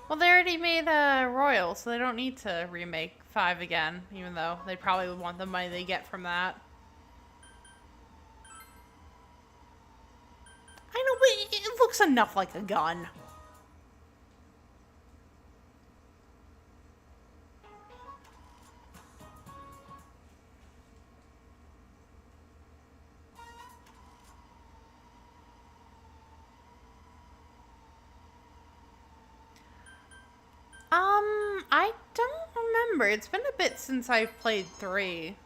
Well, they already made Royal, so they don't need to remake 5 again, even though they probably would want the money they get from that. I know, but it looks enough like a gun. I don't remember. It's been a bit since I've played 3.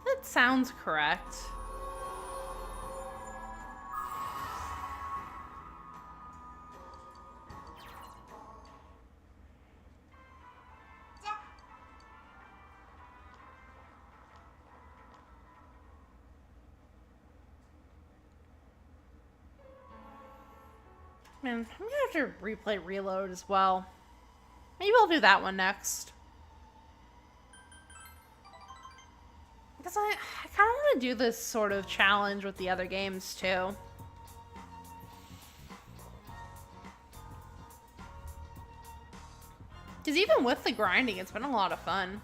That sounds correct. Man, I'm gonna have to replay Reload as well. Maybe I'll do that one next. Because I kind of want to do this sort of challenge with the other games too. Because even with the grinding, it's been a lot of fun.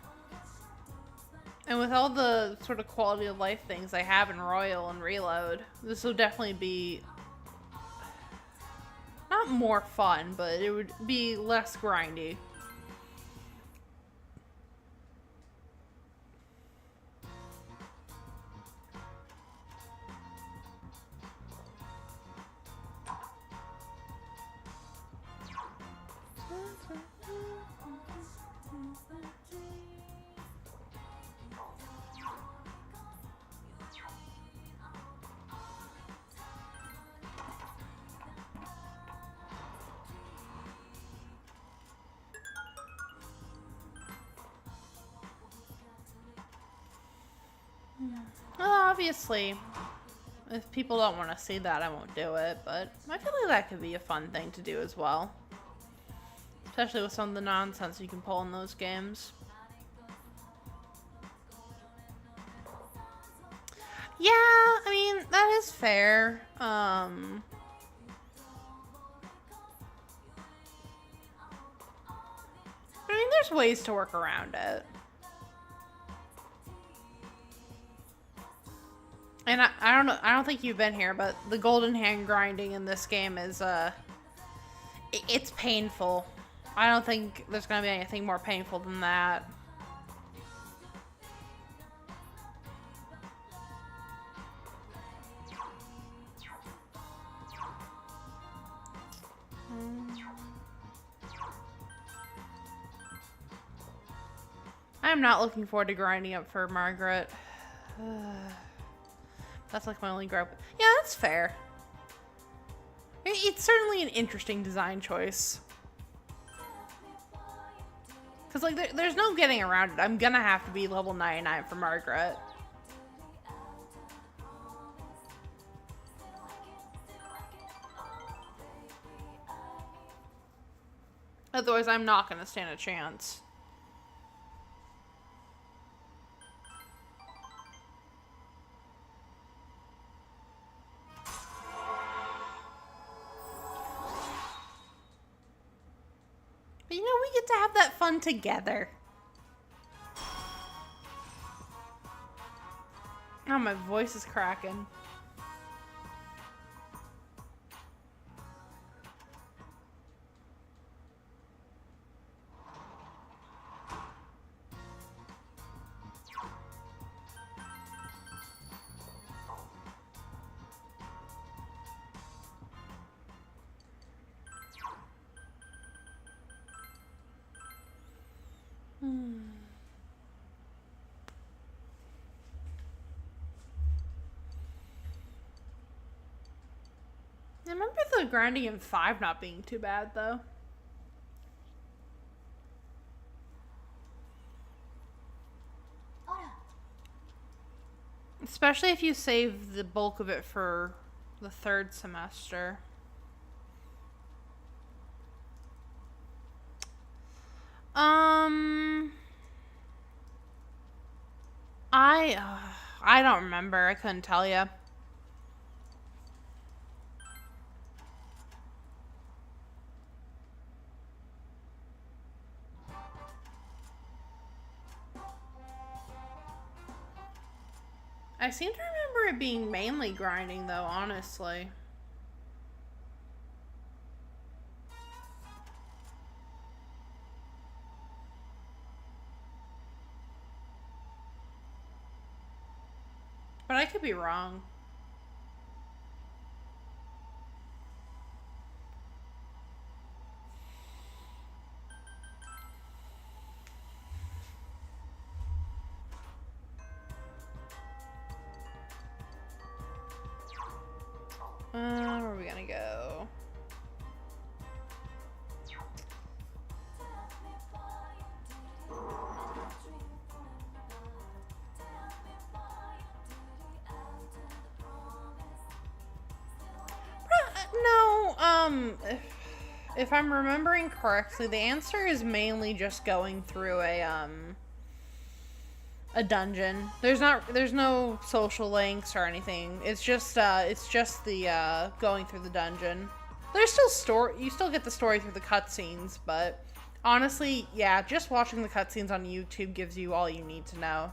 And with all the sort of quality of life things I have in Royal and Reload, this will definitely be not more fun, but it would be less grindy. Well, obviously, if people don't want to see that, I won't do it, but I feel like that could be a fun thing to do as well. Especially with some of the nonsense you can pull in those games. Yeah, I mean, that is fair. I mean, there's ways to work around it. And I don't know, I don't think you've been here, but the golden hand grinding in this game is, it's painful. I don't think there's gonna be anything more painful than that. I'm not looking forward to grinding up for Margaret. That's like my only gripe. Yeah, that's fair. It's certainly an interesting design choice. Because, like, there's no getting around it. I'm gonna have to be level 99 for Margaret. Otherwise, I'm not gonna stand a chance. But you know, we get to have that fun together. Oh, my voice is cracking. I remember the grinding in 5 not being too bad, though. Especially if you save the bulk of it for the 3rd semester. I don't remember. I couldn't tell you. I seem to remember it being mainly grinding, though, honestly. But I could be wrong. Where are we gonna go? No, if I'm remembering correctly, the answer is mainly just going through a dungeon. There's no social links or anything. It's just the going through the dungeon. There's still you still get the story through the cutscenes, but honestly, yeah, just watching the cutscenes on YouTube gives you all you need to know.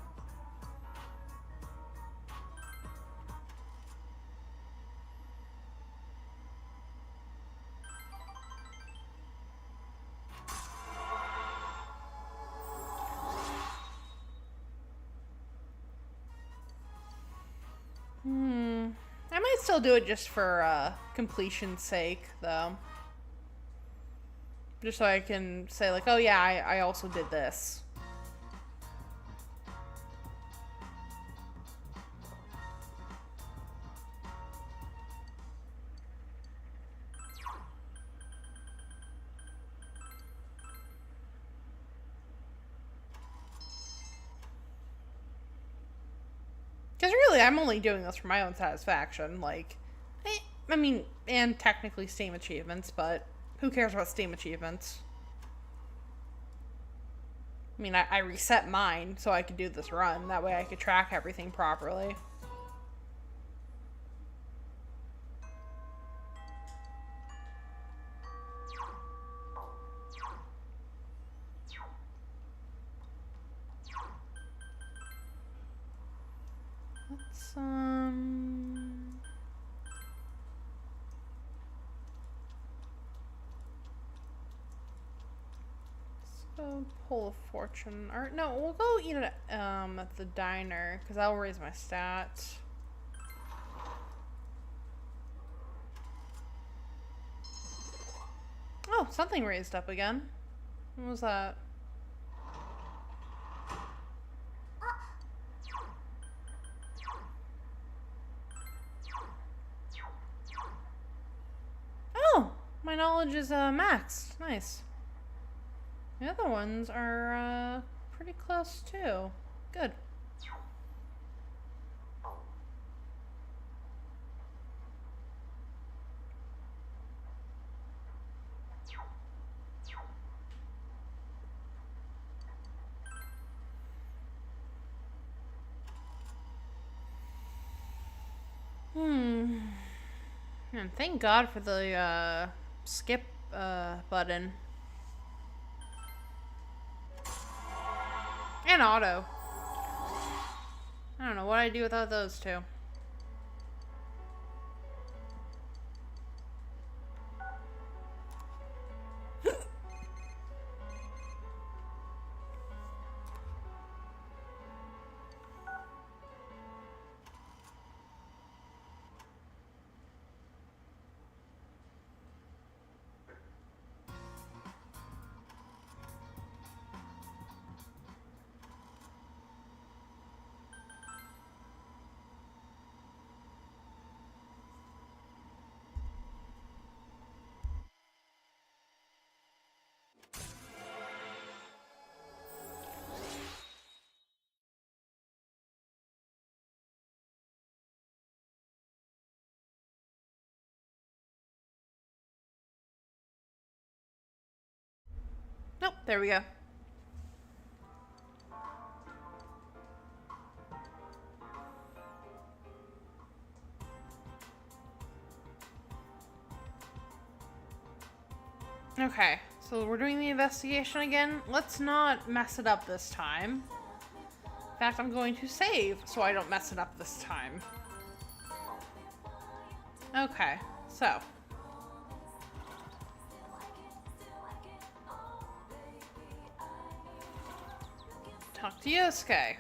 I might still do it just for completion's sake, though. Just so I can say, like, oh yeah, I also did this. Because really, I'm only doing this for my own satisfaction. Like, I mean, and technically Steam achievements, but who cares about Steam achievements? I mean, I reset mine so I could do this run. That way I could track everything properly. Let's go pull a fortune. Or no, we'll go eat at the diner because that'll raise my stats. Oh, something raised up again. What was that? Oh, my knowledge is maxed. Nice. The other ones are pretty close too. Good. And thank God for the skip button. And auto. I don't know what I'd do without those two. Nope, there we go. Okay, so we're doing the investigation again. Let's not mess it up this time. In fact, I'm going to save so I don't mess it up this time. Okay, so. Talk to Yosuke.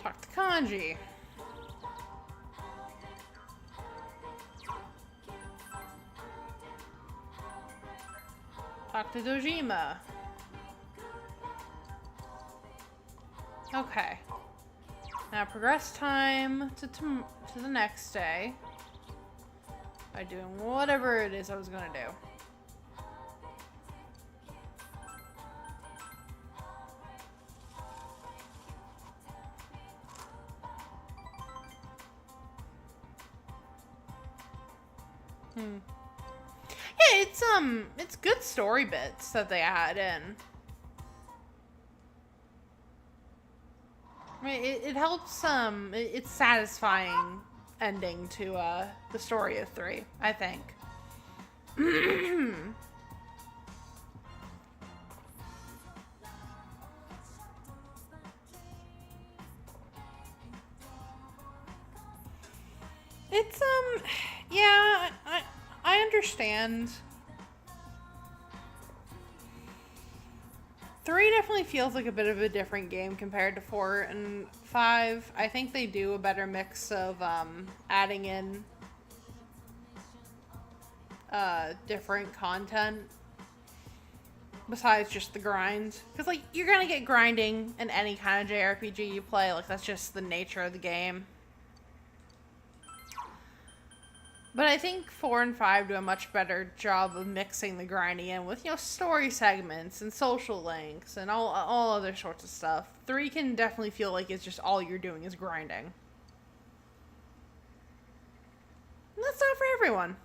Talk to Kanji. Talk to Dojima. Okay. Now progress time to the next day by doing whatever it is I was gonna do. Yeah, it's good story bits that they add in. I mean, it helps, it's satisfying ending to, the story of 3, I think. It's, yeah, I understand. 3 definitely feels like a bit of a different game compared to 4 and 5. I think they do a better mix of adding in different content besides just the grind. Because, like, you're gonna get grinding in any kind of JRPG you play. Like, that's just the nature of the game. But I think 4 and 5 do a much better job of mixing the grinding in with, you know, story segments and social links and all other sorts of stuff. 3 can definitely feel like it's just all you're doing is grinding. And that's not for everyone.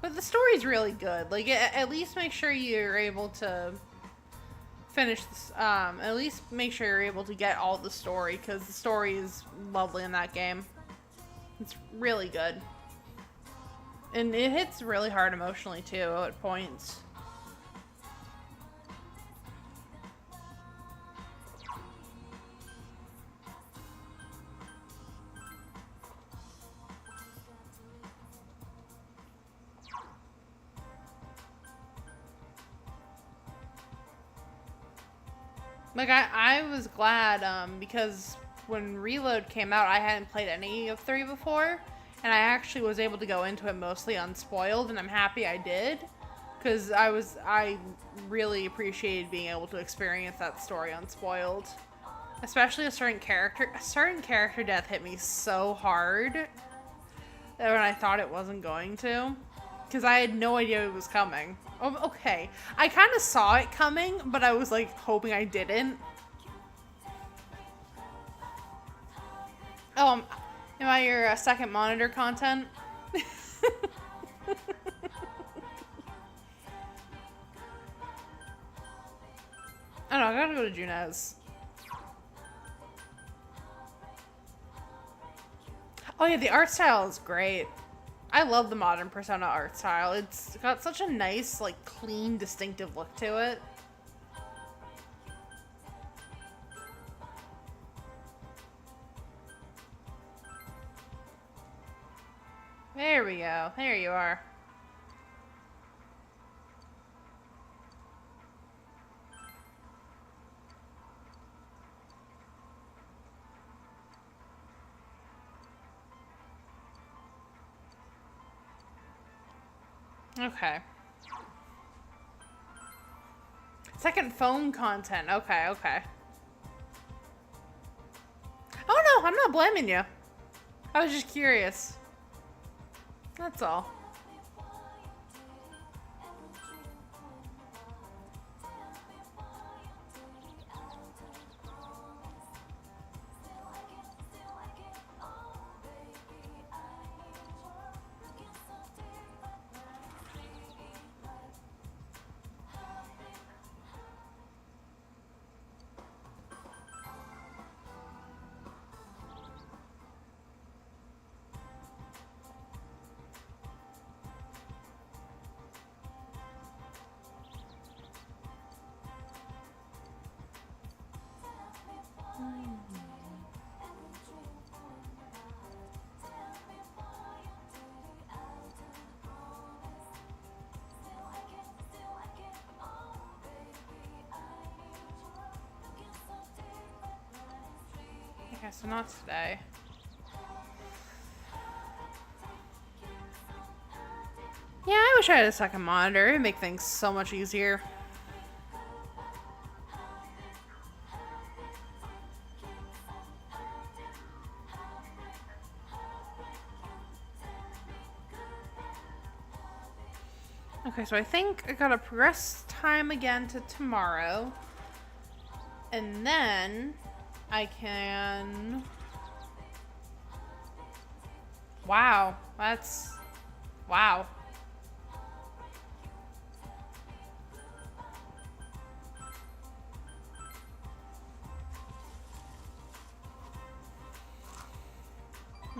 But the story's really good. Like, at least make sure you're able to finish this, at least make sure you're able to get all the story, because the story is lovely in that game. It's really good. And it hits really hard emotionally too at points. Like, I was glad, because when Reload came out, I hadn't played any of 3 before, and I actually was able to go into it mostly unspoiled, and I'm happy I did, because I really appreciated being able to experience that story unspoiled. Especially a certain character death hit me so hard that when I thought it wasn't going to. Because I had no idea it was coming. Oh, okay. I kind of saw it coming, but I was like hoping I didn't. Oh, am I your second monitor content? I don't know, I gotta go to Junes. Oh yeah, the art style is great. I love the modern Persona art style. It's got such a nice, like, clean, distinctive look to it. There we go. There you are. Okay. Second phone content. Okay, okay. Oh no, I'm not blaming you. I was just curious. That's all. Okay, so not today. Yeah, I wish I had a second monitor. It'd make things so much easier. Okay, so I think I gotta progress time again to tomorrow. And then I can... Wow, that's... Wow.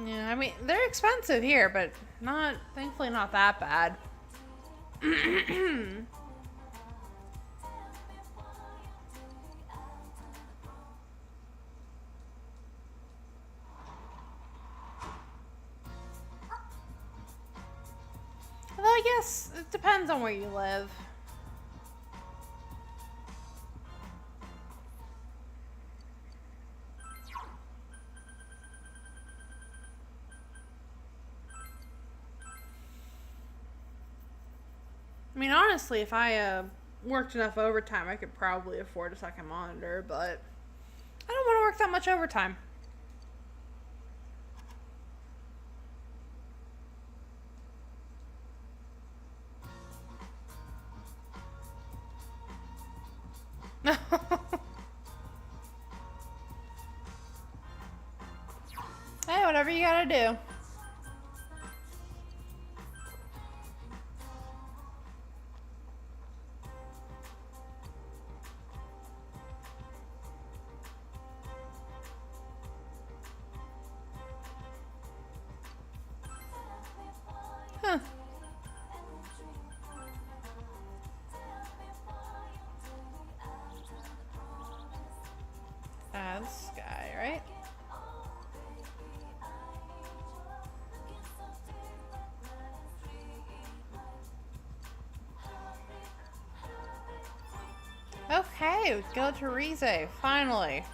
Yeah, I mean, they're expensive here, but not, thankfully not that bad. Although I guess it depends on where you live. I mean, honestly, if I worked enough overtime, I could probably afford a second monitor, but I don't want to work that much overtime. Hey, whatever you gotta do. Huh. Okay, we go to Rize, finally.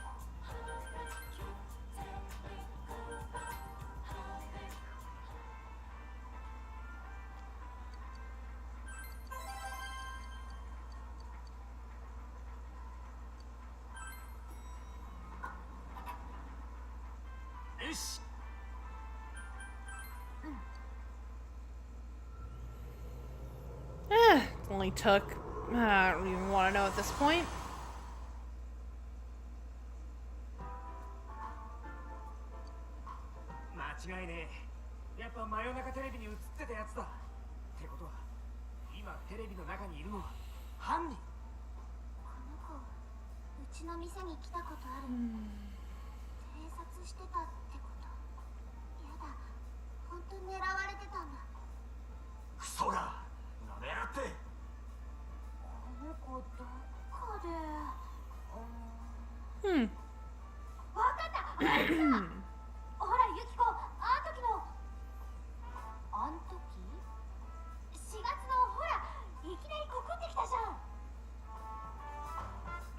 Only took, I don't even want to know at this point. 間違いねえ。やっぱ真夜中テレビに映ってたやつだ。ってことは今テレビの中にいるのは犯人。この子うちの店に来たことある。偵察してたってこと。やだ、本当狙われてたんだ。クソがなめやがって。この子どこでわかった、あいつだ。ほらユキコ、あん時のあん時4月のほらいきなり告ってきたじゃん。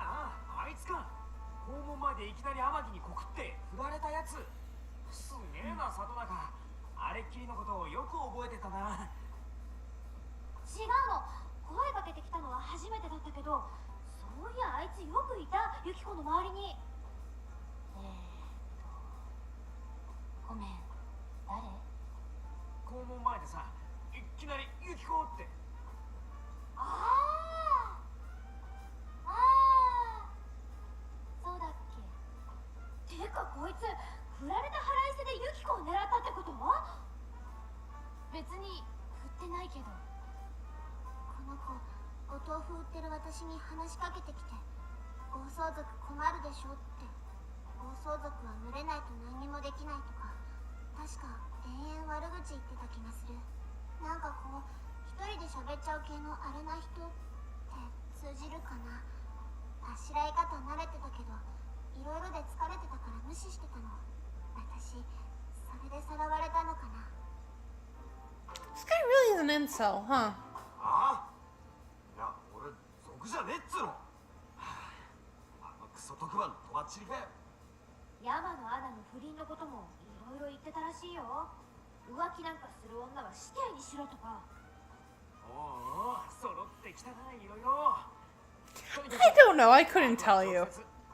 ああ、あいつか。校門前でいきなり天城に告って振られたやつ。すげえな、里中。あれっきりのことをよく覚えてたな。違うの、声かけてきたのは初めてだったけど、そういやあいつよくいた、ユキコの周りに。ごめん、誰？校門前でさ、いきなりユキコって。ああ、そうだっけ。てかこいつ振られた腹いせでユキコを狙ったってこと？別に振ってないけど。この子お豆腐売ってる私に話しかけてきて、暴走族困るでしょって。暴走族は群れないと何にもできないとか、確か延々悪口言ってた気がする。なんかこう一人で喋っちゃう系のあれな人って通じるかな。あしらい方慣れてたけど、いろいろで疲れてたから無視してたの。私それでさらわれたのかな。 This guy really is an incel, huh? ああ、いや俺族じゃねえっつうの。あのクソ特番とばっちりかよ。山野アナの不倫のこともいろいろ言ってたらしいよ。浮気なんかする女は死刑にしろとか。おお、揃ってきたな、いろいろ。 I don't know, I couldn't tell you.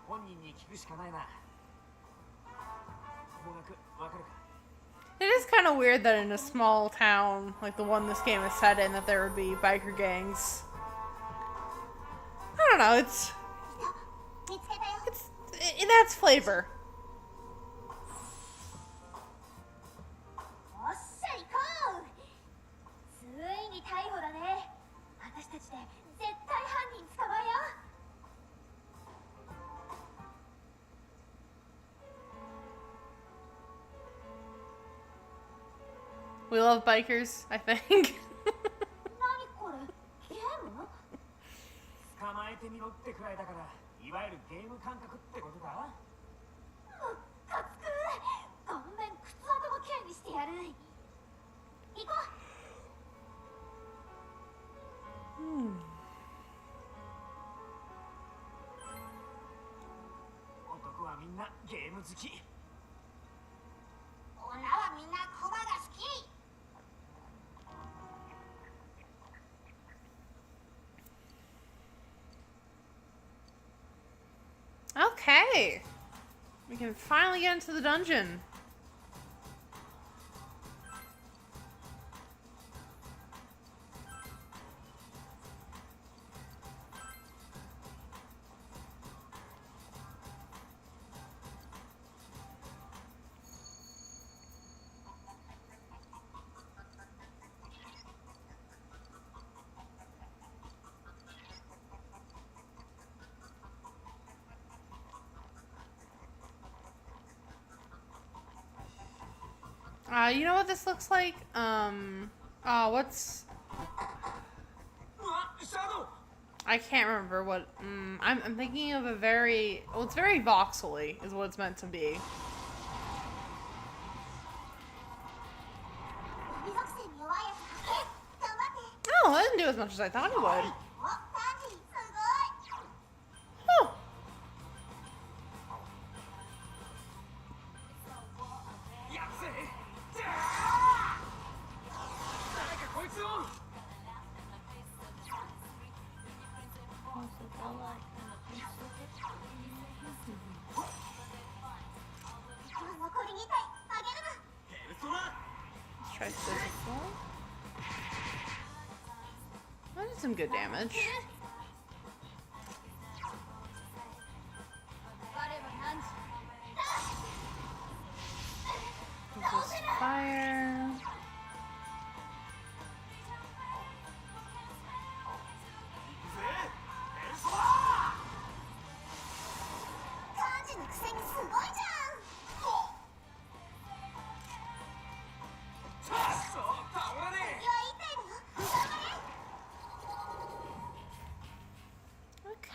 本人に聞くしかないな。方角わかるか？ It is kind of weird that in a small town like the one this game is set in, that there would be biker gangs. I don't know, it adds flavor. おっしゃ行こう。ついに逮捕だね。私たちで絶対犯人捕まえよう。 We love bikers, I think. 何これ？ゲーム？捕まえてみろってくらいだから、いわゆるゲーム感覚ってことか？ムカつく。顔面靴跡もきれいにしてやる。行こう。男はみんなゲーム好き。女はみんなコマが好き。 Okay. We can finally get into the dungeon. You know what this looks like? What's... I can't remember what... I'm thinking of a very... Well, it's very voxely, is what it's meant to be. Oh, that didn't do as much as I thought it would. Try physical. That did some good damage. 我れば何時 This is fire. 漢字のくせにすごいじゃん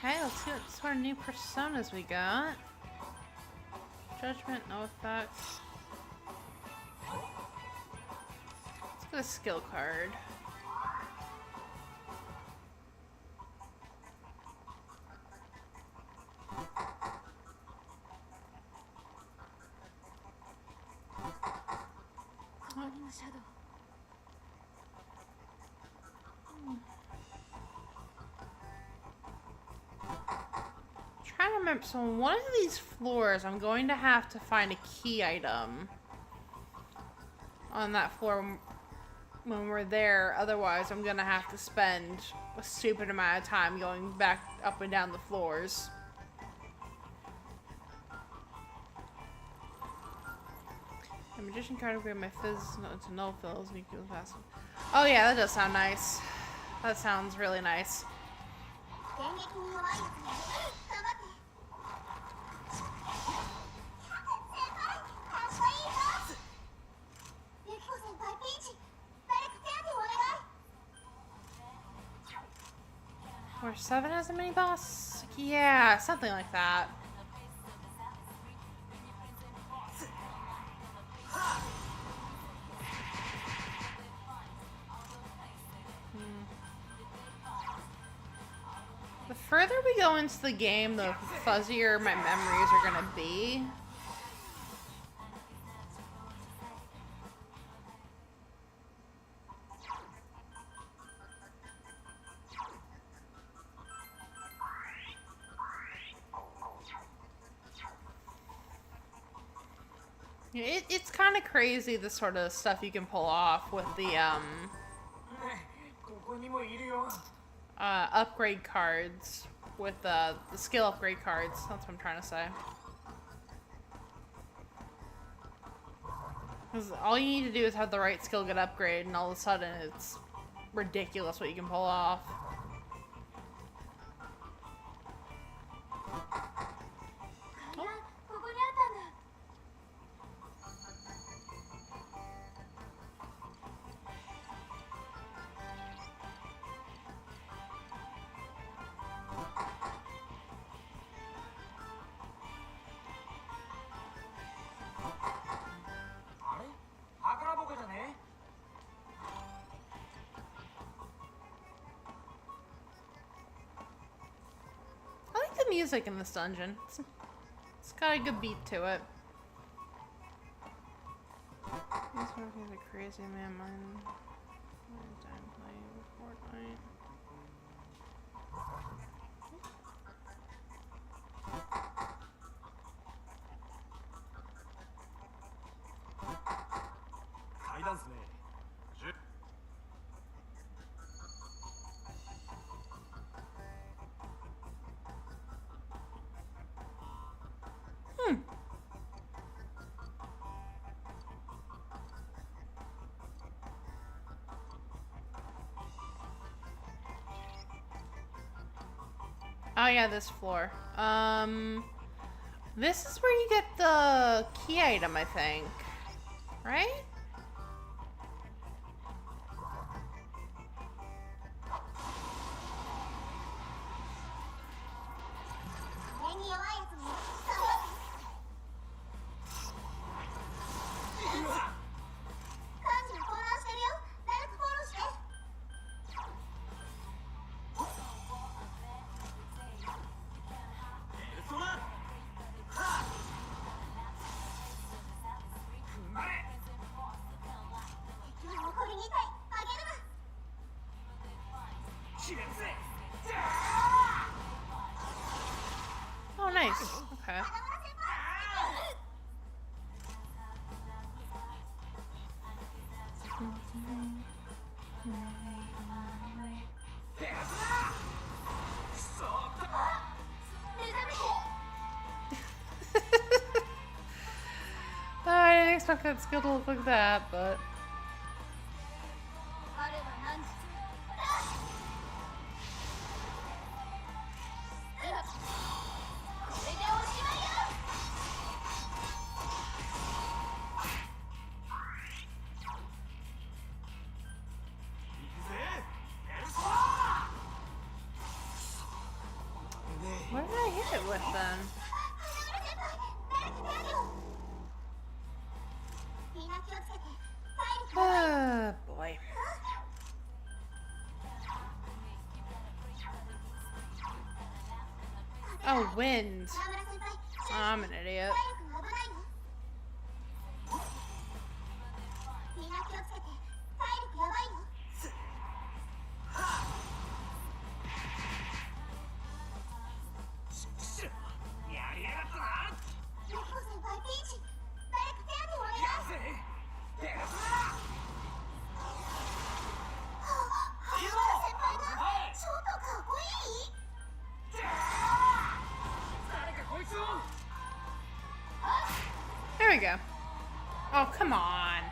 Okay, let's see what sort of new personas we got. Judgment, no effects. Let's get a skill card. Trying to remember. So on one of these floors, I'm going to have to find a key item on that floor when we're there. Otherwise, I'm gonna have to spend a stupid amount of time going back up and down the floors. The magician card upgrade my fizz to null fills and equals passive. Oh yeah, that does sound nice. That sounds really nice. 電撃に弱いやつね頑張って先輩かっこいいぞユキコ先輩ピンチ誰か手当てお願い Or 7 has a mini boss? Yeah, something like that. The further we go into the game, the fuzzier my memories are gonna be. It's kind of crazy the sort of stuff you can pull off with the ここにもいるよ upgrade cards with the skill upgrade cards. That's what I'm trying to say. Because all you need to do is have the right skill get upgrade, and all of a sudden it's ridiculous what you can pull off. ここにあったんだ あれ宝箱じゃね I like the music in this dungeon. It's got a good beat to it. This one is a crazy man mine. Time playing with Fortnite. Oh yeah, this floor. This is where you get the key item, I think. Right? I didn't expect that skill to look like that, but あれは何時今これでおしまいよ what did I hit it with then? みんな気をつけて体力が Oh boy. Oh, wind. 河村先輩 I'm an idiot. 体力が危ないよみんな気をつけて体力やばいよ やりやがったな。ユキコ先輩ピンチ誰か手当てをお願いやせペガスだ。いいぞ先輩がちょっとかっこいい 誰かこいつを。 There we go. Oh, come on.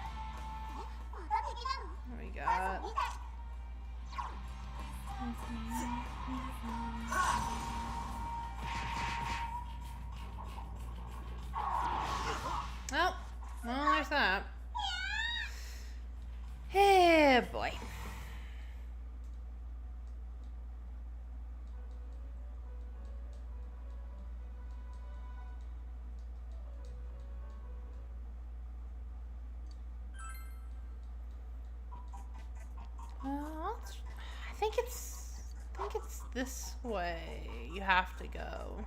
また敵なの What do we ま got? ず見た Oh, well, there's that. Hey, boy. I think it's this way. You have to go.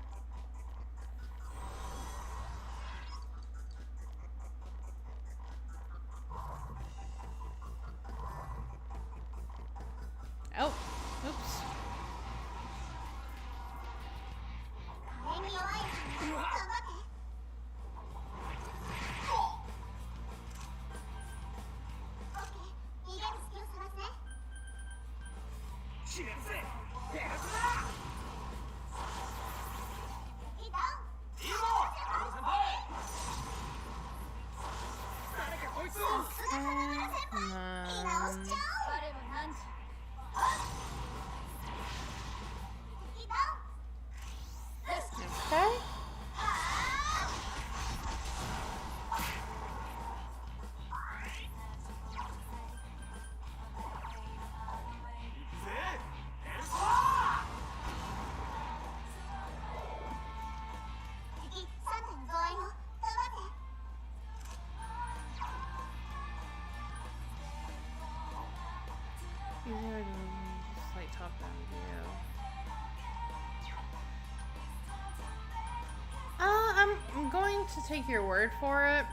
Oh, oops. 火炎に弱いの頑張ってオッケー逃げる隙を探すね 決めるぜペガスだ。敵ダウン いいぞアル先輩。誰かこいつを。さすが河村先輩見直しちゃおうあれは何時敵ダウン Okay. Like top down view. I'm going to take your word for it.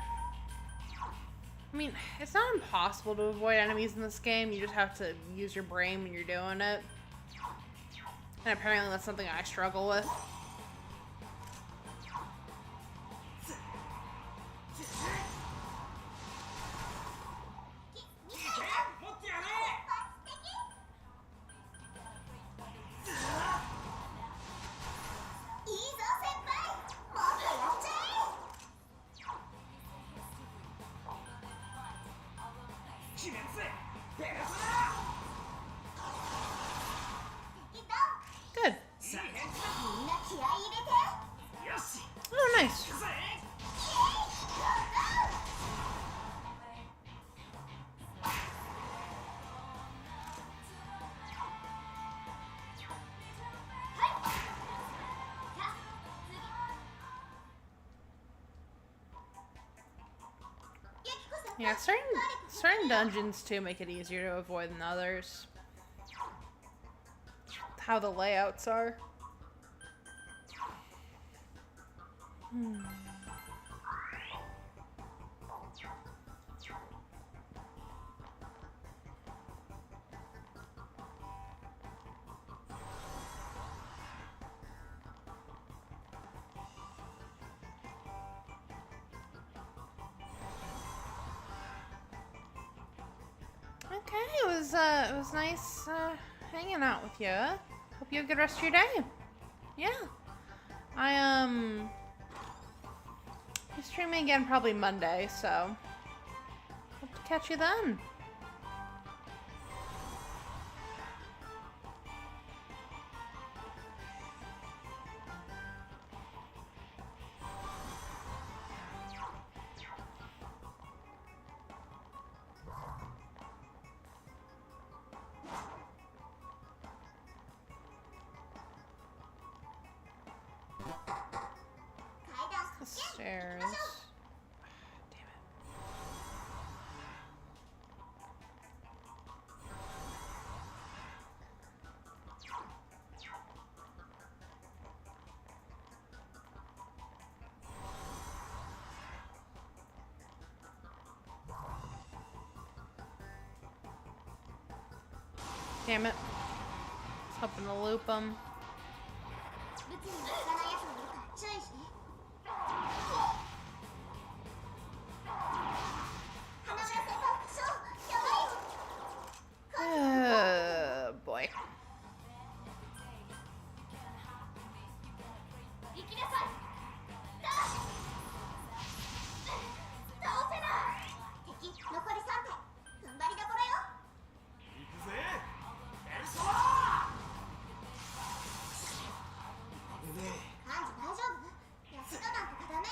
I mean, it's not impossible to avoid enemies in this game. You just have to use your brain when you're doing it. And apparently that's something I struggle with. Good. Oh, nice. Yeah, certain dungeons too make it easier to avoid than others. How the layouts are. it was nice hanging out with you. Hope you have a good rest of your day. Yeah. Be streaming again probably Monday, so hope to catch you then. The stairs. Damn it. Damn it. I was hoping to loop them. 物理に効かないやつもいるから注意して。花村先輩、ショー、やばいよ。Boy. 行きなさい。倒せない。敵残り3体。踏ん張りどころよ。行くぜエルソワ危ねえ幹事大丈夫？安田なんとかダメ？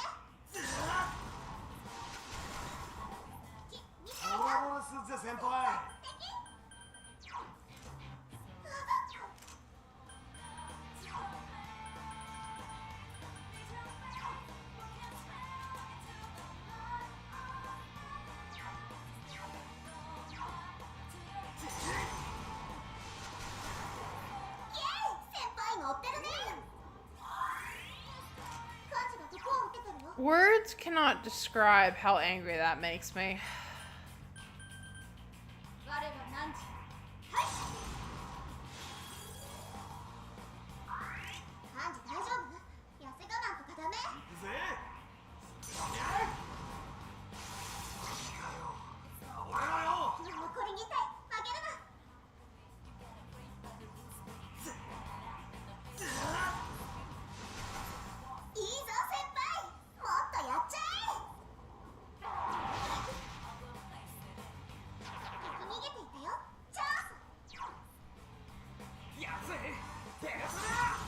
見てよ。オラロスぜ先輩イエーイ！先輩乗ってるね。幹事が毒を受けてるよ。 Words cannot describe how angry that makes me. 我は何時？はい。幹事大丈夫？痩せ我慢とかダメ？行くぜ俺らよ残り2体あげるな。いいぞ先輩、もっとやっちゃえ。敵逃げていたよ。チャンス。やつペルソナ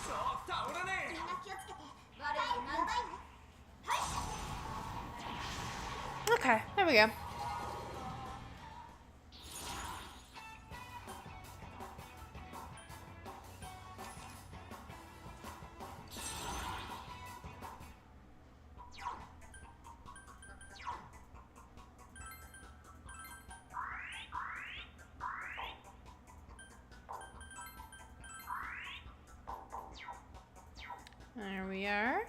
そう倒らねみんな気をつけて。我はやばいね。はい。 Okay, there we go. There we are.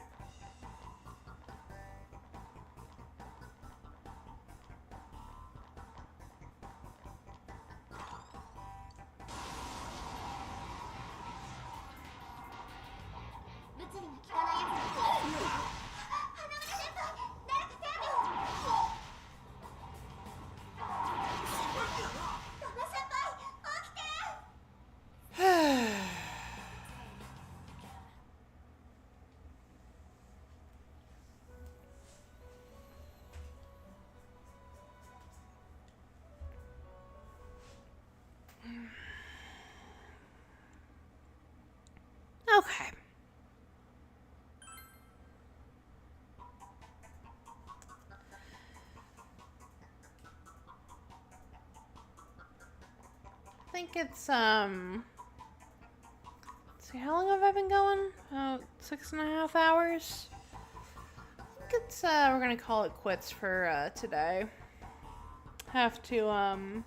Okay. I think it's, let's see, how long have I been going? About 6.5 hours? I think it's, we're gonna call it quits for, today. Have to,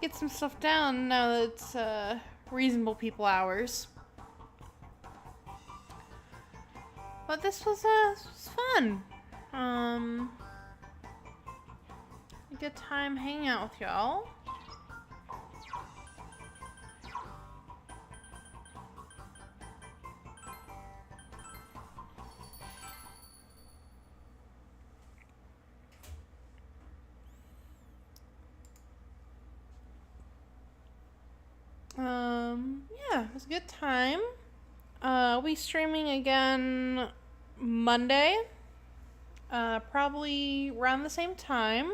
get some stuff down now that it's, reasonable people hours. But this was fun. A good time hanging out with y'all. a good time. I'll be streaming again Monday. Probably around the same time.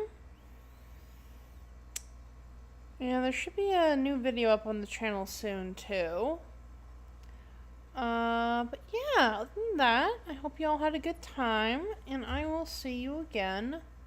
Yeah, there should be a new video up on the channel soon, too. But yeah, other than that, I hope you all had a good time, and I will see you again